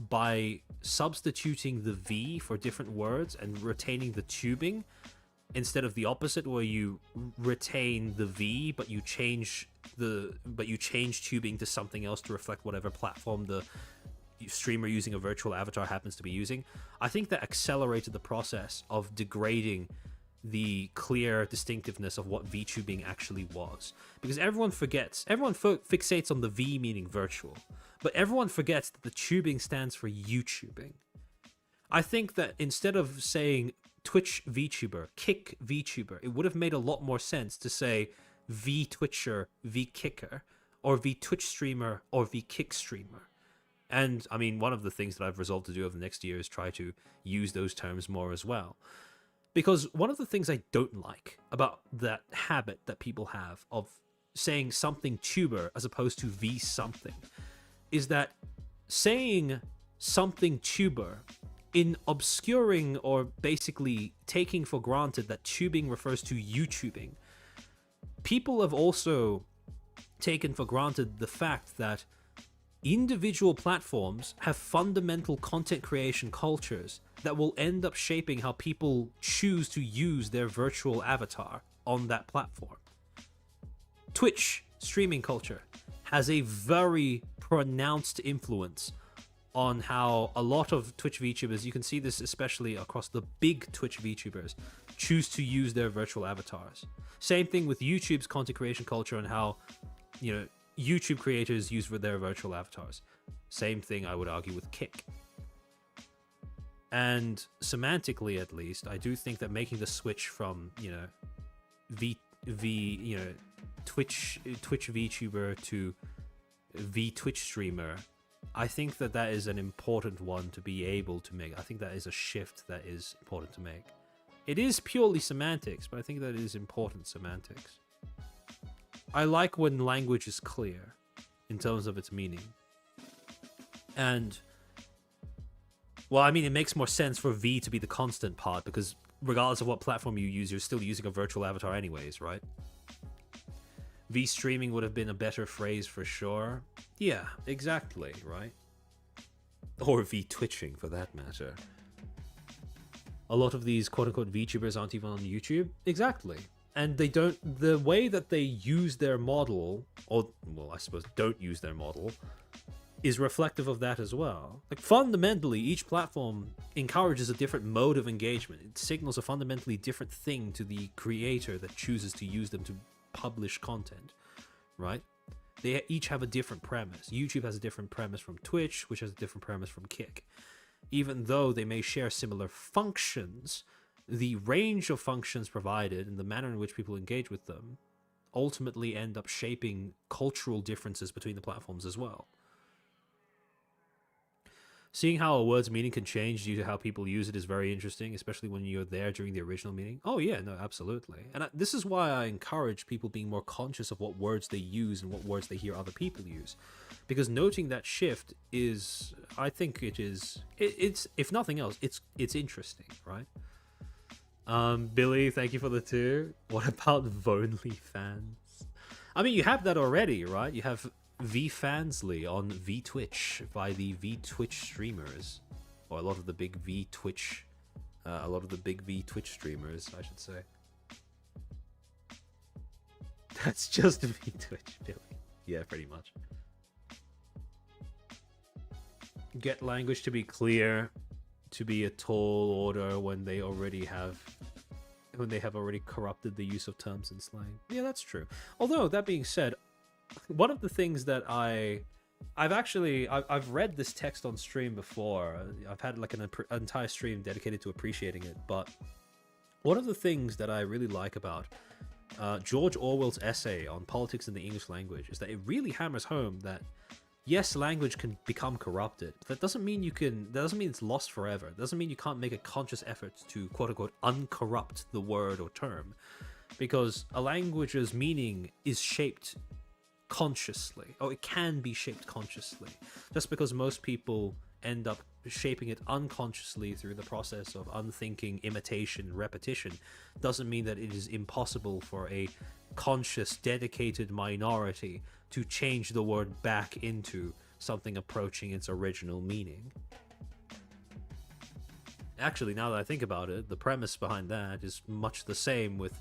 by substituting the V for different words and retaining the tubing, instead of the opposite where you retain the V but you change tubing to something else to reflect whatever platform the streamer using a virtual avatar happens to be using, I think that accelerated the process of degrading the clear distinctiveness of what VTubing actually was. Because everyone fixates on the V meaning virtual, but everyone forgets that the tubing stands for YouTubing. I think that instead of saying Twitch VTuber, Kick VTuber, it would have made a lot more sense to say V Twitcher, V Kicker, or V Twitch streamer, or V Kick streamer. And I mean, one of the things that I've resolved to do over the next year is try to use those terms more as well. Because one of the things I don't like about that habit that people have of saying something tuber as opposed to V something is that saying something tuber in obscuring or basically taking for granted that tubing refers to YouTubing, people have also taken for granted the fact that individual platforms have fundamental content creation cultures that will end up shaping how people choose to use their virtual avatar on that platform. Twitch streaming culture has a very pronounced influence on how a lot of Twitch VTubers, you can see this especially across the big Twitch VTubers, choose to use their virtual avatars. Same thing with YouTube's content creation culture and how, YouTube creators use their virtual avatars. Same thing, I would argue, with Kick. And semantically, at least, I do think that making the switch from, Twitch VTuber to V Twitch streamer, I think that is an important one to be able to make. I think that is a shift that is important to make. It is purely semantics, but I think that is important semantics. I like when language is clear in terms of its meaning. And, well, I mean, it makes more sense for V to be the constant part because regardless of what platform you use, you're still using a virtual avatar anyways, right? V streaming would have been a better phrase for sure. Yeah, exactly, right? Or V twitching for that matter. A lot of these quote-unquote VTubers aren't even on YouTube. Exactly. And they don't, the way that they use their model, or, well, I suppose don't use their model, is reflective of that as well. Like, fundamentally, each platform encourages a different mode of engagement. It signals a fundamentally different thing to the creator that chooses to use them to publish content, right? They each have a different premise. YouTube has a different premise from Twitch, which has a different premise from Kick. Even though they may share similar functions, the range of functions provided and the manner in which people engage with them ultimately end up shaping cultural differences between the platforms as well. Seeing how a word's meaning can change due to how people use it is very interesting, especially when you're there during the original meaning. Oh yeah, no, absolutely. And this is why I encourage people being more conscious of what words they use and what words they hear other people use. Because noting that shift is, I think it's if nothing else, it's interesting, right? Billy, thank you for the 2. What about Vonly fans? I mean, you have that already, right? You have V Fansly on V Twitch by the V Twitch streamers, or a lot of the big V Twitch streamers, I should say. That's just V Twitch, Billy. Yeah, pretty much. Get language to be clear, to be a tall order when they have already corrupted the use of terms and slang. Yeah, that's true. Although that being said, one of the things that I've read this text on stream before. I've had like an entire stream dedicated to appreciating it. But one of the things that I really like about George Orwell's essay on politics in the English language is that it really hammers home that yes, language can become corrupted. But that doesn't mean it's lost forever. It doesn't mean you can't make a conscious effort to quote unquote uncorrupt the word or term, because a language's meaning is shaped consciously, or it can be shaped consciously. Just because most people end up shaping it unconsciously through the process of unthinking imitation, repetition, doesn't mean that it is impossible for a conscious, dedicated minority to change the word back into something approaching its original meaning. Actually, now that I think about it, the premise behind that is much the same with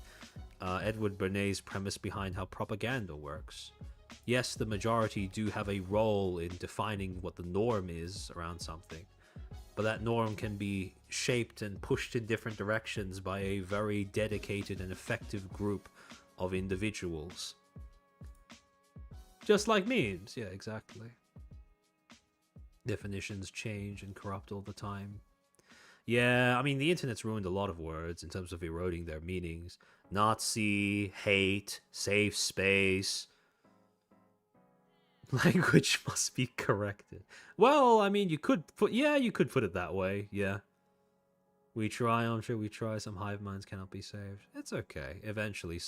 Edward Bernay's premise behind how propaganda works. Yes, the majority do have a role in defining what the norm is around something, but that norm can be shaped and pushed in different directions by a very dedicated and effective group of individuals. Just like memes, yeah, exactly. Definitions change and corrupt all the time. Yeah, I mean, the internet's ruined a lot of words in terms of eroding their meanings. Nazi, hate, safe space. Language must be corrected. Well, I mean, you could put it that way, yeah. We try, I'm sure we try, some hive minds cannot be saved. It's okay. Eventually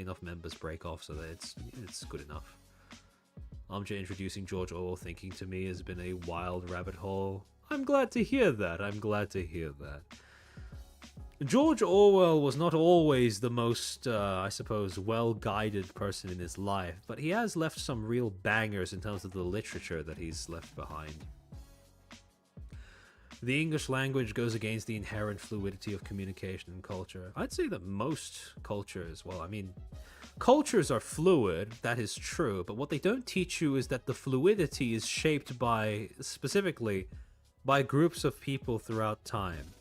enough members break off so that it's good enough. Amja introducing George Orwell thinking to me has been a wild rabbit hole. I'm glad to hear that. George Orwell was not always the most, I suppose, well-guided person in his life, but he has left some real bangers in terms of the literature that he's left behind. The English language goes against the inherent fluidity of communication and culture. I'd say that most cultures, well, I mean, cultures are fluid, that is true, but what they don't teach you is that the fluidity is shaped by, specifically, by groups of people throughout time.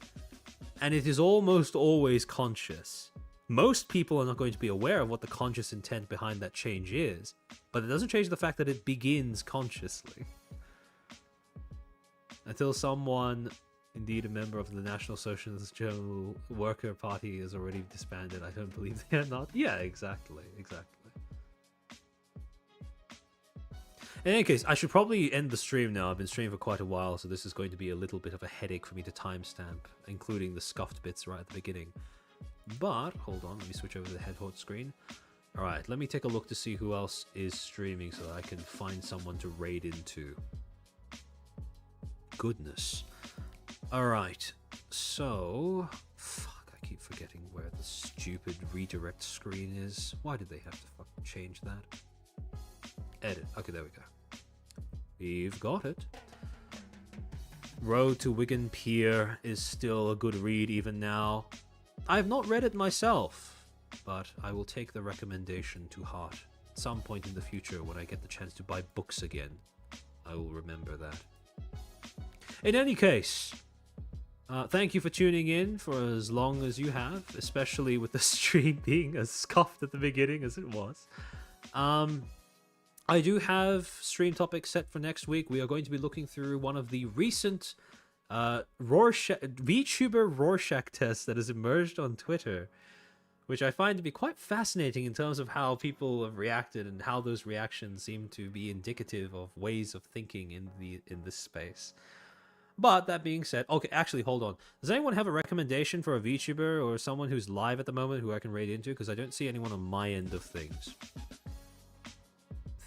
And it is almost always conscious. Most people are not going to be aware of what the conscious intent behind that change is, but it doesn't change the fact that it begins consciously. Until someone, indeed a member of the National Socialist General Worker Party, is already disbanded, I don't believe they are not. Yeah, exactly. In any case, I should probably end the stream now. I've been streaming for quite a while, so this is going to be a little bit of a headache for me to timestamp, including the scuffed bits right at the beginning. But, hold on, let me switch over to the headhort screen. Alright, let me take a look to see who else is streaming so that I can find someone to raid into. Goodness. Alright, so... Fuck, I keep forgetting where the stupid redirect screen is. Why did they have to fucking change that? Edit. Okay, there we go. We've got it. Road to Wigan Pier is still a good read even now. I have not read it myself, but I will take the recommendation to heart. At some point in the future, when I get the chance to buy books again, I will remember that. In any case, thank you for tuning in for as long as you have, especially with the stream being as scuffed at the beginning as it was. I do have stream topics set for next week. We are going to be looking through one of the recent VTuber Rorschach tests that has emerged on Twitter, which I find to be quite fascinating in terms of how people have reacted and how those reactions seem to be indicative of ways of thinking in this space. But that being said, okay, actually, hold on. Does anyone have a recommendation for a VTuber or someone who's live at the moment who I can raid into? Because I don't see anyone on my end of things.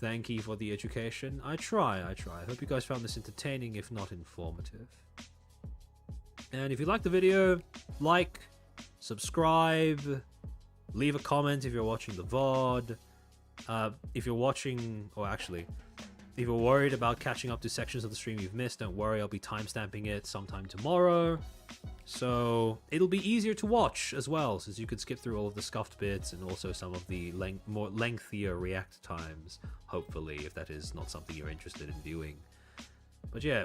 Thank you for the education. I try. I hope you guys found this entertaining, if not informative. And if you like the video, like, subscribe, leave a comment if you're watching the VOD. If you're watching, or actually, if you're worried about catching up to sections of the stream you've missed, don't worry, I'll be timestamping it sometime tomorrow. So it'll be easier to watch as well, since you could skip through all of the scuffed bits and also some of the more lengthier react times, hopefully, if that is not something you're interested in viewing. But yeah,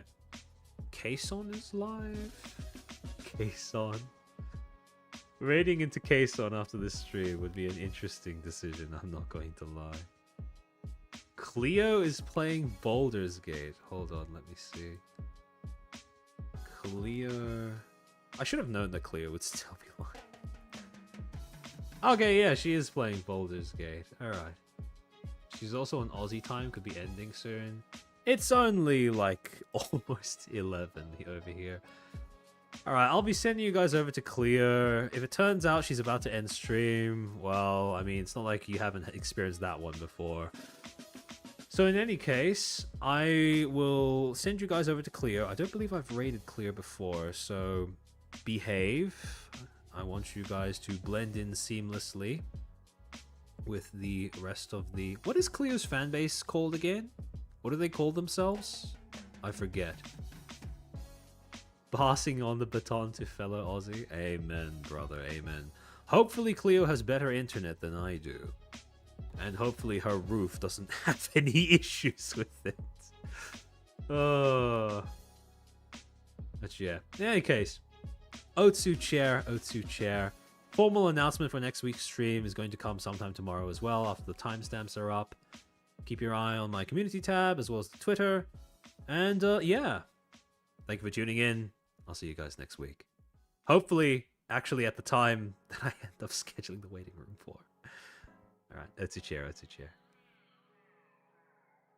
Kason is live. Kason. Raiding into Kason after this stream would be an interesting decision, I'm not going to lie. Cleo is playing Baldur's Gate. Hold on, let me see. Cleo... I should have known that Cleo would still be live. Okay, yeah, she is playing Baldur's Gate. Alright. She's also on Aussie time, could be ending soon. It's only like almost 11 over here. Alright, I'll be sending you guys over to Cleo. If it turns out she's about to end stream, well, I mean, it's not like you haven't experienced that one before. So in any case, I will send you guys over to Cleo. I don't believe I've raided Cleo before, so behave. I want you guys to blend in seamlessly with the rest of the... What is Cleo's fanbase called again? What do they call themselves? I forget. Passing on the baton to fellow Aussie. Amen, brother, amen. Hopefully Cleo has better internet than I do. And hopefully her roof doesn't have any issues with it. But yeah, in any case, Otsu chair. Formal announcement for next week's stream is going to come sometime tomorrow as well, after the timestamps are up. Keep your eye on my community tab as well as the Twitter. And yeah, thank you for tuning in. I'll see you guys next week. Hopefully, actually at the time that I end up scheduling the waiting room for. Alright, Otsu chair.